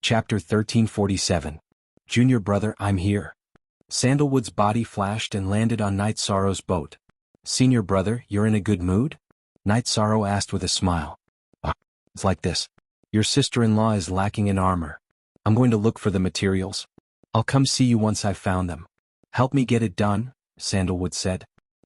Chapter 1347. Junior brother, I'm here. Sandalwood's body flashed and landed on Night Sorrow's boat. Senior brother, you're in a good mood? Night Sorrow asked with a smile. It's like this. Your sister-in-law is lacking in armor. I'm going to look for the materials. I'll come see you once I've found them. Help me get it done, Sandalwood said.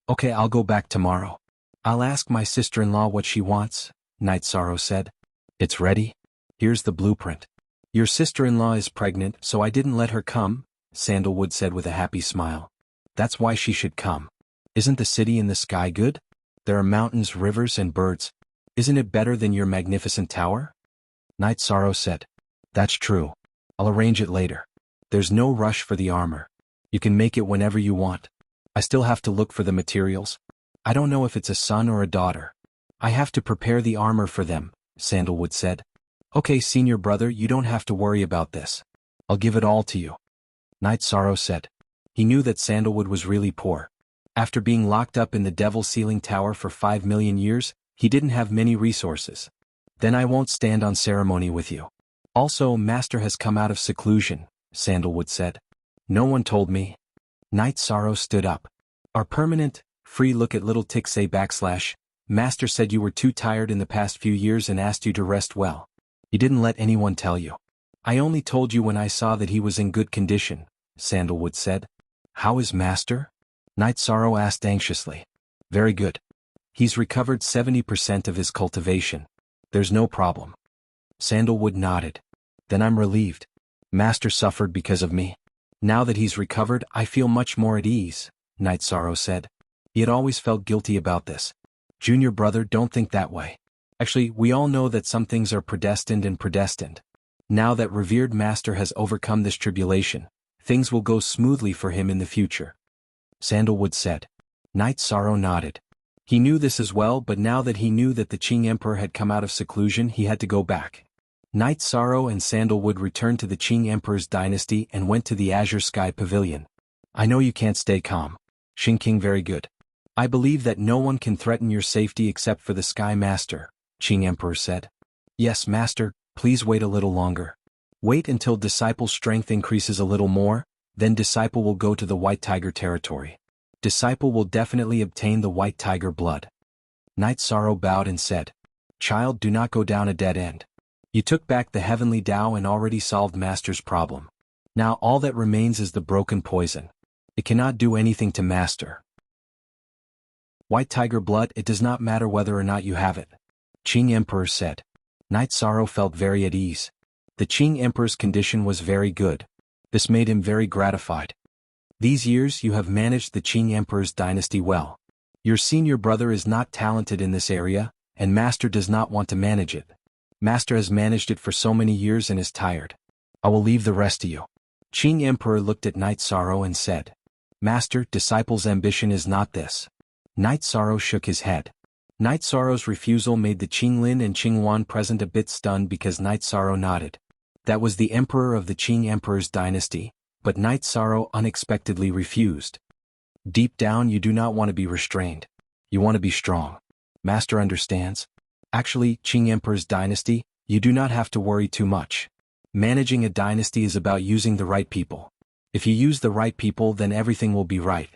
Okay, I'll go back tomorrow. I'll ask my sister-in-law what she wants, Night Sorrow said. It's ready? Here's the blueprint. Your sister-in-law is pregnant, so I didn't let her come, Sandalwood said with a happy smile. That's why she should come. Isn't the city in the sky good? There are mountains, rivers, and birds. Isn't it better than your magnificent tower? Night Sorrow said. That's true. I'll arrange it later. There's no rush for the armor. You can make it whenever you want. I still have to look for the materials. I don't know if it's a son or a daughter. I have to prepare the armor for them, Sandalwood said. Okay, senior brother, you don't have to worry about this. I'll give it all to you. Night Sorrow said. He knew that Sandalwood was really poor. After being locked up in the Devil Ceiling Tower for 5 million years, he didn't have many resources. Then I won't stand on ceremony with you. Also, Master has come out of seclusion, Sandalwood said. No one told me. Night Sorrow stood up. Our permanent, free look at little tick say / Master said you were too tired in the past few years and asked you to rest well. He didn't let anyone tell you. I only told you when I saw that he was in good condition, Sandalwood said. How is Master? Night Sorrow asked anxiously. Very good. He's recovered 70% of his cultivation. There's no problem. Sandalwood nodded. Then I'm relieved. Master suffered because of me. Now that he's recovered, I feel much more at ease, Night Sorrow said. He had always felt guilty about this. Junior brother, don't think that way. Actually, we all know that some things are predestined and predestined. Now that revered Master has overcome this tribulation, things will go smoothly for him in the future. Sandalwood said. Night Sorrow nodded. He knew this as well, but now that he knew that the Qing Emperor had come out of seclusion, he had to go back. Night Sorrow and Sandalwood returned to the Qing Emperor's dynasty and went to the Azure Sky Pavilion. I know you can't stay calm. Qing King, very good. I believe that no one can threaten your safety except for the Sky Master, Qing Emperor said. Yes, Master, please wait a little longer. Wait until Disciple's strength increases a little more, then Disciple will go to the White Tiger territory. Disciple will definitely obtain the White Tiger blood. Night Sorrow bowed and said, Child, do not go down a dead end. You took back the heavenly Tao and already solved Master's problem. Now all that remains is the broken poison. It cannot do anything to Master. White Tiger blood, it does not matter whether or not you have it, Qing Emperor said. Night Sorrow felt very at ease. The Qing Emperor's condition was very good. This made him very gratified. These years you have managed the Qing Emperor's dynasty well. Your senior brother is not talented in this area, and Master does not want to manage it. Master has managed it for so many years and is tired. I will leave the rest to you. Qing Emperor looked at Night Sorrow and said, Master, Disciple's ambition is not this. Night Sorrow shook his head. Night Sorrow's refusal made the Qinglin and Qingwan present a bit stunned because Night Sorrow nodded. That was the Emperor of the Qing Emperor's dynasty, but Night Sorrow unexpectedly refused. Deep down you do not want to be restrained. You want to be strong. Master understands. Actually, Qing Emperor's dynasty, you do not have to worry too much. Managing a dynasty is about using the right people. If you use the right people, then everything will be right.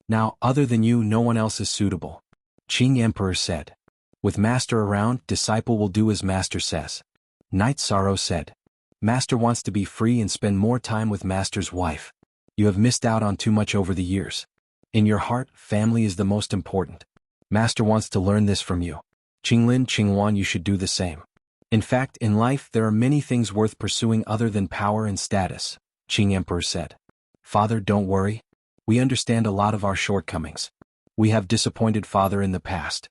Now, other than you, no one else is suitable, Qing Emperor said. With Master around, Disciple will do as Master says. Night Sorrow said. Master wants to be free and spend more time with Master's wife. You have missed out on too much over the years. In your heart, family is the most important. Master wants to learn this from you. Qinglin, Qingwan, you should do the same. In fact, in life there are many things worth pursuing other than power and status, Qing Emperor said. Father, don't worry. We understand a lot of our shortcomings. We have disappointed Father in the past.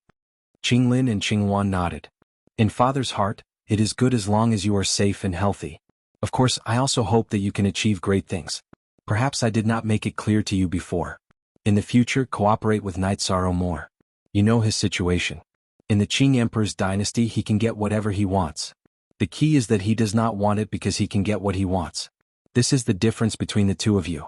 Qinglin and Qingwan nodded. In Father's heart, it is good as long as you are safe and healthy. Of course, I also hope that you can achieve great things. Perhaps I did not make it clear to you before. In the future, cooperate with Night Sorrow more. You know his situation. In the Qing Emperor's dynasty, he can get whatever he wants. The key is that he does not want it because he can get what he wants. This is the difference between the two of you.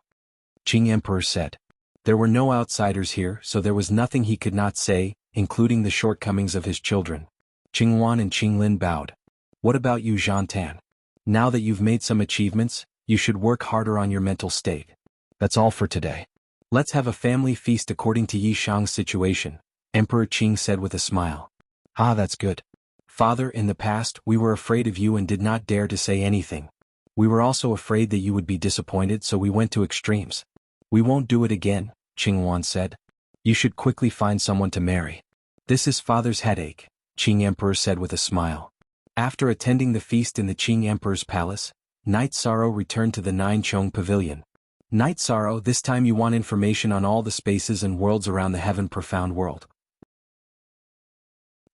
Qing Emperor said. There were no outsiders here, so there was nothing he could not say, including the shortcomings of his children. Qingwan and Qinglin bowed. What about you, Zhantan? Now that you've made some achievements, you should work harder on your mental state. That's all for today. Let's have a family feast according to Yi Shang's situation, Emperor Qing said with a smile. Ah, that's good. Father, in the past, we were afraid of you and did not dare to say anything. We were also afraid that you would be disappointed, so we went to extremes. We won't do it again, Qing Wan said. You should quickly find someone to marry. This is father's headache, Qing Emperor said with a smile. After attending the feast in the Qing Emperor's palace, Night Sorrow returned to the Nine Chong Pavilion. Night Sorrow, this time you want information on all the spaces and worlds around the heaven profound world.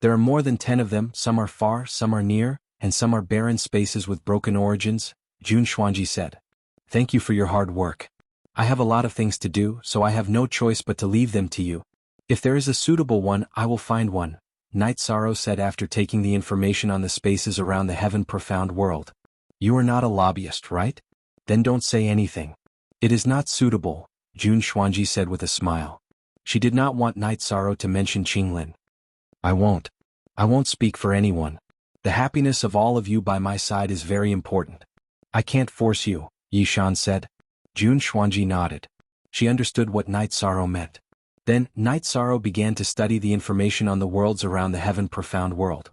There are more than 10 of them, some are far, some are near, and some are barren spaces with broken origins, Jun Xuanji said. Thank you for your hard work. I have a lot of things to do, so I have no choice but to leave them to you. If there is a suitable one, I will find one, Night Sorrow said after taking the information on the spaces around the heaven profound world. You are not a lobbyist, right? Then don't say anything. It is not suitable, Jun Xuanji said with a smile. She did not want Night Sorrow to mention Qinglin. I won't speak for anyone. The happiness of all of you by my side is very important. I can't force you, Yi Shan said. Jun Xuanji nodded. She understood what Night Sorrow meant. Then, Night Sorrow began to study the information on the worlds around the heaven profound world.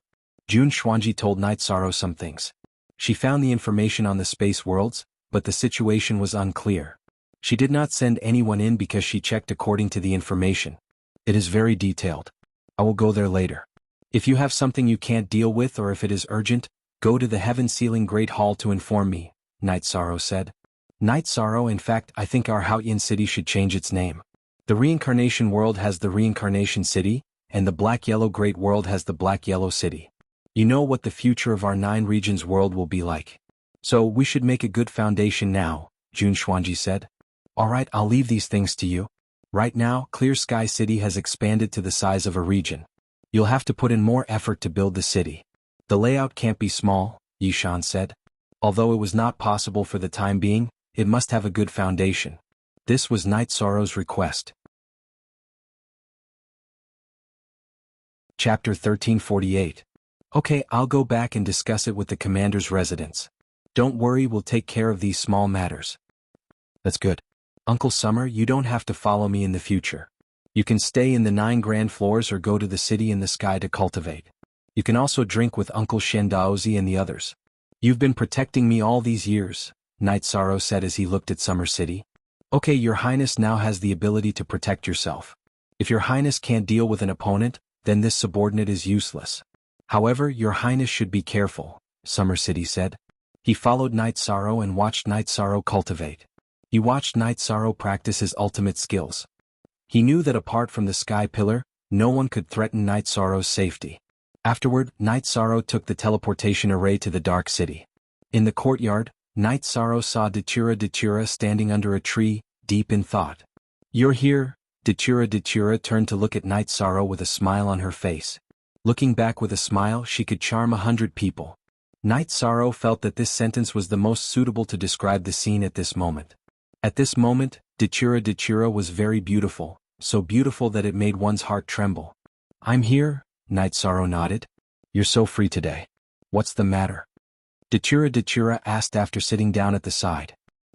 Jun Xuanji told Night Sorrow some things. She found the information on the space worlds, but the situation was unclear. She did not send anyone in because she checked according to the information. It is very detailed. I will go there later. If you have something you can't deal with or if it is urgent, go to the Heaven Sealing Great Hall to inform me, Night Sorrow said. Night Sorrow, in fact, I think our Haoyin city should change its name. The Reincarnation World has the Reincarnation City, and the Black-Yellow Great World has the Black-Yellow City. You know what the future of our 9 regions world will be like. So we should make a good foundation now, Jun Xuanji said. Alright, I'll leave these things to you. Right now, Clear Sky City has expanded to the size of a region. You'll have to put in more effort to build the city. The layout can't be small, Yi Shan said. Although it was not possible for the time being, it must have a good foundation. This was Night Sorrow's request. Chapter 1348. Okay, I'll go back and discuss it with the commander's residents. Don't worry, we'll take care of these small matters. That's good. Uncle Summer, you don't have to follow me in the future. You can stay in the 9 grand floors or go to the city in the sky to cultivate. You can also drink with Uncle Shen Daozi and the others. You've been protecting me all these years, Night Sorrow said as he looked at Summer City. Okay, Your Highness now has the ability to protect yourself. If Your Highness can't deal with an opponent, then this subordinate is useless. However, Your Highness should be careful, Summer City said. He followed Night Sorrow and watched Night Sorrow cultivate. He watched Night Sorrow practice his ultimate skills. He knew that apart from the Sky Pillar, no one could threaten Night Sorrow's safety. Afterward, Night Sorrow took the teleportation array to the Dark City. In the courtyard, Night Sorrow saw Datura standing under a tree, deep in thought. You're here, Datura turned to look at Night Sorrow with a smile on her face. Looking back with a smile, she could charm 100 people. Night Sorrow felt that this sentence was the most suitable to describe the scene at this moment. At this moment, Datura was very beautiful, so beautiful that it made one's heart tremble. I'm here, Night Sorrow nodded. You're so free today. What's the matter? Datura asked after sitting down at the side.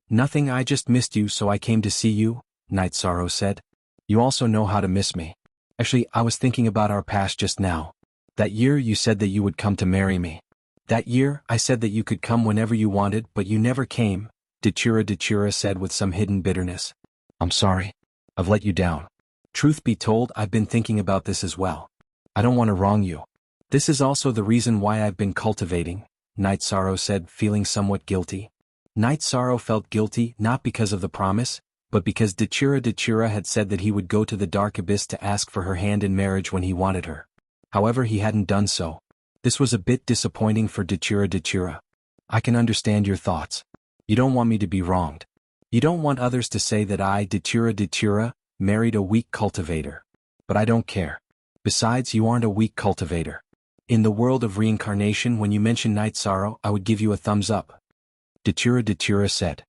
Nothing, I just missed you so I came to see you, Night Sorrow said. You also know how to miss me. Actually, I was thinking about our past just now. That year you said that you would come to marry me. That year, I said that you could come whenever you wanted, but you never came, Datura said with some hidden bitterness. I'm sorry. I've let you down. Truth be told, I've been thinking about this as well. I don't want to wrong you. This is also the reason why I've been cultivating, Night Sorrow said, feeling somewhat guilty. Night Sorrow felt guilty not because of the promise, but because Datura had said that he would go to the dark abyss to ask for her hand in marriage when he wanted her. However, he hadn't done so. This was a bit disappointing for Datura. I can understand your thoughts. You don't want me to be wronged. You don't want others to say that I, Datura, married a weak cultivator. But I don't care. Besides, you aren't a weak cultivator. In the world of reincarnation, when you mention Night Sorrow, I would give you a thumbs up. Datura said.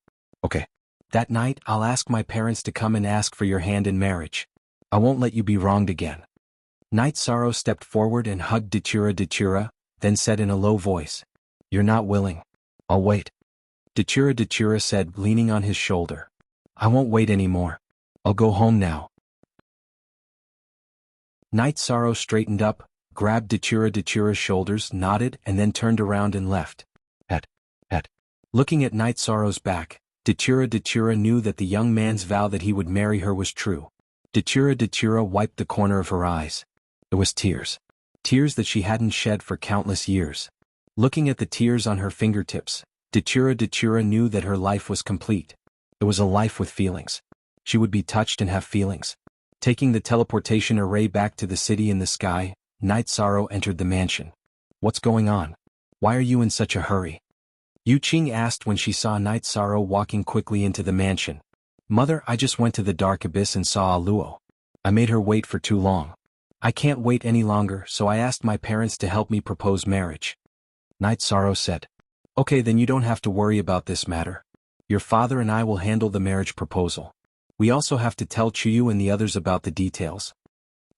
Okay. That night, I'll ask my parents to come and ask for your hand in marriage. I won't let you be wronged again. Night Sorrow stepped forward and hugged Datura, then said in a low voice, You're not willing. I'll wait. Dachira said, leaning on his shoulder. I won't wait anymore. I'll go home now. Night Sorrow straightened up, grabbed Dachira's shoulders, nodded, and then turned around and left. Looking at Night Sorrow's back, Dachira knew that the young man's vow that he would marry her was true. Dachira wiped the corner of her eyes. It was tears. Tears that she hadn't shed for countless years. Looking at the tears on her fingertips, Dachira knew that her life was complete. It was a life with feelings. She would be touched and have feelings. Taking the teleportation array back to the city in the sky, Night Sorrow entered the mansion. What's going on? Why are you in such a hurry? Yu Qing asked when she saw Night Sorrow walking quickly into the mansion. Mother, I just went to the dark abyss and saw a Luo. I made her wait for too long. I can't wait any longer, so I asked my parents to help me propose marriage. Night Sorrow said. Okay, then you don't have to worry about this matter. Your father and I will handle the marriage proposal. We also have to tell Chuyu and the others about the details.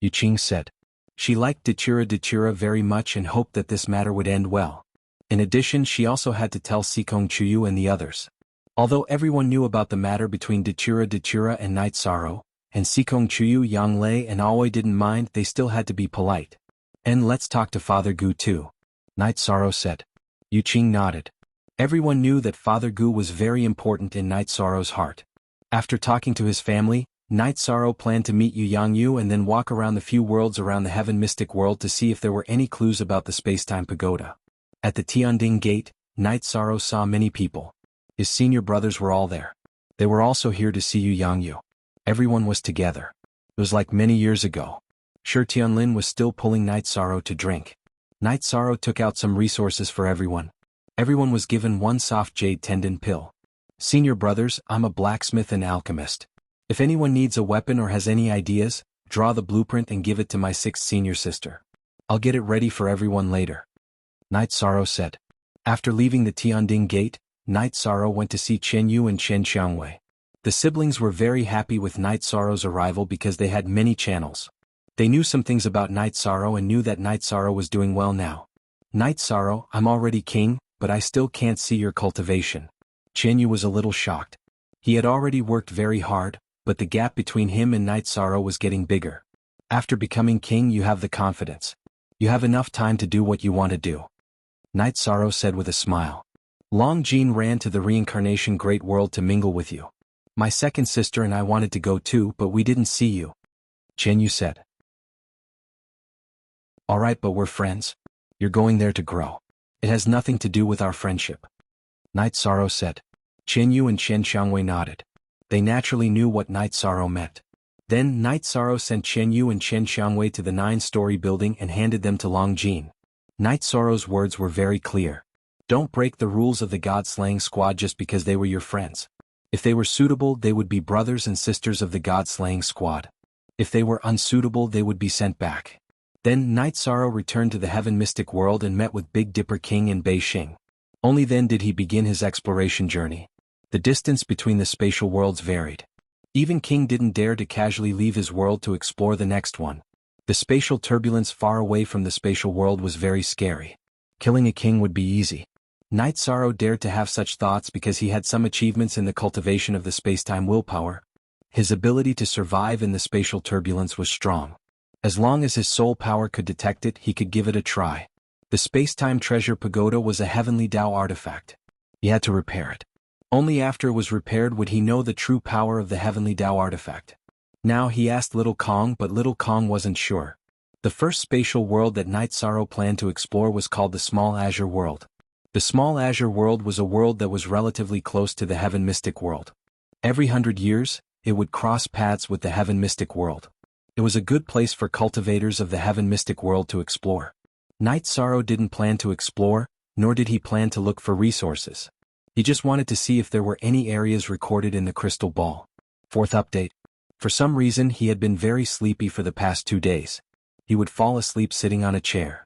Yu Qing said. She liked Dachira very much and hoped that this matter would end well. In addition, she also had to tell Sikong Chuyu and the others. Although everyone knew about the matter between Dachira and Night Sorrow, and Sikong Chuyu, Yang Lei and Aoi didn't mind, they still had to be polite. And let's talk to Father Gu too. Night Sorrow said. Yu Qing nodded. Everyone knew that Father Gu was very important in Night Sorrow's heart. After talking to his family, Night Sorrow planned to meet Jianghu and then walk around the few worlds around the Heaven Mystic World to see if there were any clues about the Spacetime Pagoda. At the Tianding Gate, Night Sorrow saw many people. His senior brothers were all there. They were also here to see Jianghu. Everyone was together. It was like many years ago. Sure, Tianlin was still pulling Night Sorrow to drink. Night Sorrow took out some resources for everyone. Everyone was given one soft jade tendon pill. Senior brothers, I'm a blacksmith and alchemist. If anyone needs a weapon or has any ideas, draw the blueprint and give it to my 6th senior sister. I'll get it ready for everyone later. Night Sorrow said. After leaving the Tianding Gate, Night Sorrow went to see Chen Yu and Chen Xiangwei. The siblings were very happy with Night Sorrow's arrival because they had many channels. They knew some things about Night Sorrow and knew that Night Sorrow was doing well now. Night Sorrow, I'm already king, but I still can't see your cultivation. Chen Yu was a little shocked. He had already worked very hard, but the gap between him and Night Sorrow was getting bigger. After becoming king, you have the confidence. You have enough time to do what you want to do. Night Sorrow said with a smile. Long Jean ran to the reincarnation great world to mingle with you. My 2nd sister and I wanted to go too, but we didn't see you. Chen Yu said. Alright, but we're friends. You're going there to grow. It has nothing to do with our friendship. Night Sorrow said. Chen Yu and Chen Xiangwei nodded. They naturally knew what Night Sorrow meant. Then Night Sorrow sent Chen Yu and Chen Xiangwei to the 9-story building and handed them to Long Jean. Night Sorrow's words were very clear. Don't break the rules of the God-slaying squad just because they were your friends. If they were suitable, they would be brothers and sisters of the God-slaying squad. If they were unsuitable, they would be sent back. Then Night Sorrow returned to the Heaven Mystic World and met with Big Dipper King and Bei Xing. Only then did he begin his exploration journey. The distance between the spatial worlds varied. Even King didn't dare to casually leave his world to explore the next one. The spatial turbulence far away from the spatial world was very scary. Killing a king would be easy. Night Sorrow dared to have such thoughts because he had some achievements in the cultivation of the spacetime willpower. His ability to survive in the spatial turbulence was strong. As long as his soul power could detect it, he could give it a try. The spacetime treasure pagoda was a heavenly Tao artifact. He had to repair it. Only after it was repaired would he know the true power of the heavenly Tao artifact. Now he asked Little Kong, but Little Kong wasn't sure. The first spatial world that Night Sorrow planned to explore was called the Small Azure World. The Small Azure World was a world that was relatively close to the Heaven Mystic World. Every 100 years, it would cross paths with the Heaven Mystic World. It was a good place for cultivators of the Heaven Mystic World to explore. Night Sorrow didn't plan to explore, nor did he plan to look for resources. He just wanted to see if there were any areas recorded in the crystal ball. 4th update. For some reason he had been very sleepy for the past 2 days. He would fall asleep sitting on a chair.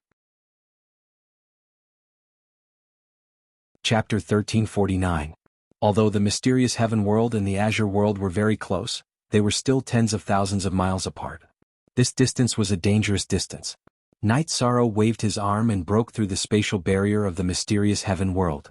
Chapter 1349. Although the mysterious Heaven World and the Azure World were very close, they were still tens of thousands of miles apart. This distance was a dangerous distance. Night Sorrow waved his arm and broke through the spatial barrier of the mysterious Heaven World.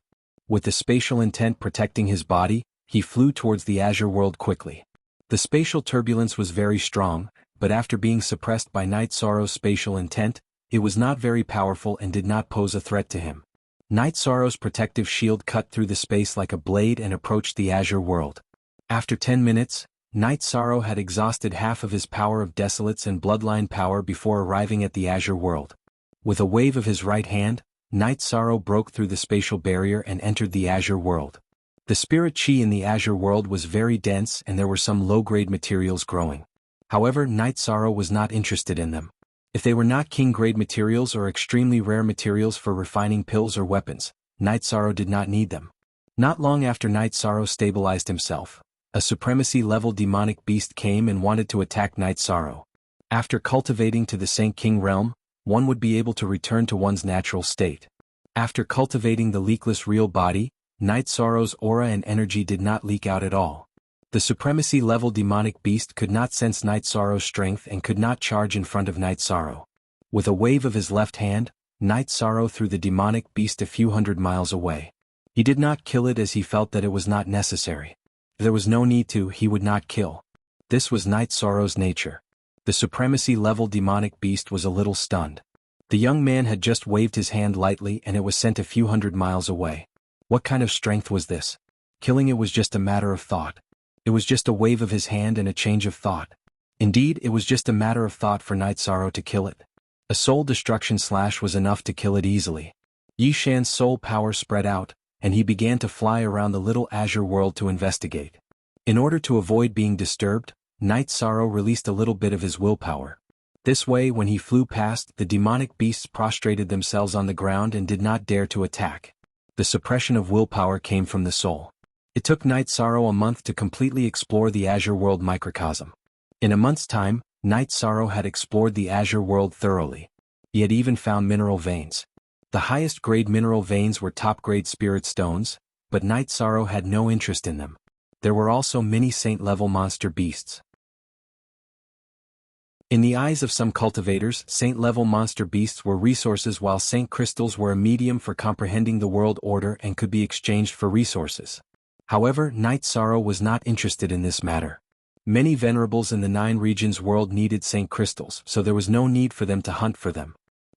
With the spatial intent protecting his body, he flew towards the azure world quickly. The spatial turbulence was very strong, but after being suppressed by Night Sorrow's spatial intent, it was not very powerful and did not pose a threat to him. Night Sorrow's protective shield cut through the space like a blade and approached the azure world. After 10 minutes, Night Sorrow had exhausted half of his power of Desolates and Bloodline power before arriving at the azure world. With a wave of his right hand, Night Sorrow broke through the spatial barrier and entered the azure world. The spirit chi in the azure world was very dense and there were some low-grade materials growing. However, Night Sorrow was not interested in them. If they were not king-grade materials or extremely rare materials for refining pills or weapons, Night Sorrow did not need them. Not long after Night Sorrow stabilized himself, a supremacy-level demonic beast came and wanted to attack Night Sorrow. After cultivating to the Saint King realm, one would be able to return to one's natural state. After cultivating the leakless real body, Night Sorrow's aura and energy did not leak out at all. The supremacy-level demonic beast could not sense Night Sorrow's strength and could not charge in front of Night Sorrow. With a wave of his left hand, Night Sorrow threw the demonic beast a few hundred miles away. He did not kill it as he felt that it was not necessary. If there was no need to, he would not kill. This was Night Sorrow's nature. The supremacy-level demonic beast was a little stunned. The young man had just waved his hand lightly and it was sent a few hundred miles away. What kind of strength was this? Killing it was just a matter of thought. It was just a wave of his hand and a change of thought. Indeed, it was just a matter of thought for Night Sorrow to kill it. A soul destruction slash was enough to kill it easily. Yi Shan's soul power spread out, and he began to fly around the little azure world to investigate. In order to avoid being disturbed, Night Sorrow released a little bit of his willpower. This way, when he flew past, the demonic beasts prostrated themselves on the ground and did not dare to attack. The suppression of willpower came from the soul. It took Night Sorrow a month to completely explore the azure world microcosm. In a month's time, Night Sorrow had explored the azure world thoroughly. He had even found mineral veins. The highest grade mineral veins were top-grade spirit stones, but Night Sorrow had no interest in them. There were also many saint-level monster beasts. In the eyes of some cultivators, saint-level monster beasts were resources while saint crystals were a medium for comprehending the world order and could be exchanged for resources. However, Night Sorrow was not interested in this matter. Many venerables in the 9 regions world needed saint crystals, so there was no need for them to hunt for them.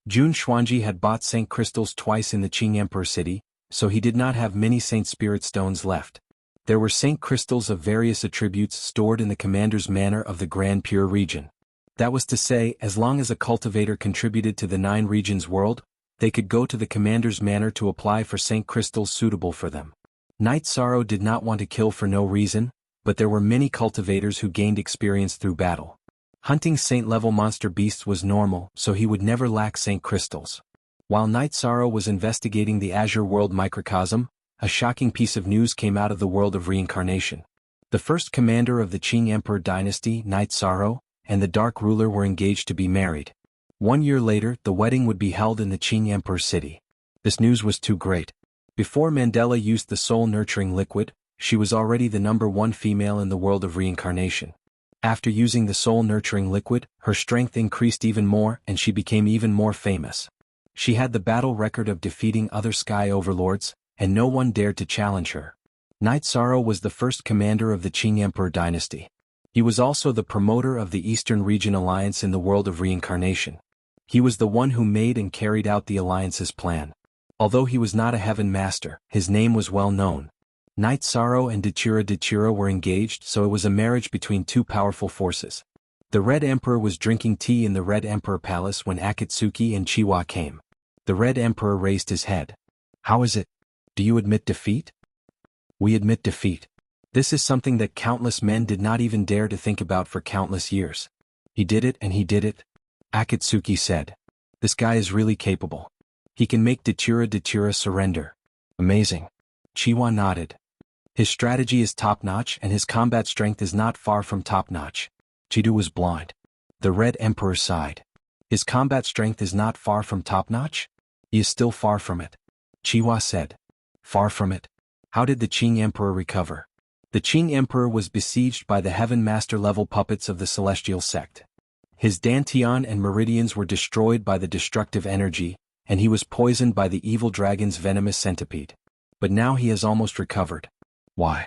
Jun Xuanji had bought saint crystals twice in the Qing Emperor city, so he did not have many saint spirit stones left. There were saint crystals of various attributes stored in the commander's manor of the Grand Pure region. That was to say, as long as a cultivator contributed to the 9 regions world, they could go to the commander's manor to apply for saint crystals suitable for them. Night Sorrow did not want to kill for no reason, but there were many cultivators who gained experience through battle. Hunting saint-level monster beasts was normal, so he would never lack saint crystals. While Night Sorrow was investigating the azure world microcosm, a shocking piece of news came out of the world of reincarnation. The first commander of the Qing Emperor dynasty, Night Sorrow, and the Dark Ruler were engaged to be married. 1 year later, the wedding would be held in the Qing Emperor city. This news was too great. Before Mandela used the soul-nurturing liquid, she was already the #1 female in the world of reincarnation. After using the soul-nurturing liquid, her strength increased even more and she became even more famous. She had the battle record of defeating other sky overlords, and no one dared to challenge her. Night Sorrow was the first commander of the Qing Emperor dynasty. He was also the promoter of the Eastern Region Alliance in the world of reincarnation. He was the one who made and carried out the alliance's plan. Although he was not a heaven master, his name was well known. Night Sorrow and Dachira were engaged, so it was a marriage between 2 powerful forces. The Red Emperor was drinking tea in the Red Emperor Palace when Akatsuki and Chiwa came. The Red Emperor raised his head. "How is it? Do you admit defeat?" "We admit defeat. This is something that countless men did not even dare to think about for countless years. He did it and he did it," Akatsuki said. "This guy is really capable. He can make Dachira surrender. Amazing." Chiwa nodded. "His strategy is top-notch and his combat strength is not far from top-notch." Chidu was blind. The Red Emperor sighed. "His combat strength is not far from top-notch? He is still far from it." Chiwa said. "Far from it? How did the Qing Emperor recover?" The Qing Emperor was besieged by the Heaven Master-level puppets of the Celestial Sect. His dantian and meridians were destroyed by the destructive energy, and he was poisoned by the evil dragon's venomous centipede. but now he has almost recovered. Why?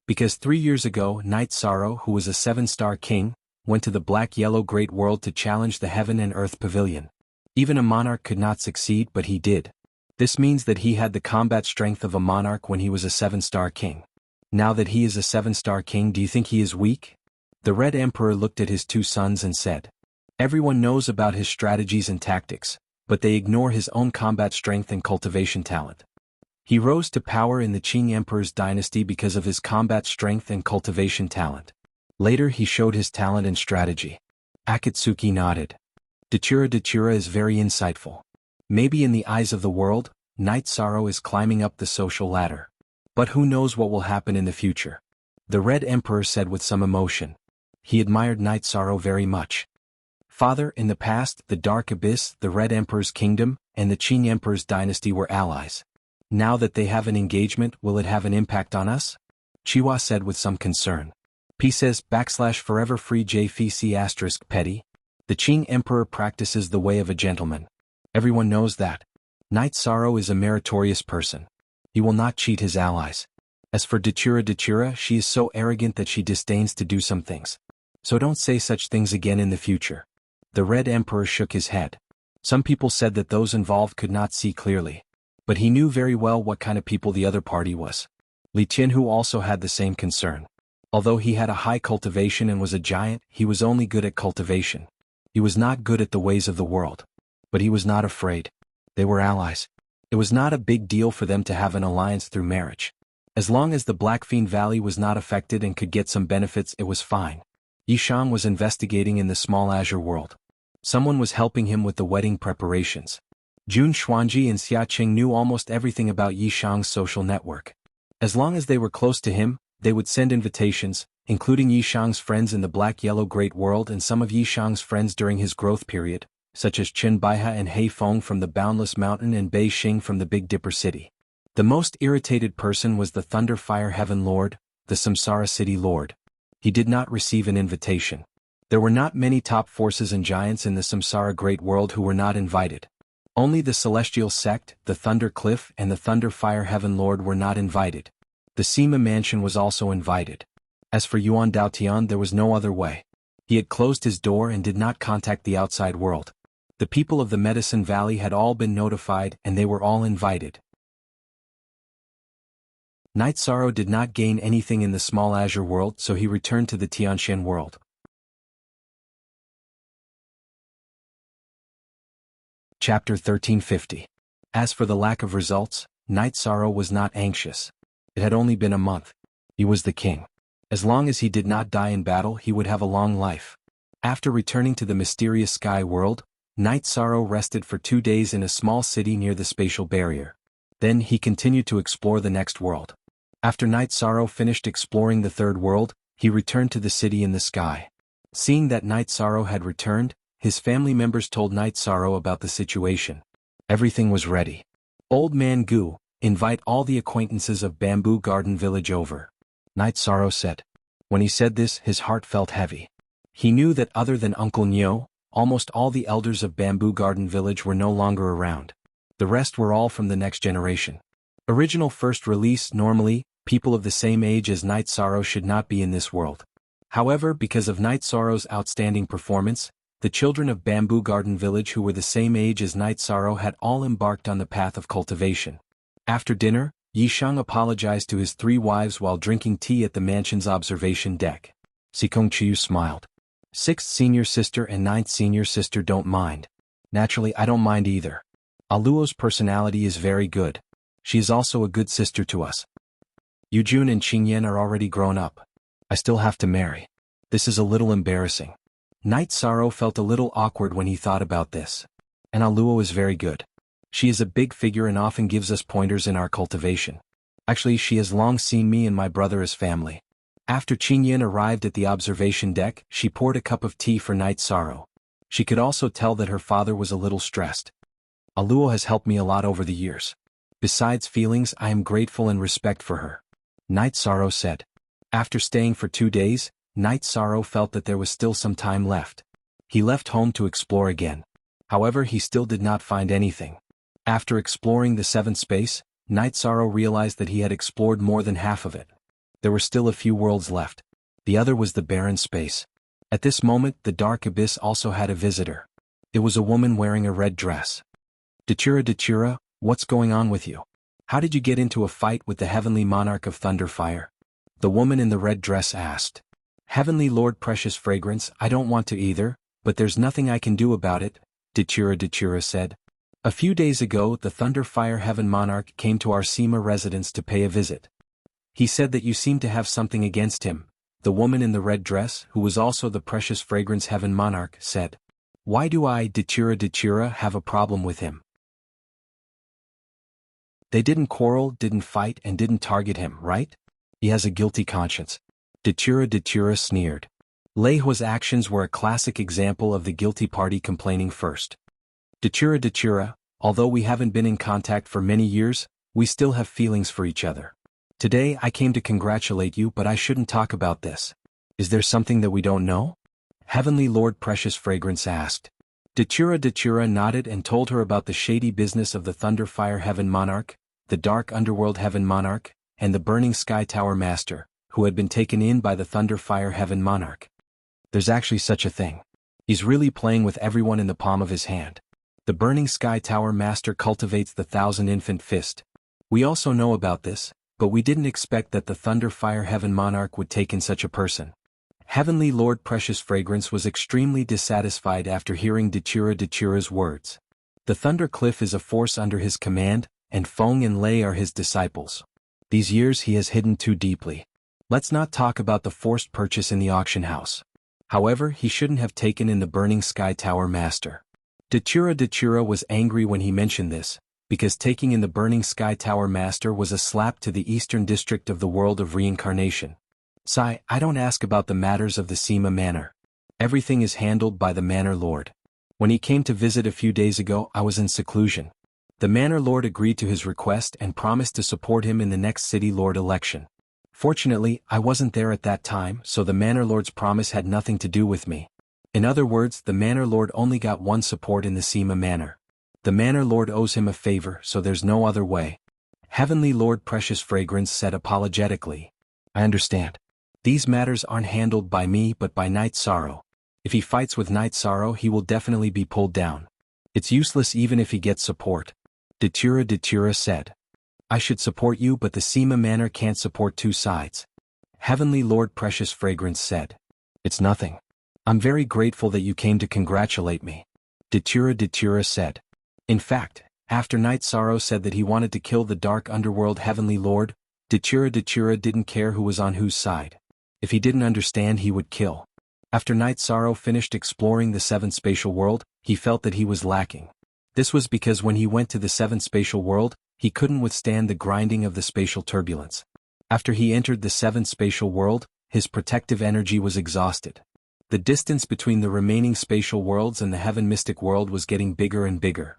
Because 3 years ago Knight Sorrow, who was a 7-star king, went to the black-yellow great world to challenge the heaven and earth pavilion. Even a monarch could not succeed, but he did. This means that he had the combat strength of a monarch when he was a 7-star king. Now that he is a 7-star king, do you think he is weak? The Red Emperor looked at his 2 sons and said, "Everyone knows about his strategies and tactics, but they ignore his own combat strength and cultivation talent. He rose to power in the Qing Emperor's dynasty because of his combat strength and cultivation talent. Later he showed his talent and strategy." Akatsuki nodded. Datura is very insightful. Maybe in the eyes of the world, Knight Sorrow is climbing up the social ladder. But who knows what will happen in the future? The Red Emperor said with some emotion. He admired Knight Sorrow very much. "Father, in the past, the Dark Abyss, the Red Emperor's kingdom, and the Qing Emperor's dynasty were allies. Now that they have an engagement, will it have an impact on us?" Chiwa said with some concern. P says /forever free JFC * petty. The Qing Emperor practices the way of a gentleman. Everyone knows that. Knight Sorrow is a meritorious person. He will not cheat his allies. As for Datura, she is so arrogant that she disdains to do some things. So don't say such things again in the future. The Red Emperor shook his head. Some people said that those involved could not see clearly. But he knew very well what kind of people the other party was. Li Tianhu also had the same concern. Although he had a high cultivation and was a giant, he was only good at cultivation. He was not good at the ways of the world. But he was not afraid. They were allies. It was not a big deal for them to have an alliance through marriage. As long as the Blackfiend Valley was not affected and could get some benefits, it was fine. Yishang was investigating in the small azure world. Someone was helping him with the wedding preparations. Jun Xuanji and Xiaqing knew almost everything about Yishang's social network. As long as they were close to him, they would send invitations, including Yishang's friends in the black-yellow great world and some of Yishang's friends during his growth period, such as Chen Baiha and Hei Feng from the Boundless Mountain and Bei Xing from the Big Dipper City. The most irritated person was the Thunder Fire Heaven Lord, the Samsara City Lord. He did not receive an invitation. There were not many top forces and giants in the Samsara Great World who were not invited. Only the Celestial Sect, the Thunder Cliff and the Thunder Fire Heaven Lord were not invited. The Sima Mansion was also invited. As for Yuan Daotian, there was no other way. He had closed his door and did not contact the outside world. The people of the Medicine Valley had all been notified and they were all invited. Knight Sorrow did not gain anything in the small azure world, so he returned to the Tianshan world. Chapter 1350. As for the lack of results, Knight Sorrow was not anxious. It had only been a month. He was the king. As long as he did not die in battle, he would have a long life. After returning to the mysterious sky world, Knight Sorrow rested for 2 days in a small city near the spatial barrier. Then he continued to explore the next world. After Knight Sorrow finished exploring the third world, he returned to the city in the sky. Seeing that Knight Sorrow had returned, his family members told Knight Sorrow about the situation. Everything was ready. Old Man Gu, invite all the acquaintances of Bamboo Garden Village over. Knight Sorrow said. When he said this, his heart felt heavy. He knew that other than Uncle Nyo, almost all the elders of Bamboo Garden Village were no longer around. The rest were all from the next generation. Original first release. Normally, people of the same age as Knight Sorrow should not be in this world. However, because of Knight Sorrow's outstanding performance, the children of Bamboo Garden Village who were the same age as Knight Sorrow had all embarked on the path of cultivation. After dinner, Yishang apologized to his 3 wives while drinking tea at the mansion's observation deck. Sikong Chiu smiled. 6th senior sister and 9th senior sister don't mind. Naturally, I don't mind either. Aluo's personality is very good. She is also a good sister to us. Yujun and Qingyan are already grown up. I still have to marry. This is a little embarrassing. Knight Sorrow felt a little awkward when he thought about this. And Aluo is very good. She is a big figure and often gives us pointers in our cultivation. Actually, she has long seen me and my brother as family. After Qingyan arrived at the observation deck, she poured a cup of tea for Knight Sorrow. She could also tell that her father was a little stressed. Aluo has helped me a lot over the years. Besides feelings, I am grateful and respect for her. Knight Sorrow said. After staying for 2 days, Knight Sorrow felt that there was still some time left. He left home to explore again. However, he still did not find anything. After exploring the seventh space, Night Sorrow realized that he had explored more than half of it. There were still a few worlds left. The other was the barren space. At this moment, the dark abyss also had a visitor. It was a woman wearing a red dress. Datura, what's going on with you? How did you get into a fight with the heavenly monarch of Thunderfire? The woman in the red dress asked. Heavenly Lord Precious Fragrance, I don't want to either, but there's nothing I can do about it, Datura said. A few days ago, the Thunderfire Heaven Monarch came to our Sema residence to pay a visit. He said that you seem to have something against him, the woman in the red dress, who was also the Precious Fragrance Heaven Monarch, said. Why do I, Datura, have a problem with him? They didn't quarrel, didn't fight, and didn't target him, right? He has a guilty conscience. Datura sneered. Lei Hua's actions were a classic example of the guilty party complaining first. Datura, although we haven't been in contact for many years, we still have feelings for each other. Today I came to congratulate you, but I shouldn't talk about this. Is there something that we don't know? Heavenly Lord Precious Fragrance asked. Datura nodded and told her about the shady business of the Thunderfire Heaven Monarch, the Dark Underworld Heaven Monarch, and the Burning Sky Tower Master, who had been taken in by the Thunderfire Heaven Monarch. There's actually such a thing. He's really playing with everyone in the palm of his hand. The Burning Sky Tower Master cultivates the 1,000-infant fist. We also know about this, but we didn't expect that the Thunderfire Heaven Monarch would take in such a person. Heavenly Lord Precious Fragrance was extremely dissatisfied after hearing Datura's words. The Thunder Cliff is a force under his command, and Feng and Lei are his disciples. These years he has hidden too deeply. Let's not talk about the forced purchase in the auction house. However, he shouldn't have taken in the Burning Sky Tower Master. Datura was angry when he mentioned this, because taking in the Burning Sky Tower Master was a slap to the eastern district of the world of reincarnation. Sai, I don't ask about the matters of the Sema Manor. Everything is handled by the Manor Lord. When he came to visit a few days ago, I was in seclusion. The Manor Lord agreed to his request and promised to support him in the next City Lord election. Fortunately, I wasn't there at that time, so the Manor Lord's promise had nothing to do with me. In other words, the Manor Lord only got one support in the Sema Manor. The Manor Lord owes him a favor, so there's no other way. Heavenly Lord Precious Fragrance said apologetically. I understand. These matters aren't handled by me but by Night Sorrow. If he fights with Night Sorrow, he will definitely be pulled down. It's useless even if he gets support. Datura said. I should support you, but the Sema Manor can't support two sides. Heavenly Lord Precious Fragrance said. It's nothing. I'm very grateful that you came to congratulate me. Datura said. In fact, after Night Sorrow said that he wanted to kill the Dark Underworld Heavenly Lord, Datura didn't care who was on whose side. If he didn't understand, he would kill. After Night Sorrow finished exploring the seventh spatial world, he felt that he was lacking. This was because when he went to the seventh spatial world, he couldn't withstand the grinding of the spatial turbulence. After he entered the seventh spatial world, his protective energy was exhausted. The distance between the remaining spatial worlds and the heaven mystic world was getting bigger and bigger.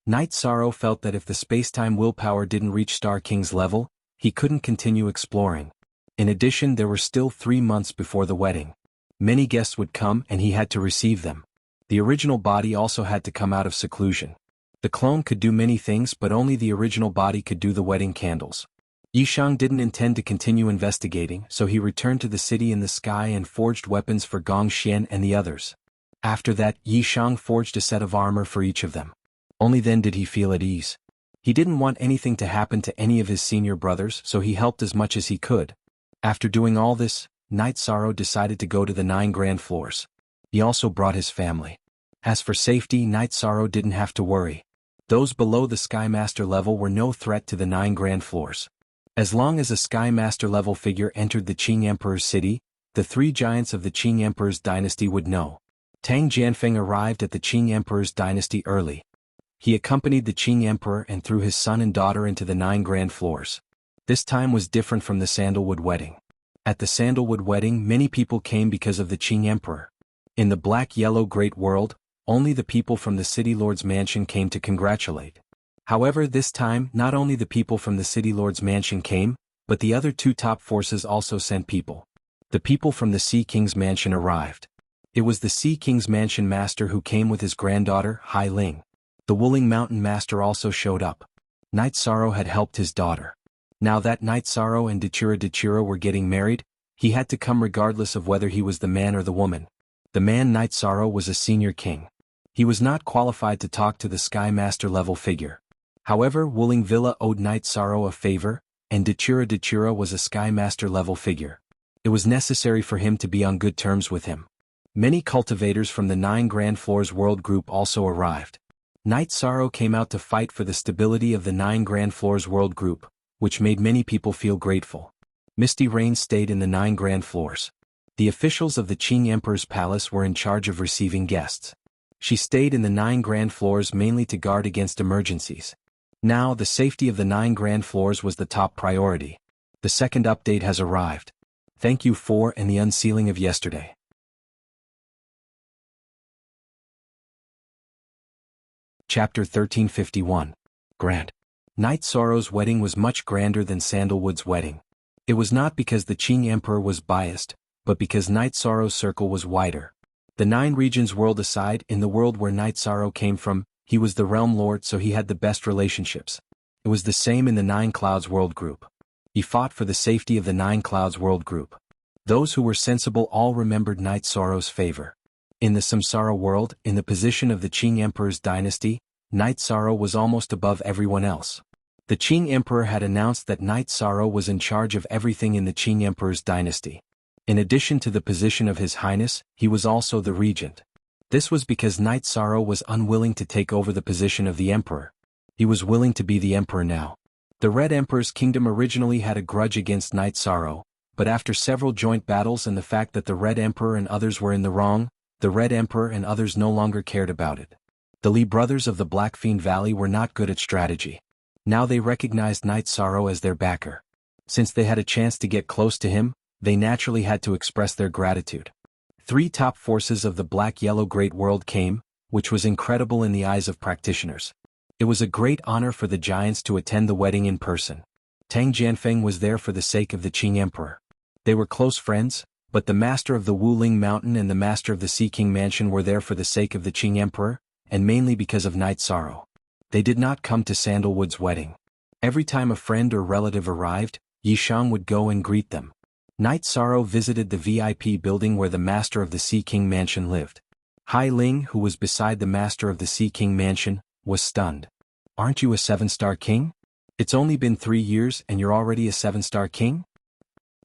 Night Sorrow felt that if the spacetime willpower didn't reach Star King's level, he couldn't continue exploring. In addition, there were still 3 months before the wedding. Many guests would come and he had to receive them. The original body also had to come out of seclusion. The clone could do many things, but only the original body could do the wedding candles. Yishang didn't intend to continue investigating, so he returned to the city in the sky and forged weapons for Gong Xian and the others. After that, Yishang forged a set of armor for each of them. Only then did he feel at ease. He didn't want anything to happen to any of his senior brothers, so he helped as much as he could. After doing all this, Night Sorrow decided to go to the 9 grand floors. He also brought his family. As for safety, Night Sorrow didn't have to worry. Those below the Sky Master level were no threat to the 9 grand floors. As long as a Sky Master level figure entered the Qing Emperor's city, the 3 giants of the Qing Emperor's dynasty would know. Tang Jianfeng arrived at the Qing Emperor's dynasty early. He accompanied the Qing Emperor and threw his son and daughter into the 9 grand floors. This time was different from the Sandalwood wedding. At the Sandalwood wedding, many people came because of the Qing Emperor. In the Black-Yellow Great World, only the people from the City Lord's mansion came to congratulate. However, this time, not only the people from the City Lord's mansion came, but the other 2 top forces also sent people. The people from the Sea King's mansion arrived. It was the Sea King's mansion master who came with his granddaughter, Hai Ling. The Wuling Mountain master also showed up. Night Sorrow had helped his daughter. Now that Night Sorrow and Dachira were getting married, he had to come regardless of whether he was the man or the woman. The man Night Sorrow was a senior king. He was not qualified to talk to the Sky Master level figure. However, Wuling Villa owed Night Sorrow a favor, and Dachira was a Sky Master level figure. It was necessary for him to be on good terms with him. Many cultivators from the 9 Grand Floors World Group also arrived. Night Sorrow came out to fight for the stability of the 9 Grand Floors World Group, which made many people feel grateful. Misty Rain stayed in the 9 Grand Floors. The officials of the Qing Emperor's palace were in charge of receiving guests. She stayed in the 9 Grand Floors mainly to guard against emergencies. Now the safety of the 9 Grand Floors was the top priority. The second update has arrived. Thank you for and the unsealing of yesterday. Chapter 1351. Grand. Night Sorrow's wedding was much grander than Sandalwood's wedding. It was not because the Qing Emperor was biased, but because Night Sorrow's circle was wider. The 9 regions world aside, in the world where Night Sorrow came from, he was the realm lord, so he had the best relationships. It was the same in the 9 Clouds World Group. He fought for the safety of the 9 Clouds World Group. Those who were sensible all remembered Night Sorrow's favor. In the Samsara world, in the position of the Qing Emperor's dynasty, Night Sorrow was almost above everyone else. The Qing Emperor had announced that Night Sorrow was in charge of everything in the Qing Emperor's dynasty. In addition to the position of His Highness, he was also the regent. This was because Night Sorrow was unwilling to take over the position of the Emperor. He was willing to be the Emperor now. The Red Emperor's kingdom originally had a grudge against Night Sorrow, but after several joint battles and the fact that the Red Emperor and others were in the wrong, the Red Emperor and others no longer cared about it. The Li brothers of the Blackfiend Valley were not good at strategy. Now they recognized Night Sorrow as their backer. Since they had a chance to get close to him, they naturally had to express their gratitude. 3 top forces of the Black-Yellow Great World came, which was incredible in the eyes of practitioners. It was a great honor for the giants to attend the wedding in person. Tang Jianfeng was there for the sake of the Qing Emperor. They were close friends, but the master of the Wuling Mountain and the master of the Sea King Mansion were there for the sake of the Qing Emperor, and mainly because of Night Sorrow. They did not come to Sandalwood's wedding. Every time a friend or relative arrived, Yishang would go and greet them. Night Sorrow visited the VIP building where the master of the Sea King Mansion lived. Hai Ling, who was beside the master of the Sea King Mansion, was stunned. "Aren't you a 7-star king? It's only been 3 years and you're already a 7-star king?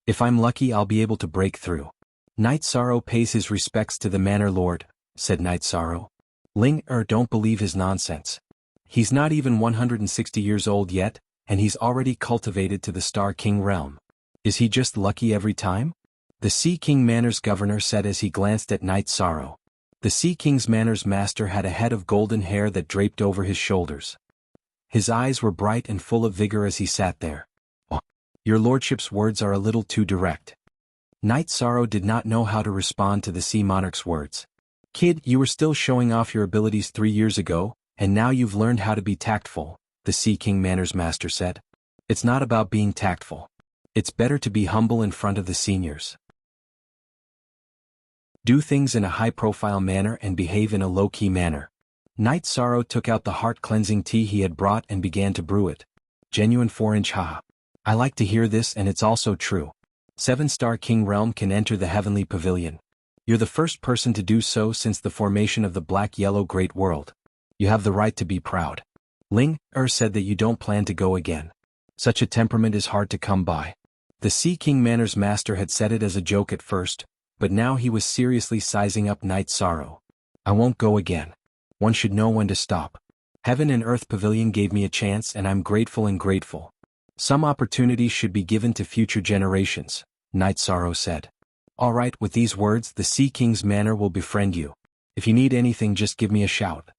If I'm lucky I'll be able to break through." "Night Sorrow pays his respects to the Manor Lord," said Night Sorrow. Ling don't believe his nonsense. He's not even 160 years old yet, and he's already cultivated to the Star King realm. Is he just lucky every time? The Sea King Manor's governor said as he glanced at Night Sorrow. The Sea King's Manor's master had a head of golden hair that draped over his shoulders. His eyes were bright and full of vigor as he sat there. "Oh, your lordship's words are a little too direct." Night Sorrow did not know how to respond to the Sea Monarch's words. "Kid, you were still showing off your abilities 3 years ago, and now you've learned how to be tactful," the Sea King Manor's master said. "It's not about being tactful. It's better to be humble in front of the seniors. Do things in a high-profile manner and behave in a low-key manner." Night Sorrow took out the heart-cleansing tea he had brought and began to brew it. Genuine 4-inch haha. I like to hear this, and it's also true. 7-star King Realm can enter the Heavenly Pavilion. You're the first person to do so since the formation of the Black-Yellow Great World. You have the right to be proud. Ling said that you don't plan to go again. Such a temperament is hard to come by. The Sea King Manor's master had said it as a joke at first, but now he was seriously sizing up Night Sorrow. "I won't go again. One should know when to stop. Heaven and Earth Pavilion gave me a chance and I'm grateful. Some opportunities should be given to future generations," Night Sorrow said. "All right, with these words the Sea King's Manor will befriend you. If you need anything just give me a shout.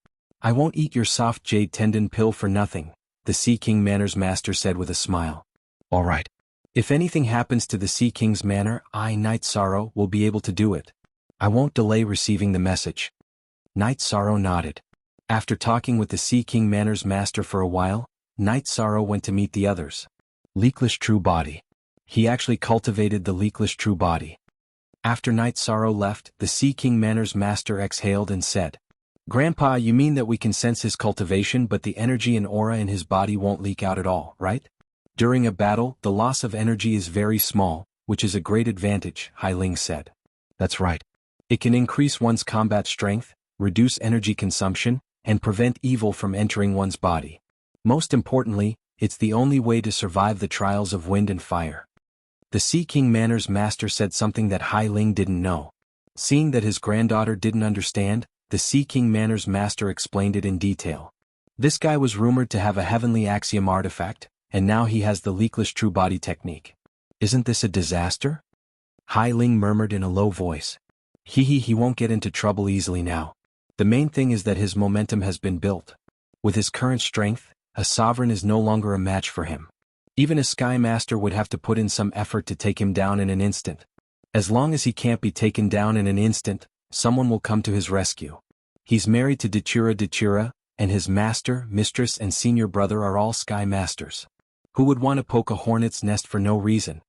I won't eat your soft jade tendon pill for nothing," the Sea King Manor's master said with a smile. "All right. If anything happens to the Sea King's Manor, I, Night Sorrow, will be able to do it. I won't delay receiving the message." Night Sorrow nodded. After talking with the Sea King Manor's master for a while, Night Sorrow went to meet the others. Leakless True Body. He actually cultivated the Leakless True Body. After Night Sorrow left, the Sea King Manor's master exhaled and said, "Grandpa, you mean that we can sense his cultivation but the energy and aura in his body won't leak out at all, right? During a battle, the loss of energy is very small, which is a great advantage," Hai Ling said. "That's right. It can increase one's combat strength, reduce energy consumption, and prevent evil from entering one's body. Most importantly, it's the only way to survive the trials of wind and fire." The Sea King Manor's master said something that Hai Ling didn't know. Seeing that his granddaughter didn't understand, the Sea King Manor's master explained it in detail. This guy was rumored to have a heavenly axiom artifact, and now he has the leakless true body technique. Isn't this a disaster? Hai Ling murmured in a low voice. He won't get into trouble easily now. The main thing is that his momentum has been built. With his current strength, a sovereign is no longer a match for him. Even a Sky Master would have to put in some effort to take him down in an instant. As long as he can't be taken down in an instant, someone will come to his rescue. He's married to Dechura, and his master, mistress and senior brother are all Sky Masters. Who would want to poke a hornet's nest for no reason?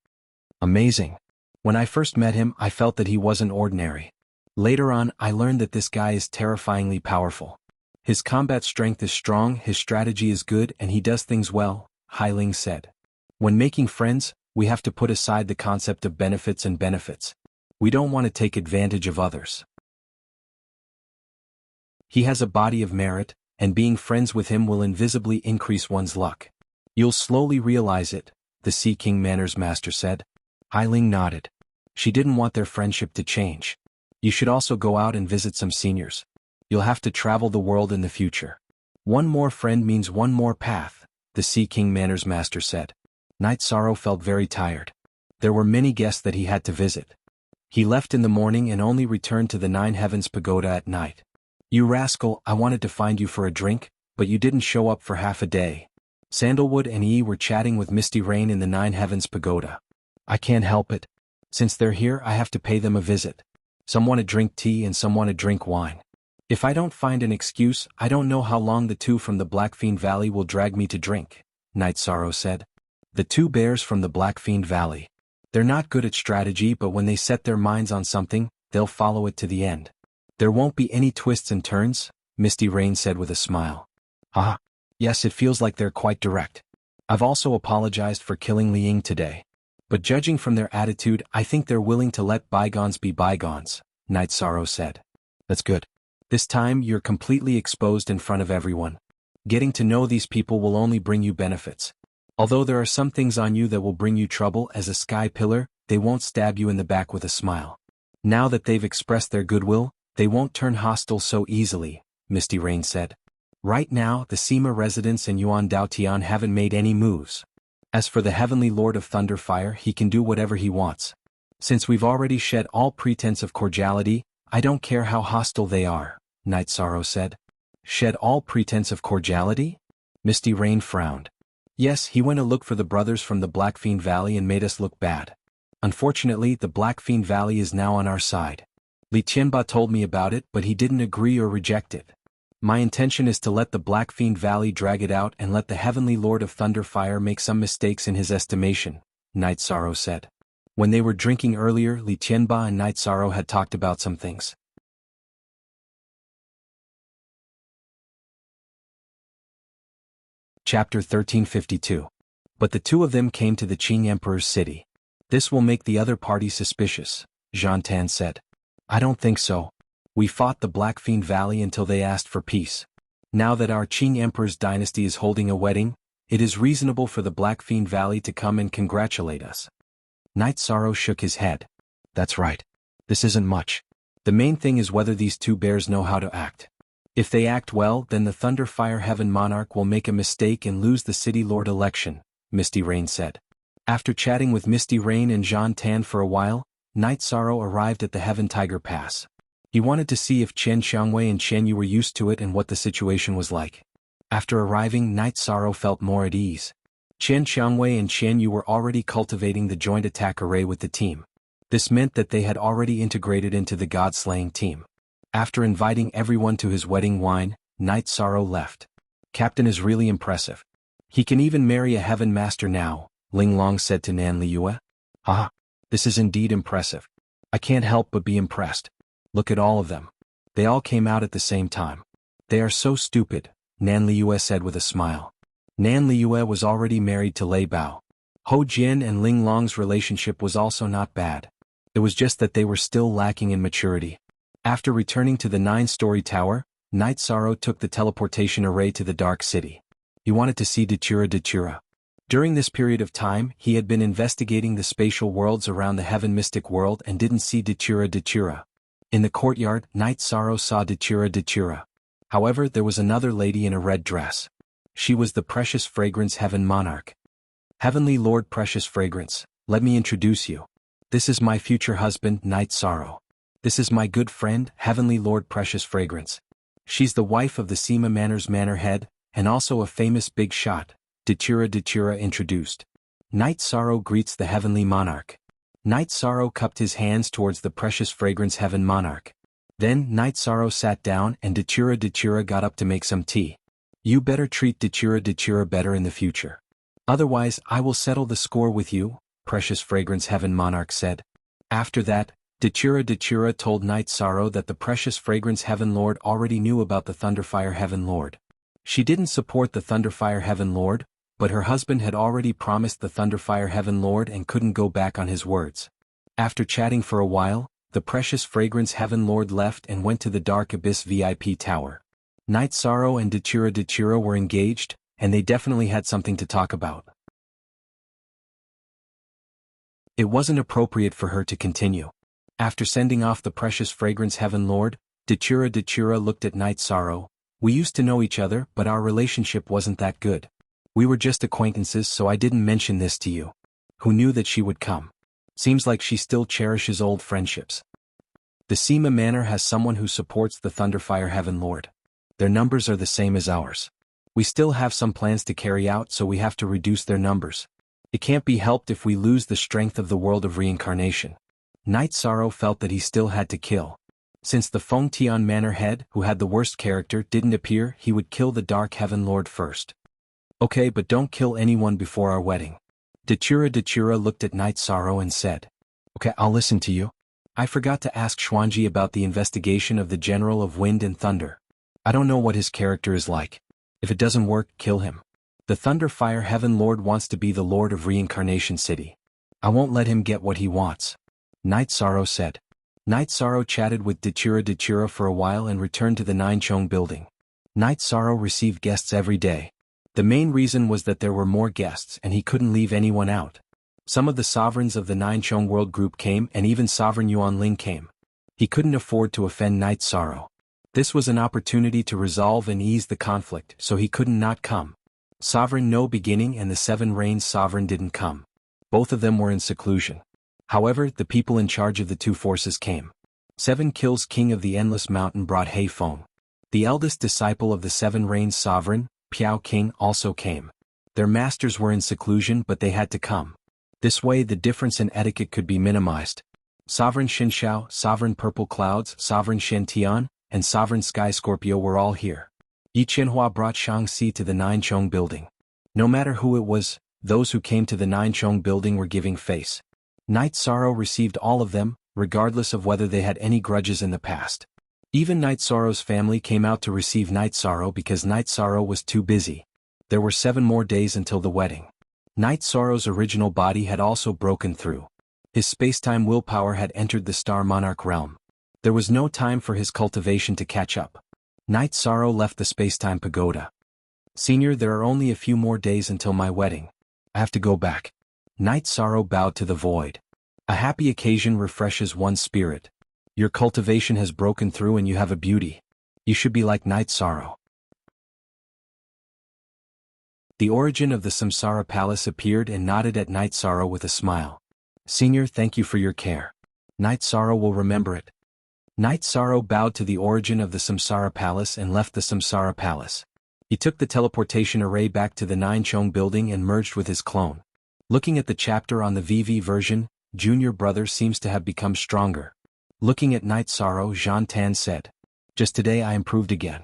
Amazing. When I first met him, I felt that he wasn't ordinary. Later on, I learned that this guy is terrifyingly powerful. His combat strength is strong, his strategy is good, and he does things well, Hai Ling said. When making friends, we have to put aside the concept of benefits and benefits. We don't want to take advantage of others. He has a body of merit, and being friends with him will invisibly increase one's luck. You'll slowly realize it, the Sea King Manor's master said. Hai Ling nodded. She didn't want their friendship to change. You should also go out and visit some seniors. You'll have to travel the world in the future. One more friend means one more path, the Sea King Manor's master said. Night Sorrow felt very tired. There were many guests that he had to visit. He left in the morning and only returned to the Nine Heavens Pagoda at night. You rascal, I wanted to find you for a drink, but you didn't show up for half a day. Sandalwood and Yi were chatting with Misty Rain in the Nine Heavens Pagoda. I can't help it. Since they're here, I have to pay them a visit. Some want to drink tea and some want to drink wine. If I don't find an excuse, I don't know how long the two from the Blackfiend Valley will drag me to drink, Night Sorrow said. The two bears from the Blackfiend Valley. They're not good at strategy, but when they set their minds on something, they'll follow it to the end. There won't be any twists and turns, Misty Rain said with a smile. Ah, yes, it feels like they're quite direct. I've also apologized for killing Li Ying today. But judging from their attitude, I think they're willing to let bygones be bygones, Night Sorrow said. That's good. This time, you're completely exposed in front of everyone. Getting to know these people will only bring you benefits. Although there are some things on you that will bring you trouble as a sky pillar, they won't stab you in the back with a smile. Now that they've expressed their goodwill, they won't turn hostile so easily, Misty Rain said. Right now, the Sima residents and Yuan Daotian haven't made any moves. As for the Heavenly Lord of Thunderfire, he can do whatever he wants. Since we've already shed all pretense of cordiality, I don't care how hostile they are, Night Sorrow said. Shed all pretense of cordiality? Misty Rain frowned. Yes, he went to look for the brothers from the Blackfiend Valley and made us look bad. Unfortunately, the Blackfiend Valley is now on our side. Li Tianba told me about it, but he didn't agree or reject it. My intention is to let the Blackfiend Valley drag it out and let the Heavenly Lord of Thunderfire make some mistakes in his estimation, Night Sorrow said. When they were drinking earlier, Li Tianba and Night Sorrow had talked about some things. Chapter 1352. But the two of them came to the Qing Emperor's city. This will make the other party suspicious, Zhan Tan said. I don't think so. We fought the Blackfiend Valley until they asked for peace. Now that our Qing Emperor's dynasty is holding a wedding, it is reasonable for the Blackfiend Valley to come and congratulate us. Night Sorrow shook his head. That's right. This isn't much. The main thing is whether these two bears know how to act. If they act well, then the Thunderfire Heaven Monarch will make a mistake and lose the City Lord election, Misty Rain said. After chatting with Misty Rain and Zhan Tan for a while, Night Sorrow arrived at the Heaven Tiger Pass. He wanted to see if Chen Xiangwei and Chen Yu were used to it and what the situation was like. After arriving, Night Sorrow felt more at ease. Chen Xiangwei and Chen Yu were already cultivating the joint attack array with the team. This meant that they had already integrated into the God-slaying team. After inviting everyone to his wedding wine, Night Sorrow left. Captain is really impressive. He can even marry a Heaven Master now, Ling Long said to Nan Liyue. Ah, this is indeed impressive. I can't help but be impressed. Look at all of them. They all came out at the same time. They are so stupid, Nan Liue said with a smile. Nan Liue was already married to Lei Bao. Ho Jian and Ling Long's relationship was also not bad. It was just that they were still lacking in maturity. After returning to the 9-story tower, Night Sorrow took the teleportation array to the Dark City. He wanted to see Datura. During this period of time, he had been investigating the spatial worlds around the Heaven Mystic World and didn't see Datura. In the courtyard, Night Sorrow saw Datura. However, there was another lady in a red dress. She was the Precious Fragrance Heaven Monarch. Heavenly Lord Precious Fragrance, let me introduce you. This is my future husband, Night Sorrow. This is my good friend, Heavenly Lord Precious Fragrance. She's the wife of the Sima Manor's manor head, and also a famous big shot, Datura introduced. Night Sorrow greets the Heavenly Monarch. Night Sorrow cupped his hands towards the Precious Fragrance Heaven Monarch. Then Night Sorrow sat down and Datura got up to make some tea. You better treat Datura better in the future. Otherwise I will settle the score with you, Precious Fragrance Heaven Monarch said. After that, Datura told Night Sorrow that the Precious Fragrance Heaven Lord already knew about the Thunderfire Heaven Lord. She didn't support the Thunderfire Heaven Lord, but her husband had already promised the Thunderfire Heaven Lord and couldn't go back on his words. After chatting for a while, the Precious Fragrance Heaven Lord left and went to the Dark Abyss VIP Tower. Night Sorrow and Datura were engaged, and they definitely had something to talk about. It wasn't appropriate for her to continue. After sending off the Precious Fragrance Heaven Lord, Datura looked at Night Sorrow. We used to know each other, but our relationship wasn't that good. We were just acquaintances, so I didn't mention this to you. Who knew that she would come? Seems like she still cherishes old friendships. The Sima Manor has someone who supports the Thunderfire Heaven Lord. Their numbers are the same as ours. We still have some plans to carry out, so we have to reduce their numbers. It can't be helped if we lose the strength of the world of reincarnation. Night Sorrow felt that he still had to kill. Since the Feng Tian Manor head, who had the worst character, didn't appear, he would kill the Dark Heaven Lord first. Okay, but don't kill anyone before our wedding. Datura looked at Night Sorrow and said. Okay, I'll listen to you. I forgot to ask Xuanji about the investigation of the General of Wind and Thunder. I don't know what his character is like. If it doesn't work, kill him. The Thunderfire Heaven Lord wants to be the Lord of Reincarnation City. I won't let him get what he wants. Night Sorrow said. Night Sorrow chatted with Datura for a while and returned to the Ninechong building. Night Sorrow received guests every day. The main reason was that there were more guests and he couldn't leave anyone out. Some of the sovereigns of the Ninechong World Group came and even Sovereign Yuan Ling came. He couldn't afford to offend Night Sorrow. This was an opportunity to resolve and ease the conflict, so he couldn't not come. Sovereign No Beginning and the Seven Rains Sovereign didn't come. Both of them were in seclusion. However, the people in charge of the two forces came. 7 Kills King of the Endless Mountain brought Hei Feng. The eldest disciple of the Seven Rains Sovereign, Piao King, also came. Their masters were in seclusion, but they had to come. This way the difference in etiquette could be minimized. Sovereign Shinshao, Sovereign Purple Clouds, Sovereign Shen-Tian, and Sovereign Sky Scorpio were all here. Yi Qianhua brought Shang-Xi to the Ninechong building. No matter who it was, those who came to the Ninechong building were giving face. Night Sorrow received all of them, regardless of whether they had any grudges in the past. Even Night Sorrow's family came out to receive Night Sorrow because Night Sorrow was too busy. There were 7 more days until the wedding. Night Sorrow's original body had also broken through. His spacetime willpower had entered the Star Monarch realm. There was no time for his cultivation to catch up. Night Sorrow left the spacetime pagoda. Senior, there are only a few more days until my wedding. I have to go back. Night Sorrow bowed to the void. A happy occasion refreshes one's spirit. Your cultivation has broken through and you have a beauty. You should be like Night Sorrow. The origin of the Samsara Palace appeared and nodded at Night Sorrow with a smile. Senior, thank you for your care. Night Sorrow will remember it. Night Sorrow bowed to the origin of the Samsara Palace and left the Samsara Palace. He took the teleportation array back to the Ninechong building and merged with his clone. Looking at the chapter on the VV version, Junior Brother seems to have become stronger. Looking at Night Sorrow, Zhan Tan said. Just today I improved again.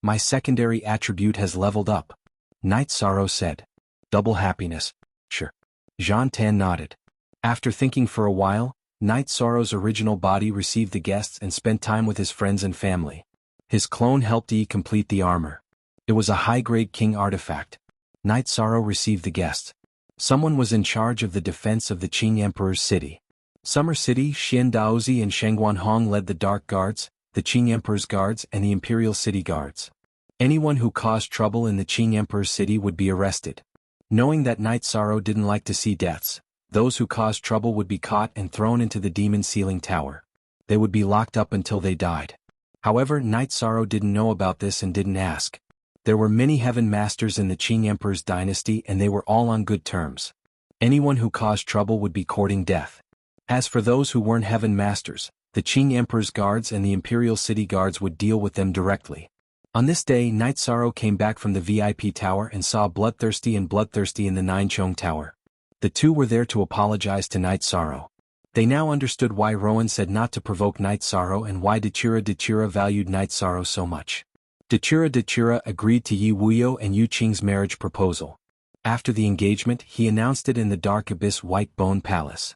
My secondary attribute has leveled up. Night Sorrow said. Double happiness. Sure. Zhan Tan nodded. After thinking for a while, Night Sorrow's original body received the guests and spent time with his friends and family. His clone helped Yi complete the armor. It was a high-grade king artifact. Night Sorrow received the guests. Someone was in charge of the defense of the Qing Emperor's city. Summer City, Xian Daozi and Shengguan Hong led the Dark Guards, the Qing Emperor's guards and the Imperial City Guards. Anyone who caused trouble in the Qing Emperor's city would be arrested. Knowing that Night Sorrow didn't like to see deaths, those who caused trouble would be caught and thrown into the Demon Ceiling Tower. They would be locked up until they died. However, Night Sorrow didn't know about this and didn't ask. There were many Heaven Masters in the Qing Emperor's dynasty and they were all on good terms. Anyone who caused trouble would be courting death. As for those who weren't Heaven Masters, the Qing Emperor's guards and the Imperial City Guards would deal with them directly. On this day, Night Sorrow came back from the VIP Tower and saw Bloodthirsty and Bloodthirsty in the Nine Chong Tower. The two were there to apologize to Night Sorrow. They now understood why Rowan said not to provoke Night Sorrow and why Dachura valued Night Sorrow so much. Dachura agreed to Yi Wuyo and Yu Qing's marriage proposal. After the engagement, he announced it in the Dark Abyss White Bone Palace.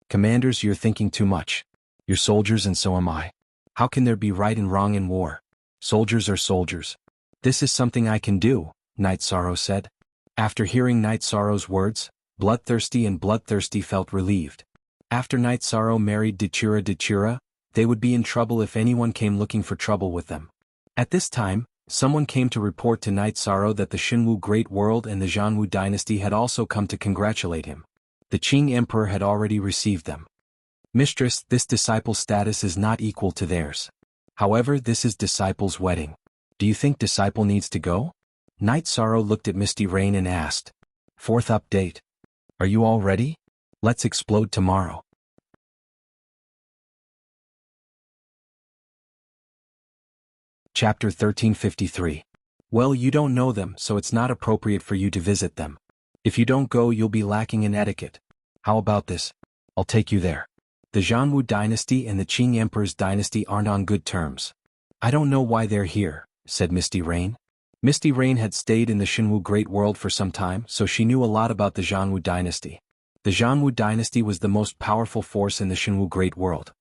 Commanders, you're thinking too much. You're soldiers and so am I. How can there be right and wrong in war? Soldiers are soldiers. This is something I can do, Night Sorrow said. After hearing Night Sorrow's words, Bloodthirsty and Bloodthirsty felt relieved. After Night Sorrow married Dachura, they would be in trouble if anyone came looking for trouble with them. At this time, someone came to report to Night Sorrow that the Xinwu Great World and the Jianghu dynasty had also come to congratulate him. The Qing Emperor had already received them. Mistress, this disciple's status is not equal to theirs. However, this is disciple's wedding. Do you think disciple needs to go? Night Sorrow looked at Misty Rain and asked. Fourth update. Are you all ready? Let's explode tomorrow. Chapter 1353. Well, you don't know them, so it's not appropriate for you to visit them. If you don't go, you'll be lacking in etiquette. How about this? I'll take you there. The Jianghu dynasty and the Qing Emperor's dynasty aren't on good terms. I don't know why they're here, said Misty Rain. Misty Rain had stayed in the Xinwu Great World for some time, so she knew a lot about the Jianghu dynasty. The Jianghu dynasty was the most powerful force in the Xinwu Great World.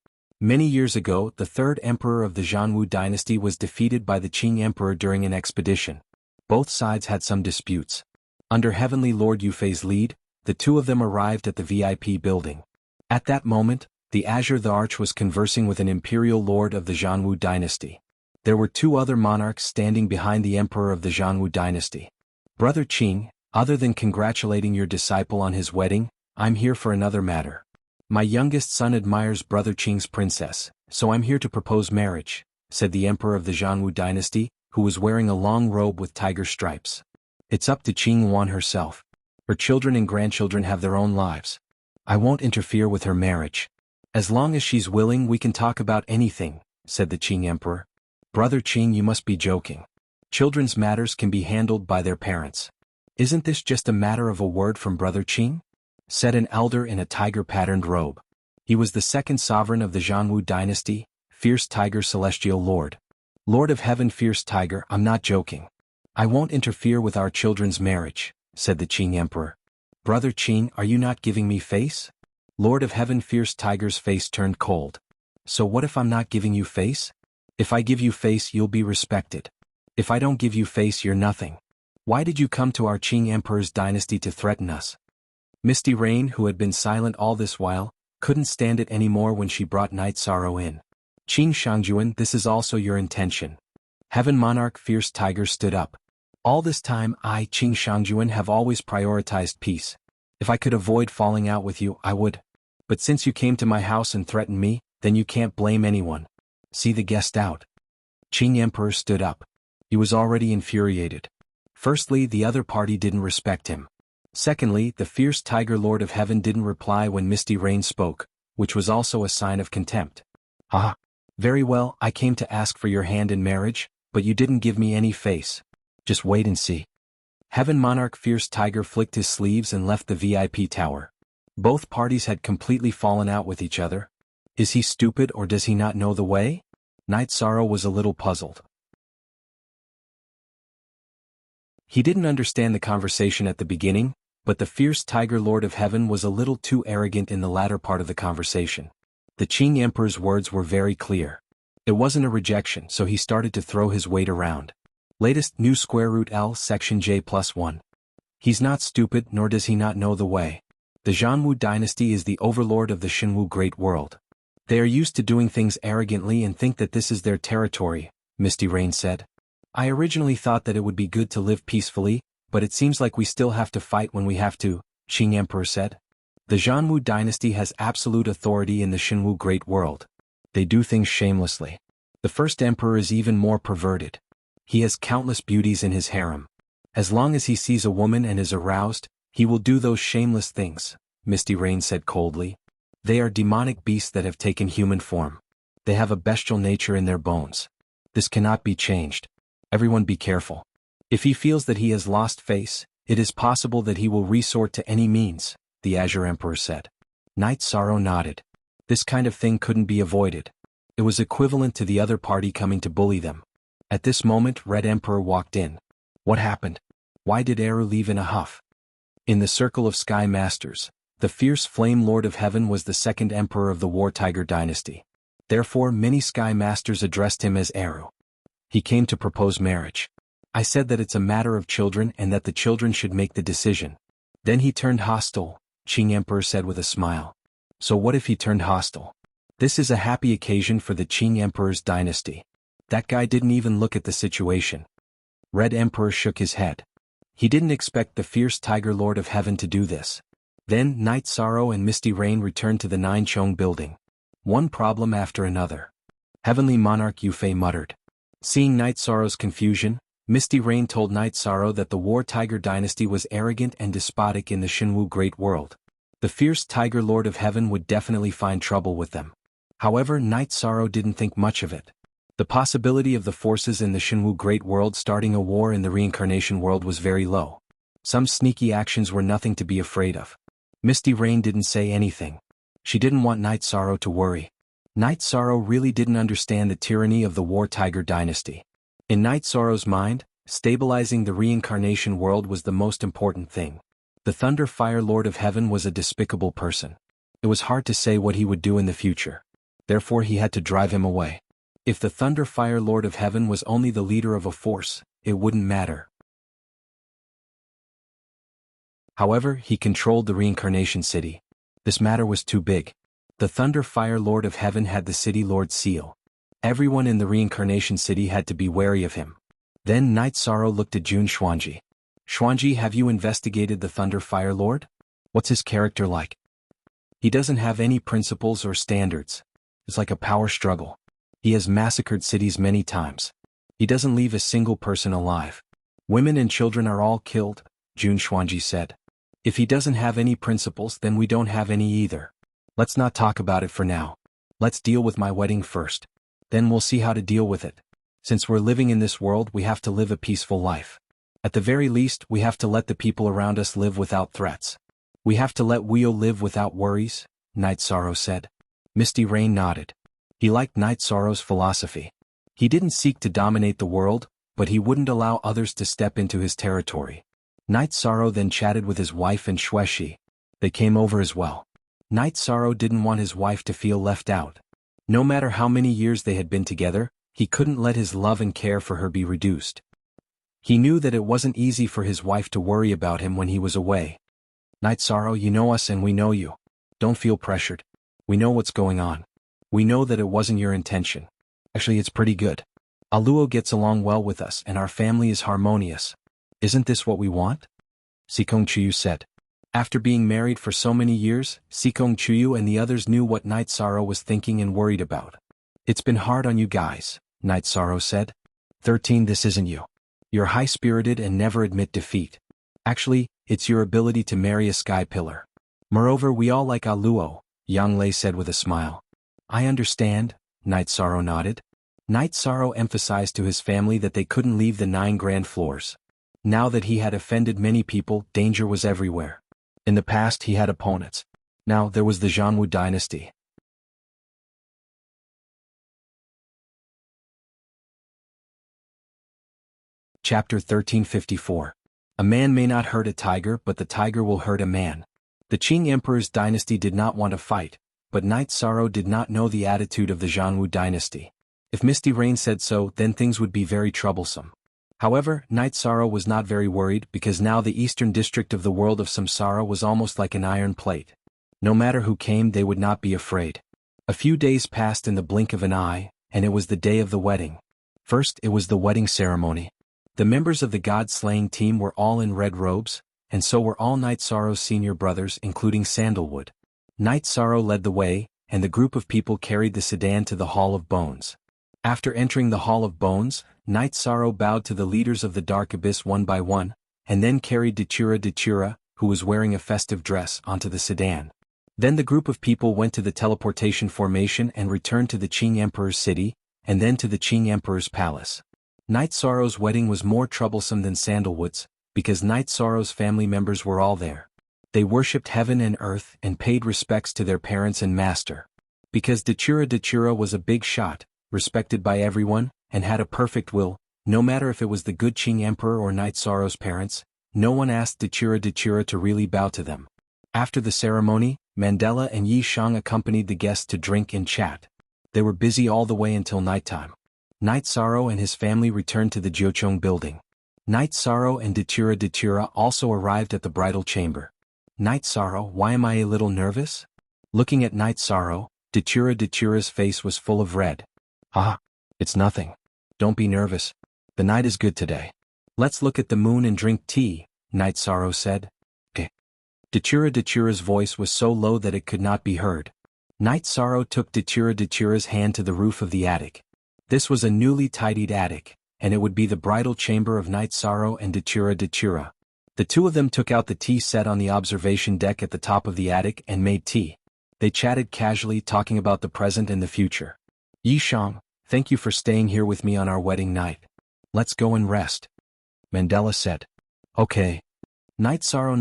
Many years ago, the third emperor of the Jianghu dynasty was defeated by the Qing Emperor during an expedition. Both sides had some disputes. Under Heavenly Lord Yufei's lead, the two of them arrived at the VIP building. At that moment, the Azure the Arch was conversing with an imperial lord of the Jianghu dynasty. There were two other monarchs standing behind the emperor of the Jianghu dynasty. Brother Qing, other than congratulating your disciple on his wedding, I'm here for another matter. My youngest son admires Brother Qing's princess, so I'm here to propose marriage, said the emperor of the Jianghu dynasty, who was wearing a long robe with tiger stripes. It's up to Qing Yuan herself. Her children and grandchildren have their own lives. I won't interfere with her marriage. As long as she's willing, we can talk about anything, said the Qing emperor. Brother Qing, you must be joking. Children's matters can be handled by their parents. Isn't this just a matter of a word from Brother Qing? Said an elder in a tiger-patterned robe. He was the second sovereign of the Jianghu dynasty, Fierce Tiger Celestial Lord. Lord of Heaven Fierce Tiger, I'm not joking. I won't interfere with our children's marriage, said the Qing emperor. Brother Qing, are you not giving me face? Lord of Heaven Fierce Tiger's face turned cold. So what if I'm not giving you face? If I give you face, you'll be respected. If I don't give you face, you're nothing. Why did you come to our Qing Emperor's dynasty to threaten us? Misty Rain, who had been silent all this while, couldn't stand it anymore when she brought Night Sorrow in. Qing Shangjuan, this is also your intention. Heaven Monarch Fierce Tiger stood up. All this time I, Qing Shangjuan, have always prioritized peace. If I could avoid falling out with you, I would. But since you came to my house and threatened me, then you can't blame anyone. See the guest out. Qing Emperor stood up. He was already infuriated. Firstly, the other party didn't respect him. Secondly, the Fierce Tiger Lord of Heaven didn't reply when Misty Rain spoke, which was also a sign of contempt. Ah, very well, I came to ask for your hand in marriage, but you didn't give me any face. Just wait and see. Heaven Monarch Fierce Tiger flicked his sleeves and left the VIP tower. Both parties had completely fallen out with each other. Is he stupid or does he not know the way? Night Sorrow was a little puzzled. He didn't understand the conversation at the beginning, but the Fierce Tiger Lord of Heaven was a little too arrogant in the latter part of the conversation. The Qing Emperor's words were very clear. It wasn't a rejection, so he started to throw his weight around. Latest new square root L section J+1. He's not stupid, nor does he not know the way. The Jianghu dynasty is the overlord of the Xinwu Great World. They are used to doing things arrogantly and think that this is their territory, Misty Rain said. I originally thought that it would be good to live peacefully, but it seems like we still have to fight when we have to, Qing Emperor said. The Jianghu dynasty has absolute authority in the Xinwu Great World. They do things shamelessly. The first emperor is even more perverted. He has countless beauties in his harem. As long as he sees a woman and is aroused, he will do those shameless things, Misty Rain said coldly. They are demonic beasts that have taken human form. They have a bestial nature in their bones. This cannot be changed. Everyone be careful. If he feels that he has lost face, it is possible that he will resort to any means, the Azure Emperor said. Knight Sorrow nodded. This kind of thing couldn't be avoided. It was equivalent to the other party coming to bully them. At this moment, Red Emperor walked in. What happened? Why did Eru leave in a huff? In the circle of Sky Masters, the fierce Flame Lord of Heaven was the second emperor of the War Tiger dynasty. Therefore, many Sky Masters addressed him as Eru. He came to propose marriage. I said that it's a matter of children and that the children should make the decision. Then he turned hostile, Qing Emperor said with a smile. So what if he turned hostile? This is a happy occasion for the Qing Emperor's dynasty. That guy didn't even look at the situation. Red Emperor shook his head. He didn't expect the fierce Tiger Lord of Heaven to do this. Then Night Sorrow and Misty Rain returned to the Nine Chong building. One problem after another. Heavenly Monarch Yufei muttered. Seeing Night Sorrow's confusion, Misty Rain told Night Sorrow that the War Tiger dynasty was arrogant and despotic in the Xinwu Great World. The fierce Tiger Lord of Heaven would definitely find trouble with them. However, Night Sorrow didn't think much of it. The possibility of the forces in the Xinwu Great World starting a war in the reincarnation world was very low. Some sneaky actions were nothing to be afraid of. Misty Rain didn't say anything. She didn't want Night Sorrow to worry. Night Sorrow really didn't understand the tyranny of the War Tiger dynasty. In Night Sorrow's mind, stabilizing the reincarnation world was the most important thing. The Thunder Fire Lord of Heaven was a despicable person. It was hard to say what he would do in the future. Therefore he had to drive him away. If the Thunder Fire Lord of Heaven was only the leader of a force, it wouldn't matter. However, he controlled the reincarnation city. This matter was too big. The Thunder Fire Lord of Heaven had the city Lord seal. Everyone in the reincarnation city had to be wary of him. Then Night Sorrow looked at Jun Xuanji. Xuanji, have you investigated the Thunder Fire Lord? What's his character like? He doesn't have any principles or standards. It's like a power struggle. He has massacred cities many times. He doesn't leave a single person alive. Women and children are all killed, Jun Xuanji said. If he doesn't have any principles, then we don't have any either. Let's not talk about it for now. Let's deal with my wedding first. Then we'll see how to deal with it. Since we're living in this world, we have to live a peaceful life. At the very least, we have to let the people around us live without threats. We have to let Weo live without worries, Night Sorrow said. Misty Rain nodded. He liked Night Sorrow's philosophy. He didn't seek to dominate the world, but he wouldn't allow others to step into his territory. Night Sorrow then chatted with his wife and Xueshi. They came over as well. Night Sorrow didn't want his wife to feel left out. No matter how many years they had been together, he couldn't let his love and care for her be reduced. He knew that it wasn't easy for his wife to worry about him when he was away. Night Sorrow, you know us and we know you. Don't feel pressured. We know what's going on. We know that it wasn't your intention. Actually, it's pretty good. Aluo gets along well with us and our family is harmonious. Isn't this what we want? Sikong Chuyu said. After being married for so many years, Sikong Chuyu and the others knew what Night Sorrow was thinking and worried about. It's been hard on you guys, Night Sorrow said. 13 This isn't you. You're high-spirited and never admit defeat. Actually, it's your ability to marry a sky pillar. Moreover, we all like Aluo, Yang Lei said with a smile. I understand, Night Sorrow nodded. Night Sorrow emphasized to his family that they couldn't leave the 9 grand floors. Now that he had offended many people, danger was everywhere. In the past he had opponents. Now there was the Jianghu dynasty. Chapter 1354. A man may not hurt a tiger, but the tiger will hurt a man. The Qing Emperor's dynasty did not want to fight, but Night Sorrow did not know the attitude of the Jianghu dynasty. If Misty Rain said so, then things would be very troublesome. However, Night Sorrow was not very worried because now the eastern district of the world of Samsara was almost like an iron plate. No matter who came, they would not be afraid. A few days passed in the blink of an eye, and it was the day of the wedding. First, it was the wedding ceremony. The members of the god-slaying team were all in red robes, and so were all Night Sorrow's senior brothers, including Sandalwood. Night Sorrow led the way, and the group of people carried the sedan to the Hall of Bones. After entering the Hall of Bones, Night Sorrow bowed to the leaders of the Dark Abyss one by one, and then carried Dachura, who was wearing a festive dress, onto the sedan. Then the group of people went to the teleportation formation and returned to the Qing Emperor's city, and then to the Qing Emperor's palace. Night Sorrow's wedding was more troublesome than Sandalwood's, because Night Sorrow's family members were all there. They worshipped heaven and earth and paid respects to their parents and master. Because Dachura was a big shot, respected by everyone, and had a perfect will, no matter if it was the good Qing Emperor or Night Sorrow's parents, no one asked Dachura to really bow to them. After the ceremony, Mandela and Yi Shang accompanied the guests to drink and chat. They were busy all the way until nighttime. Night Sorrow and his family returned to the Jiuchong building. Night Sorrow and Dachura also arrived at the bridal chamber. Night Sorrow, why am I a little nervous? Looking at Night Sorrow, Dachura's face was full of red. Ah, it's nothing. Don't be nervous. The night is good today. Let's look at the moon and drink tea, Night Sorrow said. Dachura's voice was so low that it could not be heard. Night Sorrow took Dachura's hand to the roof of the attic. This was a newly tidied attic, and it would be the bridal chamber of Night Sorrow and Dachura. The two of them took out the tea set on the observation deck at the top of the attic and made tea. They chatted casually, talking about the present and the future. Yi Shang, thank you for staying here with me on our wedding night. Let's go and rest. Mandela said. Okay. Night Sorrow,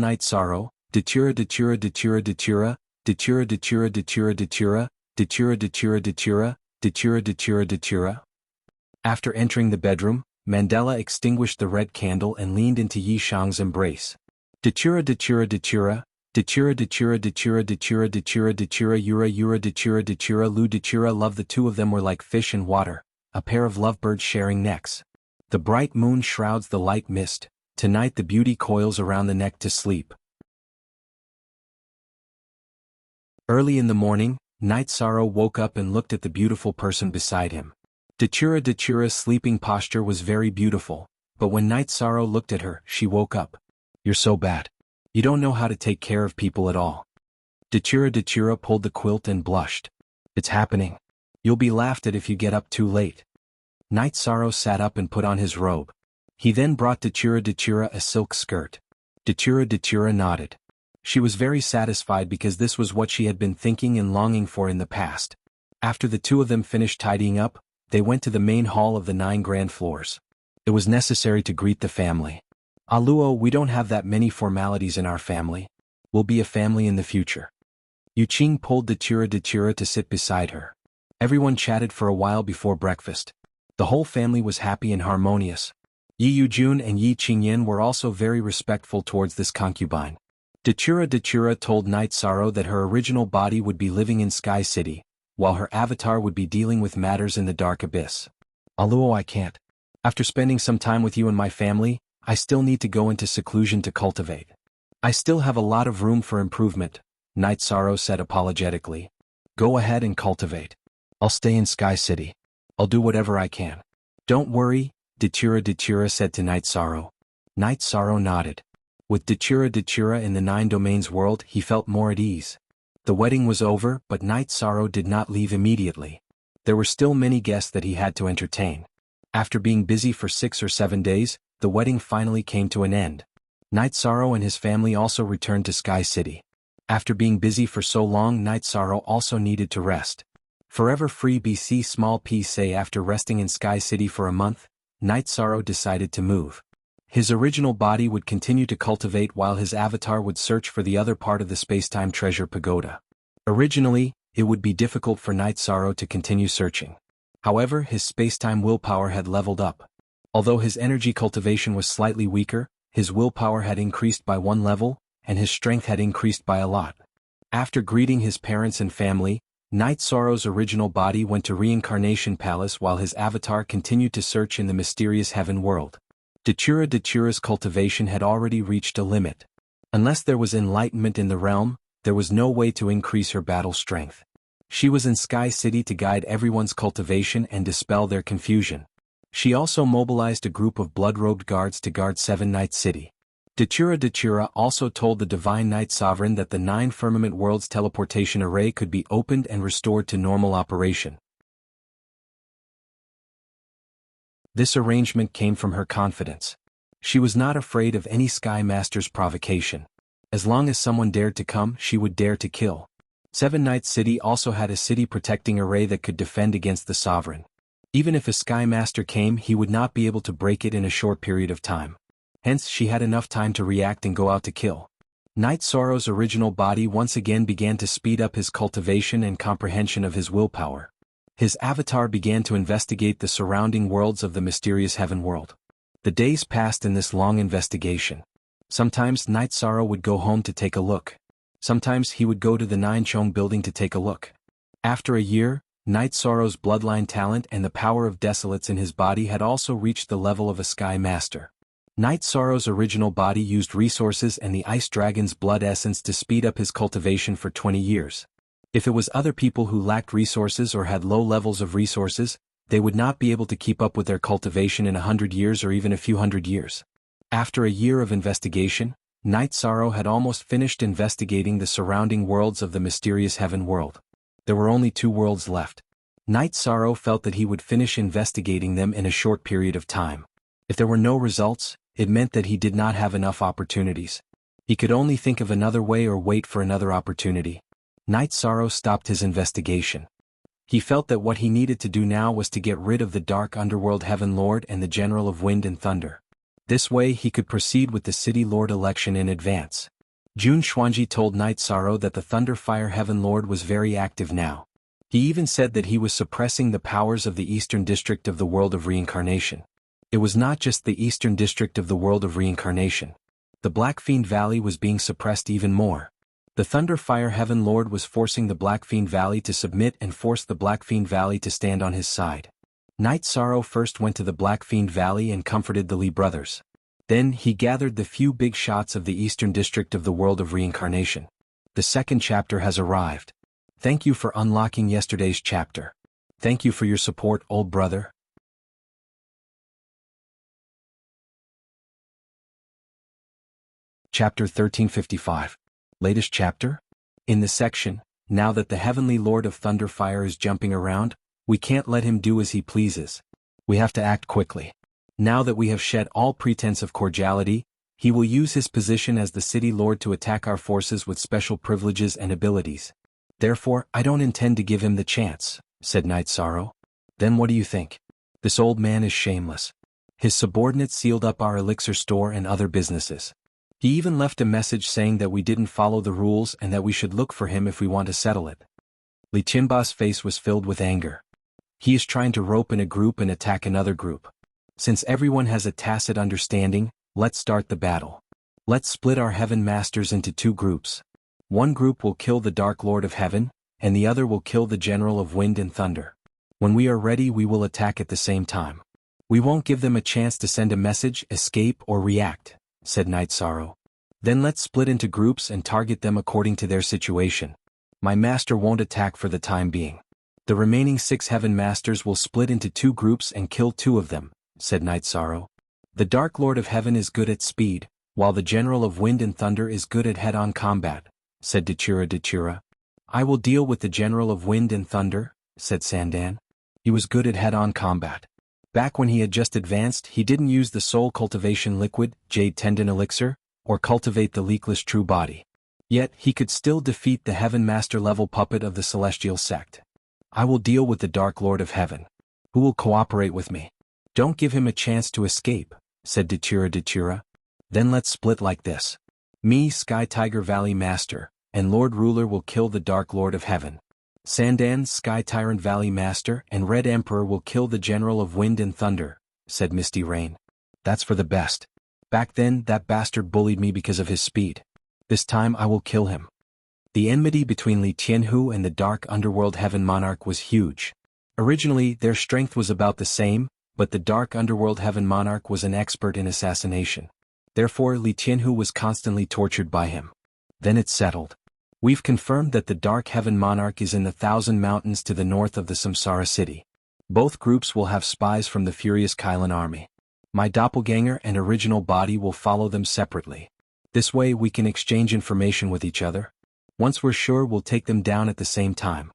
Dachura. After entering the bedroom, Mandela extinguished the red candle and leaned into Yi Shang's embrace. Dachura, love. The two of them were like fish in water, a pair of lovebirds sharing necks. The bright moon shrouds the light mist. Tonight the beauty coils around the neck to sleep. Early in the morning, Night Sorrow woke up and looked at the beautiful person beside him. Dachura's sleeping posture was very beautiful, but when Night Sorrow looked at her, she woke up. You're so bad. You don't know how to take care of people at all. Dachura pulled the quilt and blushed. It's happening. You'll be laughed at if you get up too late. Night Sorrow sat up and put on his robe. He then brought Dachura a silk skirt. Dachura nodded. She was very satisfied because this was what she had been thinking and longing for in the past. After the two of them finished tidying up, they went to the main hall of the 9 grand floors. It was necessary to greet the family. Aluo, we don't have that many formalities in our family. We'll be a family in the future. Yuqing pulled Dachura to sit beside her. Everyone chatted for a while before breakfast. The whole family was happy and harmonious. Yi Yujun and Yi Qingyan were also very respectful towards this concubine. Dachura told Night Sorrow that her original body would be living in Sky City, while her avatar would be dealing with matters in the Dark Abyss. Aluo, I can't. After spending some time with you and my family, I still need to go into seclusion to cultivate. I still have a lot of room for improvement, Night Sorrow said apologetically. Go ahead and cultivate. I'll stay in Sky City. I'll do whatever I can. Don't worry, Dachura said to Night Sorrow. Night Sorrow nodded. With Dachura in the 9 domains world, he felt more at ease. The wedding was over, but Night Sorrow did not leave immediately. There were still many guests that he had to entertain. After being busy for 6 or 7 days, the wedding finally came to an end. Night Sorrow and his family also returned to Sky City. After being busy for so long, Night Sorrow also needed to rest. Forever free BC small p say after resting in Sky City for a month, Night Sorrow decided to move. His original body would continue to cultivate while his avatar would search for the other part of the spacetime treasure pagoda. Originally, it would be difficult for Night Sorrow to continue searching. However, his spacetime willpower had leveled up. Although his energy cultivation was slightly weaker, his willpower had increased by 1 level, and his strength had increased by a lot. After greeting his parents and family, Night Sorrow's original body went to Reincarnation Palace while his avatar continued to search in the mysterious heaven world. Dachura's cultivation had already reached a limit. Unless there was enlightenment in the realm, there was no way to increase her battle strength. She was in Sky City to guide everyone's cultivation and dispel their confusion. She also mobilized a group of blood-robed guards to guard Seven Night City. Dachura also told the Divine Night Sovereign that the 9 Firmament Worlds teleportation array could be opened and restored to normal operation. This arrangement came from her confidence. She was not afraid of any Sky Master's provocation. As long as someone dared to come, she would dare to kill. Seven Night City also had a city protecting array that could defend against the Sovereign. Even if a Sky Master came, he would not be able to break it in a short period of time. Hence, she had enough time to react and go out to kill. Night Sorrow's original body once again began to speed up his cultivation and comprehension of his willpower. His avatar began to investigate the surrounding worlds of the mysterious heaven world. The days passed in this long investigation. Sometimes Night Sorrow would go home to take a look. Sometimes he would go to the Nine Chong building to take a look. After a year, Night Sorrow's bloodline talent and the power of desolates in his body had also reached the level of a Sky Master. Night Sorrow's original body used resources and the Ice Dragon's blood essence to speed up his cultivation for 20 years. If it was other people who lacked resources or had low levels of resources, they would not be able to keep up with their cultivation in 100 years or even a few hundred years. After a year of investigation, Night Sorrow had almost finished investigating the surrounding worlds of the mysterious heaven world. There were only 2 worlds left. Night Sorrow felt that he would finish investigating them in a short period of time. If there were no results, it meant that he did not have enough opportunities. He could only think of another way or wait for another opportunity. Night Sorrow stopped his investigation. He felt that what he needed to do now was to get rid of the Dark Underworld Heaven Lord and the General of Wind and Thunder. This way he could proceed with the City Lord election in advance. Jun Xuanji told Night Sorrow that the Thunder Fire Heaven Lord was very active now. He even said that he was suppressing the powers of the Eastern District of the World of Reincarnation. It was not just the Eastern District of the World of Reincarnation. The Black Fiend Valley was being suppressed even more. The Thunder Fire Heaven Lord was forcing the Black Fiend Valley to submit and forced the Black Fiend Valley to stand on his side. Night Sorrow first went to the Black Fiend Valley and comforted the Li brothers. Then he gathered the few big shots of the Eastern District of the World of Reincarnation. The second chapter has arrived. Thank you for unlocking yesterday's chapter. Thank you for your support, old brother. Chapter 1355. Latest chapter? In the section, now that the Heavenly Lord of Thunderfire is jumping around, we can't let him do as he pleases. We have to act quickly. Now that we have shed all pretense of cordiality, he will use his position as the City Lord to attack our forces with special privileges and abilities. Therefore, I don't intend to give him the chance, said Night Sorrow. Then what do you think? This old man is shameless. His subordinates sealed up our elixir store and other businesses. He even left a message saying that we didn't follow the rules and that we should look for him if we want to settle it. Li Qinba's face was filled with anger. He is trying to rope in a group and attack another group. Since everyone has a tacit understanding, let's start the battle. Let's split our Heaven Masters into 2 groups. One group will kill the Dark Lord of Heaven, and the other will kill the General of Wind and Thunder. When we are ready, we will attack at the same time. We won't give them a chance to send a message, escape, or react, said Night Sorrow. Then let's split into groups and target them according to their situation. My master won't attack for the time being. The remaining 6 Heaven Masters will split into 2 groups and kill 2 of them, said Night Sorrow. The Dark Lord of Heaven is good at speed, while the General of Wind and Thunder is good at head-on combat, said Dachura. I will deal with the General of Wind and Thunder, said Sandan. He was good at head-on combat. Back when he had just advanced, he didn't use the Soul Cultivation Liquid, Jade Tendon Elixir, or cultivate the Leakless True Body. Yet, he could still defeat the Heaven Master level puppet of the Celestial Sect. I will deal with the Dark Lord of Heaven. Who will cooperate with me? Don't give him a chance to escape, said Dachura. Then let's split like this. Me, Sky Tiger Valley Master, and Lord Ruler will kill the Dark Lord of Heaven. Sandan, Sky Tyrant Valley Master, and Red Emperor will kill the General of Wind and Thunder, said Misty Rain. That's for the best. Back then, that bastard bullied me because of his speed. This time I will kill him. The enmity between Li Tianhu and the Dark Underworld Heaven Monarch was huge. Originally, their strength was about the same, but the Dark Underworld Heaven Monarch was an expert in assassination. Therefore, Li Tianhu was constantly tortured by him. Then it settled. We've confirmed that the Dark Heaven Monarch is in the 1,000 Mountains to the north of the Samsara City. Both groups will have spies from the furious Kailan army. My doppelganger and original body will follow them separately. This way we can exchange information with each other. Once we're sure, we'll take them down at the same time.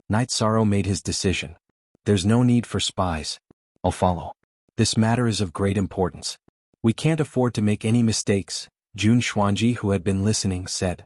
Night Sorrow made his decision. There's no need for spies. I'll follow. This matter is of great importance. We can't afford to make any mistakes, Jun Xuanji, who had been listening, said.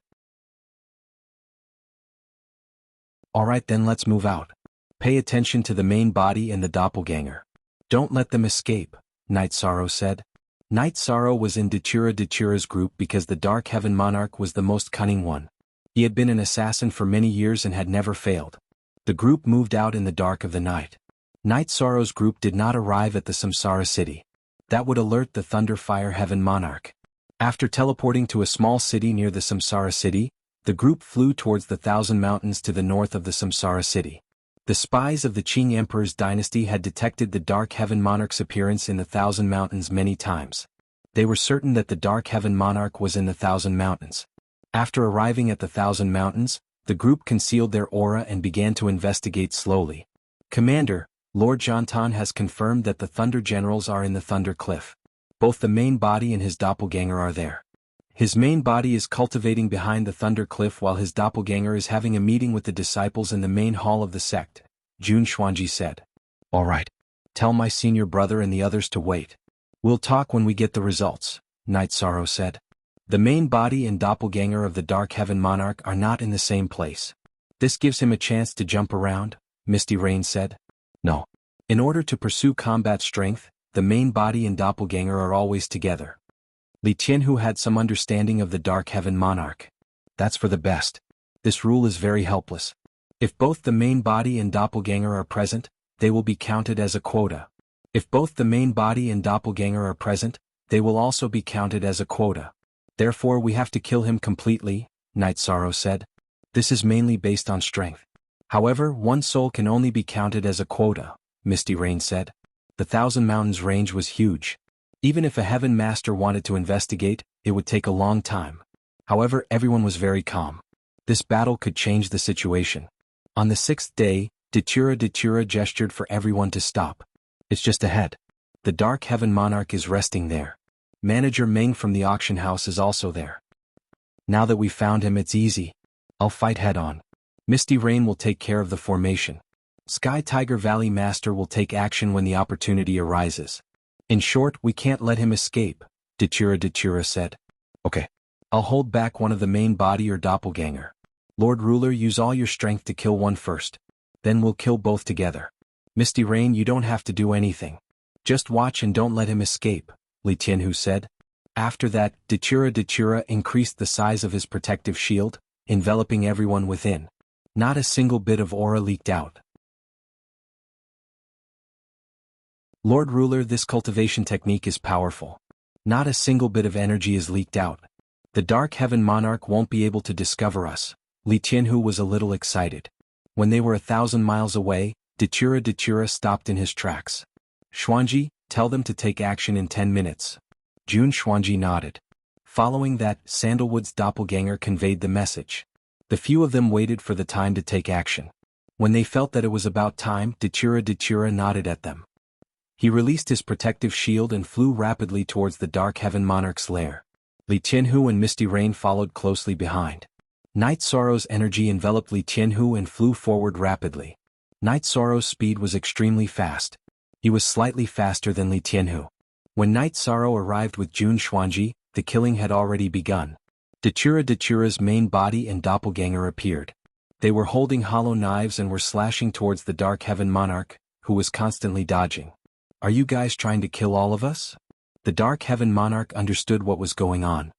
Alright then, let's move out. Pay attention to the main body and the doppelganger. Don't let them escape, Night Sorrow said. Night Sorrow was in Dachura's group because the Dark Heaven Monarch was the most cunning one. He had been an assassin for many years and had never failed. The group moved out in the dark of the night. Night Sorrow's group did not arrive at the Samsara City. That would alert the Thunderfire Heaven Monarch. After teleporting to a small city near the Samsara City, the group flew towards the 1,000 Mountains to the north of the Samsara City. The spies of the Qing Emperor's dynasty had detected the Dark Heaven Monarch's appearance in the 1,000 Mountains many times. They were certain that the Dark Heaven Monarch was in the 1,000 Mountains. After arriving at the 1,000 Mountains, the group concealed their aura and began to investigate slowly. Commander, Lord Jantan has confirmed that the Thunder Generals are in the Thunder Cliff. Both the main body and his doppelganger are there. His main body is cultivating behind the Thunder Cliff while his doppelganger is having a meeting with the disciples in the main hall of the sect, Jun Xuanji said. Alright. Tell my senior brother and the others to wait. We'll talk when we get the results, Night Sorrow said. The main body and doppelganger of the Dark Heaven Monarch are not in the same place. This gives him a chance to jump around, Misty Rain said. No. In order to pursue combat strength, the main body and doppelganger are always together. Li Tianhu had some understanding of the Dark Heaven Monarch. That's for the best. This rule is very helpless. If both the main body and doppelganger are present, they will be counted as a quota. If both the main body and doppelganger are present, they will also be counted as a quota. Therefore we have to kill him completely, Night Sorrow said. This is mainly based on strength. However, one soul can only be counted as a quota, Misty Rain said. The 1,000 Mountains range was huge. Even if a Heaven Master wanted to investigate, it would take a long time. However, everyone was very calm. This battle could change the situation. On the 6th day, Datura gestured for everyone to stop. It's just ahead. The Dark Heaven Monarch is resting there. Manager Meng from the auction house is also there. Now that we've found him, it's easy. I'll fight head-on. Misty Rain will take care of the formation. Sky Tiger Valley Master will take action when the opportunity arises. In short, we can't let him escape, Datura said. Okay. I'll hold back one of the main body or doppelganger. Lord Ruler, use all your strength to kill one first. Then we'll kill both together. Misty Rain, you don't have to do anything. Just watch and don't let him escape, Li Tianhu said. After that, Datura increased the size of his protective shield, enveloping everyone within. Not a single bit of aura leaked out. Lord Ruler, this cultivation technique is powerful. Not a single bit of energy is leaked out. The Dark Heaven Monarch won't be able to discover us. Li Tianhu was a little excited. When they were 1,000 miles away, Datura stopped in his tracks. Xuanji, tell them to take action in 10 minutes. Jun Xuanji nodded. Following that, Sandalwood's doppelganger conveyed the message. The few of them waited for the time to take action. When they felt that it was about time, Datura nodded at them. He released his protective shield and flew rapidly towards the Dark Heaven Monarch's lair. Li Tianhu and Misty Rain followed closely behind. Night Sorrow's energy enveloped Li Tianhu and flew forward rapidly. Night Sorrow's speed was extremely fast. He was slightly faster than Li Tianhu. When Night Sorrow arrived with Jun Xuanji, the killing had already begun. Datura's main body and doppelganger appeared. They were holding hollow knives and were slashing towards the Dark Heaven Monarch, who was constantly dodging. Are you guys trying to kill all of us? The Dark Heaven Monarch understood what was going on.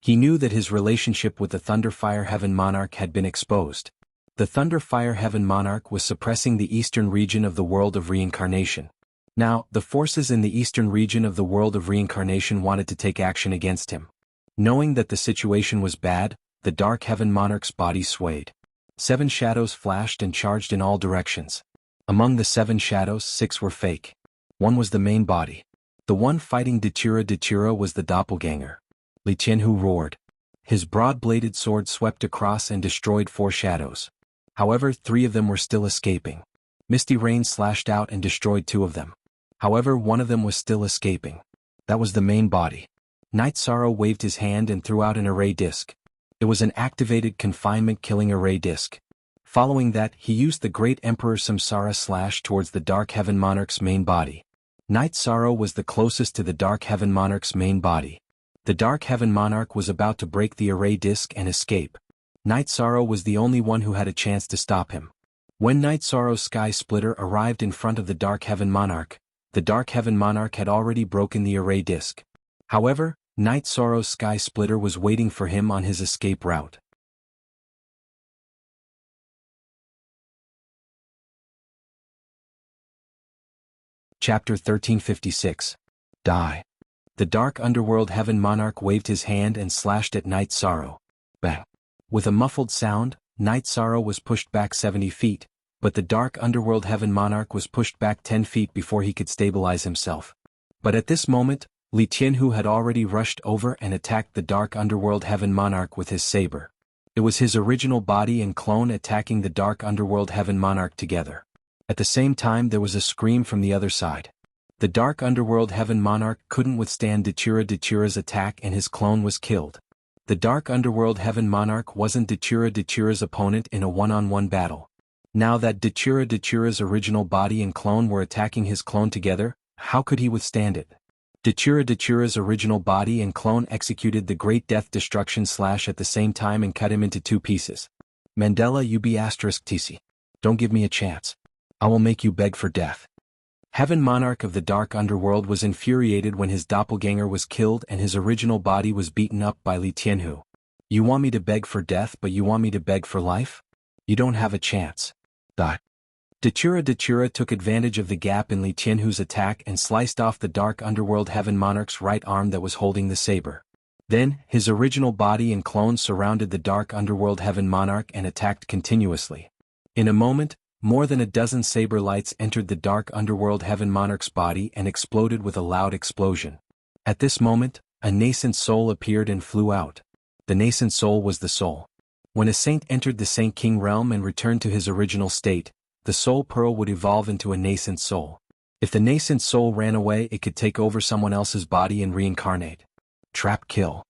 He knew that his relationship with the Thunderfire Heaven Monarch had been exposed. The Thunderfire Heaven Monarch was suppressing the eastern region of the world of reincarnation. Now, the forces in the eastern region of the world of reincarnation wanted to take action against him. Knowing that the situation was bad, the Dark Heaven Monarch's body swayed. 7 shadows flashed and charged in all directions. Among the 7 shadows, 6 were fake. 1 was the main body. The one fighting Datura was the doppelganger. Li Tianhu roared. His broad-bladed sword swept across and destroyed 4 shadows. However, 3 of them were still escaping. Misty rain slashed out and destroyed 2 of them. However, 1 of them was still escaping. That was the main body. Night Sorrow waved his hand and threw out an array disc. It was an activated confinement-killing array disc. Following that, he used the Great Emperor Samsara slash towards the Dark Heaven Monarch's main body. Night Sorrow was the closest to the Dark Heaven Monarch's main body. The Dark Heaven Monarch was about to break the array disc and escape. Night Sorrow was the only one who had a chance to stop him. When Night Sorrow's Sky Splitter arrived in front of the Dark Heaven Monarch, the Dark Heaven Monarch had already broken the array disc. However, Night Sorrow's Sky Splitter was waiting for him on his escape route. Chapter 1356. Die. The Dark Underworld Heaven Monarch waved his hand and slashed at Night Sorrow. Bang. With a muffled sound, Night Sorrow was pushed back 70 feet, but the Dark Underworld Heaven Monarch was pushed back 10 feet before he could stabilize himself. But at this moment, Li Tianhu had already rushed over and attacked the Dark Underworld Heaven Monarch with his saber. It was his original body and clone attacking the Dark Underworld Heaven Monarch together. At the same time, there was a scream from the other side. The Dark Underworld Heaven Monarch couldn't withstand Datura's attack and his clone was killed. The Dark Underworld Heaven Monarch wasn't Datura's opponent in a one-on-one battle. Now that Datura's original body and clone were attacking his clone together, how could he withstand it? Datura's original body and clone executed the Great Death Destruction slash at the same time and cut him into 2 pieces. Mandela UB*TC. Don't give me a chance. I will make you beg for death. Heaven Monarch of the Dark Underworld was infuriated when his doppelganger was killed and his original body was beaten up by Li Tianhu. You want me to beg for death but you want me to beg for life? You don't have a chance. Datura took advantage of the gap in Li Tianhu's attack and sliced off the Dark Underworld Heaven Monarch's right arm that was holding the saber. Then, his original body and clone surrounded the Dark Underworld Heaven Monarch and attacked continuously. In a moment, more than a dozen saber lights entered the Dark Underworld Heaven Monarch's body and exploded with a loud explosion. At this moment, a nascent soul appeared and flew out. The nascent soul was the soul. When a saint entered the Saint King realm and returned to his original state, the soul pearl would evolve into a nascent soul. If the nascent soul ran away, it could take over someone else's body and reincarnate. Trap kill.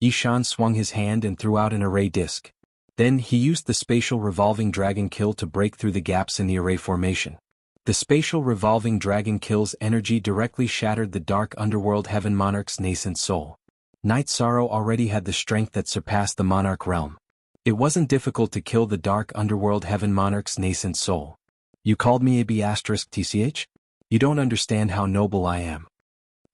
Yishan swung his hand and threw out an array disc. Then he used the spatial revolving dragon kill to break through the gaps in the array formation. The spatial revolving dragon kill's energy directly shattered the Dark Underworld Heaven Monarch's nascent soul. Night Sorrow already had the strength that surpassed the Monarch realm. It wasn't difficult to kill the Dark Underworld Heaven Monarch's nascent soul. You called me AB*TCH? You don't understand how noble I am.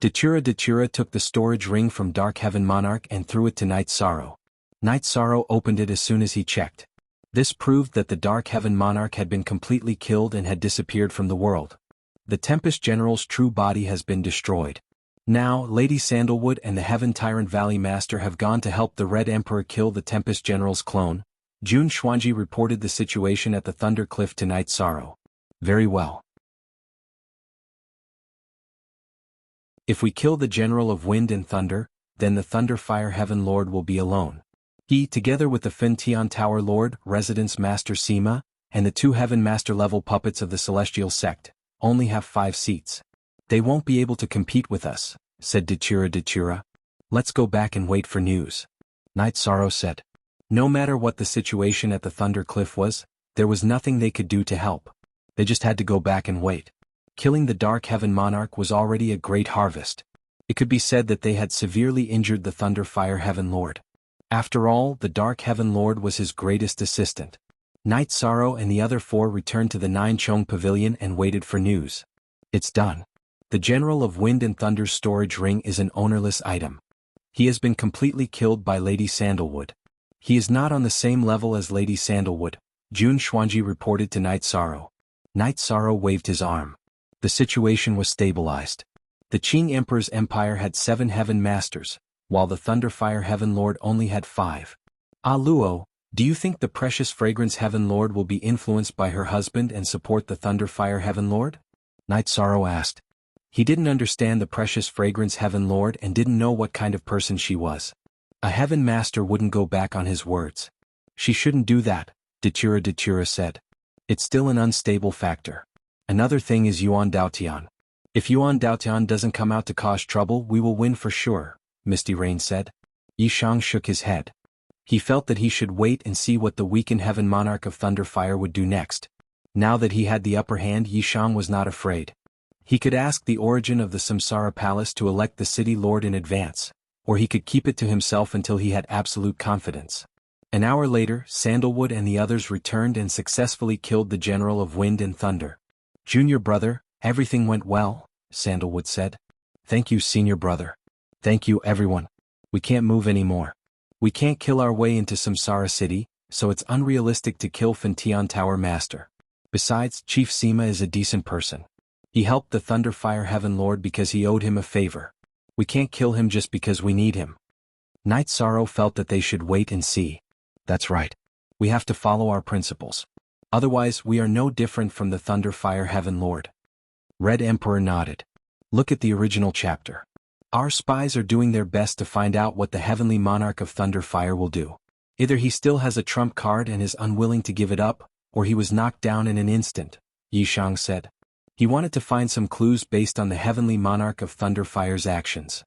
Datura took the storage ring from Dark Heaven Monarch and threw it to Night Sorrow. Night Sorrow opened it as soon as he checked. This proved that the Dark Heaven Monarch had been completely killed and had disappeared from the world. The Tempest General's true body has been destroyed. Now, Lady Sandalwood and the Heaven Tyrant Valley Master have gone to help the Red Emperor kill the Tempest General's clone. Jun Xuanji reported the situation at the Thunder Cliff to Night Sorrow. Very well. If we kill the General of Wind and Thunder, then the Thunder Fire Heaven Lord will be alone. He, together with the Fintian Tower Lord, Residence Master Sima, and the 2 Heaven Master level puppets of the Celestial Sect, only have 5 seats. They won't be able to compete with us, said Datura. Let's go back and wait for news. Night Sorrow said. No matter what the situation at the Thunder Cliff was, there was nothing they could do to help. They just had to go back and wait. Killing the Dark Heaven Monarch was already a great harvest. It could be said that they had severely injured the Thunder Fire Heaven Lord. After all, the Dark Heaven Lord was his greatest assistant. Night Sorrow and the other 4 returned to the Nine Chong Pavilion and waited for news. It's done. The General of Wind and Thunder's storage ring is an ownerless item. He has been completely killed by Lady Sandalwood. He is not on the same level as Lady Sandalwood, Jun Xuanji reported to Night Sorrow. Night Sorrow waved his arm. The situation was stabilized. The Qing Emperor's empire had 7 Heaven Masters, while the Thunderfire Heaven Lord only had 5. Ah Luo, do you think the precious fragrance Heaven Lord will be influenced by her husband and support the Thunderfire Heaven Lord? Night Sorrow asked. He didn't understand the precious fragrance Heaven Lord and didn't know what kind of person she was. A Heaven Master wouldn't go back on his words. She shouldn't do that, Datura said. It's still an unstable factor. Another thing is Yuan Daotian. If Yuan Daotian doesn't come out to cause trouble, we will win for sure, Misty Rain said. Yishang shook his head. He felt that he should wait and see what the weakened Heaven Monarch of Thunderfire would do next. Now that he had the upper hand, Yishang was not afraid. He could ask the origin of the Samsara Palace to elect the city lord in advance, or he could keep it to himself until he had absolute confidence. An hour later, Sandalwood and the others returned and successfully killed the General of Wind and Thunder. Junior brother, everything went well, Sandalwood said. Thank you, senior brother. Thank you, everyone. We can't move anymore. We can't kill our way into Samsara City, so it's unrealistic to kill Fantian Tower Master. Besides, Chief Sima is a decent person. He helped the Thunderfire Heaven Lord because he owed him a favor. We can't kill him just because we need him. Night Sorrow felt that they should wait and see. That's right. We have to follow our principles. Otherwise, we are no different from the Thunderfire Heaven Lord. Red Emperor nodded. Look at the original chapter. Our spies are doing their best to find out what the Heavenly Monarch of Thunderfire will do. Either he still has a trump card and is unwilling to give it up, or he was knocked down in an instant, Yishang said. He wanted to find some clues based on the Heavenly Monarch of Thunderfire's actions.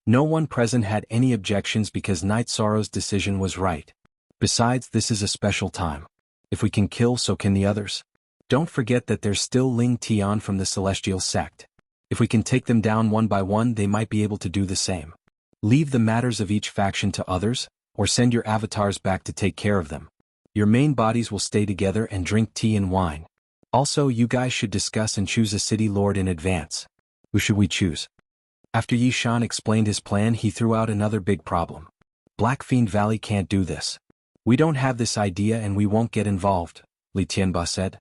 No one present had any objections because Night Sorrow's decision was right. Besides, this is a special time. If we can kill, so can the others. Don't forget that there's still Ling Tian from the Celestial Sect. If we can take them down one by one, they might be able to do the same. Leave the matters of each faction to others, or send your avatars back to take care of them. Your main bodies will stay together and drink tea and wine. Also, you guys should discuss and choose a city lord in advance. Who should we choose? After Yishan explained his plan, he threw out another big problem. Blackfiend Valley can't do this. We don't have this idea and we won't get involved, Li Tianba said.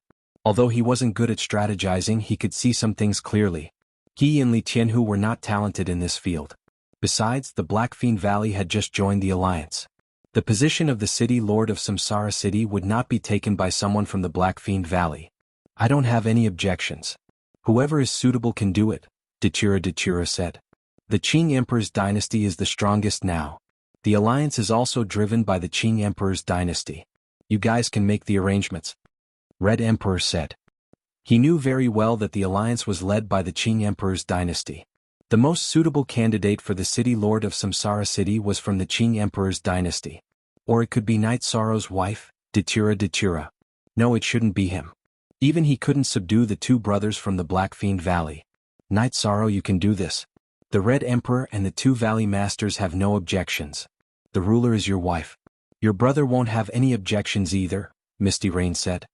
Although he wasn't good at strategizing, he could see some things clearly. He and Li Tianhu were not talented in this field. Besides, the Blackfiend Valley had just joined the alliance. The position of the city lord of Samsara City would not be taken by someone from the Blackfiend Valley. I don't have any objections. Whoever is suitable can do it, Datura said. The Qing Emperor's dynasty is the strongest now. The alliance is also driven by the Qing Emperor's dynasty. You guys can make the arrangements. Red Emperor said. He knew very well that the alliance was led by the Qing Emperor's dynasty. The most suitable candidate for the city lord of Samsara City was from the Qing Emperor's dynasty. Or it could be Night Sorrow's wife, Datura. No, it shouldn't be him. Even he couldn't subdue the two brothers from the Blackfiend Valley. Night Sorrow, you can do this. The Red Emperor and the two Valley Masters have no objections. The ruler is your wife. Your brother won't have any objections either, Misty Rain said.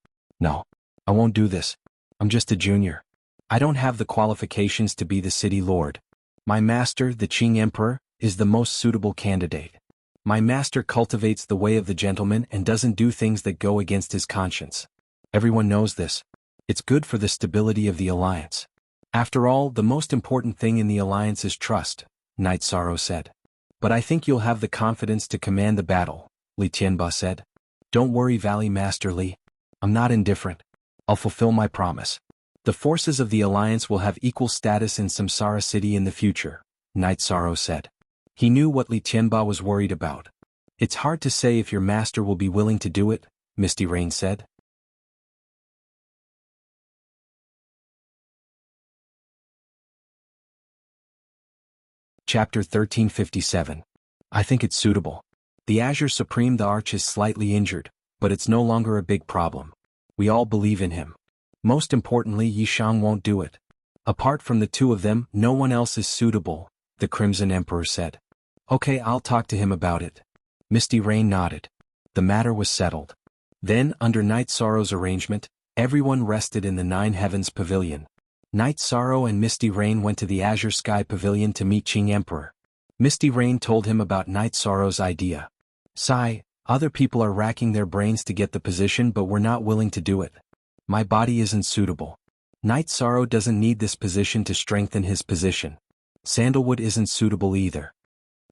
No, I won't do this. I'm just a junior. I don't have the qualifications to be the city lord. My master, the Qing Emperor, is the most suitable candidate. My master cultivates the way of the gentleman and doesn't do things that go against his conscience. Everyone knows this. It's good for the stability of the alliance. After all, the most important thing in the alliance is trust, Night Sorrow said. But I think you'll have the confidence to command the battle, Li Tianba said. Don't worry, Valley Master Li. I'm not indifferent. I'll fulfill my promise. The forces of the alliance will have equal status in Samsara City in the future, Night Sorrow said. He knew what Li Tianba was worried about. It's hard to say if your master will be willing to do it, Misty Rain said. Chapter 1357. I think it's suitable. The Azure Supreme, the Arch, is slightly injured, but it's no longer a big problem. We all believe in him. Most importantly, Yishang won't do it. Apart from the two of them, no one else is suitable, the Crimson Emperor said. Okay, I'll talk to him about it. Misty Rain nodded. The matter was settled. Then, under Night Sorrow's arrangement, everyone rested in the Nine Heavens Pavilion. Night Sorrow and Misty Rain went to the Azure Sky Pavilion to meet Qing Emperor. Misty Rain told him about Night Sorrow's idea. Sigh, other people are racking their brains to get the position but we're not willing to do it. My body isn't suitable. Night Sorrow doesn't need this position to strengthen his position. Sandalwood isn't suitable either.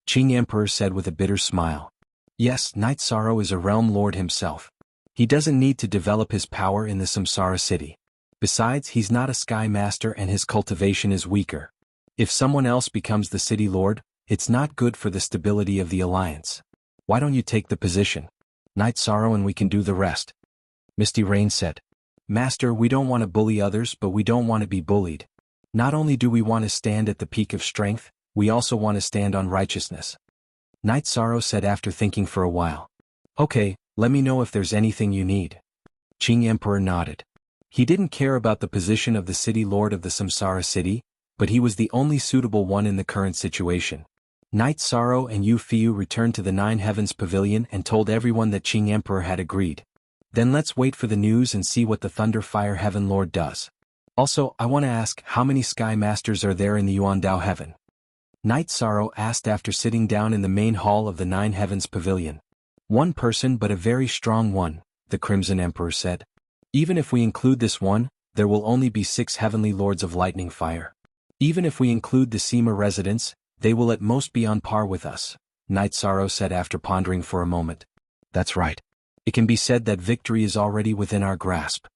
Qing Emperor said with a bitter smile. Yes, Night Sorrow is a realm lord himself. He doesn't need to develop his power in the Samsara city. Besides, he's not a sky master and his cultivation is weaker. If someone else becomes the city lord, it's not good for the stability of the alliance. Why don't you take the position? Night Sorrow, and we can do the rest. Misty Rain said. Master, we don't want to bully others, but we don't want to be bullied. Not only do we want to stand at the peak of strength, we also want to stand on righteousness. Night Sorrow said after thinking for a while. Okay, let me know if there's anything you need. Qing Emperor nodded. He didn't care about the position of the city lord of the Samsara city, but he was the only suitable one in the current situation. Night Sorrow and Yu Fiu returned to the Nine Heavens Pavilion and told everyone that Qing Emperor had agreed. Then let's wait for the news and see what the Thunder Fire Heaven Lord does. Also, I want to ask, how many Sky Masters are there in the Yuandao Heaven? Night Sorrow asked after sitting down in the main hall of the Nine Heavens Pavilion. One person, but a very strong one, the Crimson Emperor said. Even if we include this one, there will only be 6 Heavenly Lords of Lightning Fire. Even if we include the Sima residents, they will at most be on par with us, Night Sorrow said after pondering for a moment. That's right. It can be said that victory is already within our grasp.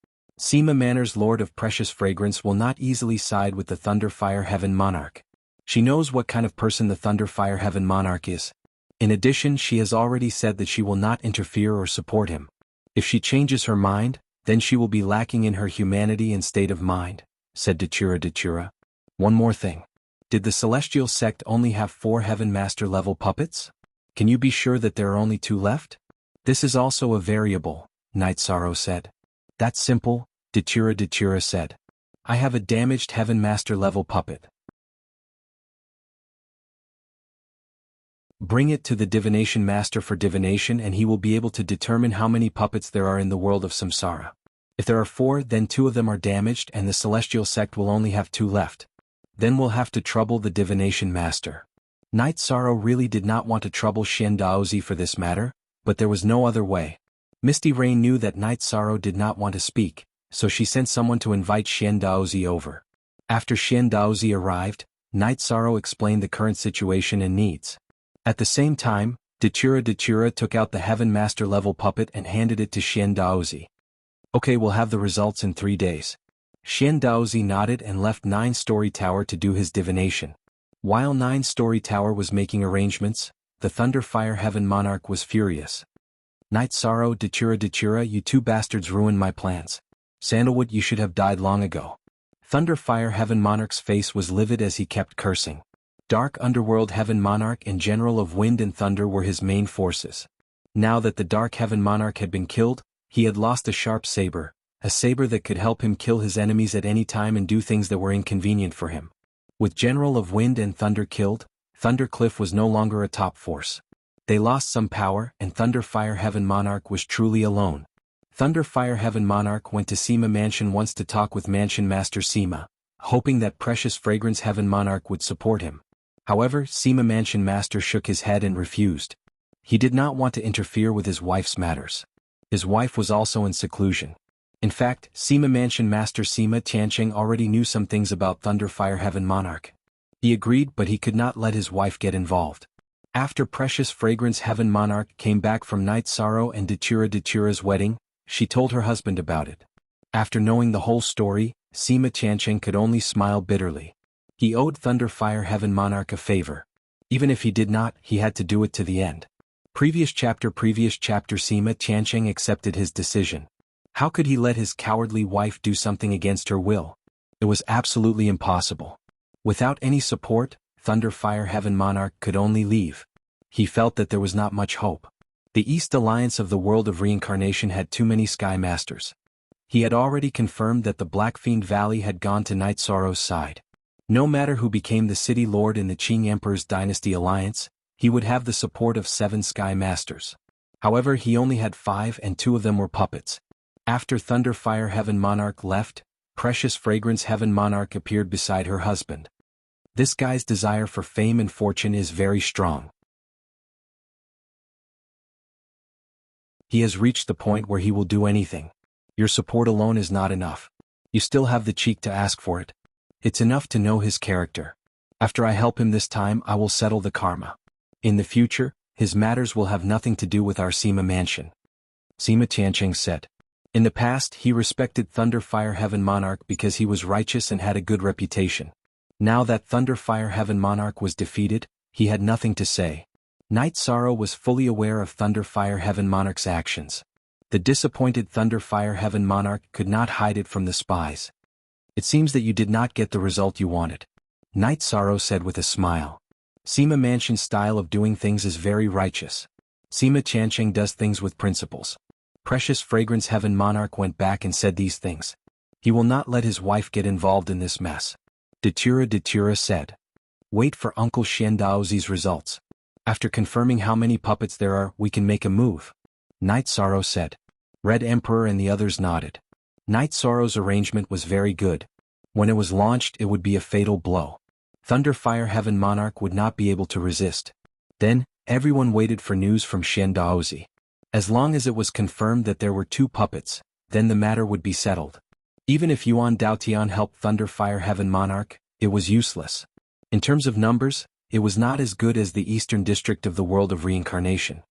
Sima Manor's Lord of Precious Fragrance will not easily side with the Thunder Fire Heaven Monarch. She knows what kind of person the Thunder Fire Heaven Monarch is. In addition, she has already said that she will not interfere or support him. If she changes her mind, then she will be lacking in her humanity and state of mind, said Datura. One more thing. Did the Celestial Sect only have 4 Heaven Master level puppets? Can you be sure that there are only 2 left? This is also a variable, Night Sorrow said. That's simple, Datura said. I have a damaged Heaven Master level puppet. Bring it to the Divination Master for divination and he will be able to determine how many puppets there are in the world of Samsara. If there are 4, then 2 of them are damaged and the Celestial Sect will only have 2 left. Then we'll have to trouble the Divination Master. Night Sorrow really did not want to trouble Xian Daozi for this matter, but there was no other way. Misty Rain knew that Night Sorrow did not want to speak, so she sent someone to invite Xian Daozi over. After Xian Daozi arrived, Night Sorrow explained the current situation and needs. At the same time, Datura took out the Heaven Master level puppet and handed it to Xian Daozi. Okay, we'll have the results in 3 days. Xian Daozi nodded and left 9-story tower to do his divination. While 9-story tower was making arrangements, the Thunder Fire Heaven Monarch was furious. Night Sorrow, Datura, you 2 bastards ruined my plans. Sandalwood, you should have died long ago. Thunder Fire Heaven Monarch's face was livid as he kept cursing. Dark Underworld Heaven Monarch and General of Wind and Thunder were his main forces. Now that the Dark Heaven Monarch had been killed, he had lost a sharp saber, a saber that could help him kill his enemies at any time and do things that were inconvenient for him. With General of Wind and Thunder killed, Thundercliff was no longer a top force. They lost some power and Thunder Fire Heaven Monarch was truly alone. Thunder Fire Heaven Monarch went to Sima Mansion once to talk with Mansion Master Sima, hoping that Precious Fragrance Heaven Monarch would support him. However, Sima Mansion Master shook his head and refused. He did not want to interfere with his wife's matters. His wife was also in seclusion. In fact, Sima Mansion Master Sima Tiancheng already knew some things about Thunder Fire Heaven Monarch. He agreed, but he could not let his wife get involved. After Precious Fragrance Heaven Monarch came back from Night Sorrow and Datura's wedding, she told her husband about it. After knowing the whole story, Sima Tiancheng could only smile bitterly. He owed Thunder Fire Heaven Monarch a favor. Even if he did not, he had to do it to the end. Previous chapter Sima Tiancheng accepted his decision. How could he let his cowardly wife do something against her will? It was absolutely impossible. Without any support, Thunder Fire Heaven Monarch could only leave. He felt that there was not much hope. The East Alliance of the World of Reincarnation had too many Sky Masters. He had already confirmed that the Black Fiend Valley had gone to Night Sorrow's side. No matter who became the city lord in the Qing Emperor's Dynasty Alliance, he would have the support of 7 Sky Masters. However, he only had 5 and 2 of them were puppets. After Thunder Fire Heaven Monarch left, Precious Fragrance Heaven Monarch appeared beside her husband. This guy's desire for fame and fortune is very strong. He has reached the point where he will do anything. Your support alone is not enough. You still have the cheek to ask for it. It's enough to know his character. After I help him this time, I will settle the karma. In the future, his matters will have nothing to do with our Sima mansion. Sima Tianqing said. In the past he respected Thunder Fire Heaven Monarch because he was righteous and had a good reputation. Now that Thunder Fire Heaven Monarch was defeated, he had nothing to say. Night Sorrow was fully aware of Thunder Fire Heaven Monarch's actions. The disappointed Thunder Fire Heaven Monarch could not hide it from the spies. It seems that you did not get the result you wanted. Night Sorrow said with a smile. Sima Mansion's style of doing things is very righteous. Sima Tianqing does things with principles. Precious Fragrance Heaven Monarch went back and said these things. He will not let his wife get involved in this mess. Datura said. Wait for Uncle Xiandaozi's results. After confirming how many puppets there are, we can make a move. Night Sorrow said. Red Emperor and the others nodded. Night Sorrow's arrangement was very good. When it was launched, it would be a fatal blow. Thunder Fire Heaven Monarch would not be able to resist. Then, everyone waited for news from Xiandaozi. As long as it was confirmed that there were 2 puppets, then the matter would be settled. Even if Yuan Daotian helped Thunder Fire Heaven Monarch, it was useless. In terms of numbers, it was not as good as the eastern district of the world of reincarnation.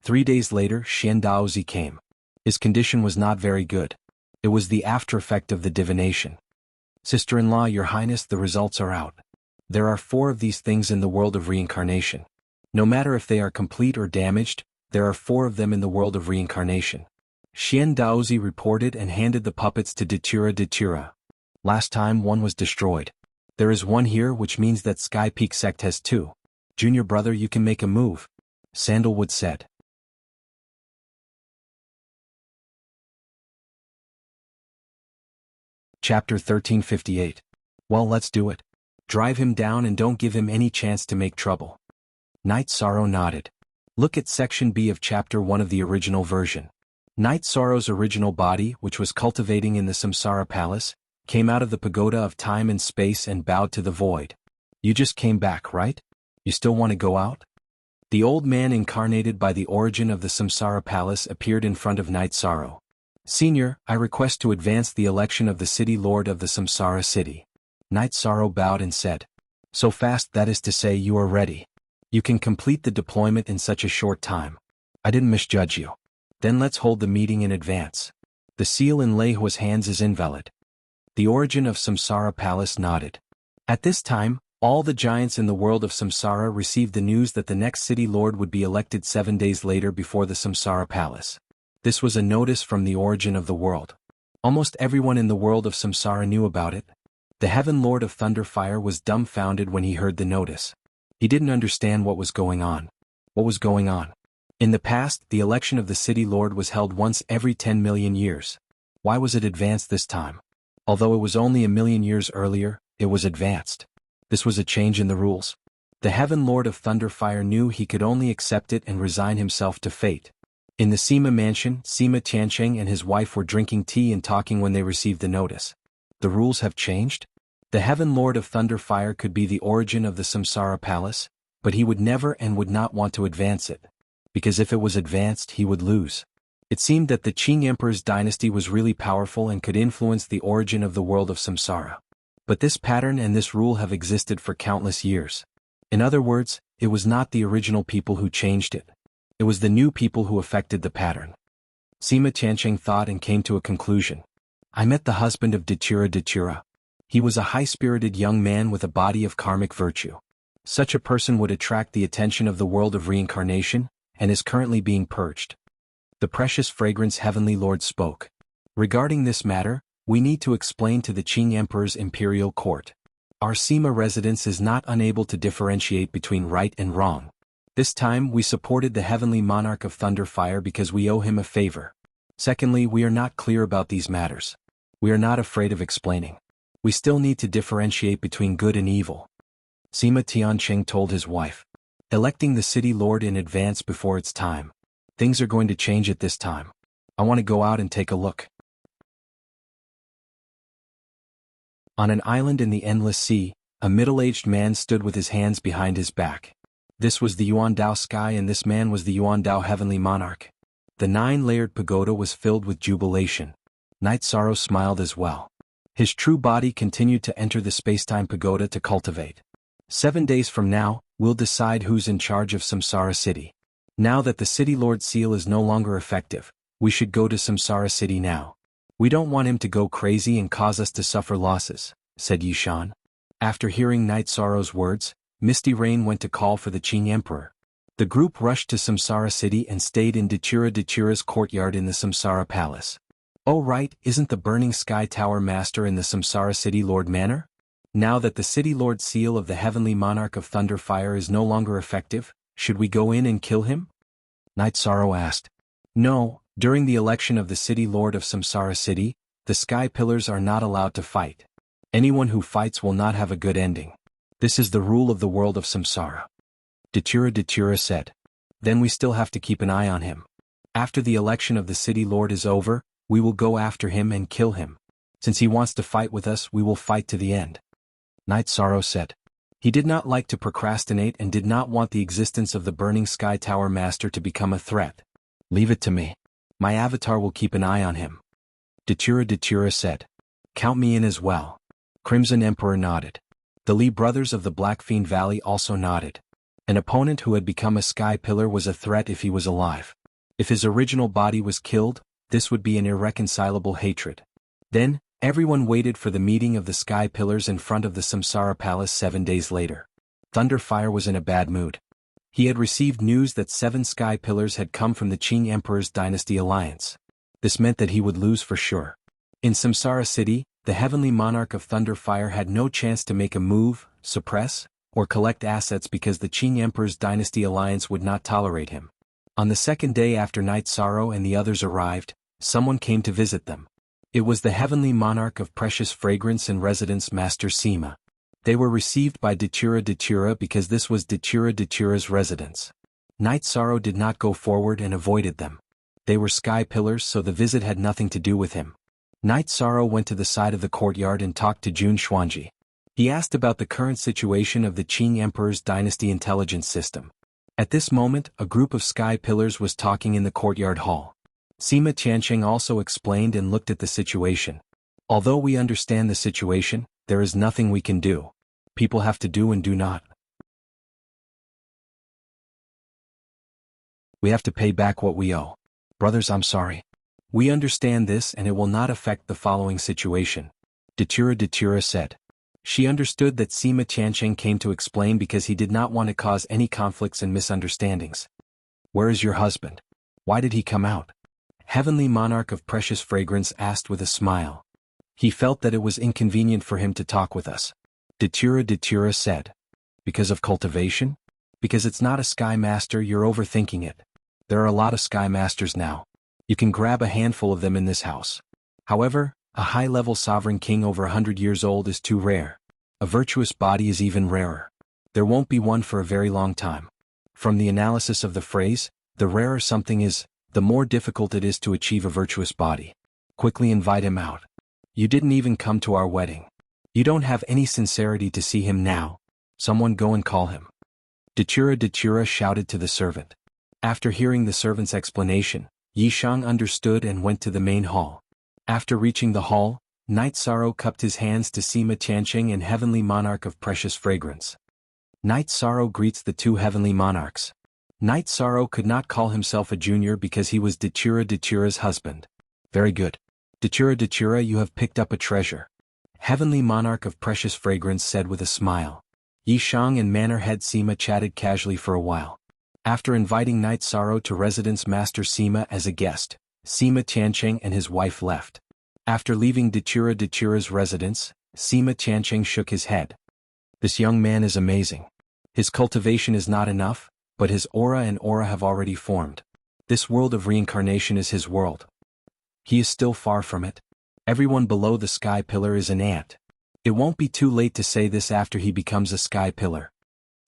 3 days later, Xiandaozi came. His condition was not very good. It was the after effect of the divination. Sister-in-law, Your Highness, the results are out. There are 4 of these things in the world of reincarnation. No matter if they are complete or damaged, there are 4 of them in the world of reincarnation. Xiandaozi reported and handed the puppets to Datura. Last time one was destroyed. There is one here, which means that Sky Peak sect has 2. Junior brother, you can make a move. Sandalwood said. Chapter 1358. Well, let's do it. Drive him down and don't give him any chance to make trouble. Night Sorrow nodded. Look at Section B of Chapter 1 of the original version. Night Sorrow's original body, which was cultivating in the Samsara Palace, came out of the pagoda of time and space and bowed to the void. You just came back, right? You still want to go out? The old man incarnated by the origin of the Samsara Palace appeared in front of Night Sorrow. Senior, I request to advance the election of the city lord of the Samsara city. Night Sorrow bowed and said. So fast, that is to say, you are ready. You can complete the deployment in such a short time. I didn't misjudge you. Then let's hold the meeting in advance. The seal in Lei Hua's hands is invalid. The origin of Samsara Palace nodded. At this time, all the giants in the world of Samsara received the news that the next city lord would be elected 7 days later before the Samsara Palace. This was a notice from the origin of the world. Almost everyone in the world of Samsara knew about it. The Heaven Lord of Thunderfire was dumbfounded when he heard the notice. He didn't understand what was going on. What was going on? In the past, the election of the city lord was held once every 10 million years. Why was it advanced this time? Although it was only 1,000,000 years earlier, it was advanced. This was a change in the rules. The Heaven Lord of Thunderfire knew he could only accept it and resign himself to fate. In the Sima mansion, Sima Tianqing and his wife were drinking tea and talking when they received the notice. The rules have changed? The Heaven Lord of Thunderfire could be the origin of the Samsara Palace, but he would never and would not want to advance it. Because if it was advanced, he would lose. It seemed that the Qing Emperor's dynasty was really powerful and could influence the origin of the world of Samsara. But this pattern and this rule have existed for countless years. In other words, it was not the original people who changed it. It was the new people who affected the pattern. Sima Tianqing thought and came to a conclusion. I met the husband of Datura. He was a high-spirited young man with a body of karmic virtue. Such a person would attract the attention of the world of reincarnation, and is currently being purged. The Precious Fragrance Heavenly Lord spoke. Regarding this matter, we need to explain to the Qing Emperor's imperial court. Our Sima residence is not unable to differentiate between right and wrong. This time we supported the Heavenly Monarch of Thunderfire because we owe him a favor. Secondly, we are not clear about these matters. We are not afraid of explaining. We still need to differentiate between good and evil. Sima Tianqing told his wife. Electing the city lord in advance before its time. Things are going to change at this time. I want to go out and take a look. On an island in the endless sea, a middle-aged man stood with his hands behind his back. This was the Yuandao sky and this man was the Yuandao Heavenly Monarch. The 9-layered pagoda was filled with jubilation. Night Sorrow smiled as well. His true body continued to enter the spacetime pagoda to cultivate. 7 days from now, we'll decide who's in charge of Samsara City. Now that the City Lord seal is no longer effective, we should go to Samsara City now. We don't want him to go crazy and cause us to suffer losses, said Yishan. After hearing Night Sorrow's words, Misty Rain went to call for the Qing Emperor. The group rushed to Samsara City and stayed in Dachira's courtyard in the Samsara Palace. Oh right, isn't the Burning Sky Tower Master in the Samsara City Lord Manor? Now that the City Lord seal of the Heavenly Monarch of Thunderfire is no longer effective, should we go in and kill him? Night Sorrow asked. No, during the election of the City Lord of Samsara City, the Sky Pillars are not allowed to fight. Anyone who fights will not have a good ending. This is the rule of the world of Samsara. Dachira said. Then we still have to keep an eye on him. After the election of the City Lord is over, we will go after him and kill him. Since he wants to fight with us, we will fight to the end. Night Sorrow said. He did not like to procrastinate and did not want the existence of the Burning Sky Tower Master to become a threat. Leave it to me. My avatar will keep an eye on him. Dachira said. Count me in as well. Crimson Emperor nodded. The Lee brothers of the Black Fiend Valley also nodded. An opponent who had become a Sky Pillar was a threat if he was alive. If his original body was killed, this would be an irreconcilable hatred. Then, everyone waited for the meeting of the Sky Pillars in front of the Samsara Palace 7 days later. Thunderfire was in a bad mood. He had received news that 7 Sky Pillars had come from the Qing Emperor's dynasty alliance. This meant that he would lose for sure. In Samsara City, the Heavenly Monarch of Thunderfire had no chance to make a move, suppress, or collect assets because the Qing Emperor's dynasty alliance would not tolerate him. On the second day after Night Sorrow and the others arrived, someone came to visit them. It was the Heavenly Monarch of Precious Fragrance and Residence Master Sima. They were received by Dachira because this was Dachira's residence. Night Sorrow did not go forward and avoided them. They were Sky Pillars, so the visit had nothing to do with him. Night Sorrow went to the side of the courtyard and talked to Jun Xuanji. He asked about the current situation of the Qing Emperor's dynasty intelligence system. At this moment, a group of Sky Pillars was talking in the courtyard hall. Sima Tianqing also explained and looked at the situation. Although we understand the situation, there is nothing we can do. People have to do and do not. We have to pay back what we owe. Brothers, I'm sorry. We understand this and it will not affect the following situation. Dachira said. She understood that Sima Tianqing came to explain because he did not want to cause any conflicts and misunderstandings. Where is your husband? Why did he come out? Heavenly Monarch of Precious Fragrance asked with a smile. He felt that it was inconvenient for him to talk with us. Dachira said. Because of cultivation? Because it's not a Sky Master, you're overthinking it. There are a lot of Sky Masters now. You can grab a handful of them in this house. However, a high-level sovereign king over 100 years old is too rare. A virtuous body is even rarer. There won't be one for a very long time. From the analysis of the phrase, the rarer something is, the more difficult it is to achieve a virtuous body. Quickly invite him out. You didn't even come to our wedding. You don't have any sincerity to see him now. Someone go and call him. Dachira shouted to the servant. After hearing the servant's explanation, Yishang understood and went to the main hall. After reaching the hall, Night Sorrow cupped his hands to Sima Tianqing and Heavenly Monarch of Precious Fragrance. Night Sorrow greets the two Heavenly Monarchs. Night Sorrow could not call himself a junior because he was Dachira's husband. Very good. Dachira, you have picked up a treasure. Heavenly Monarch of Precious Fragrance said with a smile. Yishang and Manor Head Sima chatted casually for a while. After inviting Night Sorrow to Residence Master Sima as a guest, Sima Tianqing and his wife left. After leaving Dachira's residence, Sima Tianqing shook his head. This young man is amazing. His cultivation is not enough, but his aura and aura have already formed. This world of reincarnation is his world. He is still far from it. Everyone below the Sky Pillar is an ant. It won't be too late to say this after he becomes a Sky Pillar.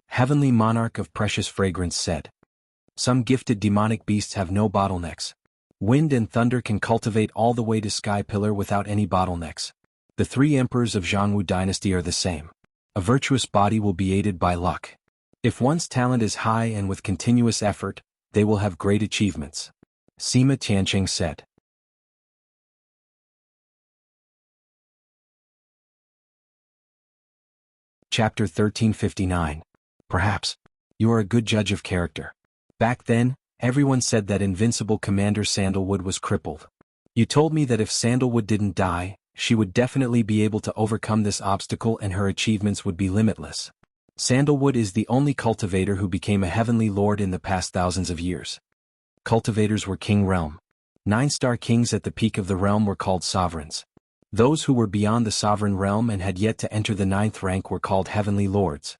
Heavenly Monarch of Precious Fragrance said. Some gifted demonic beasts have no bottlenecks. Wind and thunder can cultivate all the way to Sky Pillar without any bottlenecks. The 3 emperors of Jianghu dynasty are the same. A virtuous body will be aided by luck. If one's talent is high and with continuous effort, they will have great achievements. Sima Tianqing said. Chapter 1359. Perhaps. You are a good judge of character. Back then, everyone said that Invincible Commander Sandalwood was crippled. You told me that if Sandalwood didn't die, she would definitely be able to overcome this obstacle and her achievements would be limitless. Sandalwood is the only cultivator who became a heavenly lord in the past thousands of years. Cultivators were king realm. 9-star kings at the peak of the realm were called sovereigns. Those who were beyond the sovereign realm and had yet to enter the 9th rank were called heavenly lords.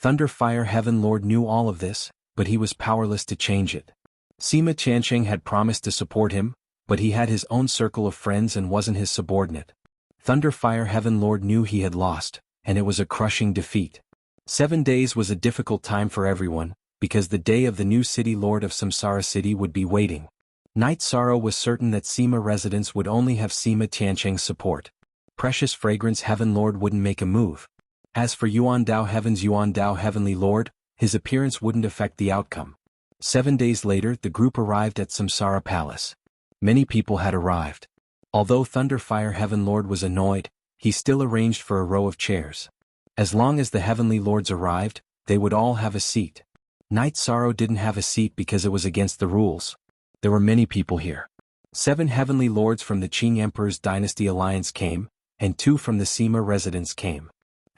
Thunderfire Heaven Lord knew all of this, but he was powerless to change it. Sima Qiansheng had promised to support him, but he had his own circle of friends and wasn't his subordinate. Thunderfire Heaven Lord knew he had lost, and it was a crushing defeat. 7 days was a difficult time for everyone, because the day of the new city lord of Samsara City would be waiting. Night Sorrow was certain that Sima residents would only have Sima Qiansheng's support. Precious Fragrance Heaven Lord wouldn't make a move. As for Yuan Dao Heaven's Yuan Dao Heavenly Lord, his appearance wouldn't affect the outcome. 7 days later the group arrived at Samsara Palace. Many people had arrived. Although Thunderfire Heaven Lord was annoyed, he still arranged for a row of chairs. As long as the Heavenly Lords arrived, they would all have a seat. Night Sorrow didn't have a seat because it was against the rules. There were many people here. 7 Heavenly Lords from the Qing Emperor's Dynasty Alliance came, and 2 from the Sima residence came.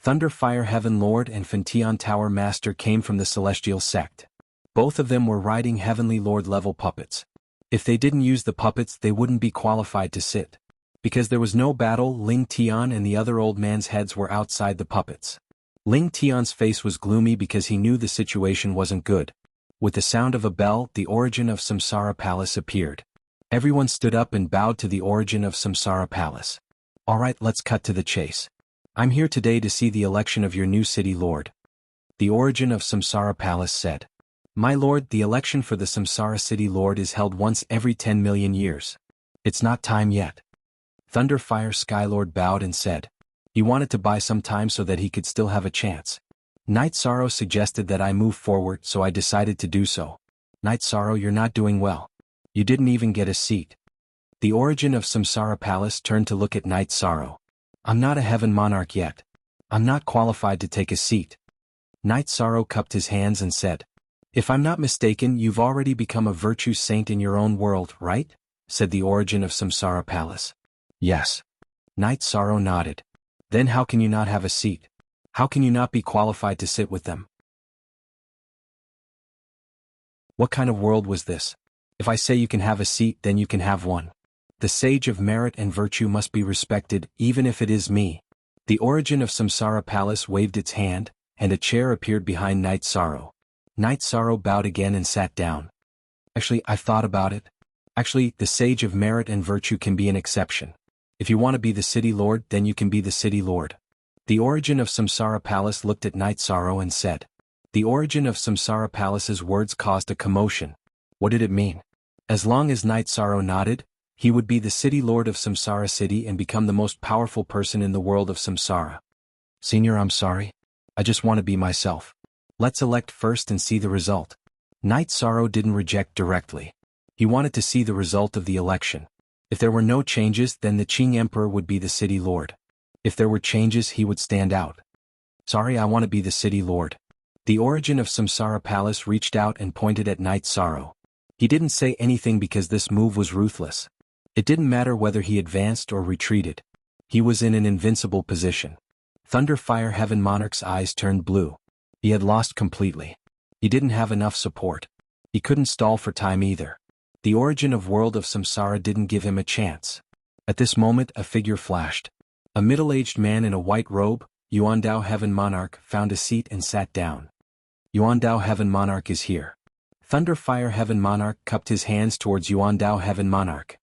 Thunderfire Heaven Lord and Fentian Tower Master came from the Celestial Sect. Both of them were riding Heavenly Lord level puppets. If they didn't use the puppets they wouldn't be qualified to sit. Because there was no battle, Ling Tian and the other old man's heads were outside the puppets. Ling Tian's face was gloomy because he knew the situation wasn't good. With the sound of a bell, the origin of Samsara Palace appeared. Everyone stood up and bowed to the origin of Samsara Palace. Alright, let's cut to the chase. I'm here today to see the election of your new city lord. The origin of Samsara Palace said. My lord, the election for the Samsara City Lord is held once every 10 million years. It's not time yet. Thunderfire Skylord bowed and said. He wanted to buy some time so that he could still have a chance. Night Sorrow suggested that I move forward, so I decided to do so. Night Sorrow, you're not doing well. You didn't even get a seat. The origin of Samsara Palace turned to look at Night Sorrow. I'm not a heaven monarch yet. I'm not qualified to take a seat. Night Sorrow cupped his hands and said. If I'm not mistaken, you've already become a virtue saint in your own world, right? Said the origin of Samsara Palace. Yes. Night Sorrow nodded. Then how can you not have a seat? How can you not be qualified to sit with them? What kind of world was this? If I say you can have a seat, then you can have one. The sage of merit and virtue must be respected, even if it is me. The origin of Samsara Palace waved its hand, and a chair appeared behind Night Sorrow. Night Sorrow bowed again and sat down. Actually, I've thought about it. Actually, the sage of merit and virtue can be an exception. If you want to be the city lord, then you can be the city lord. The origin of Samsara Palace looked at Night Sorrow and said. The origin of Samsara Palace's words caused a commotion. What did it mean? As long as Night Sorrow nodded, he would be the city lord of Samsara City and become the most powerful person in the world of Samsara. Senior, I'm sorry. I just want to be myself. Let's elect first and see the result. Night Sorrow didn't reject directly. He wanted to see the result of the election. If there were no changes, then the Qing Emperor would be the city lord. If there were changes, he would stand out. Sorry, I want to be the city lord. The origin of Samsara Palace reached out and pointed at Night Sorrow. He didn't say anything because this move was ruthless. It didn't matter whether he advanced or retreated. He was in an invincible position. Thunderfire Heaven Monarch's eyes turned blue. He had lost completely. He didn't have enough support. He couldn't stall for time either. The origin of world of Samsara didn't give him a chance. At this moment a figure flashed. A middle-aged man in a white robe, Yuan Dao Heaven Monarch, found a seat and sat down. Yuan Dao Heaven Monarch is here. Thunderfire Heaven Monarch cupped his hands towards Yuan Dao Heaven Monarch.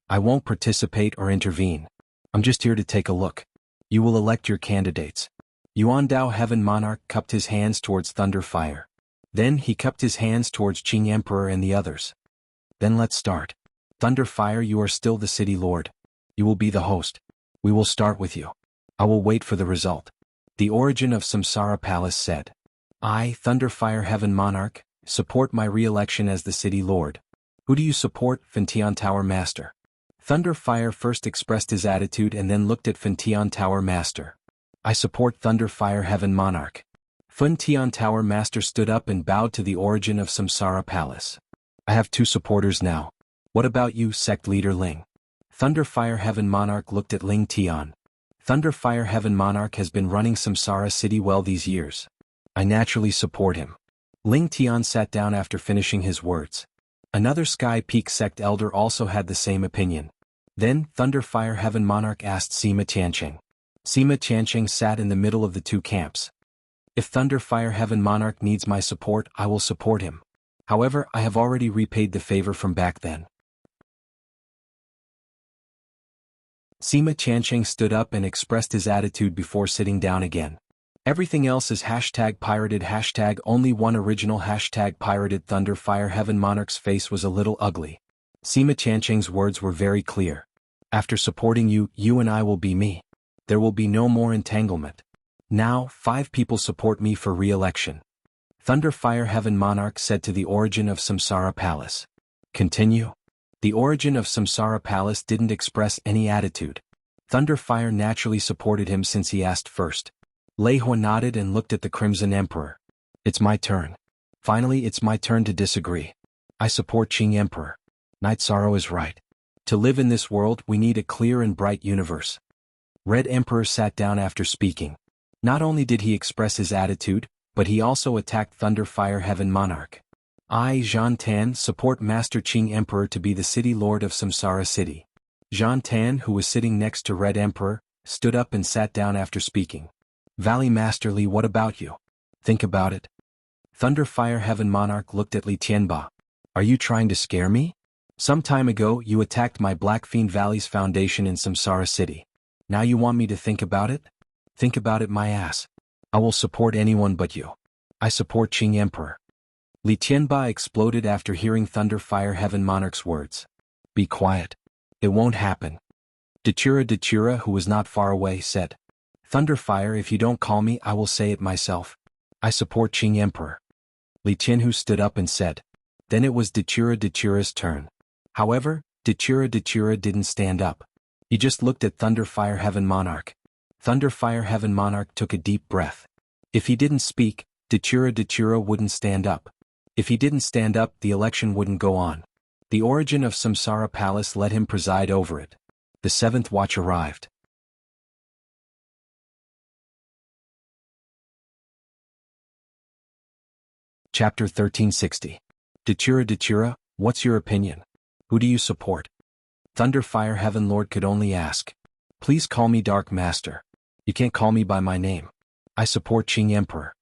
I won't participate or intervene. I'm just here to take a look. You will elect your candidates. Yuan Dao Heaven Monarch cupped his hands towards Thunderfire. Then he cupped his hands towards Qing Emperor and the others. Then let's start. Thunderfire, you are still the city lord. You will be the host. We will start with you. I will wait for the result. The origin of Samsara Palace said. I, Thunderfire Heaven Monarch, support my re-election as the city lord. Who do you support, Fentian Tower Master? Thunderfire first expressed his attitude and then looked at Fentian Tower Master. I support Thunder Fire Heaven Monarch. Fun Tian Tower Master stood up and bowed to the origin of Samsara Palace. I have 2 supporters now. What about you, Sect Leader Ling? Thunder Fire Heaven Monarch looked at Ling Tian. Thunder Fire Heaven Monarch has been running Samsara City well these years. I naturally support him. Ling Tian sat down after finishing his words. Another Sky Peak Sect Elder also had the same opinion. Then, Thunder Fire Heaven Monarch asked Sima Tianqing. Sima Tianqing sat in the middle of the 2 camps. If Thunder Fire Heaven Monarch needs my support, I will support him. However, I have already repaid the favor from back then. Sima Tianqing stood up and expressed his attitude before sitting down again. Everything else is #pirated #only one original #pirated. Thunder Fire Heaven Monarch's face was a little ugly. Sima Tianqing's words were very clear. After supporting you, you and I will be me. There will be no more entanglement. Now, 5 people support me for re-election. Thunder Fire Heaven Monarch said to the origin of Samsara Palace. Continue. The origin of Samsara Palace didn't express any attitude. Thunder Fire naturally supported him since he asked first. Lei Hua nodded and looked at the Crimson Emperor. It's my turn. Finally, it's my turn to disagree. I support Qing Emperor. Night Sorrow is right. To live in this world, we need a clear and bright universe. Red Emperor sat down after speaking. Not only did he express his attitude, but he also attacked Thunder Fire Heaven Monarch. I, Zhan Tan, support Master Qing Emperor to be the city lord of Samsara City. Zhan Tan, who was sitting next to Red Emperor, stood up and sat down after speaking. Valley Master Li, what about you? Think about it. Thunder Fire Heaven Monarch looked at Li Tianba. Are you trying to scare me? Some time ago, you attacked my Black Fiend Valley's foundation in Samsara City. Now you want me to think about it? Think about it, my ass. I will support anyone but you. I support Qing Emperor. Li Tianba exploded after hearing Thunder Fire Heaven Monarch's words. Be quiet. It won't happen. Dachura, who was not far away, said. Thunder Fire, if you don't call me, I will say it myself. I support Qing Emperor. Li Tianhu stood up and said. Then it was Dachura's turn. However, Dachura didn't stand up. He just looked at Thunder Fire Heaven Monarch. Thunder Fire Heaven Monarch took a deep breath. If he didn't speak, Dachura wouldn't stand up. If he didn't stand up, the election wouldn't go on. The origin of Samsara Palace let him preside over it. The 7th watch arrived. Chapter 1360. Dachura, what's your opinion? Who do you support? Thunder Fire Heaven Lord could only ask. Please call me Dark Master. You can't call me by my name. I support Qing Emperor.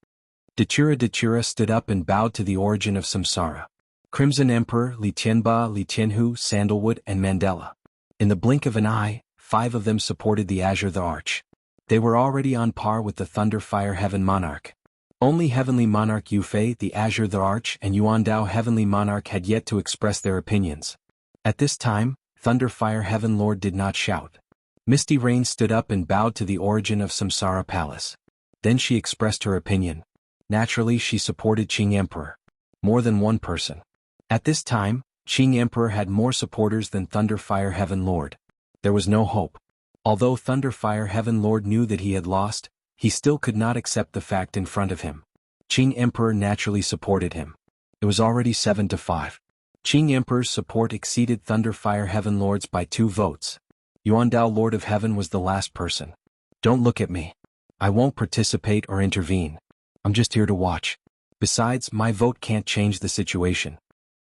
Dachura stood up and bowed to the origin of Samsara. Crimson Emperor, Li Tianba, Li Tianhu, Sandalwood, and Mandela. In the blink of an eye, 5 of them supported the Azure the Arch. They were already on par with the Thunder Fire Heaven Monarch. Only Heavenly Monarch Yufei, the Azure the Arch, and Yuandao Heavenly Monarch had yet to express their opinions. At this time, Thunder Fire Heaven Lord did not shout. Misty Rain stood up and bowed to the origin of Samsara Palace. Then she expressed her opinion. Naturally, she supported Qing Emperor. More than one person. At this time, Qing Emperor had more supporters than Thunder Fire Heaven Lord. There was no hope. Although Thunder Fire Heaven Lord knew that he had lost, he still could not accept the fact in front of him. Qing Emperor naturally supported him. It was already 7-5. Qing Emperor's support exceeded Thunder Fire Heaven Lord's by 2 votes. Yuandao Lord of Heaven was the last person. Don't look at me. I won't participate or intervene. I'm just here to watch. Besides, my vote can't change the situation.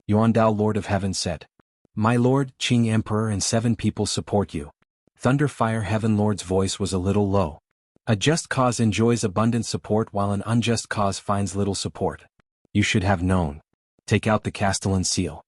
Yuandao Lord of Heaven said. My lord, Qing Emperor and 7 people support you. Thunder Fire Heaven Lord's voice was a little low. A just cause enjoys abundant support while an unjust cause finds little support. You should have known. Take out the Castellan seal.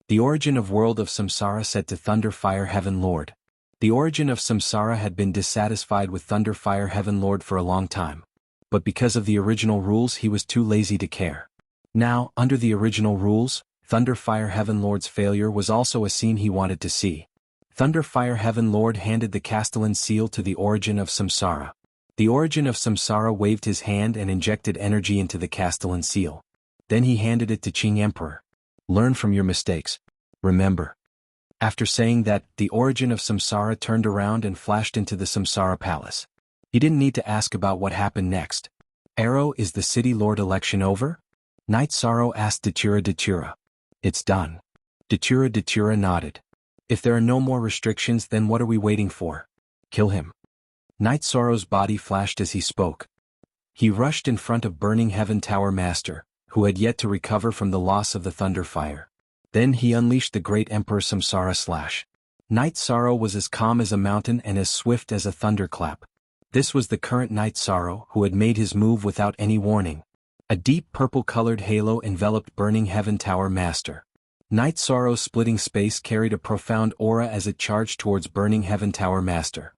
The origin of world of Samsara said to Thunder Fire Heaven Lord. The origin of Samsara had been dissatisfied with Thunder Fire Heaven Lord for a long time. But because of the original rules he was too lazy to care. Now, under the original rules, Thunder Fire Heaven Lord's failure was also a scene he wanted to see. Thunder Fire Heaven Lord handed the Castellan seal to the origin of Samsara. The origin of Samsara waved his hand and injected energy into the Castellan seal. Then he handed it to Qing Emperor. Learn from your mistakes. Remember. After saying that, the origin of Samsara turned around and flashed into the Samsara Palace. He didn't need to ask about what happened next. Arrow, is the city lord election over? Night Sorrow asked Datura. It's done. Datura nodded. If there are no more restrictions, then what are we waiting for? Kill him. Night Sorrow's body flashed as he spoke. He rushed in front of Burning Heaven Tower Master, who had yet to recover from the loss of the Thunder Fire. Then he unleashed the great Emperor Samsara Slash. Night Sorrow was as calm as a mountain and as swift as a thunderclap. This was the current Night Sorrow who had made his move without any warning. A deep purple-colored halo enveloped Burning Heaven Tower Master. Night Sorrow's splitting space carried a profound aura as it charged towards Burning Heaven Tower Master.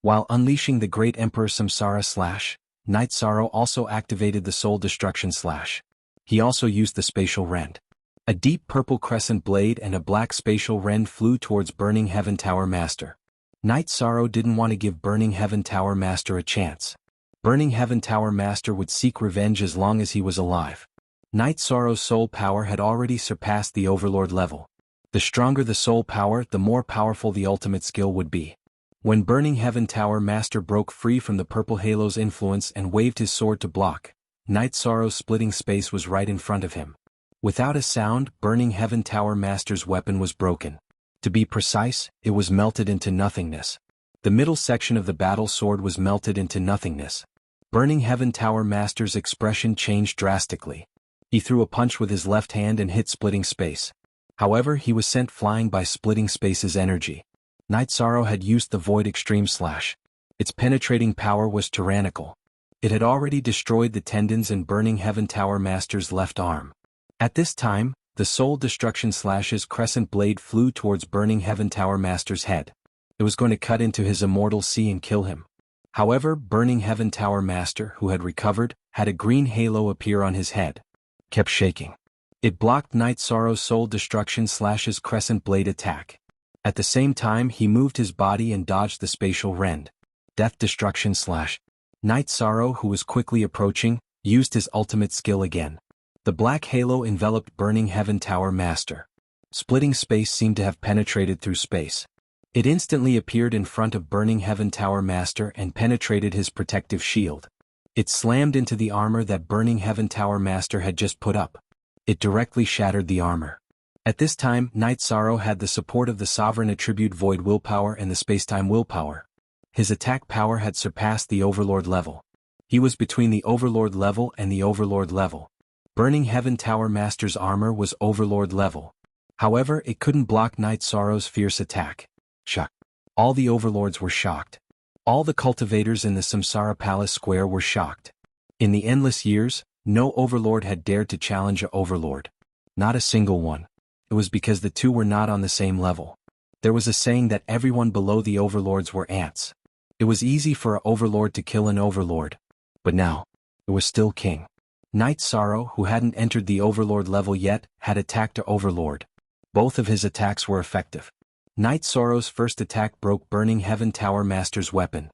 While unleashing the great Emperor Samsara Slash, Night Sorrow also activated the Soul Destruction Slash. He also used the Spatial Rend. A deep purple crescent blade and a black Spatial Rend flew towards Burning Heaven Tower Master. Night Sorrow didn't want to give Burning Heaven Tower Master a chance. Burning Heaven Tower Master would seek revenge as long as he was alive. Night Sorrow's soul power had already surpassed the Overlord level. The stronger the soul power, the more powerful the ultimate skill would be. When Burning Heaven Tower Master broke free from the purple halo's influence and waved his sword to block, Night Sorrow's splitting space was right in front of him. Without a sound, Burning Heaven Tower Master's weapon was broken. To be precise, it was melted into nothingness. The middle section of the battle sword was melted into nothingness. Burning Heaven Tower Master's expression changed drastically. He threw a punch with his left hand and hit Splitting Space. However, he was sent flying by Splitting Space's energy. Night Sorrow had used the Void Extreme Slash. Its penetrating power was tyrannical. It had already destroyed the tendons in Burning Heaven Tower Master's left arm. At this time, the Soul Destruction Slash's crescent blade flew towards Burning Heaven Tower Master's head. It was going to cut into his immortal sea and kill him. However, Burning Heaven Tower Master, who had recovered, had a green halo appear on his head. Kept shaking. It blocked Night Sorrow's Soul Destruction Slash's crescent blade attack. At the same time, he moved his body and dodged the Spatial Rend. Death Destruction Slash. Night Sorrow, who was quickly approaching, used his ultimate skill again. The black halo enveloped Burning Heaven Tower Master. Splitting Space seemed to have penetrated through space. It instantly appeared in front of Burning Heaven Tower Master and penetrated his protective shield. It slammed into the armor that Burning Heaven Tower Master had just put up. It directly shattered the armor. At this time, Night Sorrow had the support of the Sovereign Attribute Void Willpower and the Spacetime Willpower. His attack power had surpassed the Overlord level. He was between the Overlord level and the Overlord level. Burning Heaven Tower Master's armor was Overlord level. However, it couldn't block Night Sorrow's fierce attack. Shock. All the Overlords were shocked. All the cultivators in the Samsara Palace Square were shocked. In the endless years, no Overlord had dared to challenge a Overlord. Not a single one. It was because the two were not on the same level. There was a saying that everyone below the Overlords were ants. It was easy for an Overlord to kill an Overlord. But now, it was still King. Night Sorrow, who hadn't entered the Overlord level yet, had attacked a Overlord. Both of his attacks were effective. Night Sorrow's first attack broke Burning Heaven Tower Master's weapon.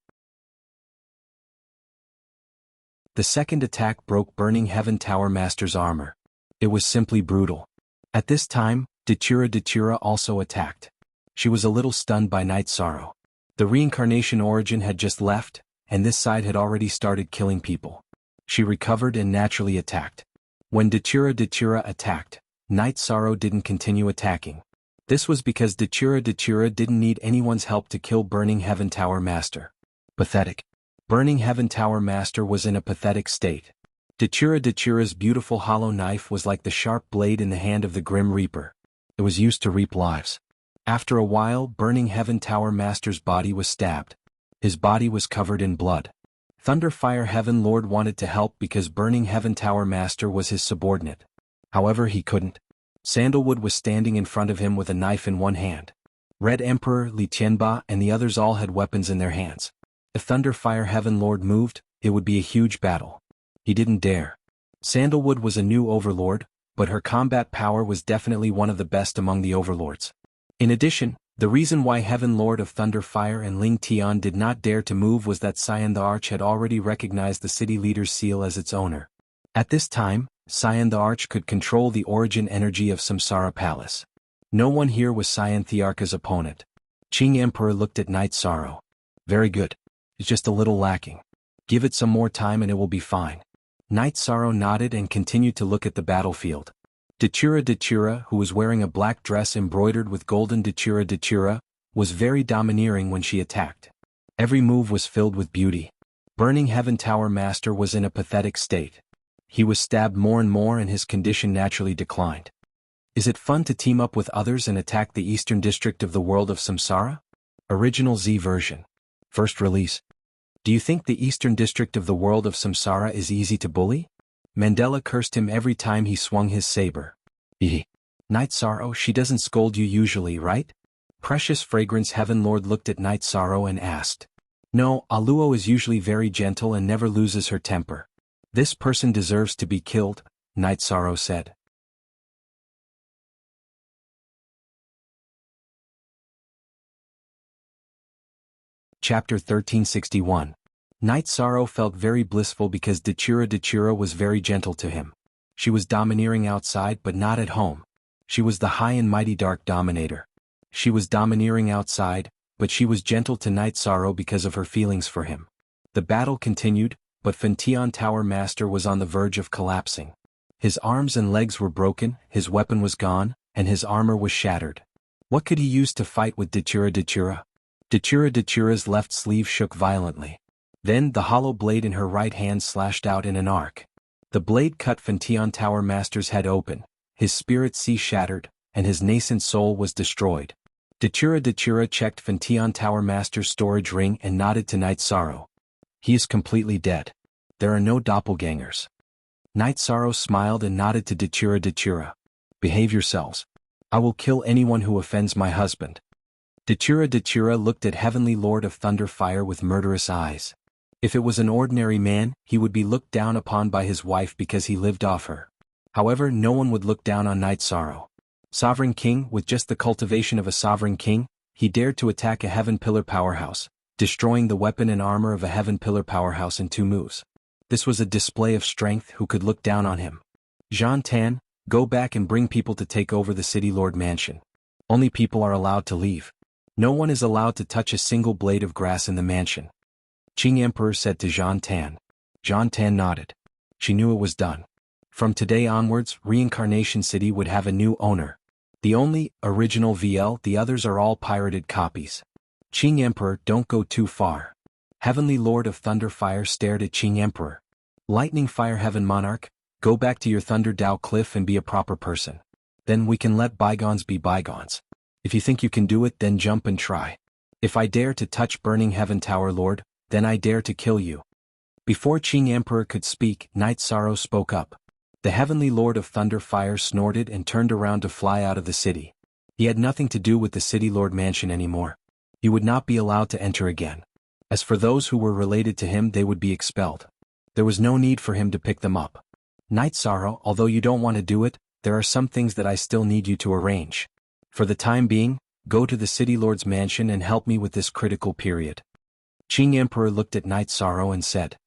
The second attack broke Burning Heaven Tower Master's armor. It was simply brutal. At this time, Datura also attacked. She was a little stunned by Night Sorrow. The reincarnation origin had just left, and this side had already started killing people. She recovered and naturally attacked. When Datura attacked, Night Sorrow didn't continue attacking. This was because Datura didn't need anyone's help to kill Burning Heaven Tower Master. Pathetic. Burning Heaven Tower Master was in a pathetic state. Datura's beautiful hollow knife was like the sharp blade in the hand of the Grim Reaper. It was used to reap lives. After a while, Burning Heaven Tower Master's body was stabbed. His body was covered in blood. Thunderfire Heaven Lord wanted to help because Burning Heaven Tower Master was his subordinate. However, he couldn't. Sandalwood was standing in front of him with a knife in one hand. Red Emperor, Li Tianba, and the others all had weapons in their hands. If Thunderfire Heaven Lord moved, it would be a huge battle. He didn't dare. Sandalwood was a new overlord, but her combat power was definitely one of the best among the overlords. In addition, the reason why Heaven Lord of Thunderfire and Ling Tian did not dare to move was that Sion the Arch had already recognized the city leader's seal as its owner. At this time, Sion the Arch could control the origin energy of Samsara Palace. No one here was Sion Thearka's opponent. Qing Emperor looked at Night Sorrow. Very good. It's just a little lacking. Give it some more time and it will be fine. Night Sorrow nodded and continued to look at the battlefield. Datura, who was wearing a black dress embroidered with golden Datura, was very domineering when she attacked. Every move was filled with beauty. Burning Heaven Tower Master was in a pathetic state. He was stabbed more and more and his condition naturally declined. Is it fun to team up with others and attack the eastern district of the world of Samsara? Original Z version. First release. Do you think the eastern district of the world of Samsara is easy to bully? Mandela cursed him every time he swung his saber. Night Sorrow, she doesn't scold you usually, right? Precious Fragrance Heaven Lord looked at Night Sorrow and asked. No, Aluo is usually very gentle and never loses her temper. This person deserves to be killed, Night Sorrow said. Chapter 1361. Night Sorrow felt very blissful because Datura was very gentle to him. She was domineering outside but not at home. She was the high and mighty Dark Dominator. She was domineering outside, but she was gentle to Night Sorrow because of her feelings for him. The battle continued, but Fentian Tower Master was on the verge of collapsing. His arms and legs were broken, his weapon was gone, and his armor was shattered. What could he use to fight with Datura? Datura's left sleeve shook violently. Then the hollow blade in her right hand slashed out in an arc. The blade cut Fentian Tower Master's head open, his spirit sea shattered, and his nascent soul was destroyed. Datura checked Fentian Tower Master's storage ring and nodded to Night Sorrow. He is completely dead. There are no doppelgangers. Night Sorrow smiled and nodded to Datura. Behave yourselves. I will kill anyone who offends my husband. Datura looked at Heavenly Lord of Thunder Fire with murderous eyes. If it was an ordinary man, he would be looked down upon by his wife because he lived off her. However, no one would look down on Night Sorrow. Sovereign King, with just the cultivation of a Sovereign King, he dared to attack a Heaven Pillar powerhouse, destroying the weapon and armor of a Heaven Pillar powerhouse in 2 moves. This was a display of strength. Who could look down on him? Jean Tan, go back and bring people to take over the City Lord Mansion. Only people are allowed to leave. No one is allowed to touch a single blade of grass in the mansion. Qing Emperor said to Jean Tan. Jean Tan nodded. She knew it was done. From today onwards, Reincarnation City would have a new owner. The only original VL, the others are all pirated copies. Qing Emperor, don't go too far. Heavenly Lord of Thunder Fire stared at Qing Emperor. Lightning Fire Heaven Monarch, go back to your Thunder Dao Cliff and be a proper person. Then we can let bygones be bygones. If you think you can do it, then jump and try. If I dare to touch Burning Heaven Tower Lord, then I dare to kill you. Before Qing Emperor could speak, Night Sorrow spoke up. The Heavenly Lord of Thunder Fire snorted and turned around to fly out of the city. He had nothing to do with the City Lord Mansion anymore. He would not be allowed to enter again. As for those who were related to him, they would be expelled. There was no need for him to pick them up. Night Sorrow, although you don't want to do it, there are some things that I still need you to arrange. For the time being, go to the City Lord's Mansion and help me with this critical period. Qing Emperor looked at Night Sorrow and said.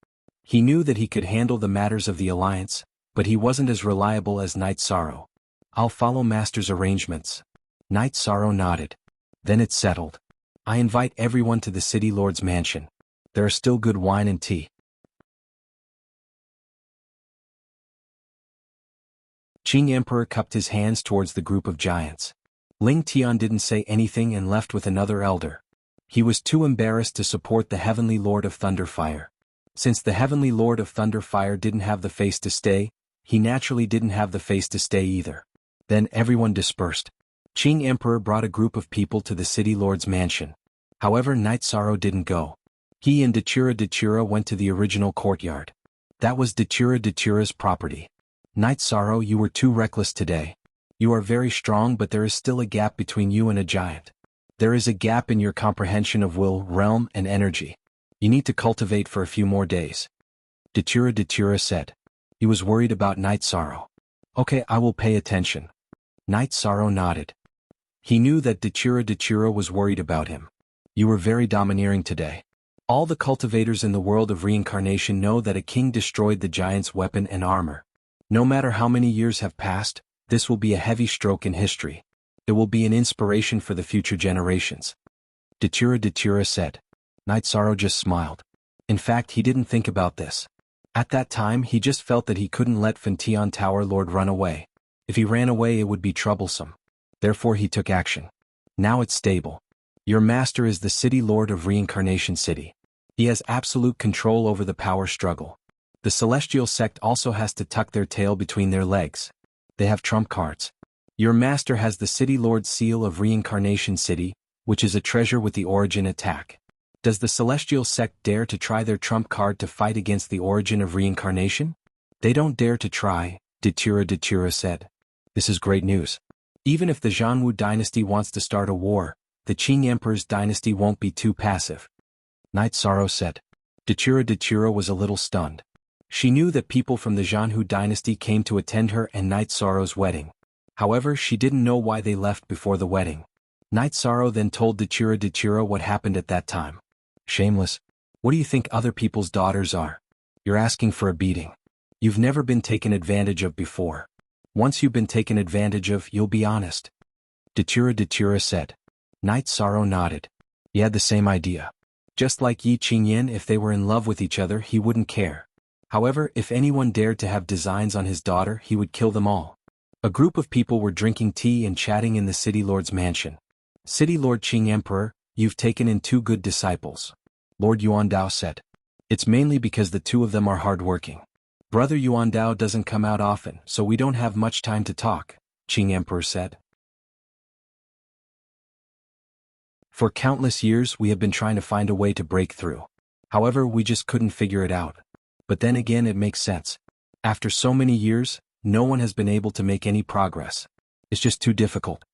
He knew that he could handle the matters of the Alliance, but he wasn't as reliable as Night Sorrow. I'll follow Master's arrangements. Night Sorrow nodded. Then it's settled. I invite everyone to the City Lord's Mansion. There are still good wine and tea. Qing Emperor cupped his hands towards the group of giants. Ling Tian didn't say anything and left with another elder. He was too embarrassed to support the Heavenly Lord of Thunder Fire. Since the Heavenly Lord of Thunder Fire didn't have the face to stay, he naturally didn't have the face to stay either. Then everyone dispersed. Qing Emperor brought a group of people to the City Lord's Mansion. However, Night Sorrow didn't go. He and Datura went to the original courtyard. That was Datura's property. Night Sorrow, you were too reckless today. You are very strong, but there is still a gap between you and a giant. There is a gap in your comprehension of will, realm, and energy. You need to cultivate for a few more days. Datura said. He was worried about Night Sorrow. Okay, I will pay attention. Night Sorrow nodded. He knew that Datura was worried about him. You were very domineering today. All the cultivators in the world of reincarnation know that a king destroyed the giant's weapon and armor. No matter how many years have passed, this will be a heavy stroke in history. It will be an inspiration for the future generations. Datura said. Night Sorrow just smiled. In fact, he didn't think about this. At that time, he just felt that he couldn't let Fantion Tower Lord run away. If he ran away, it would be troublesome. Therefore, he took action. Now it's stable. Your master is the City Lord of Reincarnation City. He has absolute control over the power struggle. The Celestial Sect also has to tuck their tail between their legs. They have trump cards. Your master has the City Lord's seal of Reincarnation City, which is a treasure with the Origin attack. Does the Celestial Sect dare to try their trump card to fight against the Origin of Reincarnation? They don't dare to try, Datura said. This is great news. Even if the Jianghu dynasty wants to start a war, the Qing Emperor's dynasty won't be too passive. Night Sorrow said. Datura was a little stunned. She knew that people from the Jianghu dynasty came to attend her and Night Sorrow's wedding. However, she didn't know why they left before the wedding. Night Sorrow then told Datura what happened at that time. Shameless. What do you think other people's daughters are? You're asking for a beating. You've never been taken advantage of before. Once you've been taken advantage of, you'll be honest. Datura said. Night Sorrow nodded. He had the same idea. Just like Yi Qingyan, if they were in love with each other, he wouldn't care. However, if anyone dared to have designs on his daughter, he would kill them all. A group of people were drinking tea and chatting in the City Lord's mansion. City Lord Qing Emperor, you've taken in 2 good disciples. Lord Yuandao said. It's mainly because the 2 of them are hardworking. Brother Yuandao doesn't come out often, so we don't have much time to talk, Qing Emperor said. For countless years we have been trying to find a way to break through. However, we just couldn't figure it out. But then again, it makes sense. After so many years, no one has been able to make any progress. It's just too difficult.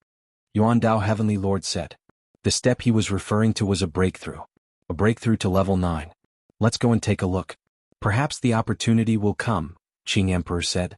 Yuandao Heavenly Lord said. The step he was referring to was a breakthrough. A breakthrough to level 9. Let's go and take a look. Perhaps the opportunity will come, Qing Emperor said.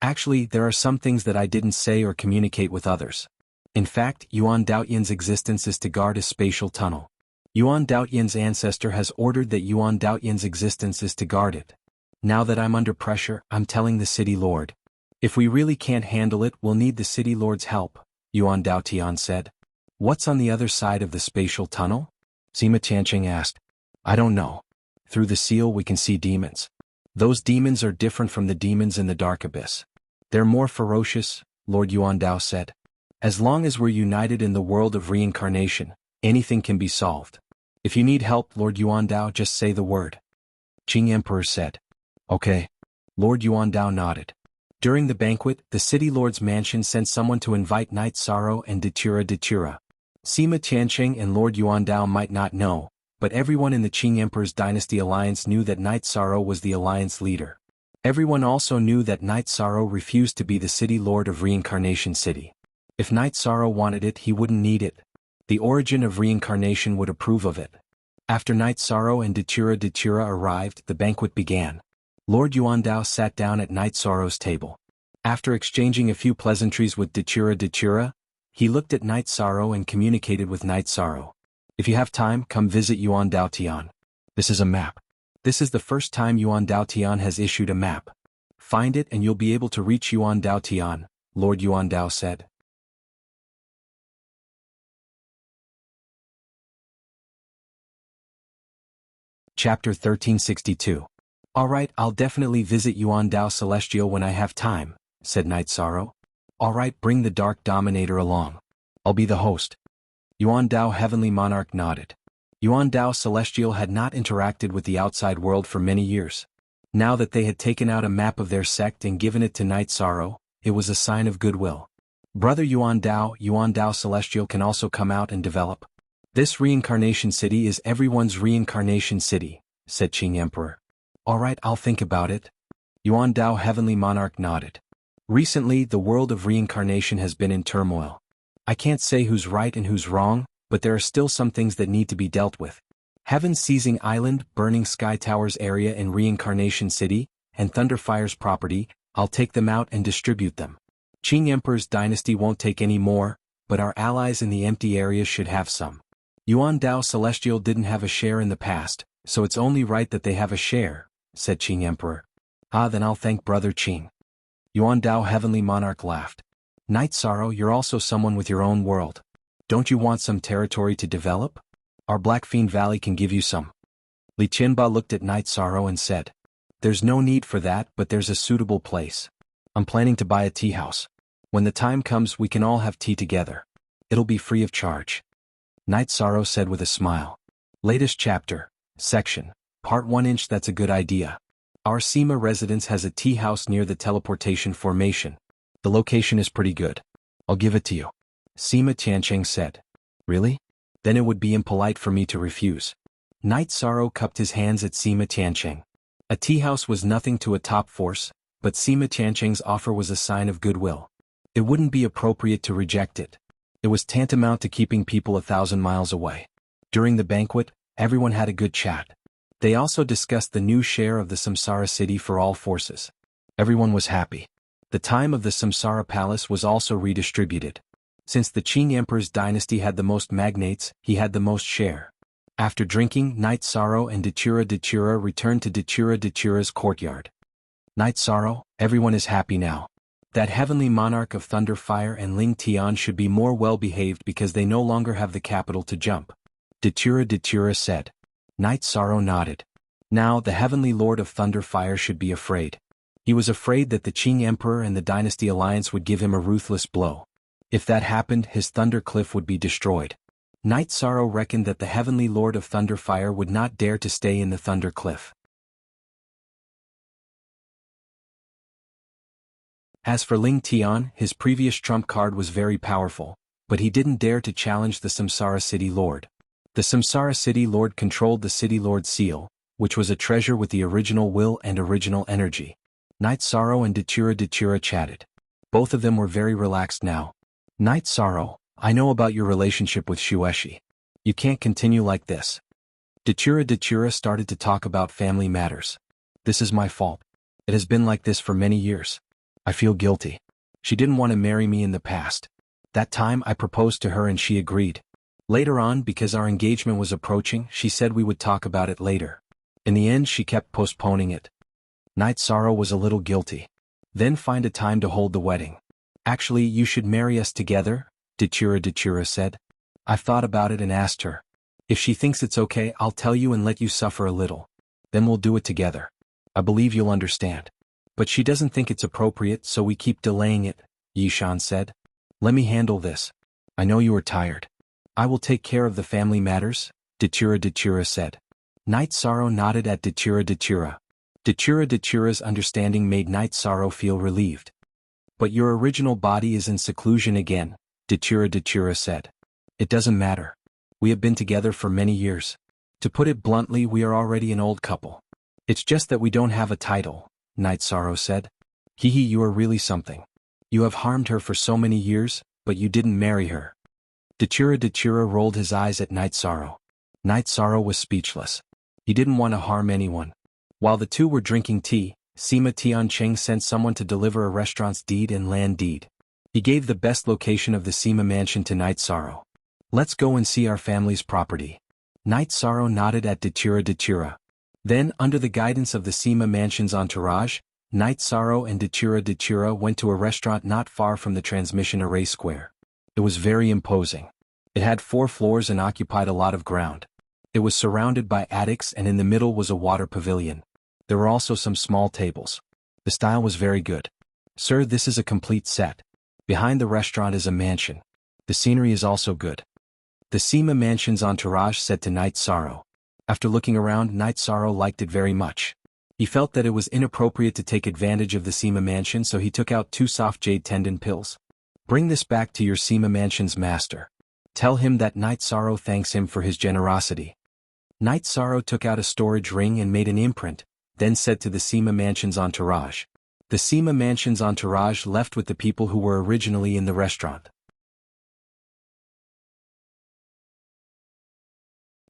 Actually, there are some things that I didn't say or communicate with others. In fact, Yuan Daotian's existence is to guard a spatial tunnel. Yuan Daotian's ancestor has ordered that Yuan Daotian's existence is to guard it. Now that I'm under pressure, I'm telling the City Lord. If we really can't handle it, we'll need the City Lord's help, Yuan Daotian said. What's on the other side of the spatial tunnel? Sima Tianqing asked. I don't know. Through the seal we can see demons. Those demons are different from the demons in the Dark Abyss. They're more ferocious, Lord Yuandao said. As long as we're united in the world of reincarnation, anything can be solved. If you need help, Lord Yuandao, just say the word. Qing Emperor said. Okay. Lord Yuandao nodded. During the banquet, the City Lord's mansion sent someone to invite Night Sorrow and Datura. Sima Tianqing and Lord Yuandao might not know, but everyone in the Qing Emperor's dynasty alliance knew that Night Sorrow was the alliance leader. Everyone also knew that Night Sorrow refused to be the City Lord of Reincarnation City. If Night Sorrow wanted it, he wouldn't need it. The Origin of Reincarnation would approve of it. After Night Sorrow and Datura arrived, the banquet began. Lord Yuandao sat down at Night Sorrow's table. After exchanging a few pleasantries with Datura, he looked at Night Sorrow and communicated with Night Sorrow. If you have time, come visit Yuan Daotian. This is a map. This is the first time Yuan Daotian has issued a map. Find it and you'll be able to reach Yuan Daotian, Lord Yuandao said. Chapter 1362. Alright, I'll definitely visit Yuan Dao Celestial when I have time, said Night Sorrow. Alright, bring the Dark Dominator along. I'll be the host. Yuan Dao Heavenly Monarch nodded. Yuan Dao Celestial had not interacted with the outside world for many years. Now that they had taken out a map of their sect and given it to Night Sorrow, it was a sign of goodwill. Brother Yuan Dao Celestial can also come out and develop. This reincarnation city is everyone's reincarnation city, said Qing Emperor. Alright, I'll think about it. Yuan Dao Heavenly Monarch nodded. Recently, the world of reincarnation has been in turmoil. I can't say who's right and who's wrong, but there are still some things that need to be dealt with. Heaven Seizing Island, Burning Sky Towers area in Reincarnation City, and Thunderfire's property, I'll take them out and distribute them. Qing Emperor's dynasty won't take any more, but our allies in the empty areas should have some. Yuan Dao Celestial didn't have a share in the past, so it's only right that they have a share, said Qing Emperor. Ah, then I'll thank Brother Qing. Yuan Dao Heavenly Monarch laughed. Night Sorrow, you're also someone with your own world. Don't you want some territory to develop? Our Blackfiend Valley can give you some. Li Qianba looked at Night Sorrow and said, "There's no need for that, but there's a suitable place. I'm planning to buy a tea house. When the time comes we can all have tea together. It'll be free of charge." Night Sorrow said with a smile. Latest chapter, section, part 1. That's a good idea. Our Sima residence has a tea house near the teleportation formation. The location is pretty good. I'll give it to you. Sima Tiancheng said. Really? Then it would be impolite for me to refuse. Night Sorrow cupped his hands at Sima Tiancheng. A tea house was nothing to a top force, but Sima Tiancheng's offer was a sign of goodwill. It wouldn't be appropriate to reject it. It was tantamount to keeping people 1,000 miles away. During the banquet, everyone had a good chat. They also discussed the new share of the Samsara city for all forces. Everyone was happy. The time of the Samsara palace was also redistributed. Since the Qing Emperor's dynasty had the most magnates, he had the most share. After drinking, Night Sorrow and Datura returned to Datura's courtyard. Night Sorrow, everyone is happy now. That heavenly monarch of Thunderfire and Ling Tian should be more well-behaved because they no longer have the capital to jump. Datura said. Night Sorrow nodded. Now the heavenly lord of Thunderfire should be afraid. He was afraid that the Qing Emperor and the Dynasty Alliance would give him a ruthless blow. If that happened, his Thunder Cliff would be destroyed. Night Sorrow reckoned that the heavenly lord of Thunderfire would not dare to stay in the Thunder Cliff. As for Ling Tian, his previous trump card was very powerful, but he didn't dare to challenge the Samsara City Lord. The Samsara City Lord controlled the City Lord Seal, which was a treasure with the original will and original energy. Night Sorrow and Datura chatted. Both of them were very relaxed now. Night Sorrow, I know about your relationship with Shueshi. You can't continue like this. Datura started to talk about family matters. This is my fault. It has been like this for many years. I feel guilty. She didn't want to marry me in the past. That time I proposed to her and she agreed. Later on, because our engagement was approaching, she said we would talk about it later. In the end, she kept postponing it. Night Sorrow was a little guilty. Then find a time to hold the wedding. Actually, you should marry us together, Datura said. I've thought about it and asked her. If she thinks it's okay, I'll tell you and let you suffer a little. Then we'll do it together. I believe you'll understand. But she doesn't think it's appropriate, so we keep delaying it, Yishan said. Let me handle this. I know you are tired. I will take care of the family matters, Datura said. Night Sorrow nodded at Datura. Datura's understanding made Night Sorrow feel relieved. But your original body is in seclusion again, Datura said. It doesn't matter. We have been together for many years. To put it bluntly, we are already an old couple. It's just that we don't have a title, Night Sorrow said. Hehe, you are really something. You have harmed her for so many years, but you didn't marry her. Datura rolled his eyes at Night Sorrow. Night Sorrow was speechless. He didn't want to harm anyone. While the two were drinking tea, Sima Tiancheng sent someone to deliver a restaurant's deed and land deed. He gave the best location of the Sima mansion to Night Sorrow. Let's go and see our family's property. Night Sorrow nodded at Datura. Then, under the guidance of the Sima mansion's entourage, Night Sorrow and Datura went to a restaurant not far from the transmission array square. It was very imposing. It had 4 floors and occupied a lot of ground. It was surrounded by attics and in the middle was a water pavilion. There were also some small tables. The style was very good. Sir, this is a complete set. Behind the restaurant is a mansion. The scenery is also good. The Sima mansion's entourage said to Night Sorrow. After looking around, Night Sorrow liked it very much. He felt that it was inappropriate to take advantage of the Sima mansion, so he took out 2 soft jade tendon pills. Bring this back to your Sima mansion's master. Tell him that Night Sorrow thanks him for his generosity. Night Sorrow took out a storage ring and made an imprint, then said to the Sima mansion's entourage. The Sima mansion's entourage left with the people who were originally in the restaurant.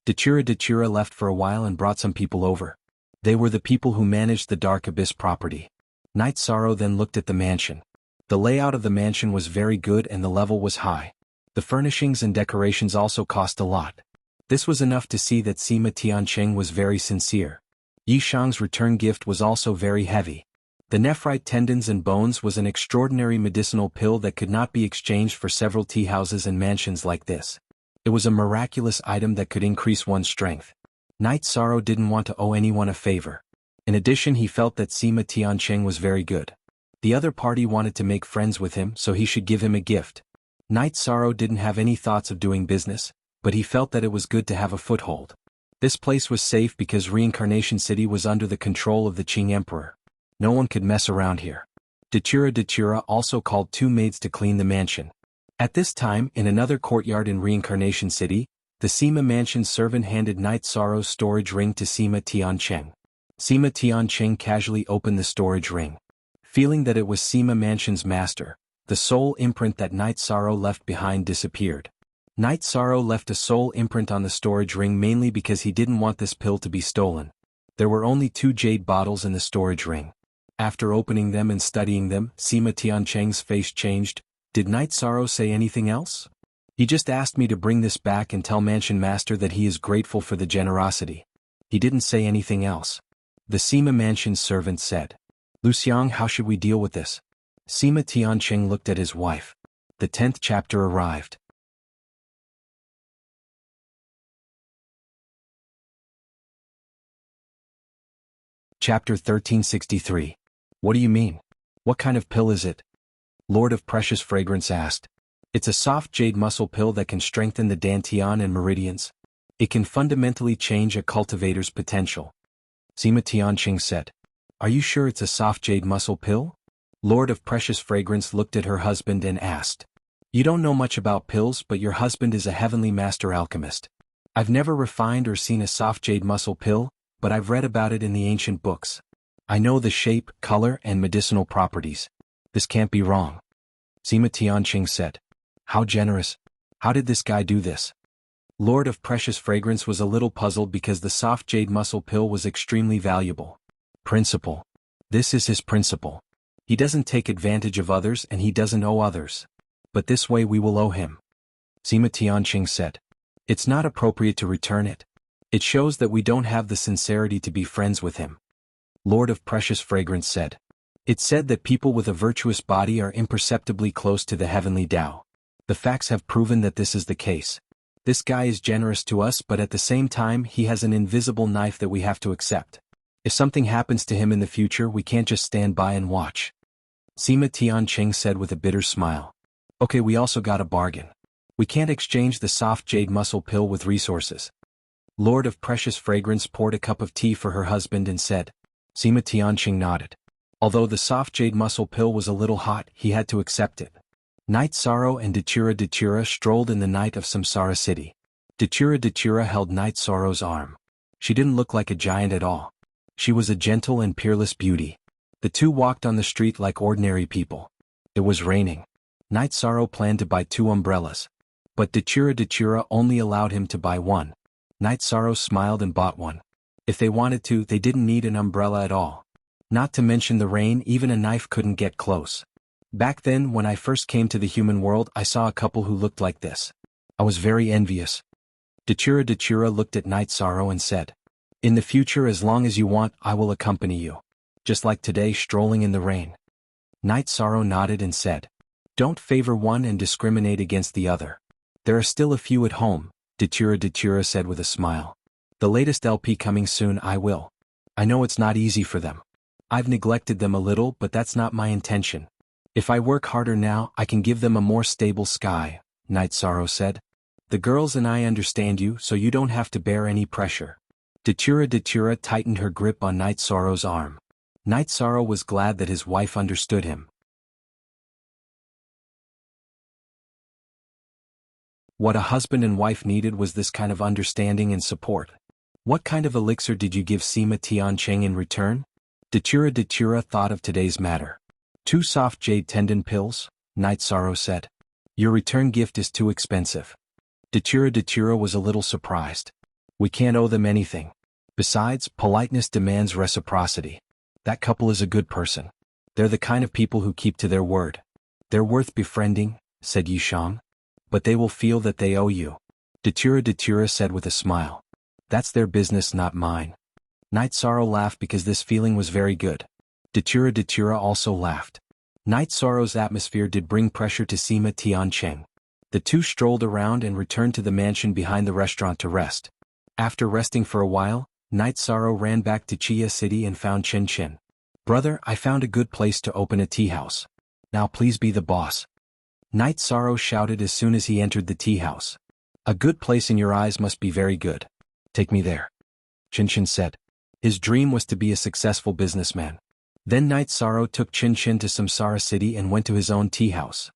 Datura left for a while and brought some people over. They were the people who managed the Dark Abyss property. Night Sorrow then looked at the mansion. The layout of the mansion was very good and the level was high. The furnishings and decorations also cost a lot. This was enough to see that Sima Tiancheng was very sincere. Yishang's return gift was also very heavy. The nephrite tendons and bones was an extraordinary medicinal pill that could not be exchanged for several tea houses and mansions like this. It was a miraculous item that could increase one's strength. Night Sorrow didn't want to owe anyone a favor. In addition, he felt that Sima Tianqing was very good. The other party wanted to make friends with him, so he should give him a gift. Night Sorrow didn't have any thoughts of doing business, but he felt that it was good to have a foothold. This place was safe because Reincarnation City was under the control of the Qing Emperor. No one could mess around here. Datura also called 2 maids to clean the mansion. At this time, in another courtyard in Reincarnation City, the Sima Mansion's servant handed Night Sorrow's storage ring to Sima Tianqing. Sima Tianqing casually opened the storage ring. Feeling that it was Sima Mansion's master, the soul imprint that Night Sorrow left behind disappeared. Night Sorrow left a soul imprint on the storage ring mainly because he didn't want this pill to be stolen. There were only 2 jade bottles in the storage ring. After opening them and studying them, Sima Tianqing's face changed. Did Night Sorrow say anything else? He just asked me to bring this back and tell Mansion Master that he is grateful for the generosity. He didn't say anything else. The Sima Mansion's servant said. Luxiang, how should we deal with this? Sima Tianqing looked at his wife. The 10th chapter arrived. Chapter 1363. What do you mean? What kind of pill is it? Lord of Precious Fragrance asked. It's a soft jade muscle pill that can strengthen the dantian and meridians. It can fundamentally change a cultivator's potential. Sima Tianqing said. Are you sure it's a soft jade muscle pill? Lord of Precious Fragrance looked at her husband and asked. You don't know much about pills, but your husband is a heavenly master alchemist. I've never refined or seen a soft jade muscle pill, but I've read about it in the ancient books. I know the shape, color, and medicinal properties. This can't be wrong. Sima Tianqing said. How generous. How did this guy do this? Lord of Precious Fragrance was a little puzzled because the soft jade muscle pill was extremely valuable. Principle. This is his principle. He doesn't take advantage of others and he doesn't owe others. But this way we will owe him. Sima Tianqing said. It's not appropriate to return it. It shows that we don't have the sincerity to be friends with him. Lord of Precious Fragrance said. It's said that people with a virtuous body are imperceptibly close to the heavenly Tao. The facts have proven that this is the case. This guy is generous to us, but at the same time he has an invisible knife that we have to accept. If something happens to him in the future, we can't just stand by and watch. Sima Tianqing said with a bitter smile. Okay, we also got a bargain. We can't exchange the soft jade muscle pill with resources. Lord of Precious Fragrance poured a cup of tea for her husband and said. Sima Tianqing nodded. Although the soft jade muscle pill was a little hot, he had to accept it. Night Sorrow and Datura strolled in the night of Samsara City. Datura held Night Sorrow's arm. She didn't look like a giant at all. She was a gentle and peerless beauty. The two walked on the street like ordinary people. It was raining. Night Sorrow planned to buy 2 umbrellas. But Datura only allowed him to buy 1. Night Sorrow smiled and bought 1. If they wanted to, they didn't need an umbrella at all. Not to mention the rain, even a knife couldn't get close. Back then, when I first came to the human world, I saw a couple who looked like this. I was very envious. Datura looked at Night Sorrow and said. In the future, as long as you want, I will accompany you. Just like today, strolling in the rain. Night Sorrow nodded and said. Don't favor one and discriminate against the other. There are still a few at home, Datura said with a smile. The latest LP coming soon, I will. I know it's not easy for them. I've neglected them a little, but that's not my intention. If I work harder now, I can give them a more stable sky, Night Sorrow said. The girls and I understand you, so you don't have to bear any pressure. Datura tightened her grip on Night Sorrow's arm. Night Sorrow was glad that his wife understood him. What a husband and wife needed was this kind of understanding and support. What kind of elixir did you give Sima Tianqing in return? Datura thought of today's matter. 2 soft jade tendon pills, Night Sorrow said. Your return gift is too expensive. Datura was a little surprised. We can't owe them anything. Besides, politeness demands reciprocity. That couple is a good person. They're the kind of people who keep to their word. They're worth befriending, said Yishang. But they will feel that they owe you. Datura said with a smile. That's their business, not mine. Night Sorrow laughed because this feeling was very good. Datura also laughed. Night Sorrow's atmosphere did bring pressure to Sima Tianqing. The two strolled around and returned to the mansion behind the restaurant to rest. After resting for a while, Night Sorrow ran back to Chia City and found Chin Chin. "Brother, I found a good place to open a tea house. Now please be the boss." Night Sorrow shouted as soon as he entered the tea house. "A good place in your eyes must be very good. Take me there," Chin Chin said. His dream was to be a successful businessman. Then Night Sorrow took Chin Chin to Samsara City and went to his own tea house.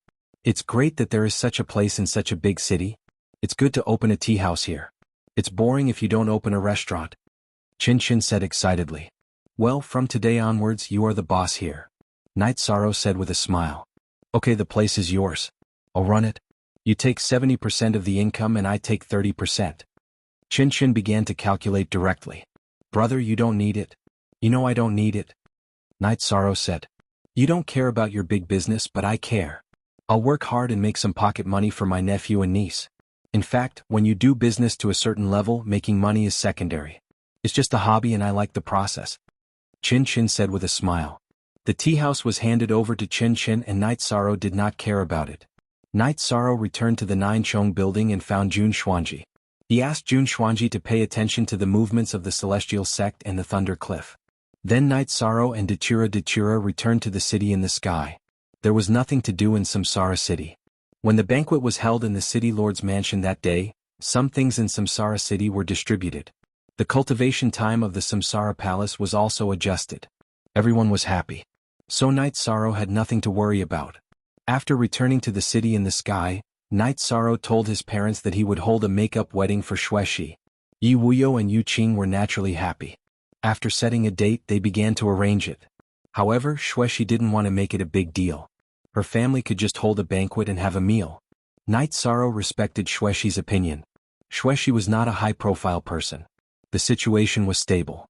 "It's great that there is such a place in such a big city. It's good to open a tea house here. It's boring if you don't open a restaurant," Chin Chin said excitedly. "Well, from today onwards you are the boss here," Night Sorrow said with a smile. "Okay, the place is yours. I'll run it. You take 70% of the income and I take 30%. Chin Chin began to calculate directly. "Brother, you don't need it. You know I don't need it," Night Sorrow said. "You don't care about your big business, but I care. I'll work hard and make some pocket money for my nephew and niece. In fact, when you do business to a certain level, making money is secondary. It's just a hobby and I like the process," Chin Chin said with a smile. The tea house was handed over to Chin Chin and Night Sorrow did not care about it. Night Sorrow returned to the Nine Chong building and found Jun Xuanji. He asked Jun Xuanji to pay attention to the movements of the Celestial Sect and the Thunder Cliff. Then Night Sorrow and Datura returned to the city in the sky. There was nothing to do in Samsara City. When the banquet was held in the City Lord's mansion that day, some things in Samsara City were distributed. The cultivation time of the Samsara Palace was also adjusted. Everyone was happy. So Night Sorrow had nothing to worry about. After returning to the city in the sky, Night Sorrow told his parents that he would hold a make-up wedding for Xueshi. Yi Wuyo and Yu Qing were naturally happy. After setting a date, they began to arrange it. However, Xueshi didn't want to make it a big deal. Her family could just hold a banquet and have a meal. Night Sorrow respected Xueshi's opinion. Xueshi was not a high-profile person. The situation was stable.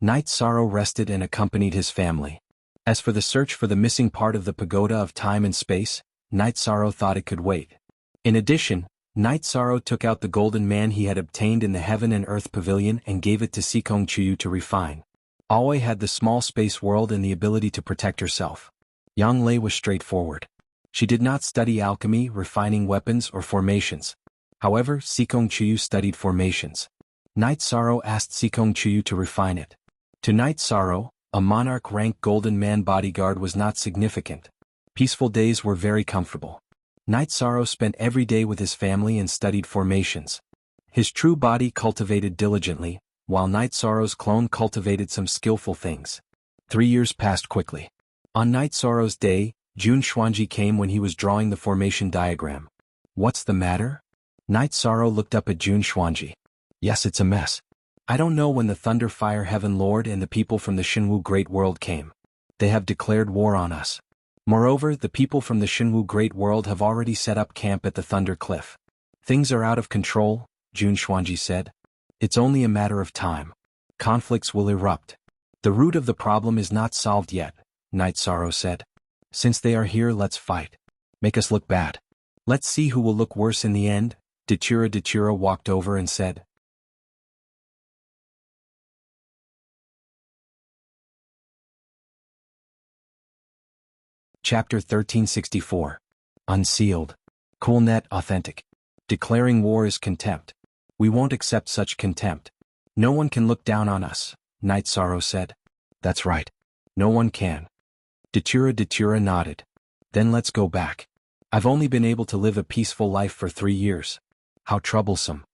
Night Sorrow rested and accompanied his family. As for the search for the missing part of the pagoda of time and space, Night Sorrow thought it could wait. In addition, Night Sorrow took out the golden man he had obtained in the Heaven and Earth Pavilion and gave it to Sikong Chuyu to refine. Aoi had the small space world and the ability to protect herself. Yang Lei was straightforward. She did not study alchemy, refining weapons, or formations. However, Sikong Chuyu studied formations. Night Sorrow asked Sikong Chuyu to refine it. To Night Sorrow, a monarch-rank golden man bodyguard was not significant. Peaceful days were very comfortable. Night Sorrow spent every day with his family and studied formations. His true body cultivated diligently, while Night Sorrow's clone cultivated some skillful things. 3 years passed quickly. On Night Sorrow's day, Jun Xuanji came when he was drawing the formation diagram. "What's the matter?" Night Sorrow looked up at Jun Xuanji. "Yes, it's a mess. I don't know when the Thunder Fire Heaven Lord and the people from the Shinwu Great World came. They have declared war on us. Moreover, the people from the Shinwu Great World have already set up camp at the Thunder Cliff. Things are out of control," Jun Xuanji said. "It's only a matter of time. Conflicts will erupt. The root of the problem is not solved yet," Night Sorrow said. "Since they are here, let's fight. Make us look bad. Let's see who will look worse in the end." Datura walked over and said. Chapter 1364. Unsealed. Coolnet Authentic. Declaring war is contempt. We won't accept such contempt. No one can look down on us, Night Sorrow said. That's right. No one can. Datura nodded. Then let's go back. I've only been able to live a peaceful life for 3 years. How troublesome.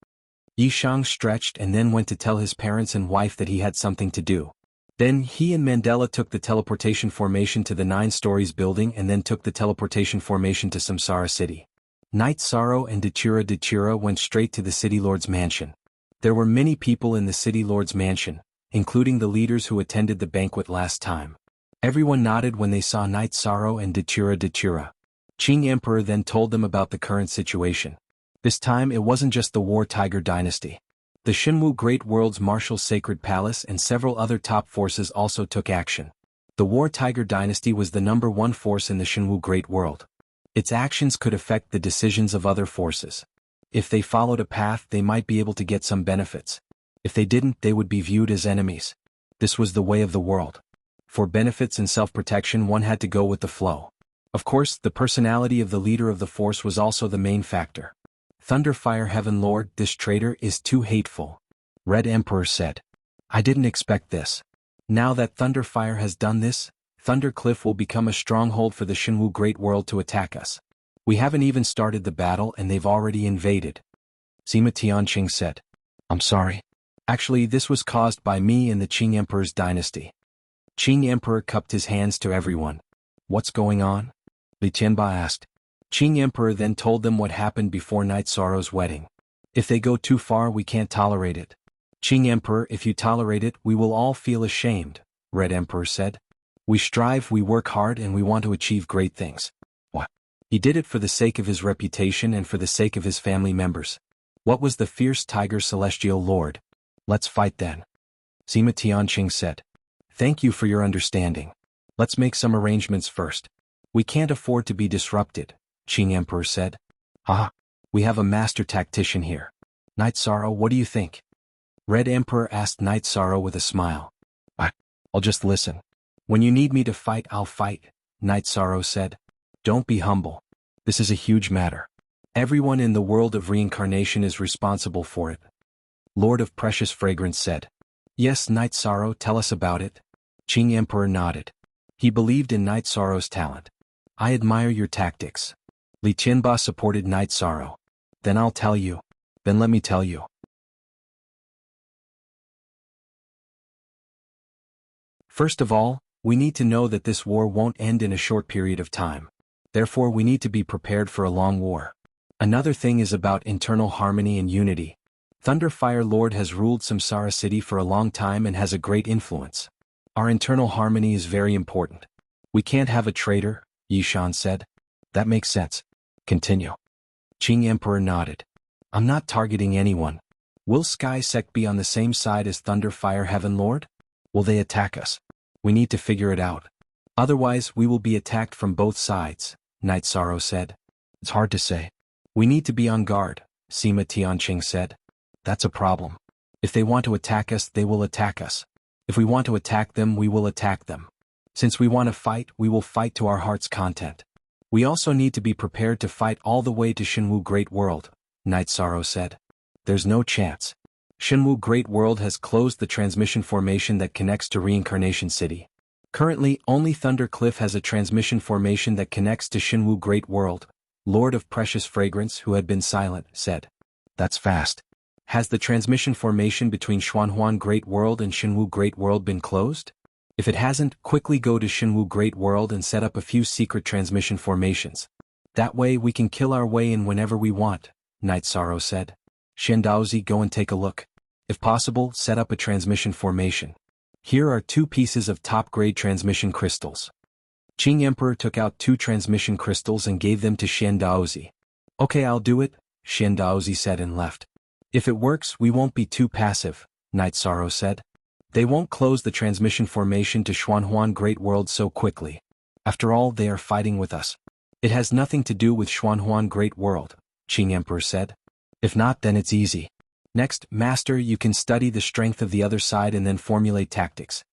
Yishang stretched and then went to tell his parents and wife that he had something to do. Then he and Mandela took the teleportation formation to the 9 stories building and then took the teleportation formation to Samsara City. Night Sorrow and Datura went straight to the City Lord's mansion. There were many people in the City Lord's mansion, including the leaders who attended the banquet last time. Everyone nodded when they saw Night Sorrow and Datura. Qing Emperor then told them about the current situation. This time it wasn't just the War Tiger dynasty. The Shinwu Great World's Martial Sacred Palace and several other top forces also took action. The War Tiger dynasty was the #1 force in the Shinwu Great World. Its actions could affect the decisions of other forces. If they followed a path, they might be able to get some benefits. If they didn't, they would be viewed as enemies. This was the way of the world. For benefits and self-protection one had to go with the flow. Of course, the personality of the leader of the force was also the main factor. Thunderfire Heaven Lord, this traitor is too hateful. Red Emperor said. I didn't expect this. Now that Thunderfire has done this, Thundercliff will become a stronghold for the Jianghu Great World to attack us. We haven't even started the battle and they've already invaded. Sima Tianqing said. I'm sorry. Actually, this was caused by me and the Qing Emperor's dynasty. Qing Emperor cupped his hands to everyone. What's going on? Li Tianba asked. Qing Emperor then told them what happened before Night Sorrow's wedding. If they go too far we can't tolerate it. Qing Emperor, if you tolerate it we will all feel ashamed, Red Emperor said. We strive, we work hard and we want to achieve great things. What? He did it for the sake of his reputation and for the sake of his family members. What was the fierce tiger Celestial Lord? Let's fight then. Sima Tianqing said. Thank you for your understanding. Let's make some arrangements first. We can't afford to be disrupted, Qing Emperor said. Ah, we have a master tactician here. Night Sorrow, what do you think? Red Emperor asked Night Sorrow with a smile. I'll just listen. When you need me to fight, I'll fight, Night Sorrow said. Don't be humble. This is a huge matter. Everyone in the world of reincarnation is responsible for it. Lord of Precious Fragrance said. Yes, Night Sorrow, tell us about it. Qing Emperor nodded. He believed in Night Sorrow's talent. I admire your tactics. Li Tianba supported Night Sorrow. Then I'll tell you. Then let me tell you. First of all, we need to know that this war won't end in a short period of time. Therefore we need to be prepared for a long war. Another thing is about internal harmony and unity. Thunderfire Lord has ruled Samsara City for a long time and has a great influence. Our internal harmony is very important. We can't have a traitor, Yishan said. That makes sense. Continue. Qing Emperor nodded. I'm not targeting anyone. Will Sky Sect be on the same side as Thunderfire Heaven Lord? Will they attack us? We need to figure it out. Otherwise we will be attacked from both sides, Night Sorrow said. It's hard to say. We need to be on guard, Sima Tianqing said. That's a problem. If they want to attack us, they will attack us. If we want to attack them, we will attack them. Since we want to fight, we will fight to our heart's content. We also need to be prepared to fight all the way to Jianghu Great World, Night Sorrow said. There's no chance. Jianghu Great World has closed the transmission formation that connects to Reincarnation City. Currently, only Thundercliff has a transmission formation that connects to Jianghu Great World. Lord of Precious Fragrance, who had been silent, said. That's fast. Has the transmission formation between Xuanhuan Great World and Jianghu Great World been closed? If it hasn't, quickly go to Jianghu Great World and set up a few secret transmission formations. That way we can kill our way in whenever we want, Night Sorrow said. Shendaozi, go and take a look. If possible, set up a transmission formation. Here are 2 pieces of top-grade transmission crystals. Qing Emperor took out 2 transmission crystals and gave them to Shendaozi. Okay, I'll do it, Shendaozi said and left. If it works, we won't be too passive, Night Sorrow said. They won't close the transmission formation to Xuanhuan Great World so quickly. After all, they are fighting with us. It has nothing to do with Xuanhuan Great World, Qing Emperor said. If not, then it's easy. Next, Master, you can study the strength of the other side and then formulate tactics.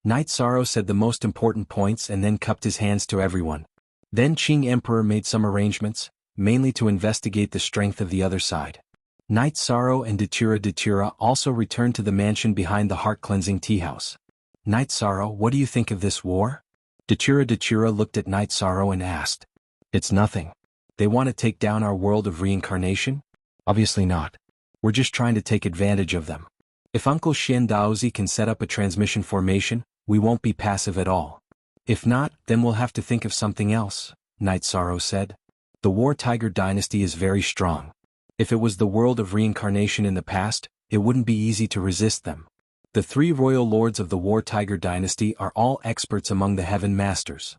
Night Sorrow said the most important points and then cupped his hands to everyone. Then Qing Emperor made some arrangements, mainly to investigate the strength of the other side. Night Sorrow and Datura also returned to the mansion behind the heart-cleansing tea house. Night Sorrow, what do you think of this war? Datura looked at Night Sorrow and asked. It's nothing. They want to take down our world of reincarnation? Obviously not. We're just trying to take advantage of them. If Uncle Shen Daozi can set up a transmission formation, we won't be passive at all. If not, then we'll have to think of something else, Night Sorrow said. The War Tiger dynasty is very strong. If it was the world of reincarnation in the past, it wouldn't be easy to resist them. The 3 royal lords of the War Tiger dynasty are all experts among the Heaven Masters.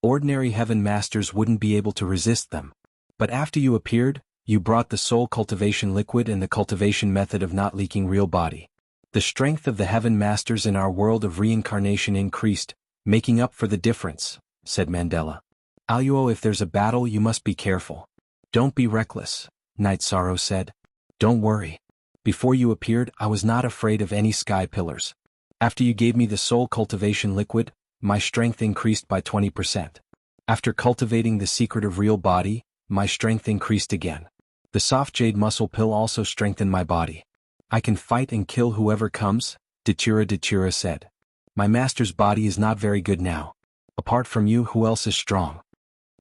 Ordinary Heaven Masters wouldn't be able to resist them. But after you appeared, you brought the soul cultivation liquid and the cultivation method of not leaking real body. The strength of the Heaven Masters in our world of reincarnation increased, making up for the difference, said Mandela. Aluo, if there's a battle you must be careful. Don't be reckless, Night Sorrow said. Don't worry. Before you appeared, I was not afraid of any sky pillars. After you gave me the soul cultivation liquid, my strength increased by 20%. After cultivating the secret of real body, my strength increased again. The soft jade muscle pill also strengthened my body. I can fight and kill whoever comes, Datura said. My master's body is not very good now. Apart from you, who else is strong?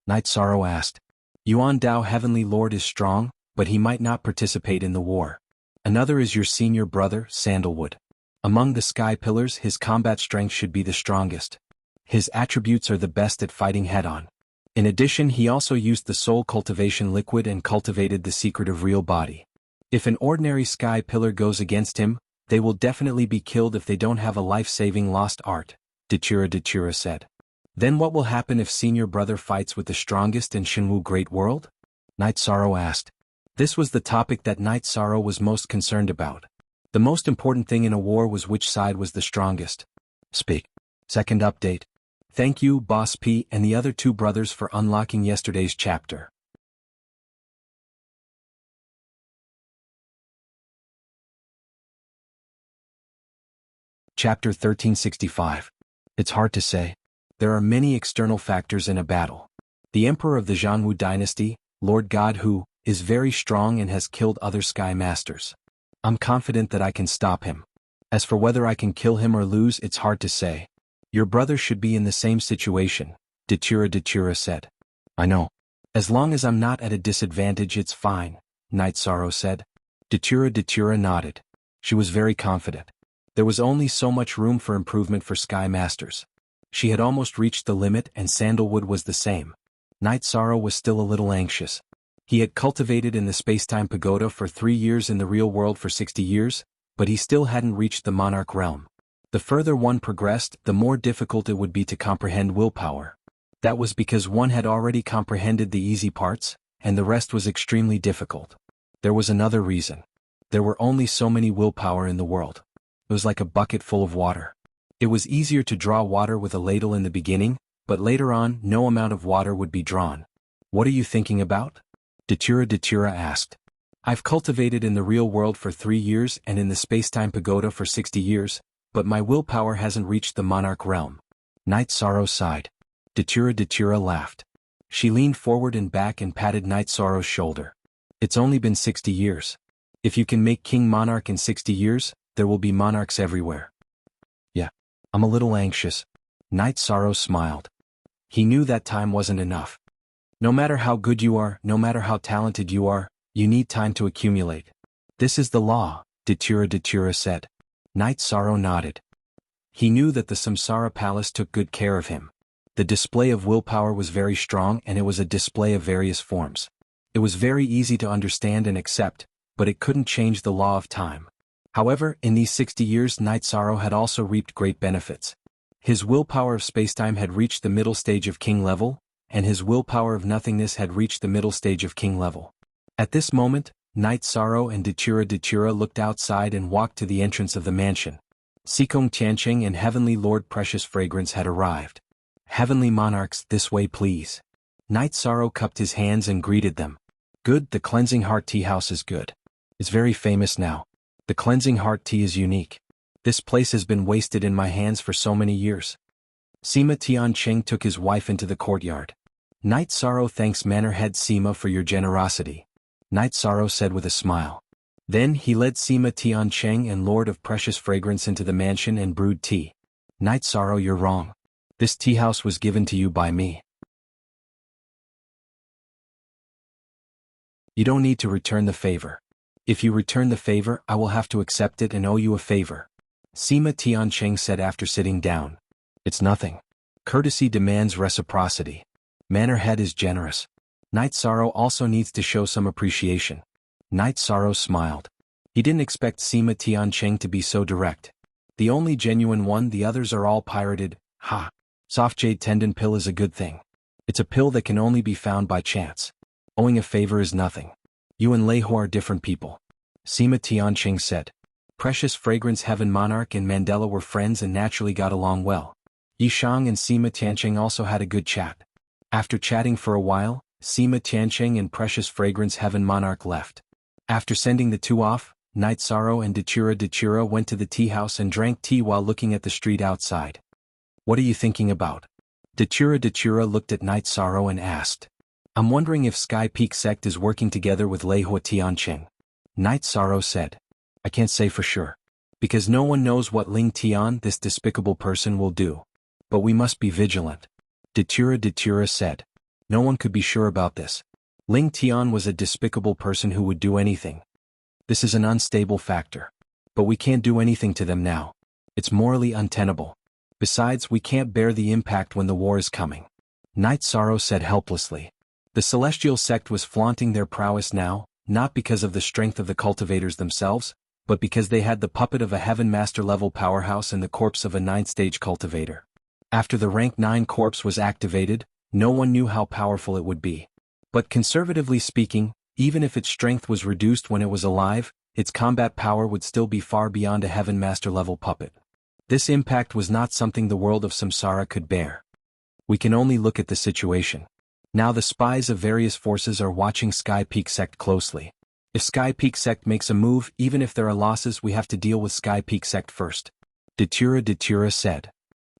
Night Sorrow asked. Yuan Dao Heavenly Lord is strong, but he might not participate in the war. Another is your senior brother, Sandalwood. Among the sky pillars, his combat strength should be the strongest. His attributes are the best at fighting head-on. In addition, he also used the soul cultivation liquid and cultivated the secret of real body. If an ordinary sky pillar goes against him, they will definitely be killed if they don't have a life-saving lost art, Datura said. Then what will happen if senior brother fights with the strongest in Shenwu Great World? Night Sorrow asked. This was the topic that Night Sorrow was most concerned about. The most important thing in a war was which side was the strongest. Speak. Second update. Thank you, Boss P and the other two brothers for unlocking yesterday's chapter. Chapter 1365. It's hard to say. There are many external factors in a battle. The Emperor of the Jianghu dynasty, Lord Godhood, is very strong and has killed other Sky Masters. I'm confident that I can stop him. As for whether I can kill him or lose, it's hard to say. Your brother should be in the same situation, Datura said. I know. As long as I'm not at a disadvantage, it's fine, Night Sorrow said. Datura nodded. She was very confident. There was only so much room for improvement for Sky Masters. She had almost reached the limit and Sandalwood was the same. Night Sorrow was still a little anxious. He had cultivated in the Spacetime Pagoda for 3 years and the real world for 60 years, but he still hadn't reached the Monarch realm. The further one progressed, the more difficult it would be to comprehend willpower. That was because one had already comprehended the easy parts, and the rest was extremely difficult. There was another reason. There were only so many willpower in the world. It was like a bucket full of water. It was easier to draw water with a ladle in the beginning, but later on, no amount of water would be drawn. What are you thinking about? Datura asked. I've cultivated in the real world for 3 years and in the Spacetime Pagoda for 60 years, but my willpower hasn't reached the Monarch realm. Night Sorrow sighed. Datura laughed. She leaned forward and back and patted Night Sorrow's shoulder. It's only been 60 years. If you can make King Monarch in 60 years, there will be monarchs everywhere. Yeah, I'm a little anxious. Night Sorrow smiled. He knew that time wasn't enough. No matter how good you are, no matter how talented you are, you need time to accumulate. This is the law, Datura said. Night Sorrow nodded. He knew that the Samsara Palace took good care of him. The display of willpower was very strong and it was a display of various forms. It was very easy to understand and accept, but it couldn't change the law of time. However, in these 60 years Night Sorrow had also reaped great benefits. His willpower of spacetime had reached the middle stage of king level, and his willpower of nothingness had reached the middle stage of king level. At this moment, Night Sorrow and Datura looked outside and walked to the entrance of the mansion. Sikong Tiancheng and Heavenly Lord Precious Fragrance had arrived. Heavenly Monarchs, this way please. Night Sorrow cupped his hands and greeted them. Good, the Cleansing Heart Tea House is good. It's very famous now. The Cleansing Heart Tea is unique. This place has been wasted in my hands for so many years. Sima Tiancheng took his wife into the courtyard. Night Sorrow thanks Manor Head Sima for your generosity. Night Sorrow said with a smile. Then he led Sima Tiancheng and Lord of Precious Fragrance into the mansion and brewed tea. Night Sorrow, you're wrong. This tea house was given to you by me. You don't need to return the favor. If you return the favor, I will have to accept it and owe you a favor. Sima Tiancheng said after sitting down. It's nothing. Courtesy demands reciprocity. Manor Head is generous. Night Sorrow also needs to show some appreciation. Night Sorrow smiled. He didn't expect Sima Tiancheng to be so direct. The only genuine one, the others are all pirated. Ha! Soft Jade Tendon Pill is a good thing. It's a pill that can only be found by chance. Owing a favor is nothing. You and Leiho are different people. Sima Tiancheng said. Precious Fragrance Heaven Monarch and Mandela were friends and naturally got along well. Yishang and Sima Tiancheng also had a good chat. After chatting for a while, Sima Tiancheng and Precious Fragrance Heaven Monarch left. After sending the two off, Night Sorrow and Datura went to the tea house and drank tea while looking at the street outside. "What are you thinking about?" Datura looked at Night Sorrow and asked. "I'm wondering if Sky Peak Sect is working together with Lei Hua Tianqing." Night Sorrow said. "I can't say for sure. Because no one knows what Ling Tian, this despicable person, will do. But we must be vigilant." Datura said. "No one could be sure about this. Ling Tian was a despicable person who would do anything. This is an unstable factor. But we can't do anything to them now. It's morally untenable. Besides, we can't bear the impact when the war is coming." Night Sorrow said helplessly. The Celestial Sect was flaunting their prowess now, not because of the strength of the cultivators themselves, but because they had the puppet of a Heaven Master level powerhouse and the corpse of a 9th-stage cultivator. After the rank 9 corpse was activated, no one knew how powerful it would be. But conservatively speaking, even if its strength was reduced when it was alive, its combat power would still be far beyond a Heaven Master level puppet. This impact was not something the world of Samsara could bear. We can only look at the situation. Now the spies of various forces are watching Sky Peak Sect closely. If Sky Peak Sect makes a move, even if there are losses, we have to deal with Sky Peak Sect first. Datura said.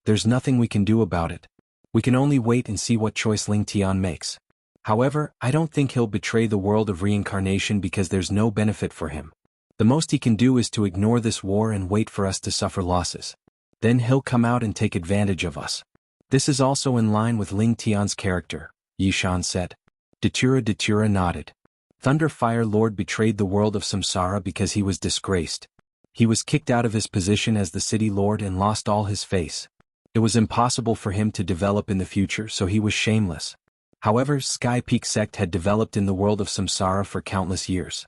There's nothing we can do about it. We can only wait and see what choice Ling Tian makes. However, I don't think he'll betray the world of reincarnation because there's no benefit for him. The most he can do is to ignore this war and wait for us to suffer losses. Then he'll come out and take advantage of us. This is also in line with Ling Tian's character, Yishan said. Datura nodded. Thunder Fire Lord betrayed the world of Samsara because he was disgraced. He was kicked out of his position as the city lord and lost all his face. It was impossible for him to develop in the future, so he was shameless. However, Sky Peak Sect had developed in the world of Samsara for countless years.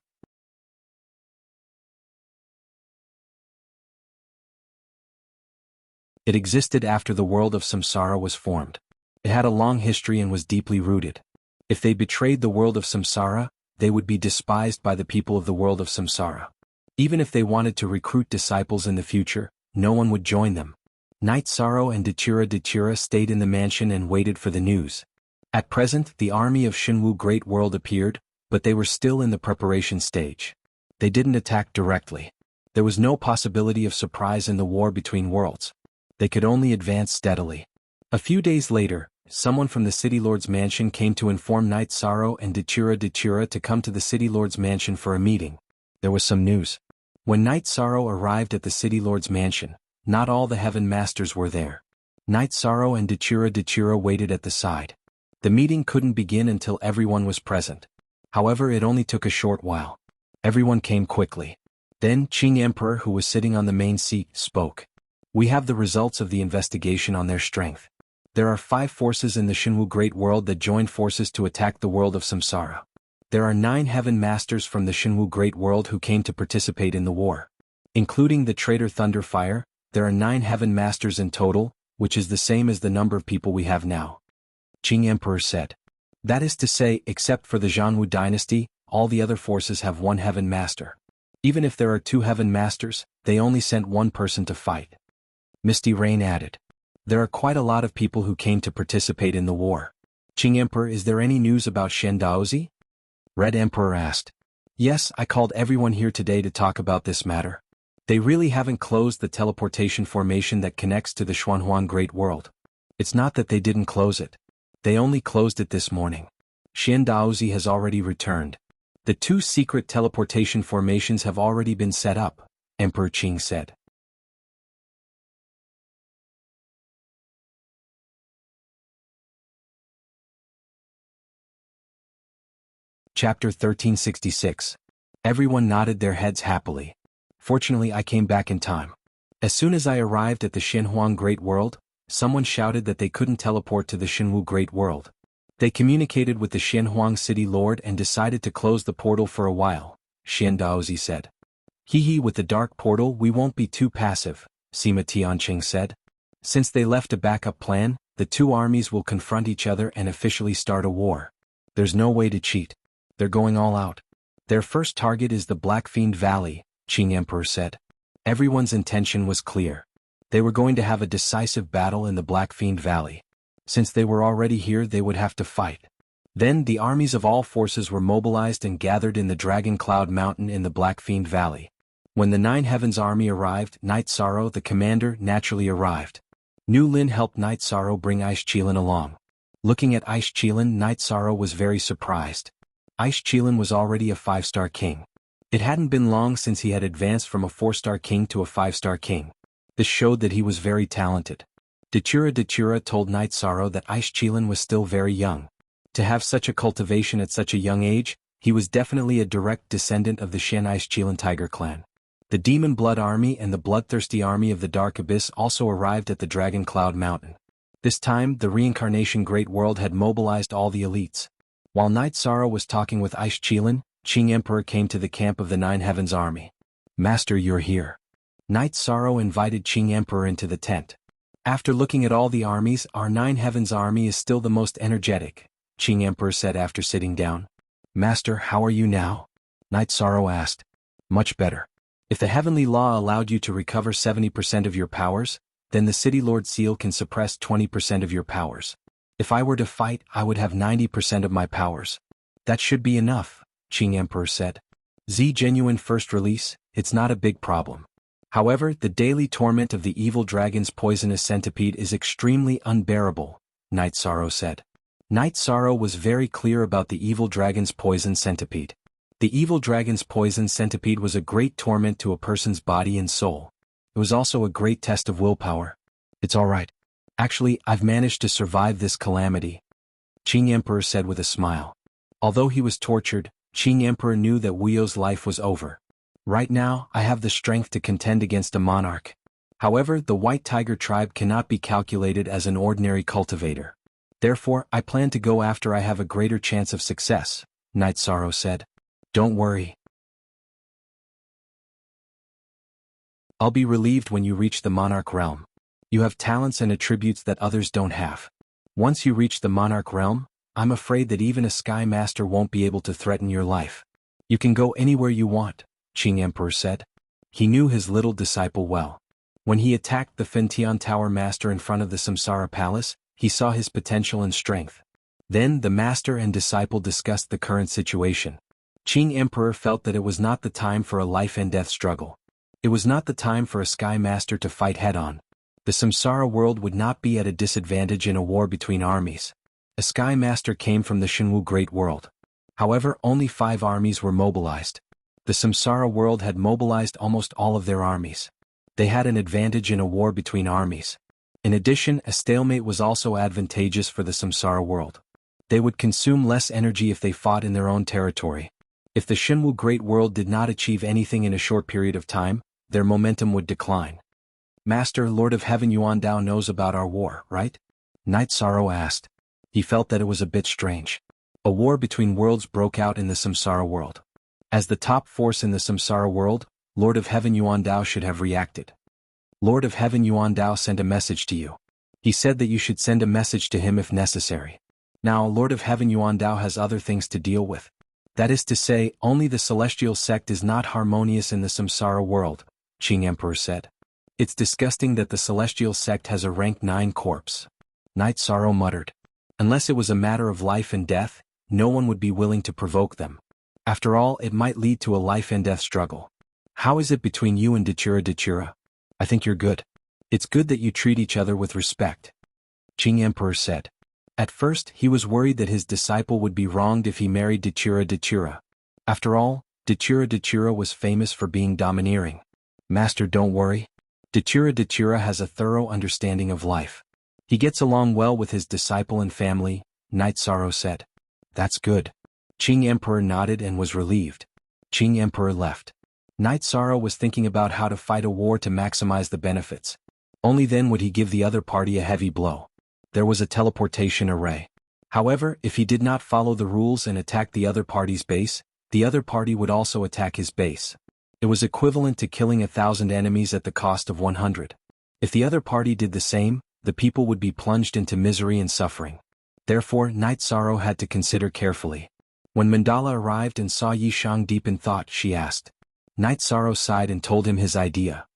It existed after the world of Samsara was formed. It had a long history and was deeply rooted. If they betrayed the world of Samsara, they would be despised by the people of the world of Samsara. Even if they wanted to recruit disciples in the future, no one would join them. Night Sorrow and Datura stayed in the mansion and waited for the news. At present, the army of Shinwu Great World appeared, but they were still in the preparation stage. They didn't attack directly. There was no possibility of surprise in the war between worlds. They could only advance steadily. A few days later, someone from the City Lord's mansion came to inform Night Sorrow and Datura to come to the City Lord's mansion for a meeting. There was some news. When Night Sorrow arrived at the City Lord's mansion, not all the Heaven Masters were there. Night Sorrow and Datura waited at the side. The meeting couldn't begin until everyone was present. However, it only took a short while. Everyone came quickly. Then Qing Emperor, who was sitting on the main seat, spoke. "We have the results of the investigation on their strength. There are 5 forces in the Shinwu Great World that joined forces to attack the world of Samsara. There are 9 Heaven Masters from the Shinwu Great World who came to participate in the war. Including the traitor Thunderfire, there are 9 Heaven Masters in total, which is the same as the number of people we have now." Qing Emperor said. "That is to say, except for the Jianghu dynasty, all the other forces have 1 Heaven Master. Even if there are 2 Heaven Masters, they only sent 1 person to fight." Misty Rain added. "There are quite a lot of people who came to participate in the war. Qing Emperor, is there any news about Shen Daozi?" Red Emperor asked. "Yes, I called everyone here today to talk about this matter. They really haven't closed the teleportation formation that connects to the Xuanhuan Great World. It's not that they didn't close it. They only closed it this morning. Shen Daozi has already returned. The 2 secret teleportation formations have already been set up," Emperor Qing said. Chapter 1366. Everyone nodded their heads happily. Fortunately, I came back in time. As soon as I arrived at the Xinhuang Great World, someone shouted that they couldn't teleport to the Xinwu Great World. They communicated with the Xinhuang City Lord and decided to close the portal for a while, Xian Daozi said. "Hee, with the dark portal we won't be too passive," Sima Tianqing said. "Since they left a backup plan, the 2 armies will confront each other and officially start a war. There's no way to cheat. They're going all out. Their first target is the Black Fiend Valley," Qing Emperor said. Everyone's intention was clear. They were going to have a decisive battle in the Black Fiend Valley. Since they were already here, they would have to fight. Then the armies of all forces were mobilized and gathered in the Dragon Cloud Mountain in the Black Fiend Valley. When the Nine Heavens army arrived, Night Sorrow, the commander, naturally arrived. Nu Lin helped Night Sorrow bring Ice Qilin along. Looking at Ice Qilin, Night Sorrow was very surprised. Ice Qilin was already a 5-star king. It hadn't been long since he had advanced from a 4-star king to a 5-star king. This showed that he was very talented. Datura told Night Sorrow that Ice Qilin was still very young. To have such a cultivation at such a young age, he was definitely a direct descendant of the Shen Ice Qilin Tiger clan. The Demon Blood Army and the Bloodthirsty Army of the Dark Abyss also arrived at the Dragon Cloud Mountain. This time, the Reincarnation Great World had mobilized all the elites. While Night Sorrow was talking with Ice Qilin, Qing Emperor came to the camp of the Nine Heavens Army. "Master, you're here." Night Sorrow invited Qing Emperor into the tent. "After looking at all the armies, our Nine Heavens Army is still the most energetic," Qing Emperor said after sitting down. "Master, how are you now?" Night Sorrow asked. "Much better. If the heavenly law allowed you to recover 70% of your powers, then the City Lord Seal can suppress 20% of your powers. If I were to fight, I would have 90% of my powers." "That should be enough," Qing Emperor said. "Z Genuine first release, it's not a big problem. However, the daily torment of the evil dragon's poisonous centipede is extremely unbearable," Night Sorrow said. Night Sorrow was very clear about the evil dragon's poison centipede. The evil dragon's poison centipede was a great torment to a person's body and soul. It was also a great test of willpower. "It's all right. Actually, I've managed to survive this calamity," Qing Emperor said with a smile. Although he was tortured, Qing Emperor knew that Wuyo's life was over. "Right now, I have the strength to contend against a monarch. However, the White Tiger tribe cannot be calculated as an ordinary cultivator. Therefore, I plan to go after I have a greater chance of success," Night Sorrow said. "Don't worry. I'll be relieved when you reach the Monarch realm. You have talents and attributes that others don't have. Once you reach the Monarch realm, I'm afraid that even a Sky Master won't be able to threaten your life. You can go anywhere you want," Qing Emperor said. He knew his little disciple well. When he attacked the Fentian Tower Master in front of the Samsara Palace, he saw his potential and strength. Then the master and disciple discussed the current situation. Qing Emperor felt that it was not the time for a life-and-death struggle. It was not the time for a Sky Master to fight head-on. The Samsara world would not be at a disadvantage in a war between armies. A Sky Master came from the Jianghu Great World. However, only 5 armies were mobilized. The Samsara world had mobilized almost all of their armies. They had an advantage in a war between armies. In addition, a stalemate was also advantageous for the Samsara world. They would consume less energy if they fought in their own territory. If the Jianghu Great World did not achieve anything in a short period of time, their momentum would decline. "Master, Lord of Heaven Yuan Dao knows about our war, right?" Night Sorrow asked. He felt that it was a bit strange. A war between worlds broke out in the Samsara world. As the top force in the Samsara world, Lord of Heaven Yuan Dao should have reacted. "Lord of Heaven Yuan Dao sent a message to you. He said that you should send a message to him if necessary. Now, Lord of Heaven Yuan Dao has other things to deal with. That is to say, only the celestial sect is not harmonious in the Samsara world," Qing Emperor said. "It's disgusting that the celestial sect has a rank 9 corpse." Night Sorrow muttered. Unless it was a matter of life and death, no one would be willing to provoke them. After all, it might lead to a life-and-death struggle. "How is it between you and Datura? I think you're good. It's good that you treat each other with respect," Qing Emperor said. At first, he was worried that his disciple would be wronged if he married Datura. After all, Datura was famous for being domineering. "Master, don't worry. Datura has a thorough understanding of life. He gets along well with his disciple and family," Night Sorrow said. "That's good." Qing Emperor nodded and was relieved. Qing Emperor left. Night Sorrow was thinking about how to fight a war to maximize the benefits. Only then would he give the other party a heavy blow. There was a teleportation array. However, if he did not follow the rules and attack the other party's base, the other party would also attack his base. It was equivalent to killing 1,000 enemies at the cost of 100. If the other party did the same, the people would be plunged into misery and suffering. Therefore, Night Sorrow had to consider carefully. When Mandala arrived and saw Yi Shang deep in thought, she asked. Night Sorrow sighed and told him his idea.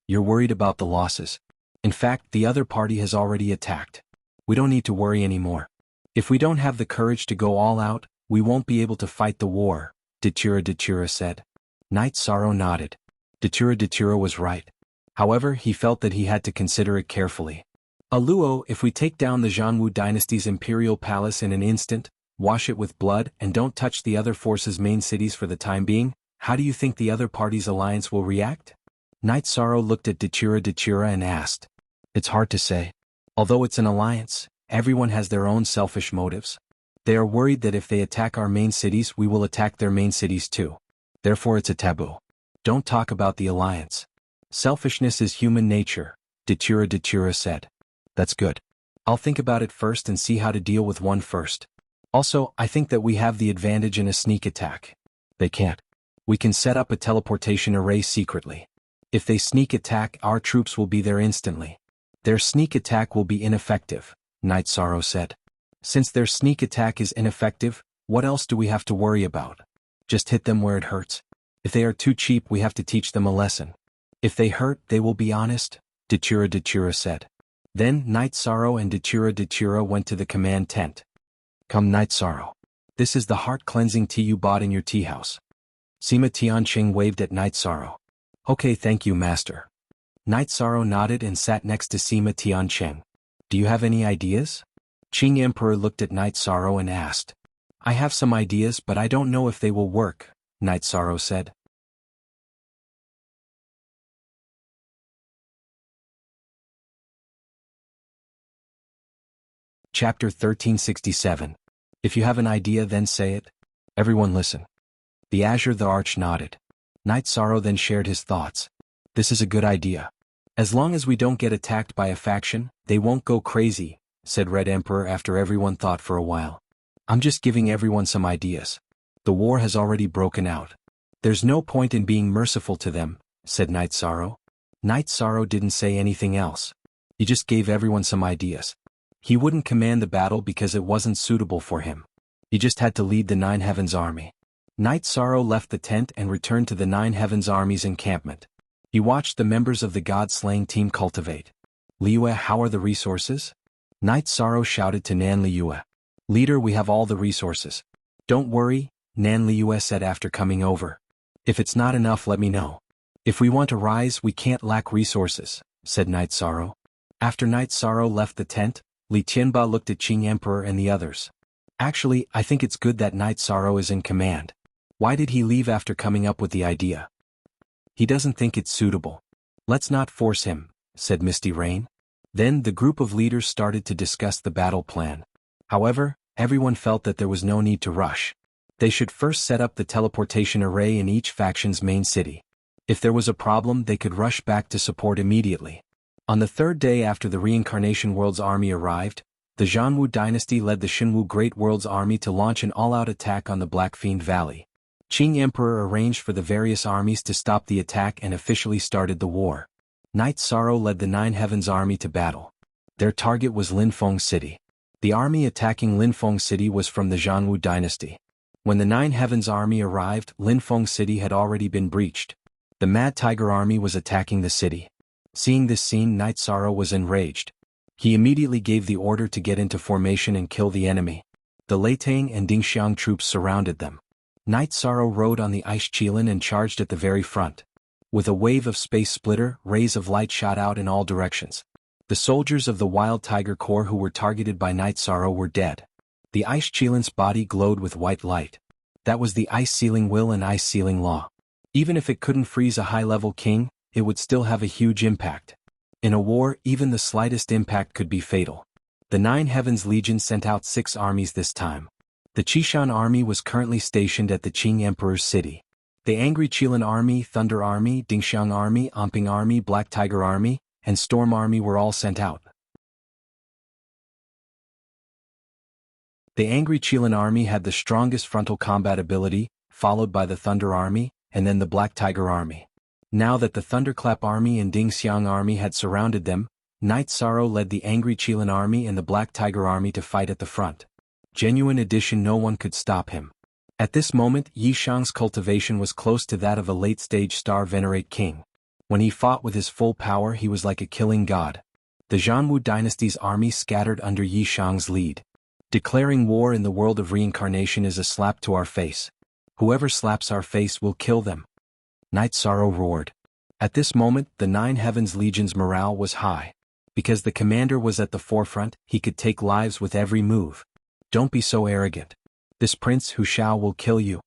"You're worried about the losses. In fact, the other party has already attacked. We don't need to worry anymore. If we don't have the courage to go all out, We won't be able to fight the war, Datura said. Knight Sorrow nodded. Datura was right. However, he felt that he had to consider it carefully. Aluo, if we take down the Jianghu dynasty's imperial palace in an instant, wash it with blood, and don't touch the other forces' main cities for the time being, how do you think the other party's alliance will react? Knight Sorrow looked at Datura and asked. It's hard to say. Although it's an alliance, everyone has their own selfish motives. They are worried that if they attack our main cities, we will attack their main cities too. Therefore it's a taboo. Don't talk about the alliance. Selfishness is human nature, Datura said. That's good. I'll think about it first and see how to deal with one first. Also, I think that we have the advantage in a sneak attack. They can't. We can set up a teleportation array secretly. If they sneak attack, our troops will be there instantly. Their sneak attack will be ineffective, Knight Sorrow said. Since their sneak attack is ineffective, what else do we have to worry about? Just hit them where it hurts. If they are too cheap, we have to teach them a lesson. If they hurt, they will be honest, Datura said. Then Knight Sorrow and Datura went to the command tent. Come Knight Sorrow. This is the heart-cleansing tea you bought in your tea house. Sima Tianqing waved at Knight Sorrow. Okay, thank you, master. Knight Sorrow nodded and sat next to Sima Tianqing. Do you have any ideas? Qing Emperor looked at Knight Sorrow and asked. I have some ideas, but I don't know if they will work, Knight Sorrow said. Chapter 1367. If you have an idea, then say it. Everyone listen. The Azure the Arch nodded. Knight Sorrow then shared his thoughts. This is a good idea. As long as we don't get attacked by a faction, they won't go crazy, said Red Emperor after everyone thought for a while. I'm just giving everyone some ideas. The war has already broken out. There's no point in being merciful to them, said Knight Sorrow. Knight Sorrow didn't say anything else. He just gave everyone some ideas. He wouldn't command the battle because it wasn't suitable for him. He just had to lead the Nine Heavens army. Knight Sorrow left the tent and returned to the Nine Heavens army's encampment. He watched the members of the God-slaying team cultivate. Liyue, how are the resources? Knight Sorrow shouted to Nan Liyue. Leader, we have all the resources. Don't worry, Nan Liyue said after coming over. If it's not enough, let me know. If we want to rise, we can't lack resources, said Knight Sorrow. After Knight Sorrow left the tent, Li Tianba looked at Qing Emperor and the others. Actually, I think it's good that Knight Sorrow is in command. Why did he leave after coming up with the idea? He doesn't think it's suitable. Let's not force him, said Misty Rain. Then the group of leaders started to discuss the battle plan. However, everyone felt that there was no need to rush. They should first set up the teleportation array in each faction's main city. If there was a problem, they could rush back to support immediately. On the third day after the Reincarnation World's army arrived, the Jianghu dynasty led the Xinwu Great World's army to launch an all-out attack on the Black Fiend Valley. Qing Emperor arranged for the various armies to stop the attack and officially started the war. Knight Sorrow led the Nine Heavens army to battle. Their target was Linfeng City. The army attacking Linfeng City was from the Jianghu dynasty. When the Nine Heavens army arrived, Linfeng City had already been breached. The Mad Tiger army was attacking the city. Seeing this scene, Knight Sorrow was enraged. He immediately gave the order to get into formation and kill the enemy. The Leitang and Dingxiang troops surrounded them. Knight Sorrow rode on the Ice Qilin and charged at the very front. With a wave of space splitter, rays of light shot out in all directions. The soldiers of the Wild Tiger Corps who were targeted by Knight Sorrow were dead. The Ice Qilin's body glowed with white light. That was the Ice Sealing Will and Ice Sealing Law. Even if it couldn't freeze a high-level king, it would still have a huge impact. In a war, even the slightest impact could be fatal. The Nine Heavens Legion sent out 6 armies this time. The Qishan army was currently stationed at the Qing Emperor's city. The Angry Qilin army, Thunder army, Dingxiang army, Amping army, Black Tiger army, and Storm army were all sent out. The Angry Qilin army had the strongest frontal combat ability, followed by the Thunder army, and then the Black Tiger army. Now that the Thunderclap army and Dingxiang army had surrounded them, Knight Sorrow led the Angry Qilin army and the Black Tiger army to fight at the front. Genuine edition, no one could stop him. At this moment, Yi Shang's cultivation was close to that of a late-stage Star Venerate king. When he fought with his full power, he was like a killing god. The Jianghu dynasty's army scattered under Yi Shang's lead. Declaring war in the world of reincarnation is a slap to our face. Whoever slaps our face will kill them. Night Sorrow roared. At this moment, the Nine Heavens Legion's morale was high. Because the commander was at the forefront, he could take lives with every move. Don't be so arrogant. This Prince Hu Shao will kill you.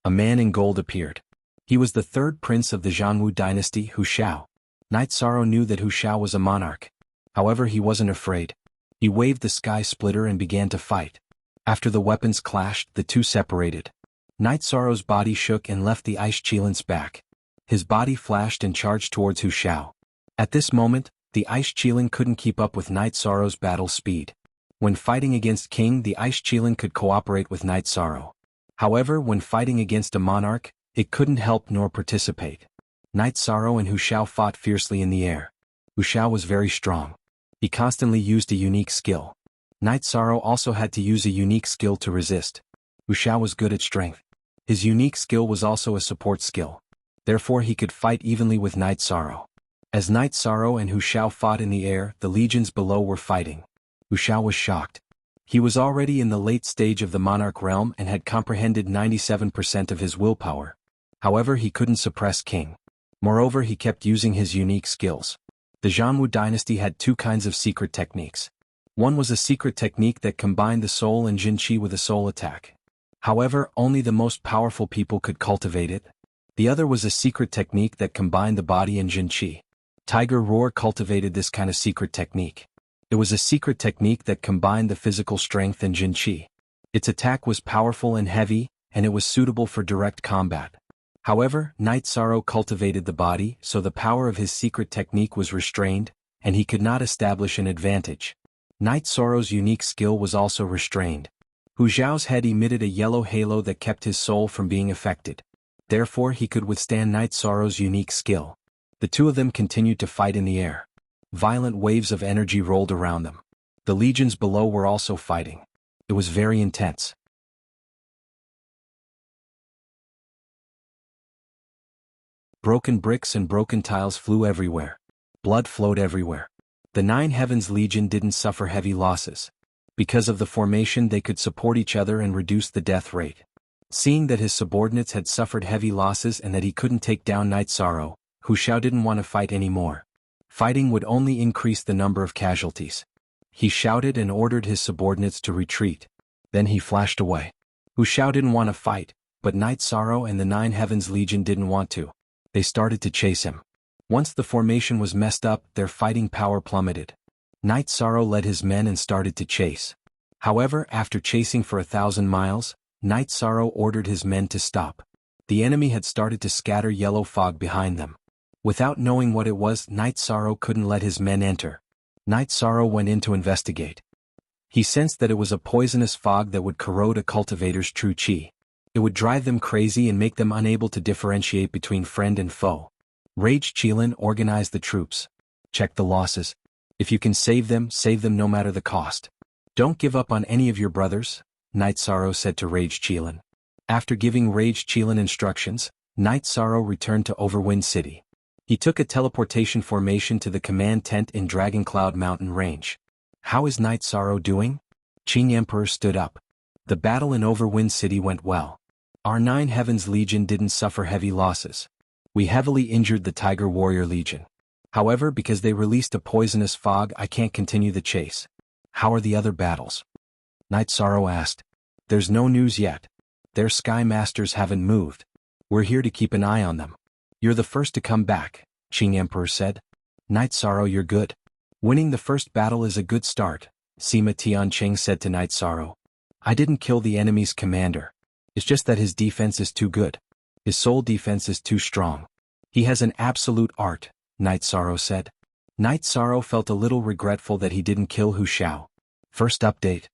A man in gold appeared. He was the third prince of the Jianghu dynasty, Hu Shao. Night Sorrow knew that Hu Shao was a monarch. However, he wasn't afraid. He waved the sky splitter and began to fight. After the weapons clashed, the two separated. Night Sorrow's body shook and left the ice Qilin's back. His body flashed and charged towards Hu Shao. At this moment, the ice Qilin couldn't keep up with Night Sorrow's battle speed. When fighting against King, the ice Qilin could cooperate with Night Sorrow. However, when fighting against a monarch, it couldn't help nor participate. Night Sorrow and Hu Shao fought fiercely in the air. Hu Shao was very strong. He constantly used a unique skill. Night Sorrow also had to use a unique skill to resist. Hu Shao was good at strength. His unique skill was also a support skill. Therefore he could fight evenly with Night Sorrow. As Night Sorrow and Hu Shao fought in the air, the legions below were fighting. Hu Shao was shocked. He was already in the late stage of the monarch realm and had comprehended 97% of his willpower. However, he couldn't suppress King. Moreover, he kept using his unique skills. The Jianghu dynasty had two kinds of secret techniques. One was a secret technique that combined the soul and Jin Qi with a soul attack. However, only the most powerful people could cultivate it. The other was a secret technique that combined the body and Jin Qi. Tiger Roar cultivated this kind of secret technique. It was a secret technique that combined the physical strength and Jin Qi. Its attack was powerful and heavy, and it was suitable for direct combat. However, Night Sorrow cultivated the body, so the power of his secret technique was restrained, and he could not establish an advantage. Night Sorrow's unique skill was also restrained. Hu Zhao's head emitted a yellow halo that kept his soul from being affected. Therefore he could withstand Night Sorrow's unique skill. The two of them continued to fight in the air. Violent waves of energy rolled around them. The legions below were also fighting. It was very intense. Broken bricks and broken tiles flew everywhere. Blood flowed everywhere. The Nine Heavens Legion didn't suffer heavy losses. Because of the formation, they could support each other and reduce the death rate. Seeing that his subordinates had suffered heavy losses and that he couldn't take down Night Sorrow, Hu Shao didn't want to fight anymore. Fighting would only increase the number of casualties. He shouted and ordered his subordinates to retreat. Then he flashed away. Hu Shao didn't want to fight, but Night Sorrow and the Nine Heavens Legion didn't want to. They started to chase him. Once the formation was messed up, their fighting power plummeted. Night Sorrow led his men and started to chase. However, after chasing for 1,000 miles, Night Sorrow ordered his men to stop. The enemy had started to scatter yellow fog behind them. Without knowing what it was, Night Sorrow couldn't let his men enter. Night Sorrow went in to investigate. He sensed that it was a poisonous fog that would corrode a cultivator's true qi. It would drive them crazy and make them unable to differentiate between friend and foe. Rage Qilin organized the troops. Check the losses. If you can save them no matter the cost. Don't give up on any of your brothers, Night Sorrow said to Rage Qilin. After giving Rage Qilin instructions, Night Sorrow returned to Overwind City. He took a teleportation formation to the command tent in Dragon Cloud Mountain Range. How is Night Sorrow doing? Qing Emperor stood up. The battle in Overwind City went well. Our Nine Heavens Legion didn't suffer heavy losses. We heavily injured the Tiger Warrior Legion. However, because they released a poisonous fog, I can't continue the chase. How are the other battles? Night Sorrow asked. There's no news yet. Their Sky Masters haven't moved. We're here to keep an eye on them. You're the first to come back, Qing Emperor said. Night Sorrow, you're good. Winning the first battle is a good start, Sima Tianqing said to Night Sorrow. I didn't kill the enemy's commander. It's just that his defense is too good. His soul defense is too strong. He has an absolute art, Night Sorrow said. Night Sorrow felt a little regretful that he didn't kill Hu Shao. First update.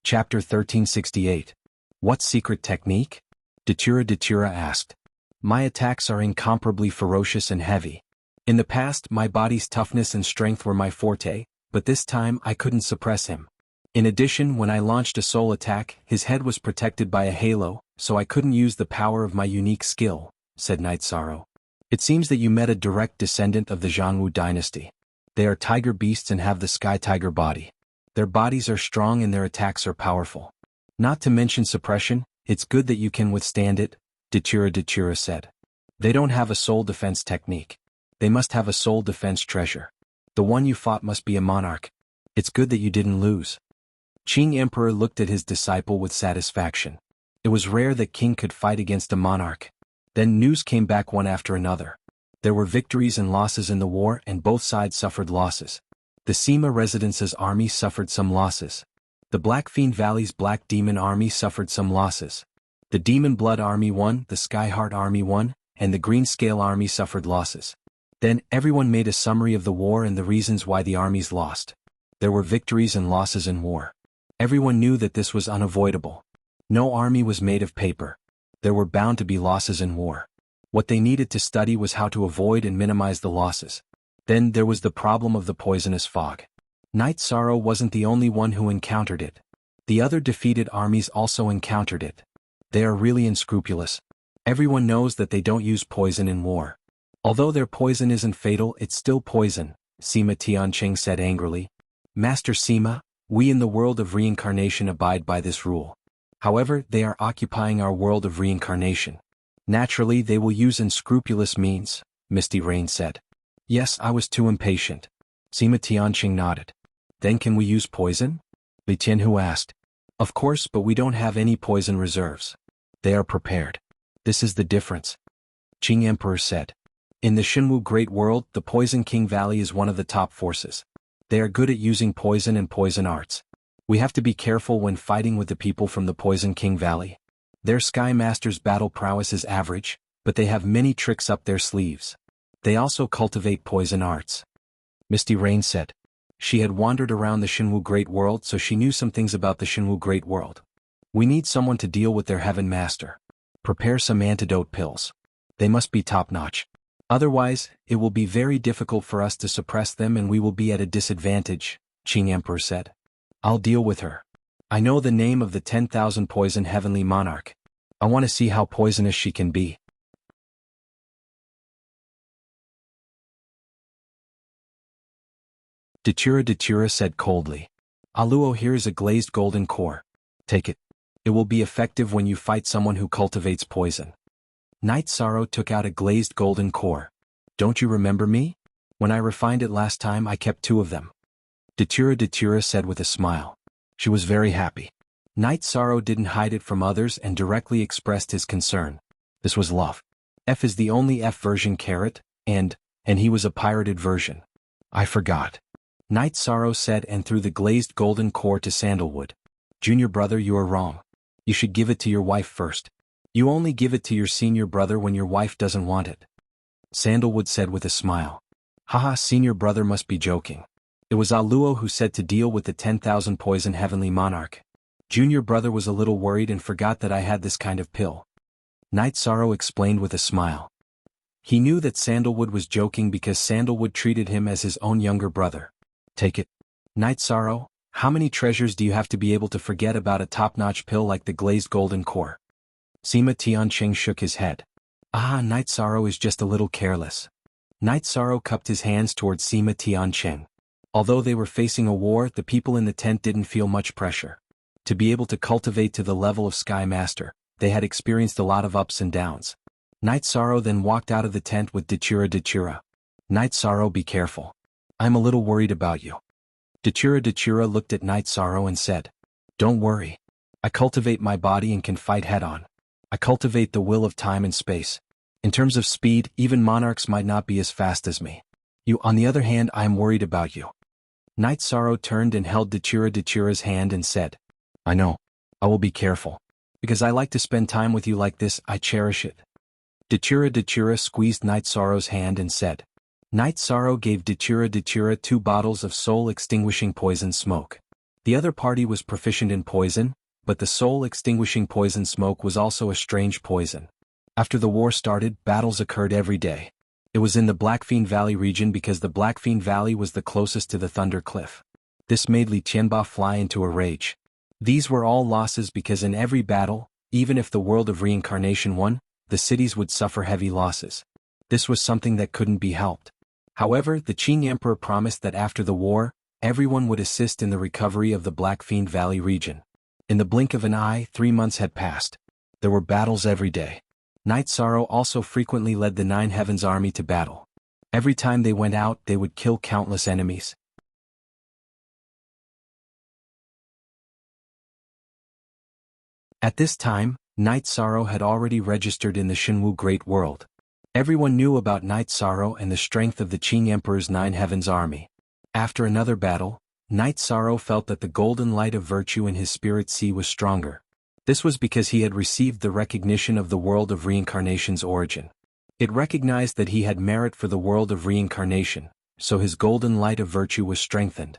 Chapter 1368. What secret technique? Datura asked. My attacks are incomparably ferocious and heavy. In the past, my body's toughness and strength were my forte, but this time I couldn't suppress him. In addition, when I launched a soul attack, his head was protected by a halo, so I couldn't use the power of my unique skill, said Night Sorrow. It seems that you met a direct descendant of the Jianghu dynasty. They are tiger beasts and have the sky tiger body. Their bodies are strong and their attacks are powerful. Not to mention suppression, it's good that you can withstand it, Dachira said. They don't have a soul defense technique. They must have a soul defense treasure. The one you fought must be a monarch. It's good that you didn't lose. Qing Emperor looked at his disciple with satisfaction. It was rare that king could fight against a monarch. Then news came back one after another. There were victories and losses in the war and both sides suffered losses. The Sima Residence's army suffered some losses. The Black Fiend Valley's Black Demon Army suffered some losses. The Demon Blood Army won, the Skyheart Army won, and the Green Scale Army suffered losses. Then everyone made a summary of the war and the reasons why the armies lost. There were victories and losses in war. Everyone knew that this was unavoidable. No army was made of paper. There were bound to be losses in war. What they needed to study was how to avoid and minimize the losses. Then there was the problem of the poisonous fog. Night Sorrow wasn't the only one who encountered it. The other defeated armies also encountered it. They are really unscrupulous. Everyone knows that they don't use poison in war. Although their poison isn't fatal, it's still poison, Sima Tianqing said angrily. Master Sima, we in the world of reincarnation abide by this rule. However, they are occupying our world of reincarnation. Naturally, they will use unscrupulous means, Misty Rain said. Yes, I was too impatient. Sima Tianqing nodded. Then can we use poison? Li Tianhu asked. Of course, but we don't have any poison reserves. They are prepared. This is the difference. Qing Emperor said. In the Xinwu Great World, the Poison King Valley is one of the top forces. They are good at using poison and poison arts. We have to be careful when fighting with the people from the Poison King Valley. Their Sky Master's battle prowess is average, but they have many tricks up their sleeves. They also cultivate poison arts. Misty Rain said. She had wandered around the Xinwu Great World, so she knew some things about the Xinwu Great World. We need someone to deal with their Heaven Master. Prepare some antidote pills. They must be top-notch. Otherwise, it will be very difficult for us to suppress them and we will be at a disadvantage, Qing Emperor said. I'll deal with her. I know the name of the 10,000 poison heavenly monarch. I want to see how poisonous she can be. Dachira said coldly. Aluo, here is a glazed golden core. Take it. It will be effective when you fight someone who cultivates poison. Night Sorrow took out a glazed golden core. Don't you remember me? When I refined it last time I kept 2 of them. Dachira said with a smile. She was very happy. Night Sorrow didn't hide it from others and directly expressed his concern. This was love. F is the only F version carrot, and he was a pirated version. I forgot. Night Sorrow said and threw the glazed golden core to Sandalwood. Junior brother, you are wrong. You should give it to your wife first. You only give it to your senior brother when your wife doesn't want it. Sandalwood said with a smile. Haha, senior brother must be joking. It was Aluo who said to deal with the 10,000 poison heavenly monarch. Junior brother was a little worried and forgot that I had this kind of pill. Night Sorrow explained with a smile. He knew that Sandalwood was joking because Sandalwood treated him as his own younger brother. Take it. Night Sorrow, how many treasures do you have to be able to forget about a top-notch pill like the glazed golden core? Sima Tianqing shook his head. Ah, Night Sorrow is just a little careless. Night Sorrow cupped his hands towards Sima Tianqing. Although they were facing a war, the people in the tent didn't feel much pressure. To be able to cultivate to the level of Sky Master, they had experienced a lot of ups and downs. Night Sorrow then walked out of the tent with Dachira. Night Sorrow, be careful. I'm a little worried about you. Dachira looked at Night Sorrow and said, Don't worry. I cultivate my body and can fight head-on. I cultivate the will of time and space. In terms of speed, even monarchs might not be as fast as me. You, on the other hand, I am worried about you. Night Sorrow turned and held Dachira's hand and said, I know. I will be careful. Because I like to spend time with you like this, I cherish it. Dachira squeezed Night Sorrow's hand and said. Night Sorrow gave Dachira 2 bottles of soul-extinguishing poison smoke. The other party was proficient in poison, but the soul-extinguishing poison smoke was also a strange poison. After the war started, battles occurred every day. It was in the Black Fiend Valley region because the Black Fiend Valley was the closest to the Thunder Cliff. This made Li Qianba fly into a rage. These were all losses because in every battle, even if the world of reincarnation won, the cities would suffer heavy losses. This was something that couldn't be helped. However, the Qing Emperor promised that after the war, everyone would assist in the recovery of the Black Fiend Valley region. In the blink of an eye, 3 months had passed. There were battles every day. Night Sorrow also frequently led the Nine Heavens army to battle. Every time they went out, they would kill countless enemies. At this time, Night Sorrow had already registered in the Shenwu Great World. Everyone knew about Night Sorrow and the strength of the Qing Emperor's Nine Heavens army. After another battle, Night Sorrow felt that the golden light of virtue in his spirit sea was stronger. This was because he had received the recognition of the world of reincarnation's origin. It recognized that he had merit for the world of reincarnation, so his golden light of virtue was strengthened.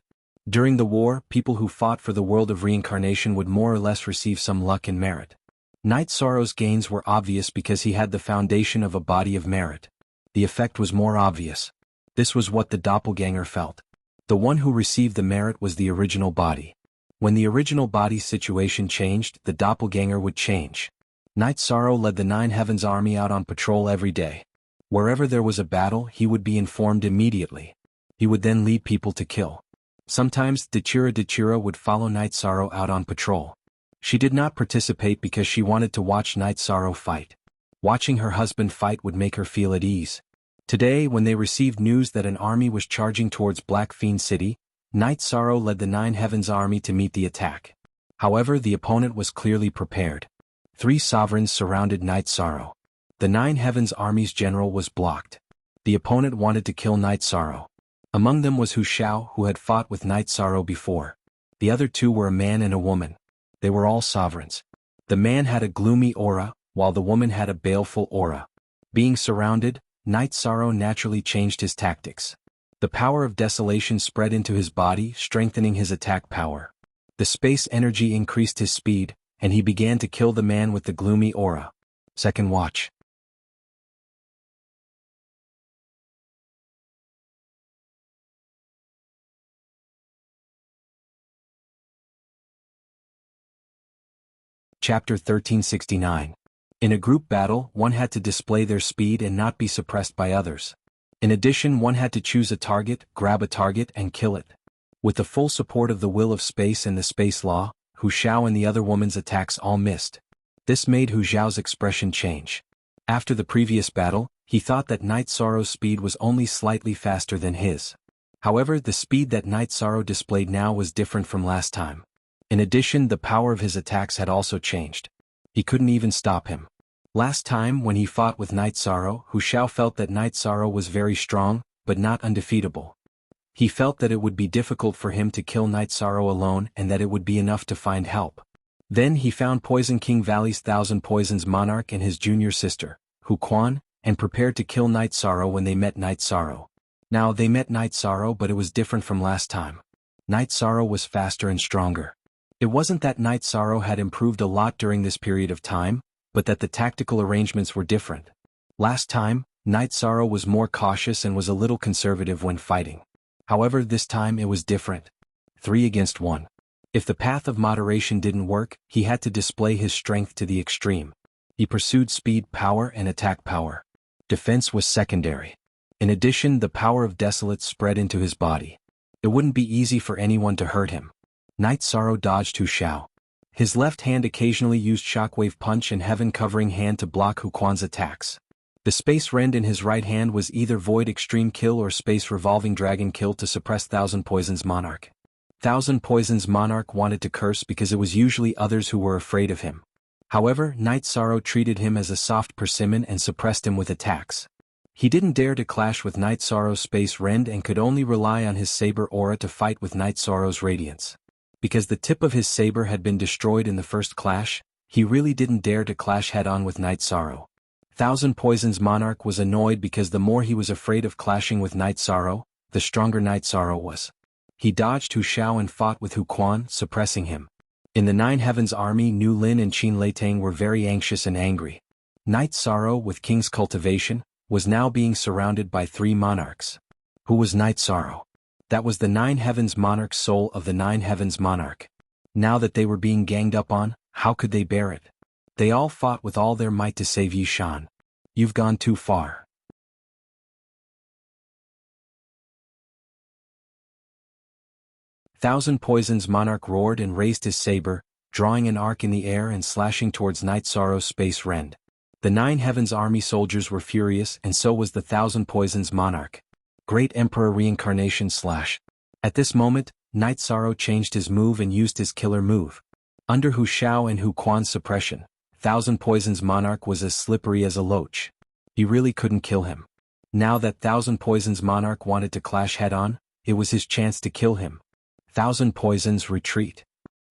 During the war, people who fought for the world of reincarnation would more or less receive some luck and merit. Night Sorrow's gains were obvious because he had the foundation of a body of merit. The effect was more obvious. This was what the doppelganger felt. The one who received the merit was the original body. When the original body's situation changed, the doppelganger would change. Night Sorrow led the Nine Heavens army out on patrol every day. Wherever there was a battle, he would be informed immediately. He would then lead people to kill. Sometimes Dachira would follow Night Sorrow out on patrol. She did not participate because she wanted to watch Night Sorrow fight. Watching her husband fight would make her feel at ease. Today, when they received news that an army was charging towards Black Fiend City, Night Sorrow led the Nine Heavens army to meet the attack. However, the opponent was clearly prepared. 3 sovereigns surrounded Night Sorrow. The Nine Heavens army's general was blocked. The opponent wanted to kill Night Sorrow. Among them was Wuxia, who had fought with Night Sorrow before. The other 2 were a man and a woman. They were all sovereigns. The man had a gloomy aura, while the woman had a baleful aura. Being surrounded, Night Sorrow naturally changed his tactics. The power of desolation spread into his body, strengthening his attack power. The space energy increased his speed, and he began to kill the man with the gloomy aura. Second watch. Chapter 1369. In a group battle, one had to display their speed and not be suppressed by others. In addition, one had to choose a target, grab a target, and kill it. With the full support of the will of space and the space law, Hu Xiao and the other woman's attacks all missed. This made Hu Xiao's expression change. After the previous battle, he thought that Night Sorrow's speed was only slightly faster than his. However, the speed that Night Sorrow displayed now was different from last time. In addition, the power of his attacks had also changed. He couldn't even stop him. Last time, when he fought with Night Sorrow, Hu Xiao felt that Night Sorrow was very strong, but not undefeatable. He felt that it would be difficult for him to kill Night Sorrow alone and that it would be enough to find help. Then he found Poison King Valley's Thousand Poisons monarch and his junior sister, Hu Quan, and prepared to kill Night Sorrow when they met Night Sorrow. Now they met Night Sorrow, but it was different from last time. Night Sorrow was faster and stronger. It wasn't that Night Sorrow had improved a lot during this period of time, but that the tactical arrangements were different. Last time, Night Sorrow was more cautious and was a little conservative when fighting. However, this time it was different. 3 against 1. If the path of moderation didn't work, he had to display his strength to the extreme. He pursued speed, power, and attack power. Defense was secondary. In addition, the power of Desolate spread into his body. It wouldn't be easy for anyone to hurt him. Night Sorrow dodged Hu Xiao. His left hand occasionally used Shockwave Punch and Heaven Covering Hand to block Hu Quan's attacks. The Space Rend in his right hand was either Void Extreme Kill or Space Revolving Dragon Kill to suppress Thousand Poisons Monarch. Thousand Poisons Monarch wanted to curse because it was usually others who were afraid of him. However, Night Sorrow treated him as a soft persimmon and suppressed him with attacks. He didn't dare to clash with Night Sorrow's Space Rend and could only rely on his Saber Aura to fight with Night Sorrow's Radiance. Because the tip of his saber had been destroyed in the first clash, he really didn't dare to clash head-on with Night Sorrow. Thousand Poisons Monarch was annoyed because the more he was afraid of clashing with Night Sorrow, the stronger Night Sorrow was. He dodged Hu Xiao and fought with Hu Quan, suppressing him. In the Nine Heavens army, Nu Lin and Qin Leitang were very anxious and angry. Night Sorrow, with King's Cultivation, was now being surrounded by 3 monarchs. Who was Night Sorrow? That was the Nine Heavens Monarch's soul of the Nine Heavens Monarch. Now that they were being ganged up on, how could they bear it? They all fought with all their might to save Yi Shan. You've gone too far. Thousand Poisons Monarch roared and raised his saber, drawing an arc in the air and slashing towards Night Sorrow's space rend. The Nine Heavens army soldiers were furious, and so was the Thousand Poisons Monarch. Great Emperor Reincarnation Slash. At this moment, Night Sorrow changed his move and used his killer move. Under Hu Xiao and Hu Quan's suppression, Thousand Poisons Monarch was as slippery as a loach. He really couldn't kill him. Now that Thousand Poisons Monarch wanted to clash head-on, it was his chance to kill him. Thousand Poisons retreat.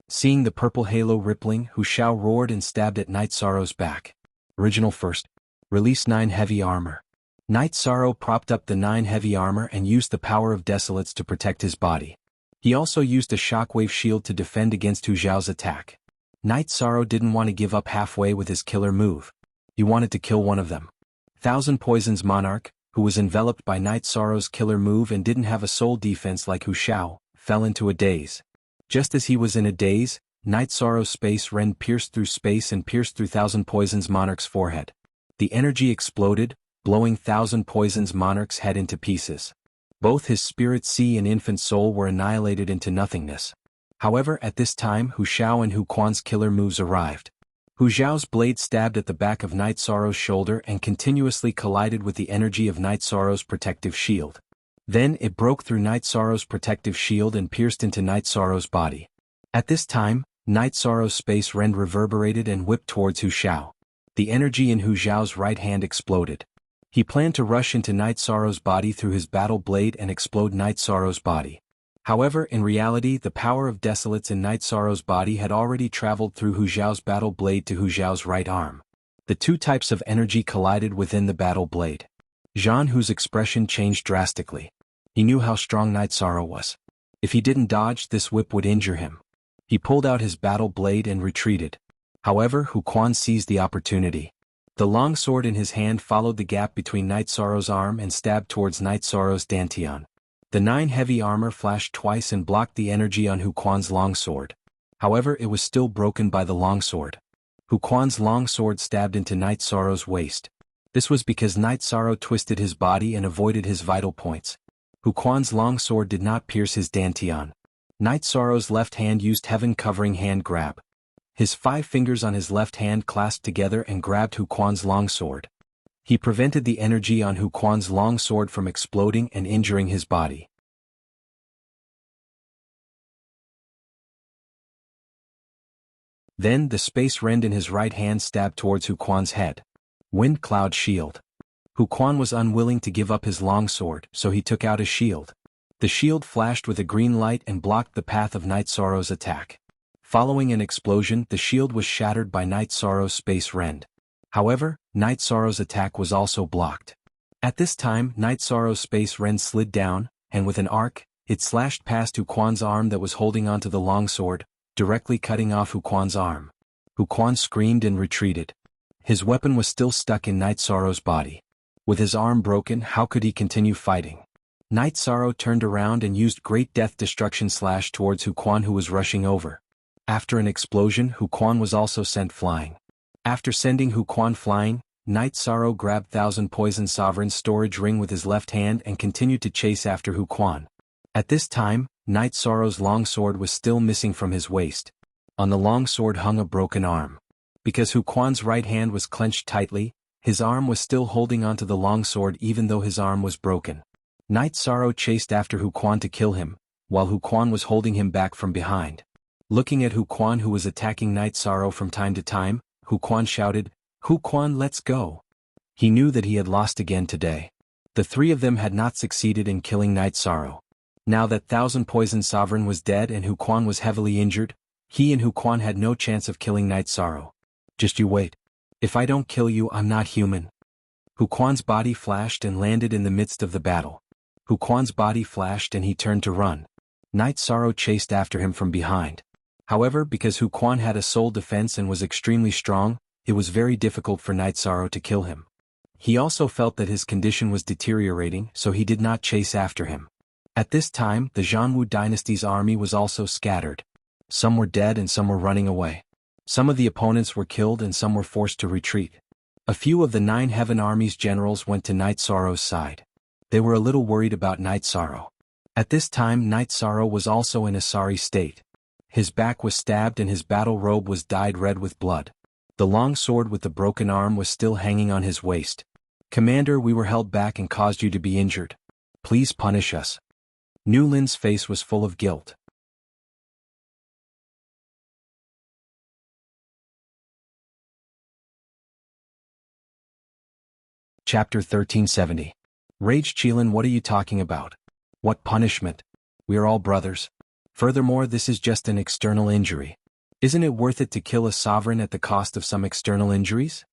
Seeing the purple halo rippling, Hu Xiao roared and stabbed at Night Sorrow's back. Original first. Release 9 heavy armor. Night Sorrow propped up the 9 heavy armor and used the power of Desolates to protect his body. He also used a shockwave shield to defend against Hu Xiao's attack. Night Sorrow didn't want to give up halfway with his killer move. He wanted to kill one of them. Thousand Poisons Monarch, who was enveloped by Night Sorrow's killer move and didn't have a soul defense like Hu Xiao, fell into a daze. Just as he was in a daze, Night Sorrow's space rend pierced through space and pierced through Thousand Poisons Monarch's forehead. The energy exploded, blowing Thousand Poisons Monarch's head into pieces. Both his spirit sea and infant soul were annihilated into nothingness. However, at this time Hu Xiao and Hu Quan's killer moves arrived. Hu Xiao's blade stabbed at the back of Night Sorrow's shoulder and continuously collided with the energy of Night Sorrow's protective shield. Then it broke through Night Sorrow's protective shield and pierced into Night Sorrow's body. At this time, Night Sorrow's space rend reverberated and whipped towards Hu Xiao. The energy in Hu Xiao's right hand exploded. He planned to rush into Night Sorrow's body through his battle blade and explode Night Sorrow's body. However, in reality, the power of Desolates in Night Sorrow's body had already traveled through Hu Xiao's battle blade to Hu Xiao's right arm. The two types of energy collided within the battle blade. Jianghu's expression changed drastically. He knew how strong Night Sorrow was. If he didn't dodge, this whip would injure him. He pulled out his battle blade and retreated. However, Hu Quan seized the opportunity. The long sword in his hand followed the gap between Night Sorrow's arm and stabbed towards Night Sorrow's dantian. The 9 heavy armor flashed twice and blocked the energy on Hu Quan's long sword. However, it was still broken by the long sword. Hu Quan's long sword stabbed into Night Sorrow's waist. This was because Night Sorrow twisted his body and avoided his vital points. Hu Quan's long sword did not pierce his dantian. Night Sorrow's left hand used heaven-covering hand grab. His 5 fingers on his left hand clasped together and grabbed Hu Quan's long sword. He prevented the energy on Hu Quan's long sword from exploding and injuring his body. Then the space rend in his right hand stabbed towards Hu Quan's head. Wind Cloud Shield. Hu Quan was unwilling to give up his long sword, so he took out a shield. The shield flashed with a green light and blocked the path of Night Sorrow's attack. Following an explosion, the shield was shattered by Night Sorrow's space rend. However, Night Sorrow's attack was also blocked. At this time, Night Sorrow's space rend slid down, and with an arc, it slashed past Hu Quan's arm that was holding onto the long sword, directly cutting off Hu Quan's arm. Hu Quan screamed and retreated. His weapon was still stuck in Night Sorrow's body. With his arm broken, how could he continue fighting? Night Sorrow turned around and used Great Death Destruction Slash towards Hu Quan, who was rushing over. After an explosion, Hu Quan was also sent flying. After sending Hu Quan flying, Night Sorrow grabbed Thousand Poison Sovereign's storage ring with his left hand and continued to chase after Hu Quan. At this time, Night Sorrow's long sword was still missing from his waist. On the long sword hung a broken arm. Because Hu Quan's right hand was clenched tightly, his arm was still holding onto the long sword even though his arm was broken. Night Sorrow chased after Hu Quan to kill him, while Hu Quan was holding him back from behind. Looking at Hu Quan, who was attacking Night Sorrow from time to time, Hu Quan shouted, "Hu Quan, let's go." He knew that he had lost again today. The 3 of them had not succeeded in killing Night Sorrow. Now that Thousand Poison Sovereign was dead and Hu Quan was heavily injured, he and Hu Quan had no chance of killing Night Sorrow. "Just you wait. If I don't kill you, I'm not human." Hu Quan's body flashed and landed in the midst of the battle. Hu Quan's body flashed and he turned to run. Night Sorrow chased after him from behind. However, because Hu Quan had a soul defense and was extremely strong, it was very difficult for Night Sorrow to kill him. He also felt that his condition was deteriorating, so he did not chase after him. At this time, the Jianghu dynasty's army was also scattered. Some were dead and some were running away. Some of the opponents were killed and some were forced to retreat. A few of the Nine Heaven Army's generals went to Night Sorrow's side. They were a little worried about Night Sorrow. At this time, Night Sorrow was also in a sorry state. His back was stabbed and his battle robe was dyed red with blood. The long sword with the broken arm was still hanging on his waist. "Commander, we were held back and caused you to be injured. Please punish us." Nu Lin's face was full of guilt. Chapter 1370. Rage Qilin, what are you talking about? What punishment? We are all brothers. Furthermore, this is just an external injury. Isn't it worth it to kill a sovereign at the cost of some external injuries?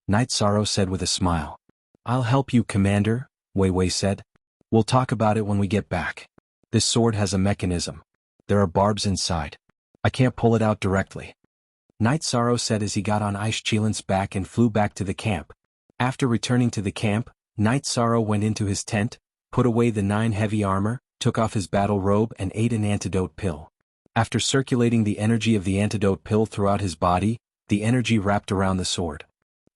Night Sorrow said with a smile. I'll help you, Commander, Wei Wei said. We'll talk about it when we get back. This sword has a mechanism. There are barbs inside. I can't pull it out directly. Night Sorrow said as he got on Ice Qilin's back and flew back to the camp. After returning to the camp, Night Sorrow went into his tent, put away the 9 heavy armor, took off his battle robe and ate an antidote pill. After circulating the energy of the antidote pill throughout his body, the energy wrapped around the sword.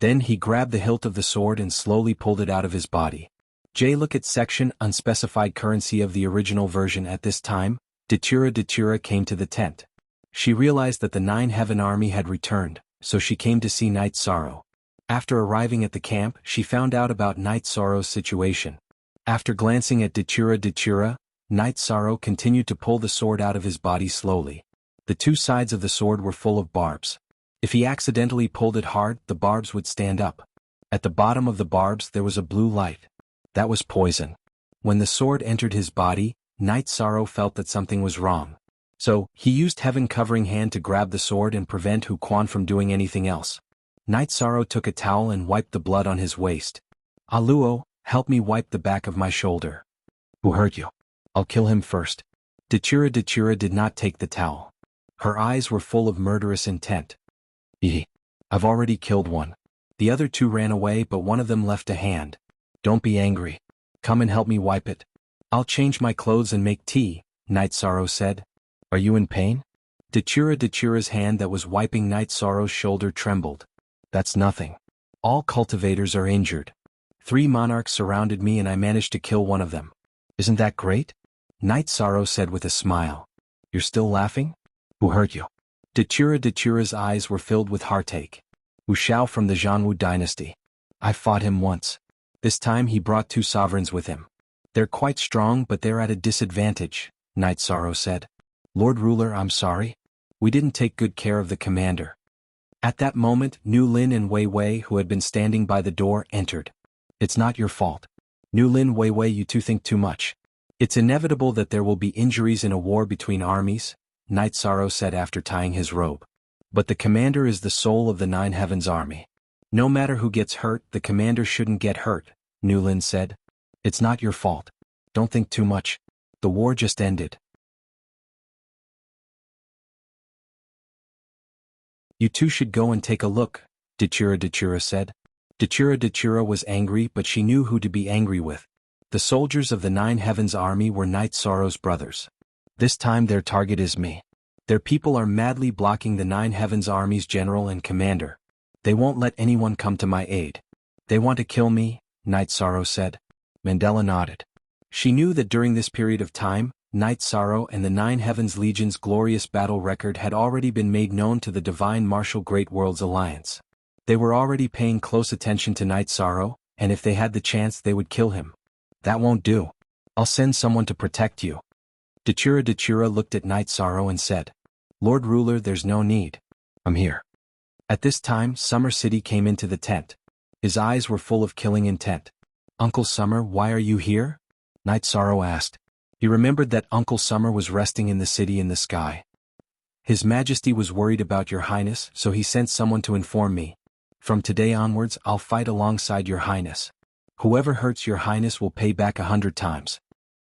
Then he grabbed the hilt of the sword and slowly pulled it out of his body. Look at section unspecified currency of the original version. At this time, Datura came to the tent. She realized that the 9 Heaven Army had returned, so she came to see Night Sorrow. After arriving at the camp, she found out about Night Sorrow's situation. After glancing at Datura, Night Sorrow continued to pull the sword out of his body slowly. The 2 sides of the sword were full of barbs. If he accidentally pulled it hard, the barbs would stand up. At the bottom of the barbs there was a blue light. That was poison. When the sword entered his body, Night Sorrow felt that something was wrong. So, he used Heaven Covering Hand to grab the sword and prevent Hu Quan from doing anything else. Night Sorrow took a towel and wiped the blood on his waist. Aluo, help me wipe the back of my shoulder. Who hurt you? I'll kill him first. Datura did not take the towel. Her eyes were full of murderous intent. I've already killed one. The other 2 ran away, but one of them left a hand. Don't be angry. Come and help me wipe it. I'll change my clothes and make tea, Night Sorrow said. Are you in pain? Datura's hand that was wiping Night Sorrow's shoulder trembled. That's nothing. All cultivators are injured. 3 monarchs surrounded me and I managed to kill one of them. Isn't that great? Night Sorrow said with a smile. You're still laughing? Who hurt you? Datura's eyes were filled with heartache. Wuxia from the Jianghu dynasty. I fought him once. This time he brought 2 sovereigns with him. They're quite strong but they're at a disadvantage, Night Sorrow said. Lord Ruler, I'm sorry. We didn't take good care of the commander. At that moment, Nu Lin and Wei Wei, who had been standing by the door, entered. It's not your fault. Nu Lin, Wei Wei, you 2 think too much. It's inevitable that there will be injuries in a war between armies, Night Sorrow said after tying his robe. But the commander is the soul of the 9 Heavens Army. No matter who gets hurt, the commander shouldn't get hurt, Nu Lin said. It's not your fault. Don't think too much. The war just ended. You 2 should go and take a look, Datura said. Datura was angry, but she knew who to be angry with. The soldiers of the 9 Heavens Army were Night Sorrow's brothers. This time their target is me. Their people are madly blocking the 9 Heavens Army's general and commander. They won't let anyone come to my aid. They want to kill me, Night Sorrow said. Mandela nodded. She knew that during this period of time, Night Sorrow and the 9 Heavens Legion's glorious battle record had already been made known to the Divine Martial Great Worlds Alliance. They were already paying close attention to Night Sorrow, and if they had the chance they would kill him. That won't do. I'll send someone to protect you. Datura looked at Night Sorrow and said, Lord Ruler, there's no need. I'm here. At this time, Summer City came into the tent. His eyes were full of killing intent. Uncle Summer, why are you here? Night Sorrow asked. He remembered that Uncle Summer was resting in the city in the sky. His Majesty was worried about your Highness, so he sent someone to inform me. From today onwards, I'll fight alongside your Highness. Whoever hurts your Highness will pay back 100 times.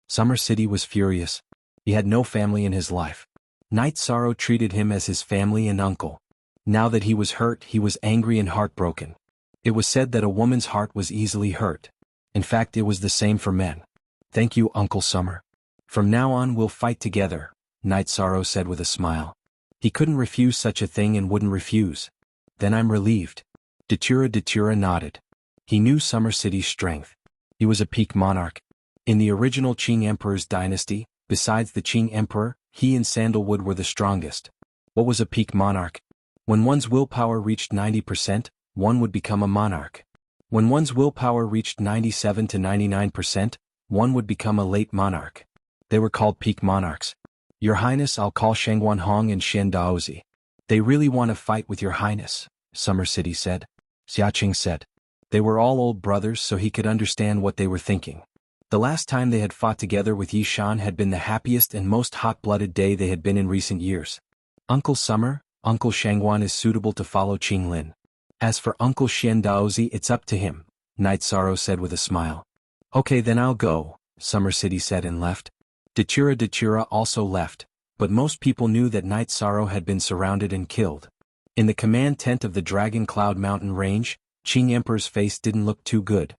Summer City was furious. He had no family in his life. Night Sorrow treated him as his family and uncle. Now that he was hurt, he was angry and heartbroken. It was said that a woman's heart was easily hurt. In fact, it was the same for men. Thank you, Uncle Summer. From now on we'll fight together, Night Sorrow said with a smile. He couldn't refuse such a thing and wouldn't refuse. Then I'm relieved. Datura nodded. He knew Summer City's strength. He was a peak monarch. In the original Qing Emperor's dynasty, besides the Qing Emperor, he and Sandalwood were the strongest. What was a peak monarch? When one's willpower reached 90%, one would become a monarch. When one's willpower reached 97 to 99%, one would become a late monarch. They were called peak monarchs. Your Highness, I'll call Shangguan Hong and Xian Daozi. They really want to fight with your Highness, Summer City said. Xiaqing said. They were all old brothers, so he could understand what they were thinking. The last time they had fought together with Yishan had been the happiest and most hot-blooded day they had been in recent years. Uncle Summer, Uncle Shangguan is suitable to follow Qinglin. As for Uncle Xian Daozi, it's up to him, Night Sorrow said with a smile. Okay, then I'll go, Summer City said and left. Datura also left, but most people knew that Night Sorrow had been surrounded and killed. In the command tent of the Dragon Cloud Mountain Range, Qing Emperor's face didn't look too good.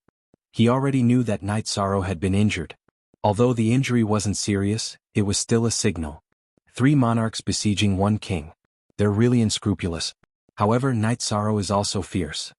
He already knew that Night Sorrow had been injured. Although the injury wasn't serious, it was still a signal. 3 monarchs besieging 1 king. They're really unscrupulous. However, Night Sorrow is also fierce.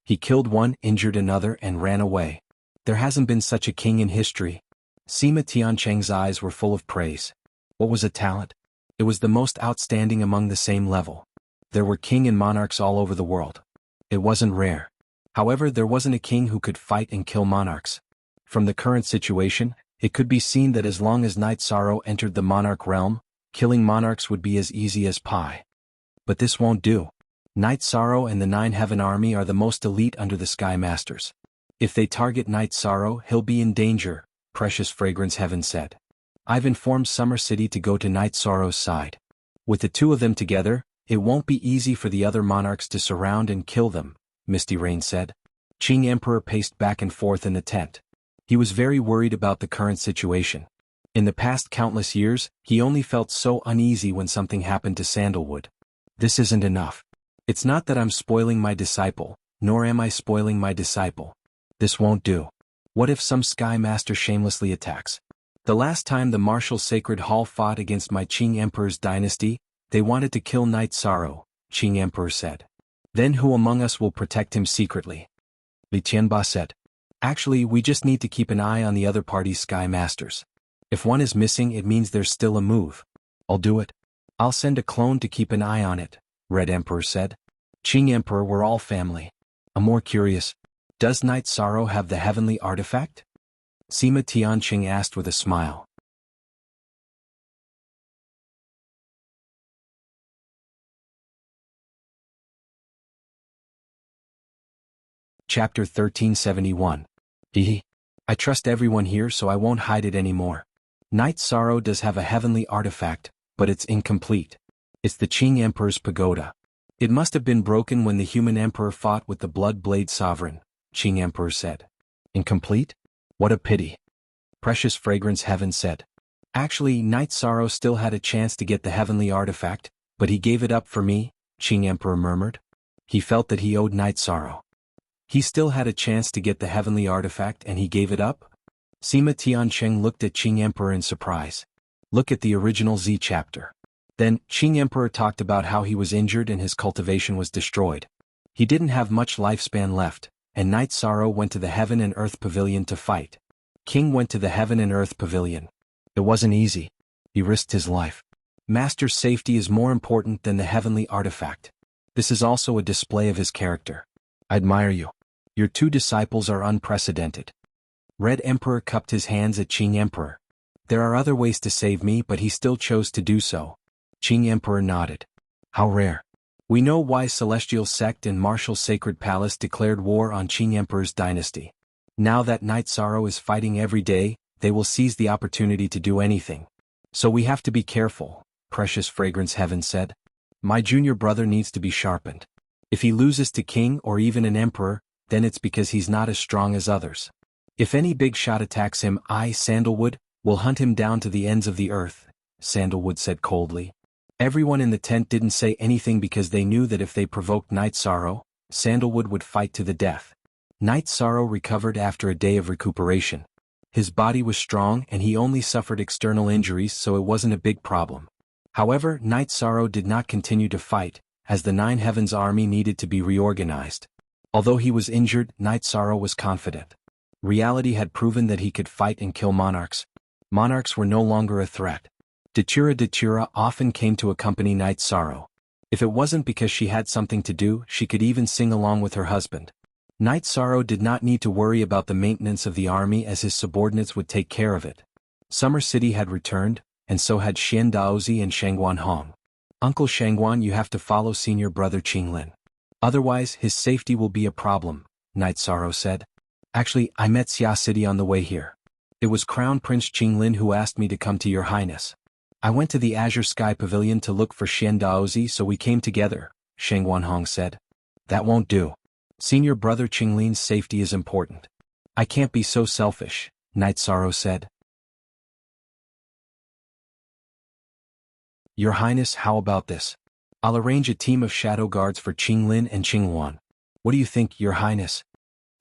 He killed one, injured another, and ran away. There hasn't been such a king in history. Sima Tiancheng's eyes were full of praise. What was a talent? It was the most outstanding among the same level. There were king and monarchs all over the world. It wasn't rare. However, there wasn't a king who could fight and kill monarchs. From the current situation, it could be seen that as long as Night Sorrow entered the monarch realm, killing monarchs would be as easy as pie. But this won't do. Night Sorrow and the 9 Heaven Army are the most elite under the Sky Masters. If they target Night Sorrow, he'll be in danger, Precious Fragrance Heaven said. I've informed Summer City to go to Night Sorrow's side. With the 2 of them together, it won't be easy for the other monarchs to surround and kill them, Misty Rain said. Qing Emperor paced back and forth in the tent. He was very worried about the current situation. In the past countless years, he only felt so uneasy when something happened to Sandalwood. This isn't enough. It's not that I'm spoiling my disciple, nor am I spoiling my disciple. This won't do. What if some Sky Master shamelessly attacks? The last time the Martial Sacred Hall fought against my Qing Emperor's dynasty, they wanted to kill Night Sorrow, Qing Emperor said. Then who among us will protect him secretly? Li Tianba said. Actually, we just need to keep an eye on the other party's Sky Masters. If one is missing, it means there's still a move. I'll do it. I'll send a clone to keep an eye on it, Red Emperor said. Qing Emperor, we're all family. I'm more curious. Does Night Sorrow have the heavenly artifact? Sima Tianqing asked with a smile. Chapter 1371. I trust everyone here, so I won't hide it anymore. Night Sorrow does have a heavenly artifact, but it's incomplete. It's the Qing Emperor's pagoda. It must have been broken when the human emperor fought with the Blood Blade Sovereign, Qing Emperor said. Incomplete? What a pity. Precious Fragrance Heaven said. Actually, Night Sorrow still had a chance to get the heavenly artifact, but he gave it up for me, Qing Emperor murmured. He felt that he owed Night Sorrow. He still had a chance to get the heavenly artifact and he gave it up? Sima Tiancheng looked at Qing Emperor in surprise. Look at the original Z chapter. Then, Qing Emperor talked about how he was injured and his cultivation was destroyed. He didn't have much lifespan left, and Night Sorrow went to the Heaven and Earth Pavilion to fight. King went to the Heaven and Earth Pavilion. It wasn't easy. He risked his life. Master's safety is more important than the heavenly artifact. This is also a display of his character. I admire you. Your 2 disciples are unprecedented. Red Emperor cupped his hands at Qing Emperor. There are other ways to save me, but he still chose to do so. Qing Emperor nodded. How rare. We know why Celestial Sect and Martial Sacred Palace declared war on Qing Emperor's dynasty. Now that Night Sorrow is fighting every day, they will seize the opportunity to do anything. So we have to be careful, Precious Fragrance Heaven said. My junior brother needs to be sharpened. If he loses to King or even an Emperor, then it's because he's not as strong as others. If any big shot attacks him, I, Sandalwood, will hunt him down to the ends of the earth, Sandalwood said coldly. Everyone in the tent didn't say anything because they knew that if they provoked Night Sorrow, Sandalwood would fight to the death. Knight Sorrow recovered after a day of recuperation. His body was strong and he only suffered external injuries, so it wasn't a big problem. However, Knight Sorrow did not continue to fight, as the Nine Heavens army needed to be reorganized. Although he was injured, Knight Sorrow was confident. Reality had proven that he could fight and kill monarchs. Monarchs were no longer a threat. Datura often came to accompany Knight Sorrow. If it wasn't because she had something to do, she could even sing along with her husband. Knight Sorrow did not need to worry about the maintenance of the army, as his subordinates would take care of it. Summer City had returned, and so had Xian Daozi and Shangguan Hong. Uncle Shangguan, you have to follow senior brother Qinglin. Otherwise, his safety will be a problem, Knight Sorrow said. Actually, I met Xia City on the way here. It was Crown Prince Qinglin who asked me to come to your highness. I went to the Azure Sky Pavilion to look for Xian Daozi, so we came together, Shangguan Hong said. That won't do. Senior brother Qinglin's safety is important. I can't be so selfish, Knight Sorrow said. Your Highness, how about this? I'll arrange a team of shadow guards for Qinglin and Qingwan. What do you think, Your Highness?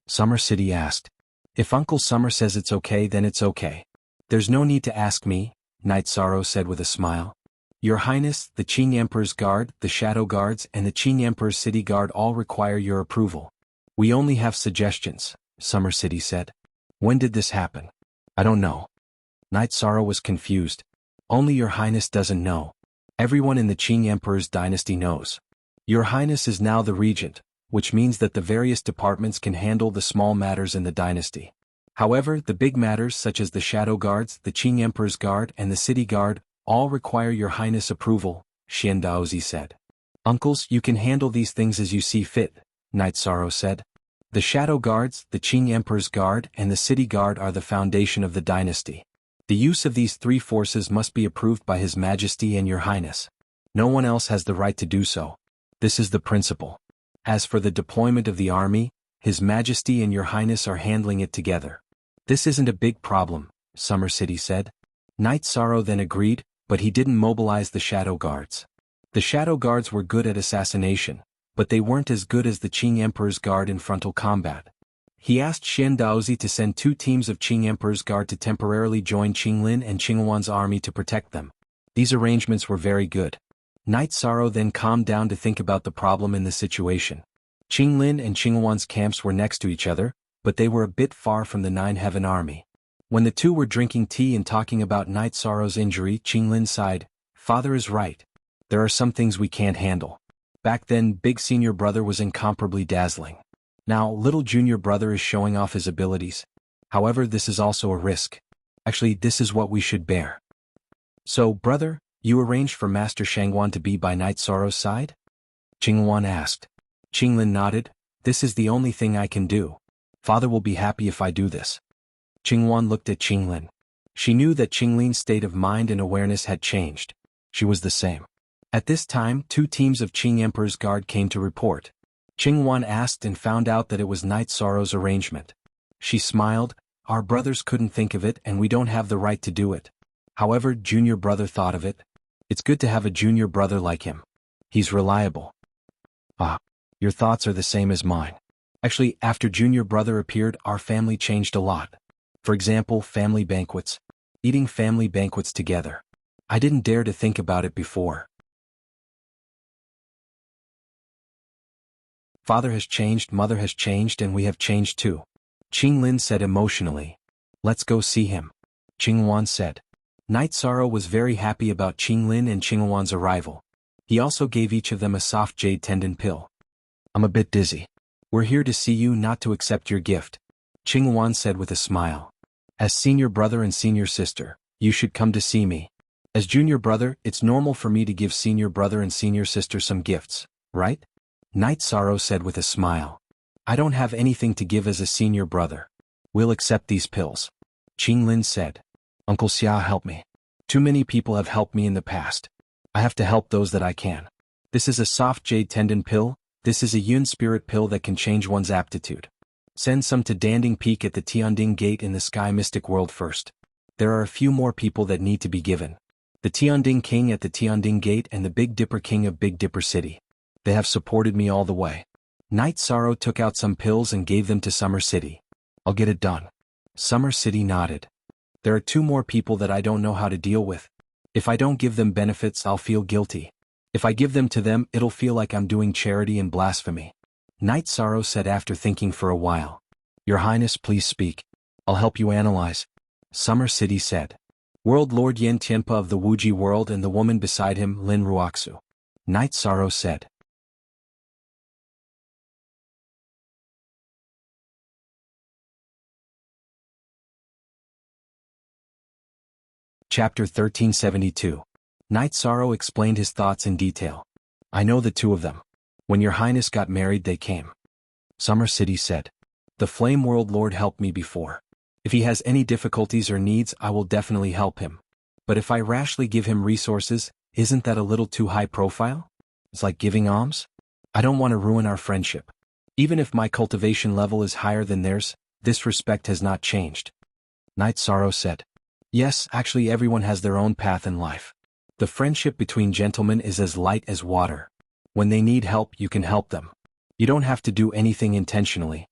Summer City asked. If Uncle Summer says it's okay, then it's okay. There's no need to ask me, Knight Sorrow said with a smile. Your Highness, the Qing Emperor's Guard, the Shadow Guards, and the Qing Emperor's City Guard all require your approval. We only have suggestions, Summer City said. When did this happen? I don't know. Knight Sorrow was confused. Only Your Highness doesn't know. Everyone in the Qing Emperor's dynasty knows. Your Highness is now the regent, which means that the various departments can handle the small matters in the dynasty. However, the big matters such as the Shadow Guards, the Qing Emperor's Guard, and the City Guard all require Your Highness approval, Xian Daozi said. Uncles, you can handle these things as you see fit, Knight Sorrow said. The Shadow Guards, the Qing Emperor's Guard, and the City Guard are the foundation of the dynasty. The use of these three forces must be approved by His Majesty and Your Highness. No one else has the right to do so. This is the principle. As for the deployment of the army, His Majesty and Your Highness are handling it together. This isn't a big problem, Summer City said. Knight Sorrow then agreed, but he didn't mobilize the Shadow Guards. The Shadow Guards were good at assassination, but they weren't as good as the Qing Emperor's Guard in frontal combat. He asked Xian Daozi to send 2 teams of Qing Emperor's Guard to temporarily join Qinglin and Qingwan's army to protect them. These arrangements were very good. Knight Sorrow then calmed down to think about the problem in the situation. Qinglin and Qingwan's camps were next to each other, but they were a bit far from the Nine Heaven army. When the two were drinking tea and talking about Knight Sorrow's injury, Qinglin sighed. Father is right. There are some things we can't handle. Back then, big senior brother was incomparably dazzling. Now, little junior brother is showing off his abilities. However, this is also a risk. Actually, this is what we should bear. So, brother, you arranged for Master Shangguan to be by Knight Sorrow's side? Qingwan asked. Qinglin nodded. This is the only thing I can do. Father will be happy if I do this. Qingwan looked at Qinglin. She knew that Qinglin's state of mind and awareness had changed. She was the same. At this time, 2 teams of Qing Emperor's Guard came to report. Qingwan asked and found out that it was Knight Sorrow's arrangement. She smiled. Our brothers couldn't think of it and we don't have the right to do it. However, junior brother thought of it. It's good to have a junior brother like him. He's reliable. Ah, your thoughts are the same as mine. Actually, after junior brother appeared, our family changed a lot. For example, family banquets. Eating family banquets together. I didn't dare to think about it before. Father has changed, mother has changed, and we have changed too. Qinglin said emotionally. Let's go see him. Qingwan said. Knight Sorrow was very happy about Qinglin and Qingwan's arrival. He also gave each of them a soft jade tendon pill. I'm a bit dizzy. We're here to see you, not to accept your gift, Qingwan said with a smile. As senior brother and senior sister, you should come to see me. As junior brother, it's normal for me to give senior brother and senior sister some gifts, right? Knight Sorrow said with a smile. I don't have anything to give as a senior brother. We'll accept these pills. Qinglin said. Uncle Xia, help me. Too many people have helped me in the past. I have to help those that I can. This is a soft jade tendon pill. This is a Yun spirit pill that can change one's aptitude. Send some to Danding Peak at the Tianding Gate in the Sky Mystic World first. There are a few more people that need to be given. The Tianding King at the Tianding Gate and the Big Dipper King of Big Dipper City. They have supported me all the way. Night Sorrow took out some pills and gave them to Summer City. I'll get it done. Summer City nodded. There are 2 more people that I don't know how to deal with. If I don't give them benefits, I'll feel guilty. If I give them to them, it'll feel like I'm doing charity and blasphemy. Night Sorrow said after thinking for a while. Your Highness, please speak. I'll help you analyze. Summer City said. World Lord Yen Tianpa of the Wuji world and the woman beside him, Lin Ruoxu. Night Sorrow said. Chapter 1372. Night Sorrow explained his thoughts in detail. I know the 2 of them. When your Highness got married they came. Summer City said. The Flame World Lord helped me before. If he has any difficulties or needs I will definitely help him. But if I rashly give him resources, isn't that a little too high profile? It's like giving alms? I don't want to ruin our friendship. Even if my cultivation level is higher than theirs, this respect has not changed. Night Sorrow said. Yes, actually everyone has their own path in life. The friendship between gentlemen is as light as water. When they need help, you can help them. You don't have to do anything intentionally.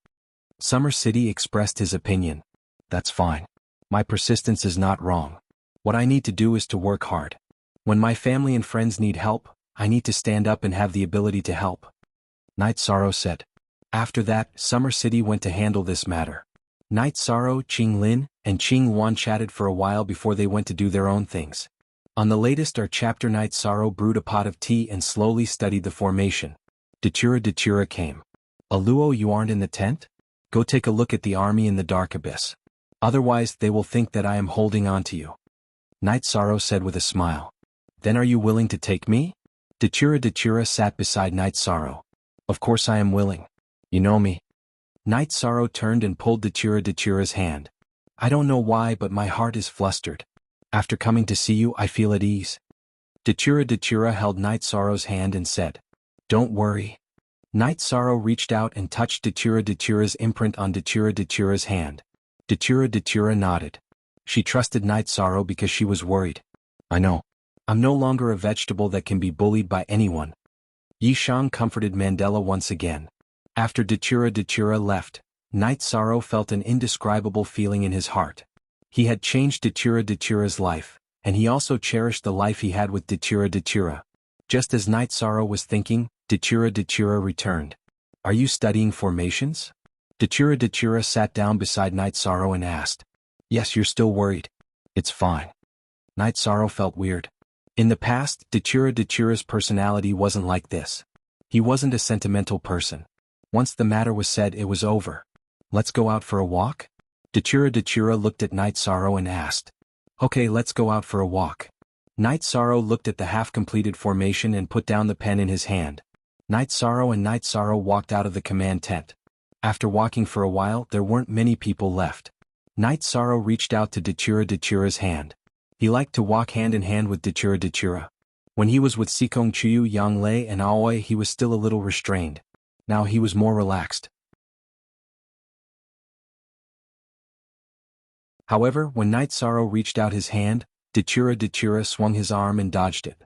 Summer City expressed his opinion. That's fine. My persistence is not wrong. What I need to do is to work hard. When my family and friends need help, I need to stand up and have the ability to help. Night Sorrow said. After that, Summer City went to handle this matter. Night Sorrow, Qing Lin, and Qing Wan chatted for a while before they went to do their own things. On the latest chapter, Night Sorrow brewed a pot of tea and slowly studied the formation. Datura came. Aluo, you aren't in the tent? Go take a look at the army in the dark abyss. Otherwise they will think that I am holding on to you. Night Sorrow said with a smile. Then are you willing to take me? Datura sat beside Night Sorrow. Of course I am willing. You know me. Night Sorrow turned and pulled Datura's hand. I don't know why, but my heart is flustered. After coming to see you, I feel at ease. Datura held Night Sorrow's hand and said, Don't worry. Night Sorrow reached out and touched Datura's imprint on Datura's hand. Datura nodded. She trusted Night Sorrow because she was worried. I know. I'm no longer a vegetable that can be bullied by anyone. Yi Shang comforted Mandela once again. After Datura left, Night Sorrow felt an indescribable feeling in his heart. He had changed Datura's life, and he also cherished the life he had with Datura. Just as Night Sorrow was thinking, Datura returned. Are you studying formations? Datura sat down beside Night Sorrow and asked. Yes, you're still worried. It's fine. Night Sorrow felt weird. In the past, Datura's personality wasn't like this. He wasn't a sentimental person. Once the matter was said, it was over. Let's go out for a walk? Datura looked at Night Sorrow and asked. Okay, let's go out for a walk. Night Sorrow looked at the half-completed formation and put down the pen in his hand. Night Sorrow walked out of the command tent. After walking for a while, there weren't many people left. Night Sorrow reached out to Datura's hand. He liked to walk hand in hand with Datura. When he was with Sikong Chuyu, Yang Lei and Aoi, he was still a little restrained. Now he was more relaxed. However, when Night Sorrow reached out his hand, Datura swung his arm and dodged it.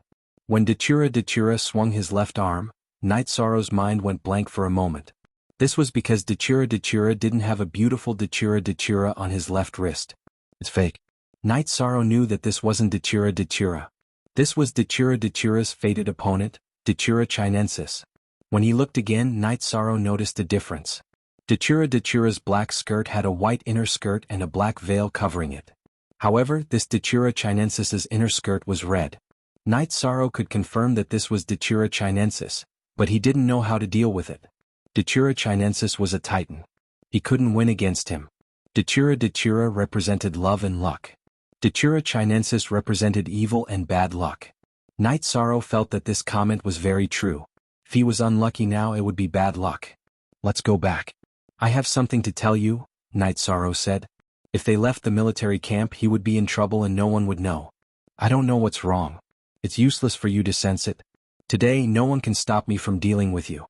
When Datura swung his left arm, Night Sorrow's mind went blank for a moment. This was because Datura didn't have a beautiful Datura on his left wrist. It's fake. Night Sorrow knew that this wasn't Datura. This was Datura's fated opponent, Datura Chinensis. When he looked again, Night Sorrow noticed a difference. Datura's black skirt had a white inner skirt and a black veil covering it. However, this Datura Chinensis's inner skirt was red. Night Sorrow could confirm that this was Datura Chinensis, but he didn't know how to deal with it. Datura Chinensis was a titan. He couldn't win against him. Datura represented love and luck. Datura Chinensis represented evil and bad luck. Night Sorrow felt that this comment was very true. If he was unlucky now, it would be bad luck. Let's go back. I have something to tell you, Night Sorrow said. If they left the military camp, he would be in trouble and no one would know. I don't know what's wrong. It's useless for you to sense it. Today, no one can stop me from dealing with you.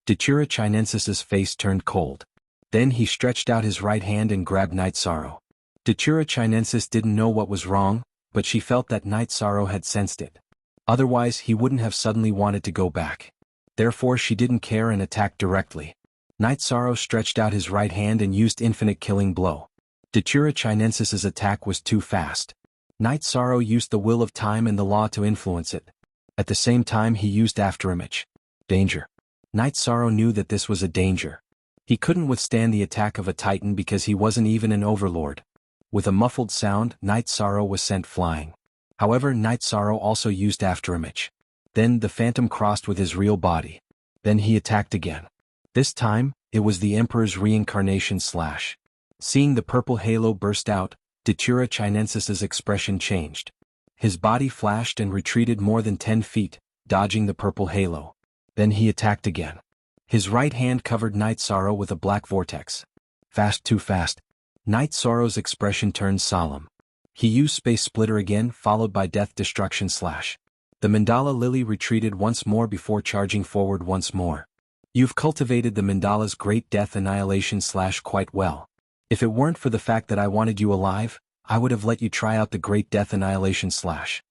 Datura Chinensis's face turned cold. Then he stretched out his right hand and grabbed Night Sorrow. Datura Chinensis didn't know what was wrong, but she felt that Night Sorrow had sensed it. Otherwise, he wouldn't have suddenly wanted to go back. Therefore she didn't care and attacked directly. Night Sorrow stretched out his right hand and used infinite killing blow. Datura Chinensis's attack was too fast. Night Sorrow used the will of time and the law to influence it. At the same time he used afterimage. Danger. Night Sorrow knew that this was a danger. He couldn't withstand the attack of a titan because he wasn't even an overlord. With a muffled sound, Night Sorrow was sent flying. However, Night Sorrow also used afterimage. Then the phantom crossed with his real body. Then he attacked again. This time, it was the Emperor's reincarnation slash. Seeing the purple halo burst out, Datura Chinensis's expression changed. His body flashed and retreated more than 10 feet, dodging the purple halo. Then he attacked again. His right hand covered Night Sorrow with a black vortex. Fast, too fast. Night Sorrow's expression turned solemn. He used Space Splitter again, followed by Death Destruction slash. The Mandala Lily retreated once more before charging forward once more. You've cultivated the Mandala's Great Death Annihilation slash quite well. If it weren't for the fact that I wanted you alive, I would have let you try out the Great Death Annihilation slash.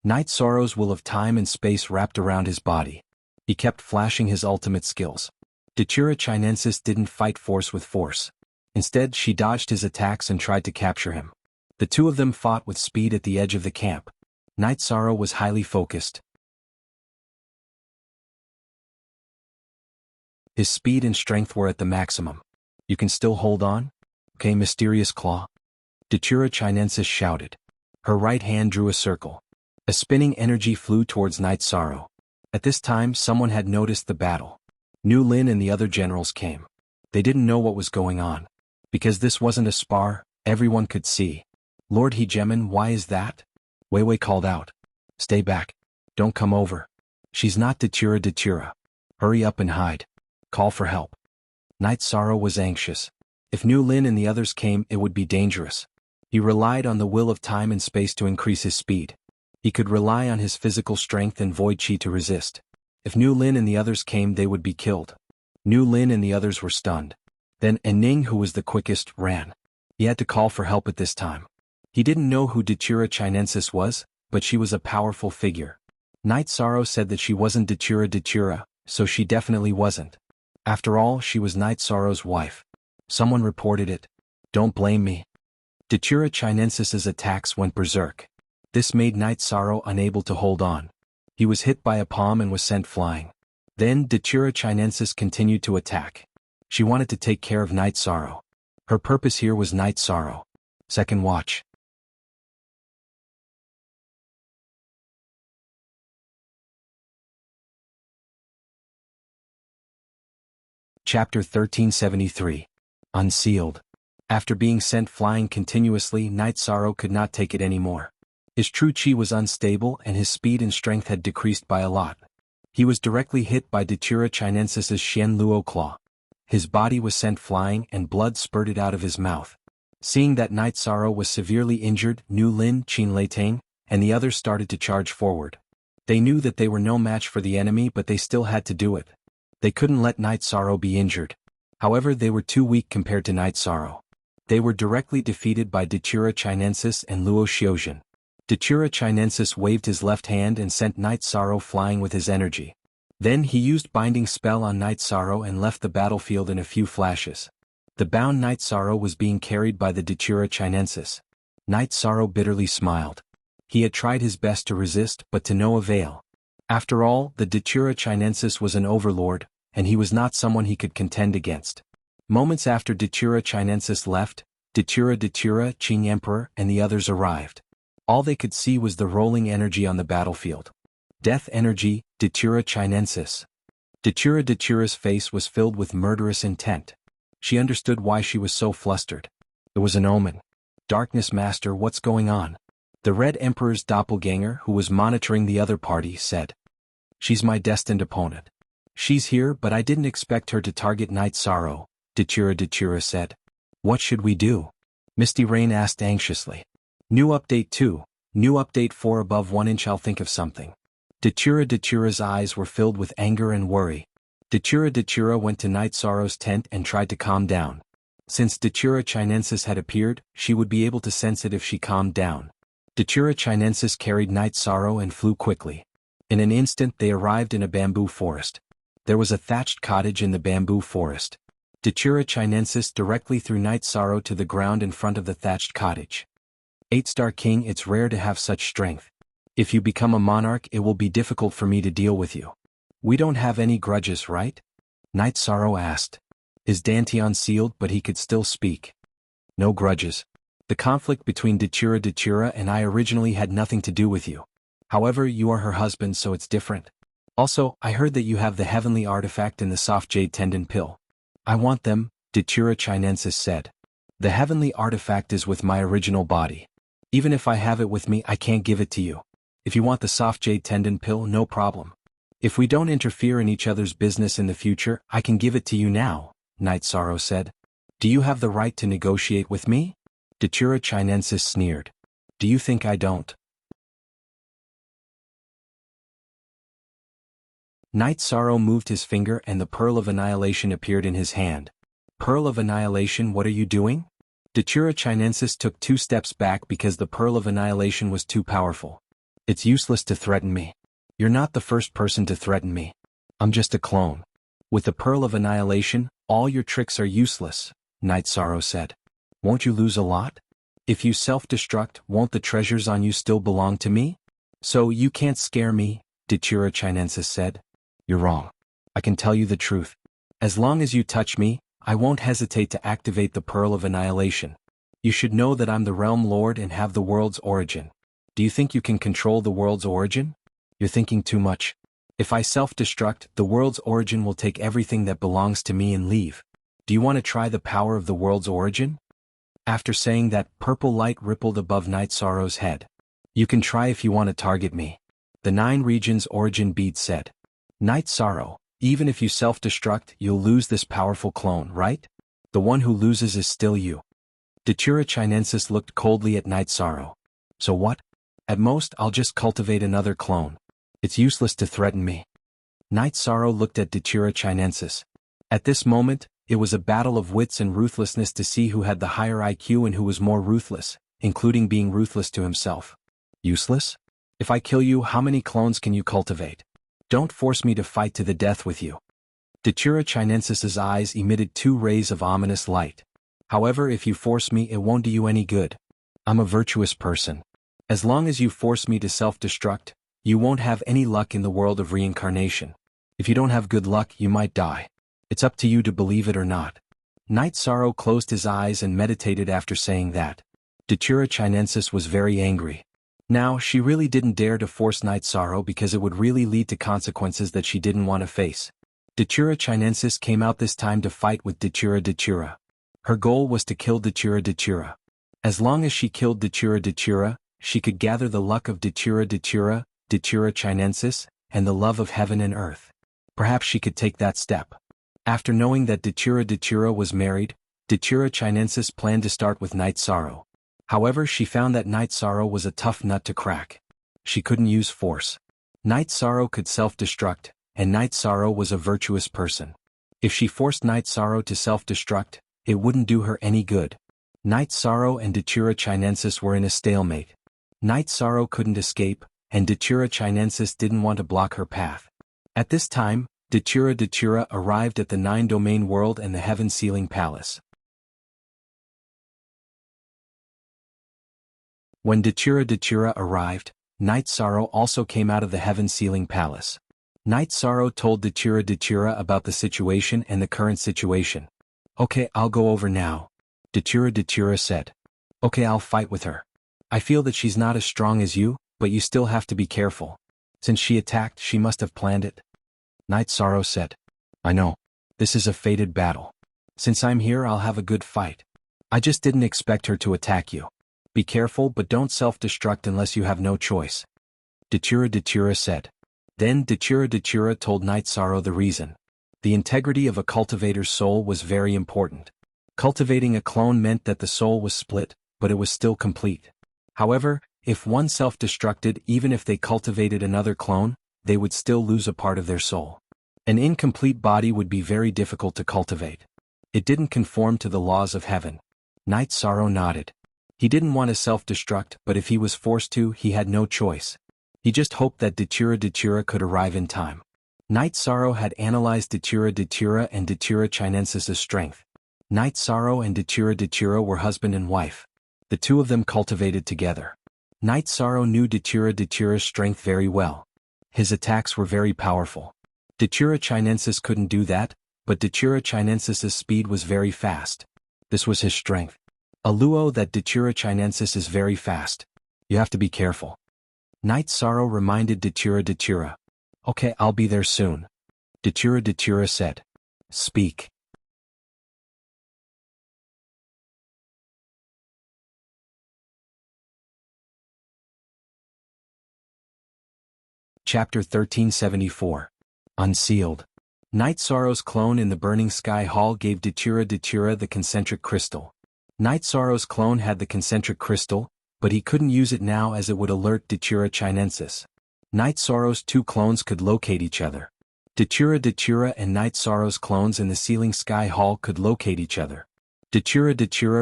Night Sorrow's will of time and space wrapped around his body. He kept flashing his ultimate skills. Datura Chinensis didn't fight force with force. Instead, she dodged his attacks and tried to capture him. The two of them fought with speed at the edge of the camp. Night Sorrow was highly focused. His speed and strength were at the maximum. You can still hold on? Okay, Mysterious Claw. Datura Chinensis shouted. Her right hand drew a circle. A spinning energy flew towards Night Sorrow. At this time someone had noticed the battle. Nu Lin and the other generals came. They didn't know what was going on. Because this wasn't a spar, everyone could see. Lord Hegemon, why is that? Wei Wei called out. Stay back. Don't come over. She's not Datura. Hurry up and hide. Call for help. Night Sorrow was anxious. If Nu Lin and the others came, it would be dangerous. He relied on the will of time and space to increase his speed. He could rely on his physical strength and void chi to resist. If Nu Lin and the others came, they would be killed. Nu Lin and the others were stunned. Then Ning, who was the quickest, ran. He had to call for help at this time. He didn't know who Datura Chinensis was, but she was a powerful figure. Night Sorrow said that she wasn't Datura, so she definitely wasn't. After all, she was Night Sorrow's wife. Someone reported it. Don't blame me. Datura Chinensis's attacks went berserk. This made Night Sorrow unable to hold on. He was hit by a palm and was sent flying. Then Datura Chinensis continued to attack. She wanted to take care of Night Sorrow. Her purpose here was Night Sorrow. Second watch. Chapter 1373. Unsealed. After being sent flying continuously, Night Sorrow could not take it anymore. His true chi was unstable and his speed and strength had decreased by a lot. He was directly hit by Datura Chinensis's Xian Luo Claw. His body was sent flying and blood spurted out of his mouth. Seeing that Night Sorrow was severely injured, Nu Lin, Qin Leitang, and the others started to charge forward. They knew that they were no match for the enemy, but they still had to do it. They couldn't let Night Sorrow be injured. However, they were too weak compared to Night Sorrow. They were directly defeated by Datura Chinensis and Luo Xiuzhen. Datura Chinensis waved his left hand and sent Night Sorrow flying with his energy. Then he used Binding Spell on Night Sorrow and left the battlefield in a few flashes. The bound Night Sorrow was being carried by the Datura Chinensis. Night Sorrow bitterly smiled. He had tried his best to resist, but to no avail. After all, the Datura Chinensis was an overlord, and he was not someone he could contend against. Moments after Datura Chinensis left, Datura, Qing Emperor, and the others arrived. All they could see was the rolling energy on the battlefield. Death energy, Datura Chinensis. Datura's face was filled with murderous intent. She understood why she was so flustered. It was an omen. Darkness Master, what's going on? The Red Emperor's doppelganger, who was monitoring the other party, said. She's my destined opponent. She's here, but I didn't expect her to target Night Sorrow, Datura said. What should we do? Misty Rain asked anxiously. New update 2, new update 4 above 1 inch. I'll think of something. Datura's eyes were filled with anger and worry. Datura went to Night Sorrow's tent and tried to calm down. Since Datura Chinensis had appeared, she would be able to sense it if she calmed down. Datura Chinensis carried Night Sorrow and flew quickly. In an instant they arrived in a bamboo forest. There was a thatched cottage in the bamboo forest. Datura Chinensis directly threw Night Sorrow to the ground in front of the thatched cottage. 8-star king, it's rare to have such strength. If you become a monarch, it will be difficult for me to deal with you. We don't have any grudges, right? Night Sorrow asked. His dantian sealed, but he could still speak. No grudges. The conflict between Datura and I originally had nothing to do with you. However, you are her husband, so it's different. Also, I heard that you have the heavenly artifact in the soft jade tendon pill. I want them, Datura Chinensis said. The heavenly artifact is with my original body. Even if I have it with me, I can't give it to you. If you want the soft jade tendon pill, no problem. If we don't interfere in each other's business in the future, I can give it to you now, Night Sorrow said. Do you have the right to negotiate with me? Datura Chinensis sneered. Do you think I don't? Night Sorrow moved his finger and the Pearl of Annihilation appeared in his hand. Pearl of Annihilation, what are you doing? Datura Chinensis took 2 steps back because the Pearl of Annihilation was too powerful. It's useless to threaten me. You're not the first person to threaten me. I'm just a clone. With the Pearl of Annihilation, all your tricks are useless, Night Sorrow said. Won't you lose a lot? If you self-destruct, won't the treasures on you still belong to me? So you can't scare me, Datura Chinensis said. You're wrong. I can tell you the truth. As long as you touch me, I won't hesitate to activate the Pearl of Annihilation. You should know that I'm the Realm Lord and have the world's origin. Do you think you can control the world's origin? You're thinking too much. If I self-destruct, the world's origin will take everything that belongs to me and leave. Do you want to try the power of the world's origin? After saying that, purple light rippled above Night Sorrow's head. You can try if you want to target me. The 9 regions origin bead said. Night Sorrow, even if you self-destruct, you'll lose this powerful clone, right? The one who loses is still you. Datura Chinensis looked coldly at Night Sorrow. So what? At most, I'll just cultivate another clone. It's useless to threaten me. Night Sorrow looked at Datura Chinensis. At this moment, it was a battle of wits and ruthlessness to see who had the higher IQ and who was more ruthless, including being ruthless to himself. Useless? If I kill you, how many clones can you cultivate? Don't force me to fight to the death with you. Datura Chinensis's eyes emitted 2 rays of ominous light. However, if you force me, it won't do you any good. I'm a virtuous person. As long as you force me to self-destruct, you won't have any luck in the world of reincarnation. If you don't have good luck, you might die. It's up to you to believe it or not. Night Sorrow closed his eyes and meditated after saying that. Datura Chinensis was very angry. Now, she really didn't dare to force Night Sorrow because it would really lead to consequences that she didn't want to face. Datura Chinensis came out this time to fight with Datura. Her goal was to kill Datura. As long as she killed Datura, she could gather the luck of Datura Chinensis, and the love of heaven and earth. Perhaps she could take that step. After knowing that Datura was married, Datura Chinensis planned to start with Night Sorrow. However, she found that Night Sorrow was a tough nut to crack. She couldn't use force. Night Sorrow could self-destruct, and Night Sorrow was a virtuous person. If she forced Night Sorrow to self-destruct, it wouldn't do her any good. Night Sorrow and Datura Chinensis were in a stalemate. Night Sorrow couldn't escape, and Datura Chinensis didn't want to block her path. At this time, Datura arrived at the 9-domain world and the heaven-sealing palace. When Datura arrived, Night Sorrow also came out of the heaven-sealing palace. Night Sorrow told Datura about the situation and the current situation. Okay, I'll go over now. Datura said. Okay, I'll fight with her. I feel that she's not as strong as you, but you still have to be careful. Since she attacked, she must have planned it. Night Sorrow said. I know. This is a fated battle. Since I'm here, I'll have a good fight. I just didn't expect her to attack you. Be careful, but don't self-destruct unless you have no choice. Datura said. Then Datura told Night Sorrow the reason. The integrity of a cultivator's soul was very important. Cultivating a clone meant that the soul was split, but it was still complete. However, if one self-destructed, even if they cultivated another clone, they would still lose a part of their soul. An incomplete body would be very difficult to cultivate. It didn't conform to the laws of heaven. Night Sorrow nodded. He didn't want to self-destruct, but if he was forced to, he had no choice. He just hoped that Datura could arrive in time. Night Sorrow had analyzed Datura and Datura Chinensis's strength. Night Sorrow and Datura were husband and wife. The two of them cultivated together. Night Sorrow knew Datura's strength very well. His attacks were very powerful. Datura Chinensis couldn't do that, but Datura Chinensis's speed was very fast. This was his strength. A luo that Datura Chinensis is very fast. You have to be careful. Night Sorrow reminded Datura. Okay, I'll be there soon. Datura said. Speak. Chapter 1374. Unsealed. Night Sorrow's clone in the Burning Sky Hall gave Datura the concentric crystal. Night Sorrow's clone had the concentric crystal, but he couldn't use it now as it would alert Datura Chinensis. Night Sorrow's two clones could locate each other. Datura and Night Sorrow's clones in the Sealing Sky Hall could locate each other. Datura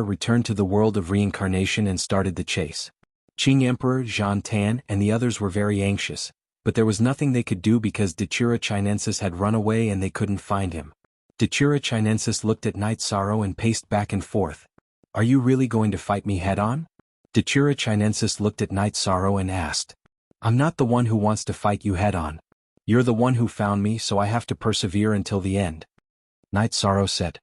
returned to the world of reincarnation and started the chase. Qing Emperor Zhan Tan and the others were very anxious, but there was nothing they could do because Datura Chinensis had run away and they couldn't find him. Datura Chinensis looked at Night Sorrow and paced back and forth. Are you really going to fight me head-on? Datura Chinensis looked at Night Sorrow and asked. I'm not the one who wants to fight you head-on. You're the one who found me, so I have to persevere until the end. Night Sorrow said.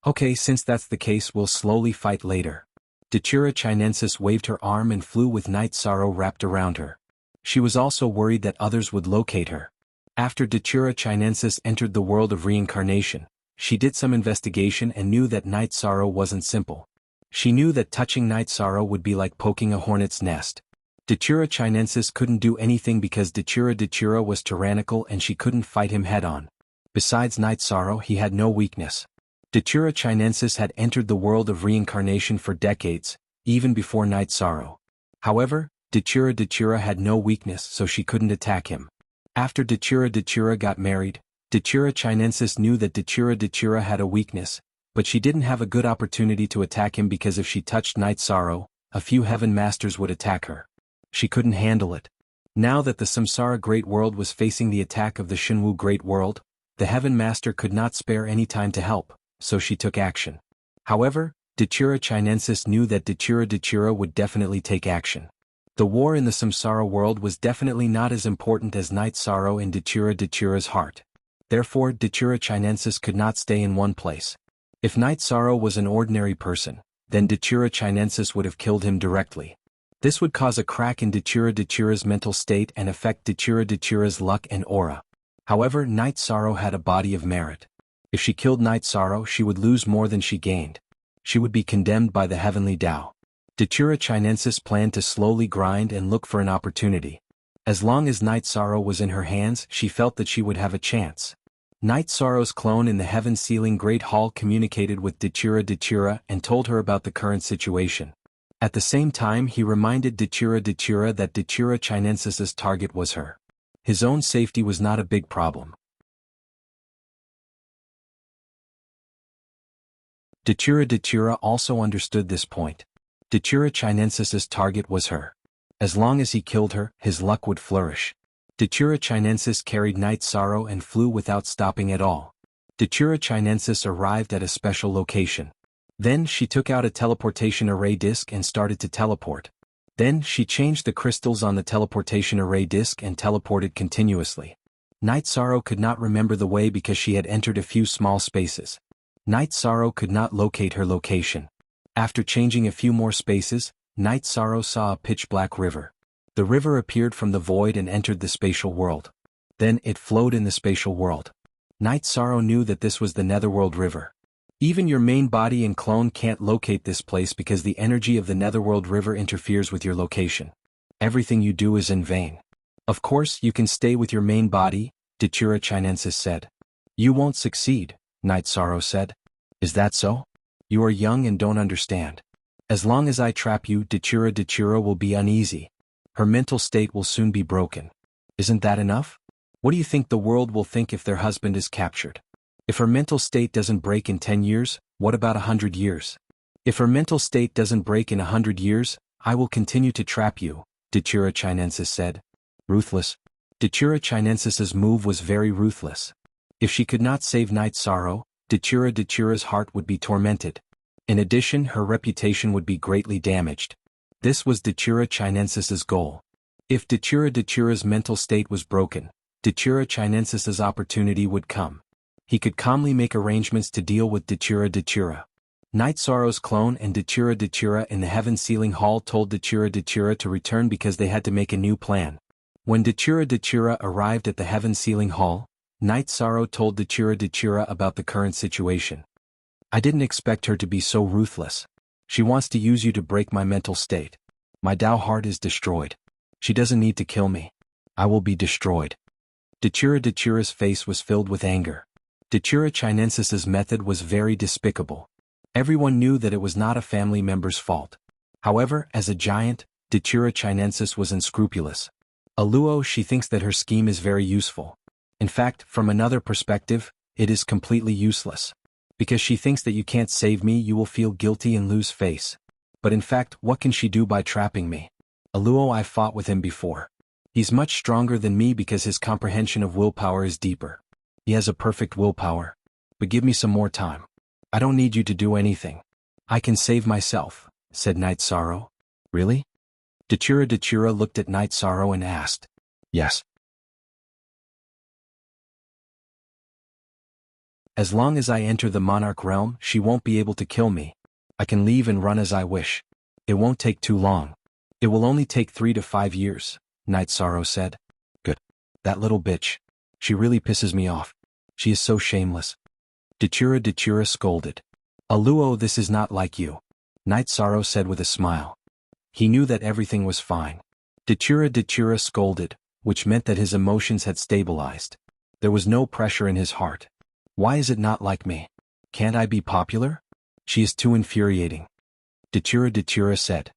Okay, since that's the case, we'll slowly fight later. Datura Chinensis waved her arm and flew with Night Sorrow wrapped around her. She was also worried that others would locate her. After Datura Chinensis entered the world of reincarnation, she did some investigation and knew that Night Sorrow wasn't simple. She knew that touching Night Sorrow would be like poking a hornet's nest. Datura Chinensis couldn't do anything because Datura was tyrannical and she couldn't fight him head-on. Besides Night Sorrow, he had no weakness. Datura Chinensis had entered the world of reincarnation for decades, even before Night Sorrow. However, Datura had no weakness, so she couldn't attack him. After Datura got married, Datura Chinensis knew that Datura had a weakness, but she didn't have a good opportunity to attack him because if she touched Night Sorrow, a few heaven masters would attack her. She couldn't handle it. Now that the Samsara Great World was facing the attack of the Shenwu Great World, the Heaven Master could not spare any time to help, so she took action. However, Datura Chinensis knew that Datura would definitely take action. The war in the Samsara world was definitely not as important as Night Sorrow in Datura's heart. Therefore, Datura Chinensis could not stay in one place. If Night Sorrow was an ordinary person, then Datura Chinensis would have killed him directly. This would cause a crack in Datura's mental state and affect Datura's luck and aura. However, Night Sorrow had a body of merit. If she killed Night Sorrow, she would lose more than she gained. She would be condemned by the heavenly Tao. Datura Chinensis planned to slowly grind and look for an opportunity. As long as Night Sorrow was in her hands, she felt that she would have a chance. Night Sorrow's clone in the Heaven Sealing Great Hall communicated with Datura and told her about the current situation. At the same time, he reminded Datura that Datura Chinensis's target was her. His own safety was not a big problem. Datura also understood this point. Datura Chinensis's target was her. As long as he killed her, his luck would flourish. Datura Chinensis carried Night Sorrow and flew without stopping at all. Datura Chinensis arrived at a special location. Then she took out a teleportation array disk and started to teleport. Then she changed the crystals on the teleportation array disk and teleported continuously. Night Sorrow could not remember the way because she had entered a few small spaces. Night Sorrow could not locate her location. After changing a few more spaces, Night Sorrow saw a pitch-black river. The river appeared from the void and entered the spatial world. Then it flowed in the spatial world. Night Sorrow knew that this was the Netherworld River. Even your main body and clone can't locate this place because the energy of the Netherworld River interferes with your location. Everything you do is in vain. Of course, you can stay with your main body, Datura Chinensis said. You won't succeed, Night Sorrow said. Is that so? You are young and don't understand. As long as I trap you, Datura will be uneasy. Her mental state will soon be broken. Isn't that enough? What do you think the world will think if their husband is captured? If her mental state doesn't break in 10 years, what about 100 years? If her mental state doesn't break in 100 years, I will continue to trap you, Datura Chinensis said. Ruthless. Datura Chinensis's move was very ruthless. If she could not save Night Sorrow, Datura's heart would be tormented. In addition, her reputation would be greatly damaged. This was Datura Chinensis's goal. If Datura's mental state was broken, Datura Chinensis's opportunity would come. He could calmly make arrangements to deal with Datura. Night Sorrow's clone and Datura in the Heaven Sealing Hall told Datura to return because they had to make a new plan. When Datura arrived at the Heaven Sealing Hall, Night Sorrow told Datura about the current situation. I didn't expect her to be so ruthless. She wants to use you to break my mental state. My Dao heart is destroyed. She doesn't need to kill me. I will be destroyed. Datura's face was filled with anger. Datura Chinensis's method was very despicable. Everyone knew that it was not a family member's fault. However, as a giant, Datura Chinensis was unscrupulous. Aluo, she thinks that her scheme is very useful. In fact, from another perspective, it is completely useless. Because she thinks that you can't save me, you will feel guilty and lose face. But in fact, what can she do by trapping me? Aluo, I fought with him before. He's much stronger than me because his comprehension of willpower is deeper. He has a perfect willpower. But give me some more time. I don't need you to do anything. I can save myself, said Night Sorrow. Really? Datura looked at Night Sorrow and asked. Yes. As long as I enter the monarch realm, she won't be able to kill me. I can leave and run as I wish. It won't take too long. It will only take 3 to 5 years, Night Sorrow said. Good. That little bitch. She really pisses me off. She is so shameless. Datura scolded. Aluo, this is not like you, Night Sorrow said with a smile. He knew that everything was fine. Datura scolded, which meant that his emotions had stabilized. There was no pressure in his heart. Why is it not like me? Can't I be popular? She is too infuriating. Datura said.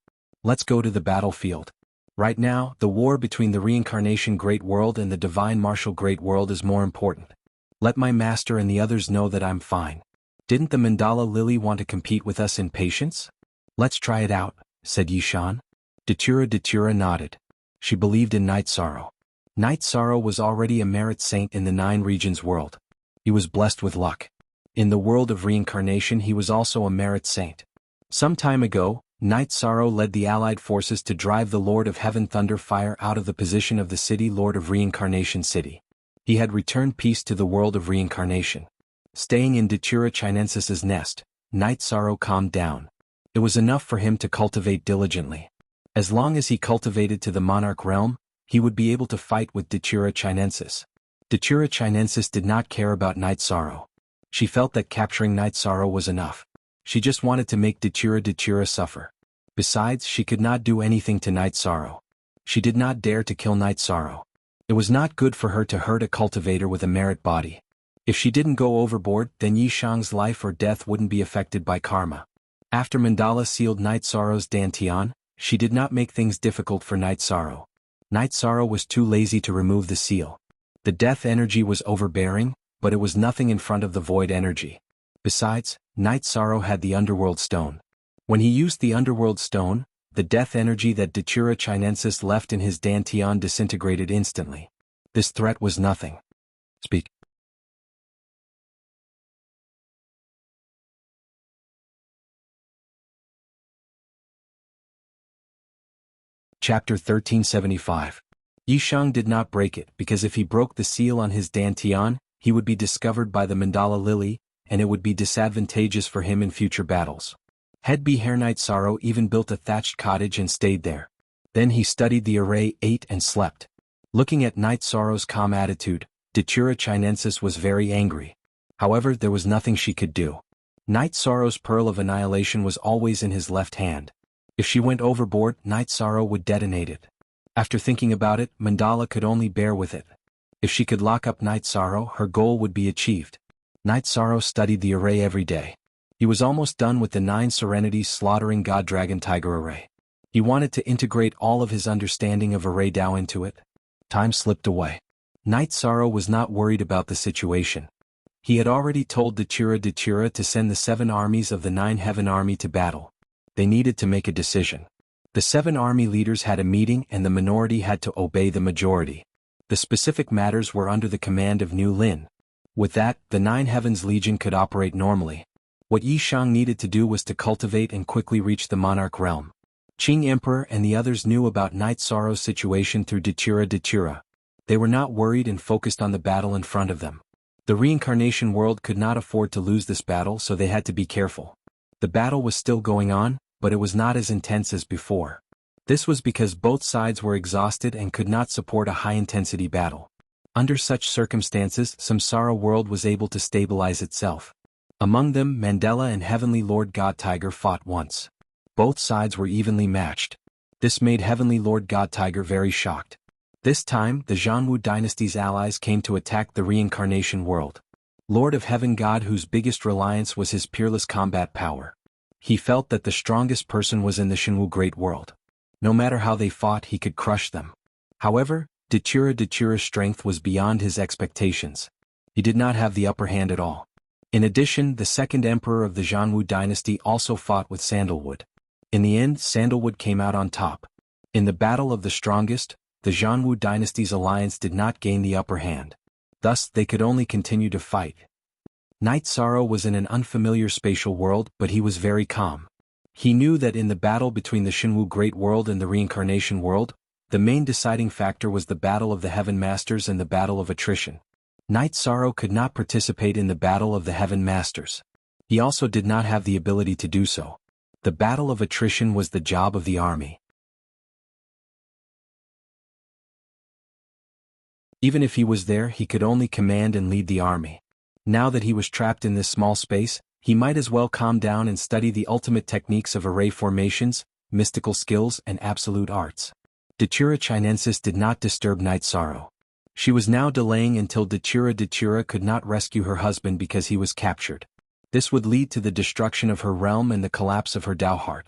Let's go to the battlefield. Right now, the war between the Reincarnation Great World and the Divine Martial Great World is more important. Let my master and the others know that I'm fine. Didn't the Mandala Lily want to compete with us in patience? Let's try it out, said Yishan. Datura nodded. She believed in Night Sorrow. Night Sorrow was already a merit saint in the 9 regions world. He was blessed with luck. In the world of reincarnation he was also a merit saint. Some time ago, Night Sorrow led the allied forces to drive the Lord of Heaven Thunder Fire out of the position of the city Lord of Reincarnation City. He had returned peace to the world of reincarnation. Staying in Datura Chinensis's nest, Night Sorrow calmed down. It was enough for him to cultivate diligently. As long as he cultivated to the monarch realm, he would be able to fight with Datura Chinensis. Datura Chinensis did not care about Night Sorrow. She felt that capturing Night Sorrow was enough. She just wanted to make Datura suffer. Besides, she could not do anything to Night Sorrow. She did not dare to kill Night Sorrow. It was not good for her to hurt a cultivator with a merit body. If she didn't go overboard, then Yishang's life or death wouldn't be affected by karma. After Mandala sealed Night Sorrow's dantian, she did not make things difficult for Night Sorrow. Night Sorrow was too lazy to remove the seal. The death energy was overbearing, but it was nothing in front of the void energy. Besides, Night Sorrow had the underworld stone. When he used the underworld stone, the death energy that Datura Chinensis left in his dantian disintegrated instantly. This threat was nothing. Speak. Chapter 1375. Yishang did not break it because if he broke the seal on his dantian, he would be discovered by the Mandala Lily, and it would be disadvantageous for him in future battles. Head B Hair Night Sorrow even built a thatched cottage and stayed there. Then he studied the array, ate and slept. Looking at Night Sorrow's calm attitude, Datura Chinensis was very angry. However, there was nothing she could do. Night Sorrow's Pearl of Annihilation was always in his left hand. If she went overboard, Night Sorrow would detonate it. After thinking about it, Mandala could only bear with it. If she could lock up Night Sorrow, her goal would be achieved. Night Sorrow studied the array every day. He was almost done with the 9 Serenities slaughtering God Dragon Tiger array. He wanted to integrate all of his understanding of array Dao into it. Time slipped away. Night Sorrow was not worried about the situation. He had already told Datura to send the 7 armies of the 9 Heaven Army to battle. They needed to make a decision. The 7 army leaders had a meeting and the minority had to obey the majority. The specific matters were under the command of Nu Lin. With that, the Nine Heavens Legion could operate normally. What Yi Shang needed to do was to cultivate and quickly reach the monarch realm. Qing Emperor and the others knew about Night Sorrow's situation through Datura. They were not worried and focused on the battle in front of them. The reincarnation world could not afford to lose this battle, so they had to be careful. The battle was still going on, but it was not as intense as before. This was because both sides were exhausted and could not support a high-intensity battle. Under such circumstances, Samsara world was able to stabilize itself. Among them, Mandela and Heavenly Lord God Tiger fought once. Both sides were evenly matched. This made Heavenly Lord God Tiger very shocked. This time, the Jianghu dynasty's allies came to attack the reincarnation world. Lord of Heaven God, whose biggest reliance was his peerless combat power. He felt that the strongest person was in the Shenwu Great World. No matter how they fought, he could crush them. However, Datura's strength was beyond his expectations. He did not have the upper hand at all. In addition, the second emperor of the Jianghu dynasty also fought with Sandalwood. In the end, Sandalwood came out on top. In the battle of the strongest, the Jianghu dynasty's alliance did not gain the upper hand. Thus, they could only continue to fight. Night Sorrow was in an unfamiliar spatial world, but he was very calm. He knew that in the battle between the Shenwu Great World and the Reincarnation World, the main deciding factor was the battle of the Heaven Masters and the battle of attrition. Night Sorrow could not participate in the battle of the Heaven Masters. He also did not have the ability to do so. The battle of attrition was the job of the army. Even if he was there, he could only command and lead the army. Now that he was trapped in this small space, he might as well calm down and study the ultimate techniques of array formations, mystical skills, and absolute arts. Datura Chinensis did not disturb Night Sorrow. She was now delaying until Datura could not rescue her husband because he was captured. This would lead to the destruction of her realm and the collapse of her Dao heart.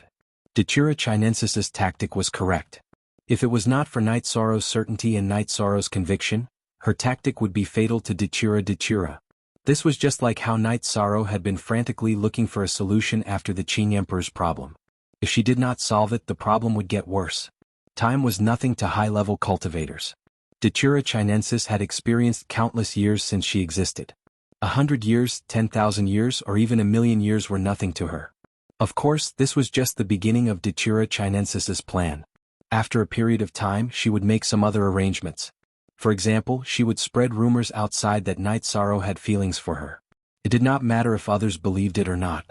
Datura Chinensis's tactic was correct. If it was not for Night Sorrow's certainty and Night Sorrow's conviction, her tactic would be fatal to Datura. This was just like how Night Sorrow had been frantically looking for a solution after the Qing Emperor's problem. If she did not solve it, the problem would get worse. Time was nothing to high-level cultivators. Datura Chinensis had experienced countless years since she existed. 100 years, 10,000 years, or even 1,000,000 years were nothing to her. Of course, this was just the beginning of Datura Chinensis's plan. After a period of time, she would make some other arrangements. For example, she would spread rumors outside that Night Sorrow had feelings for her. It did not matter if others believed it or not.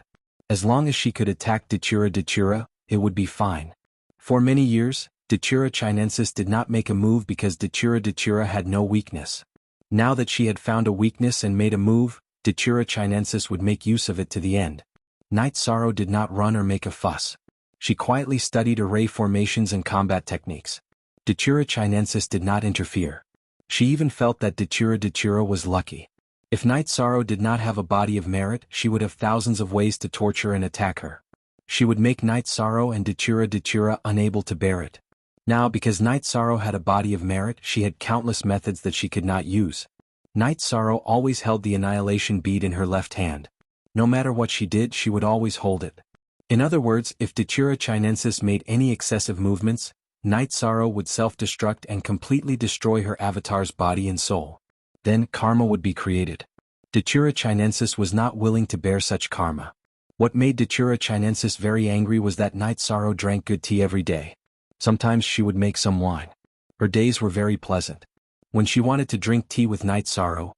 As long as she could attack Datura, it would be fine. For many years, Datura Chinensis did not make a move because Datura had no weakness. Now that she had found a weakness and made a move, Datura Chinensis would make use of it to the end. Night Sorrow did not run or make a fuss. She quietly studied array formations and combat techniques. Datura Chinensis did not interfere. She even felt that Datura was lucky. If Night Sorrow did not have a body of merit, she would have thousands of ways to torture and attack her. She would make Night Sorrow and Datura unable to bear it. Now, because Night Sorrow had a body of merit, she had countless methods that she could not use. Night Sorrow always held the annihilation bead in her left hand. No matter what she did, she would always hold it. In other words, if Datura Chinensis made any excessive movements, Night Sorrow would self-destruct and completely destroy her avatar's body and soul. Then, karma would be created. Datura Chinensis was not willing to bear such karma. What made Datura Chinensis very angry was that Night Sorrow drank good tea every day. Sometimes she would make some wine. Her days were very pleasant. When she wanted to drink tea with Night Sorrow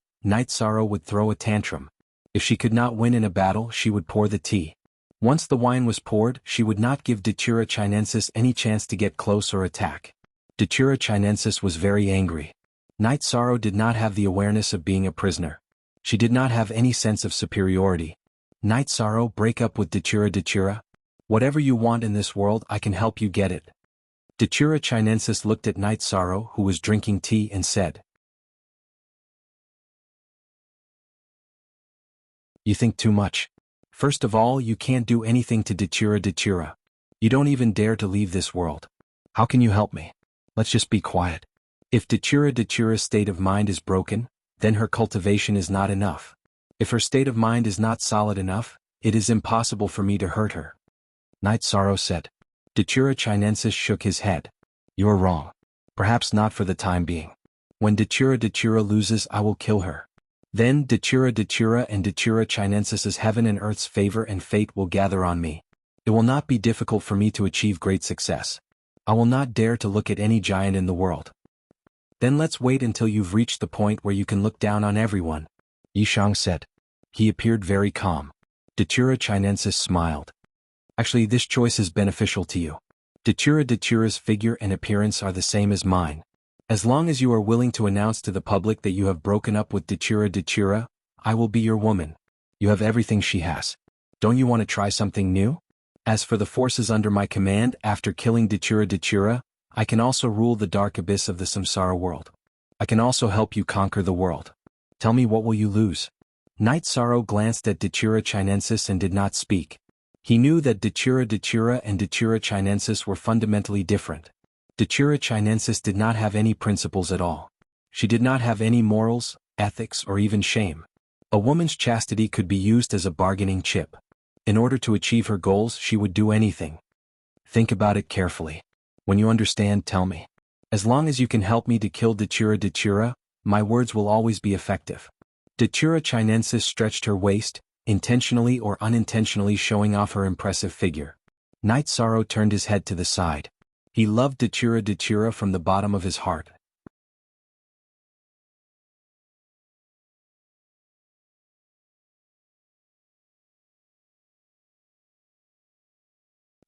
would throw a tantrum. If she could not win in a battle, she would pour the tea. Once the wine was poured, she would not give Datura Chinensis any chance to get close or attack. Datura Chinensis was very angry. Night Sorrow did not have the awareness of being a prisoner. She did not have any sense of superiority. Night Sorrow, break up with Datura. Whatever you want in this world, I can help you get it. Datura Chinensis looked at Night Sorrow, who was drinking tea, and said, "You think too much. First of all, you can't do anything to Datura. You don't even dare to leave this world. How can you help me? Let's just be quiet. If Datura's state of mind is broken, then her cultivation is not enough. If her state of mind is not solid enough, it is impossible for me to hurt her." Night Sorrow said. Datura Chinensis shook his head. "You're wrong. Perhaps not for the time being. When Datura loses, I will kill her. Then Datura and Datura Chinensis's heaven and earth's favor and fate will gather on me. It will not be difficult for me to achieve great success. I will not dare to look at any giant in the world. Then let's wait until you've reached the point where you can look down on everyone, Yishang said. He appeared very calm. Datura Chinensis smiled. Actually, this choice is beneficial to you. Datura's figure and appearance are the same as mine. As long as you are willing to announce to the public that you have broken up with Datura, I will be your woman. You have everything she has. Don't you want to try something new? As for the forces under my command, after killing Datura, I can also rule the dark abyss of the samsara world. I can also help you conquer the world. Tell me, what will you lose? Knight Sorrow glanced at Datura Chinensis and did not speak. He knew that Datura and Datura Chinensis were fundamentally different. Datura Chinensis did not have any principles at all. She did not have any morals, ethics, or even shame. A woman's chastity could be used as a bargaining chip. In order to achieve her goals, she would do anything. Think about it carefully. When you understand, tell me. As long as you can help me to kill Datura, my words will always be effective. Datura Chinensis stretched her waist, intentionally or unintentionally showing off her impressive figure. Knight Sorrow turned his head to the side. He loved Datura from the bottom of his heart.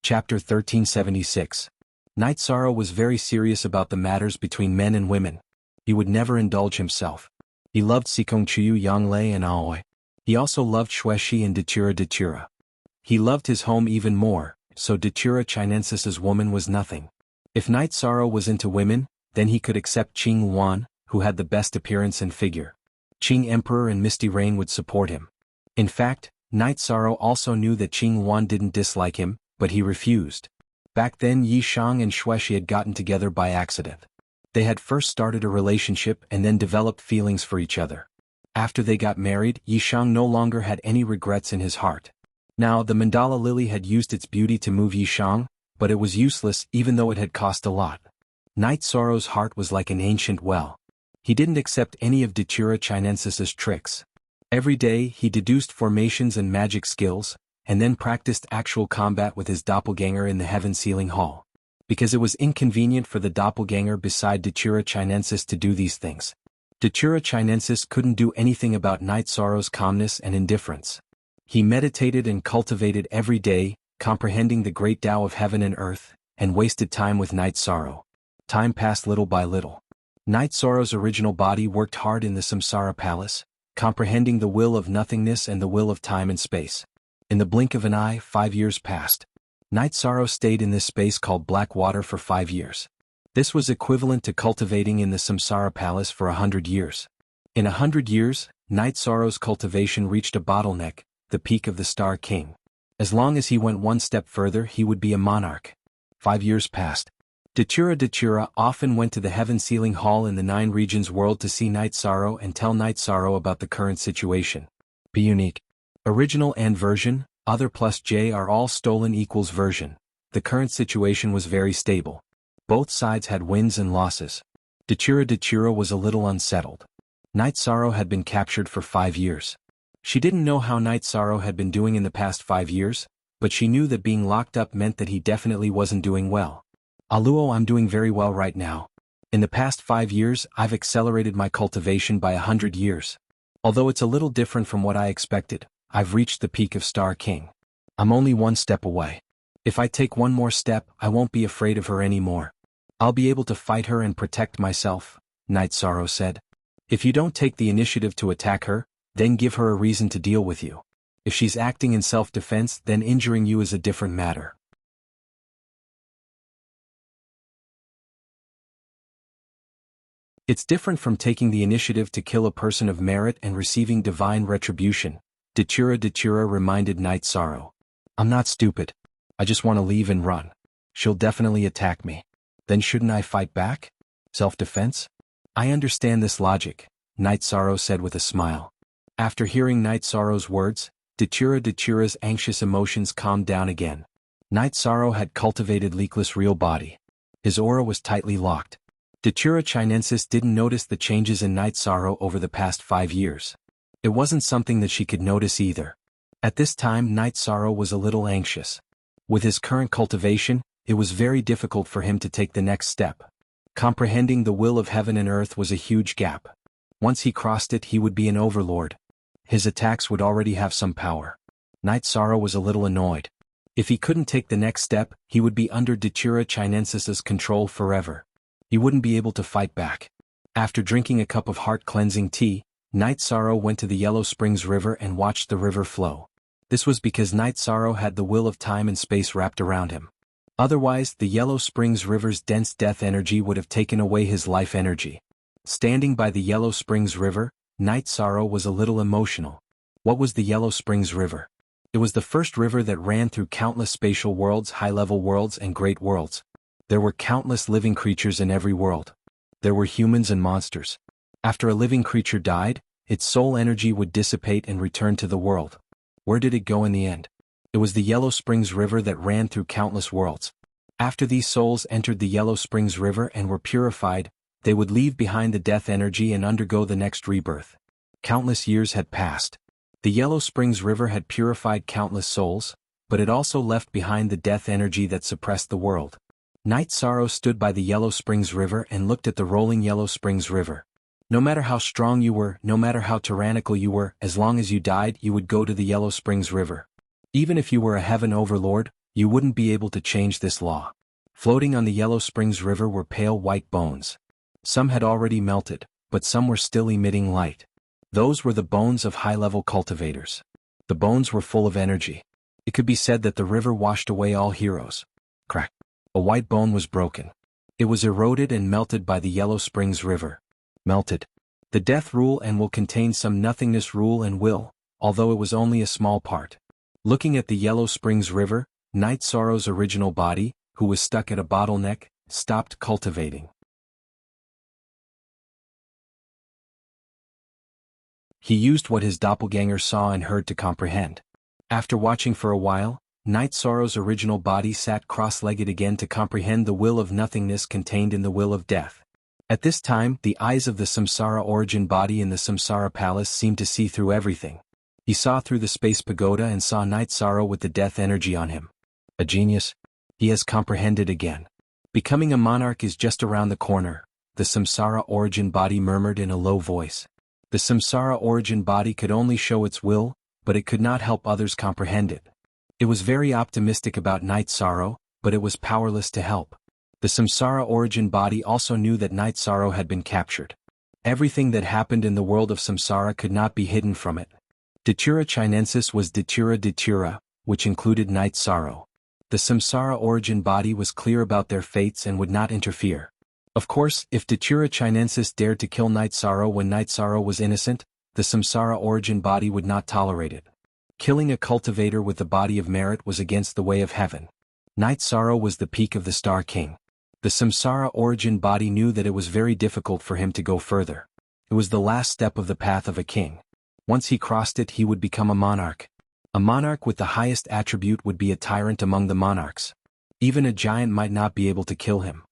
Chapter 1376. Knight Sorrow was very serious about the matters between men and women. He would never indulge himself. He loved Sikongchuyu Yanglei and Aoi. He also loved Shueshi and Datura. He loved his home even more, so Datura Chinensis's woman was nothing. If Knight Sorrow was into women, then he could accept Qing Wan, who had the best appearance and figure. Qing Emperor and Misty Rain would support him. In fact, Knight Sorrow also knew that Qing Wan didn't dislike him, but he refused. Back then Yi Shang and Shueshi had gotten together by accident. They had first started a relationship and then developed feelings for each other. After they got married, Yi Shang no longer had any regrets in his heart. Now, the mandala lily had used its beauty to move Yi Shang, but it was useless even though it had cost a lot. Knight Sorrow's heart was like an ancient well. He didn't accept any of Datura Chinensis's tricks. Every day he deduced formations and magic skills, and then practiced actual combat with his doppelganger in the Heaven Sealing Hall. Because it was inconvenient for the doppelganger beside Datura Chinensis to do these things. Datura Chinensis couldn't do anything about Knight Sorrow's calmness and indifference. He meditated and cultivated every day, comprehending the great Tao of heaven and earth, and wasted time with Knight Sorrow. Time passed little by little. Knight Sorrow's original body worked hard in the Samsara Palace, comprehending the will of nothingness and the will of time and space. In the blink of an eye, 5 years passed. Knight Sorrow stayed in this space called Black Water for 5 years. This was equivalent to cultivating in the Samsara Palace for 100 years. In 100 years, Knight Sorrow's cultivation reached a bottleneck, the peak of the Star King. As long as he went one step further, he would be a monarch. 5 years passed. Datura often went to the Heaven Sealing Hall in the 9 regions world to see Knight Sorrow and tell Knight Sorrow about the current situation. Be unique. Original and version, other plus J are all stolen equals version. The current situation was very stable. Both sides had wins and losses. Datura was a little unsettled. Knight Sorrow had been captured for 5 years. She didn't know how Knight Sorrow had been doing in the past 5 years, but she knew that being locked up meant that he definitely wasn't doing well. Aluo, I'm doing very well right now. In the past 5 years, I've accelerated my cultivation by 100 years. Although it's a little different from what I expected, I've reached the peak of Star King. I'm only 1 step away. If I take 1 more step, I won't be afraid of her anymore. I'll be able to fight her and protect myself, Knight Sorrow said. If you don't take the initiative to attack her, then give her a reason to deal with you. If she's acting in self-defense, then injuring you is a different matter. It's different from taking the initiative to kill a person of merit and receiving divine retribution, Datura reminded Knight Sorrow. I'm not stupid. I just want to leave and run. She'll definitely attack me. Then shouldn't I fight back? Self-defense? I understand this logic, Knight Sorrow said with a smile. After hearing Knight Sorrow's words, Datura's anxious emotions calmed down again. Knight Sorrow had cultivated Leakless' real body. His aura was tightly locked. Datura Chinensis didn't notice the changes in Night Sorrow over the past 5 years. It wasn't something that she could notice either. At this time Night Sorrow was a little anxious. With his current cultivation, it was very difficult for him to take the next step. Comprehending the will of heaven and earth was a huge gap. Once he crossed it he would be an overlord. His attacks would already have some power. Night Sorrow was a little annoyed. If he couldn't take the next step, he would be under Datura Chinensis's control forever. He wouldn't be able to fight back. After drinking a cup of heart-cleansing tea, Night Sorrow went to the Yellow Springs River and watched the river flow. This was because Night Sorrow had the will of time and space wrapped around him. Otherwise, the Yellow Springs River's dense death energy would have taken away his life energy. Standing by the Yellow Springs River, Night Sorrow was a little emotional. What was the Yellow Springs River? It was the first river that ran through countless spatial worlds, high-level worlds, and great worlds. There were countless living creatures in every world. There were humans and monsters. After a living creature died, its soul energy would dissipate and return to the world. Where did it go in the end? It was the Yellow Springs River that ran through countless worlds. After these souls entered the Yellow Springs River and were purified, they would leave behind the death energy and undergo the next rebirth. Countless years had passed. The Yellow Springs River had purified countless souls, but it also left behind the death energy that suppressed the world. Night Sorrow stood by the Yellow Springs River and looked at the rolling Yellow Springs River. No matter how strong you were, no matter how tyrannical you were, as long as you died, you would go to the Yellow Springs River. Even if you were a heaven overlord, you wouldn't be able to change this law. Floating on the Yellow Springs River were pale white bones. Some had already melted, but some were still emitting light. Those were the bones of high-level cultivators. The bones were full of energy. It could be said that the river washed away all heroes. Crack. A white bone was broken. It was eroded and melted by the Yellow Springs River. Melted. The death rule and will contain some nothingness rule and will, although it was only a small part. Looking at the Yellow Springs River, Night Sorrow's original body, who was stuck at a bottleneck, stopped cultivating. He used what his doppelganger saw and heard to comprehend. After watching for a while, Night Sorrow's original body sat cross-legged again to comprehend the will of nothingness contained in the will of death. At this time, the eyes of the Samsara origin body in the Samsara palace seemed to see through everything. He saw through the space pagoda and saw Night Sorrow with the death energy on him. A genius. He has comprehended again. Becoming a monarch is just around the corner, the Samsara origin body murmured in a low voice. The Samsara origin body could only show its will, but it could not help others comprehend it. It was very optimistic about Night Sorrow, but it was powerless to help. The Samsara origin body also knew that Night Sorrow had been captured. Everything that happened in the world of Samsara could not be hidden from it. Datura Chinensis was Datura, which included Night Sorrow. The Samsara origin body was clear about their fates and would not interfere. Of course, if Datura Chinensis dared to kill Night Sorrow when Night Sorrow was innocent, the Samsara origin body would not tolerate it. Killing a cultivator with the body of merit was against the way of heaven. Night Sorrow was the peak of the Star King. The Samsara origin body knew that it was very difficult for him to go further. It was the last step of the path of a king. Once he crossed it, he would become a monarch. A monarch with the highest attribute would be a tyrant among the monarchs. Even a giant might not be able to kill him.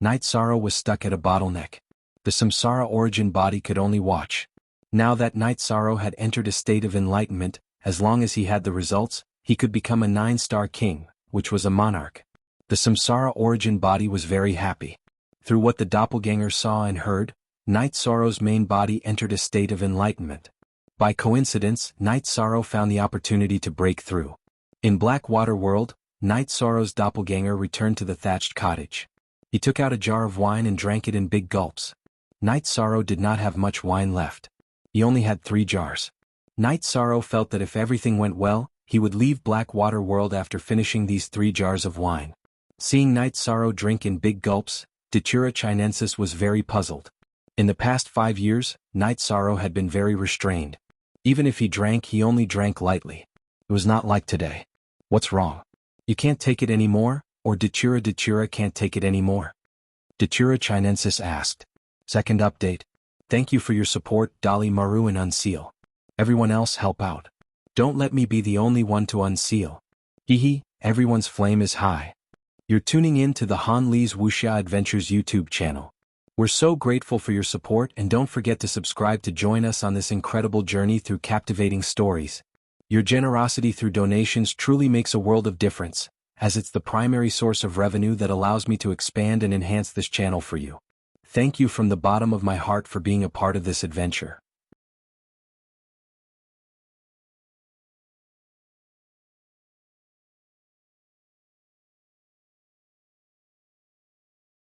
Night Sorrow was stuck at a bottleneck. The Samsara origin body could only watch. Now that Night Sorrow had entered a state of enlightenment, as long as he had the results, he could become a 9-star king, which was a monarch. The Samsara origin body was very happy. Through what the doppelganger saw and heard, Night Sorrow's main body entered a state of enlightenment. By coincidence, Night Sorrow found the opportunity to break through. In Blackwater World, Night Sorrow's doppelganger returned to the thatched cottage. He took out a jar of wine and drank it in big gulps. Night Sorrow did not have much wine left. He only had 3 jars. Night Sorrow felt that if everything went well, he would leave Blackwater World after finishing these 3 jars of wine. Seeing Night Sorrow drink in big gulps, Datura Chinensis was very puzzled. In the past 5 years, Night Sorrow had been very restrained. Even if he drank, he only drank lightly. It was not like today. What's wrong? You can't take it anymore, or Datura can't take it anymore? Datura Chinensis asked. Second update. Thank you for your support, Dali Maru and Unseal. Everyone else help out. Don't let me be the only one to unseal. Hehe, everyone's flame is high. You're tuning in to the Han Lee's Wuxia Adventures YouTube channel. We're so grateful for your support, and don't forget to subscribe to join us on this incredible journey through captivating stories. Your generosity through donations truly makes a world of difference, as it's the primary source of revenue that allows me to expand and enhance this channel for you. Thank you from the bottom of my heart for being a part of this adventure.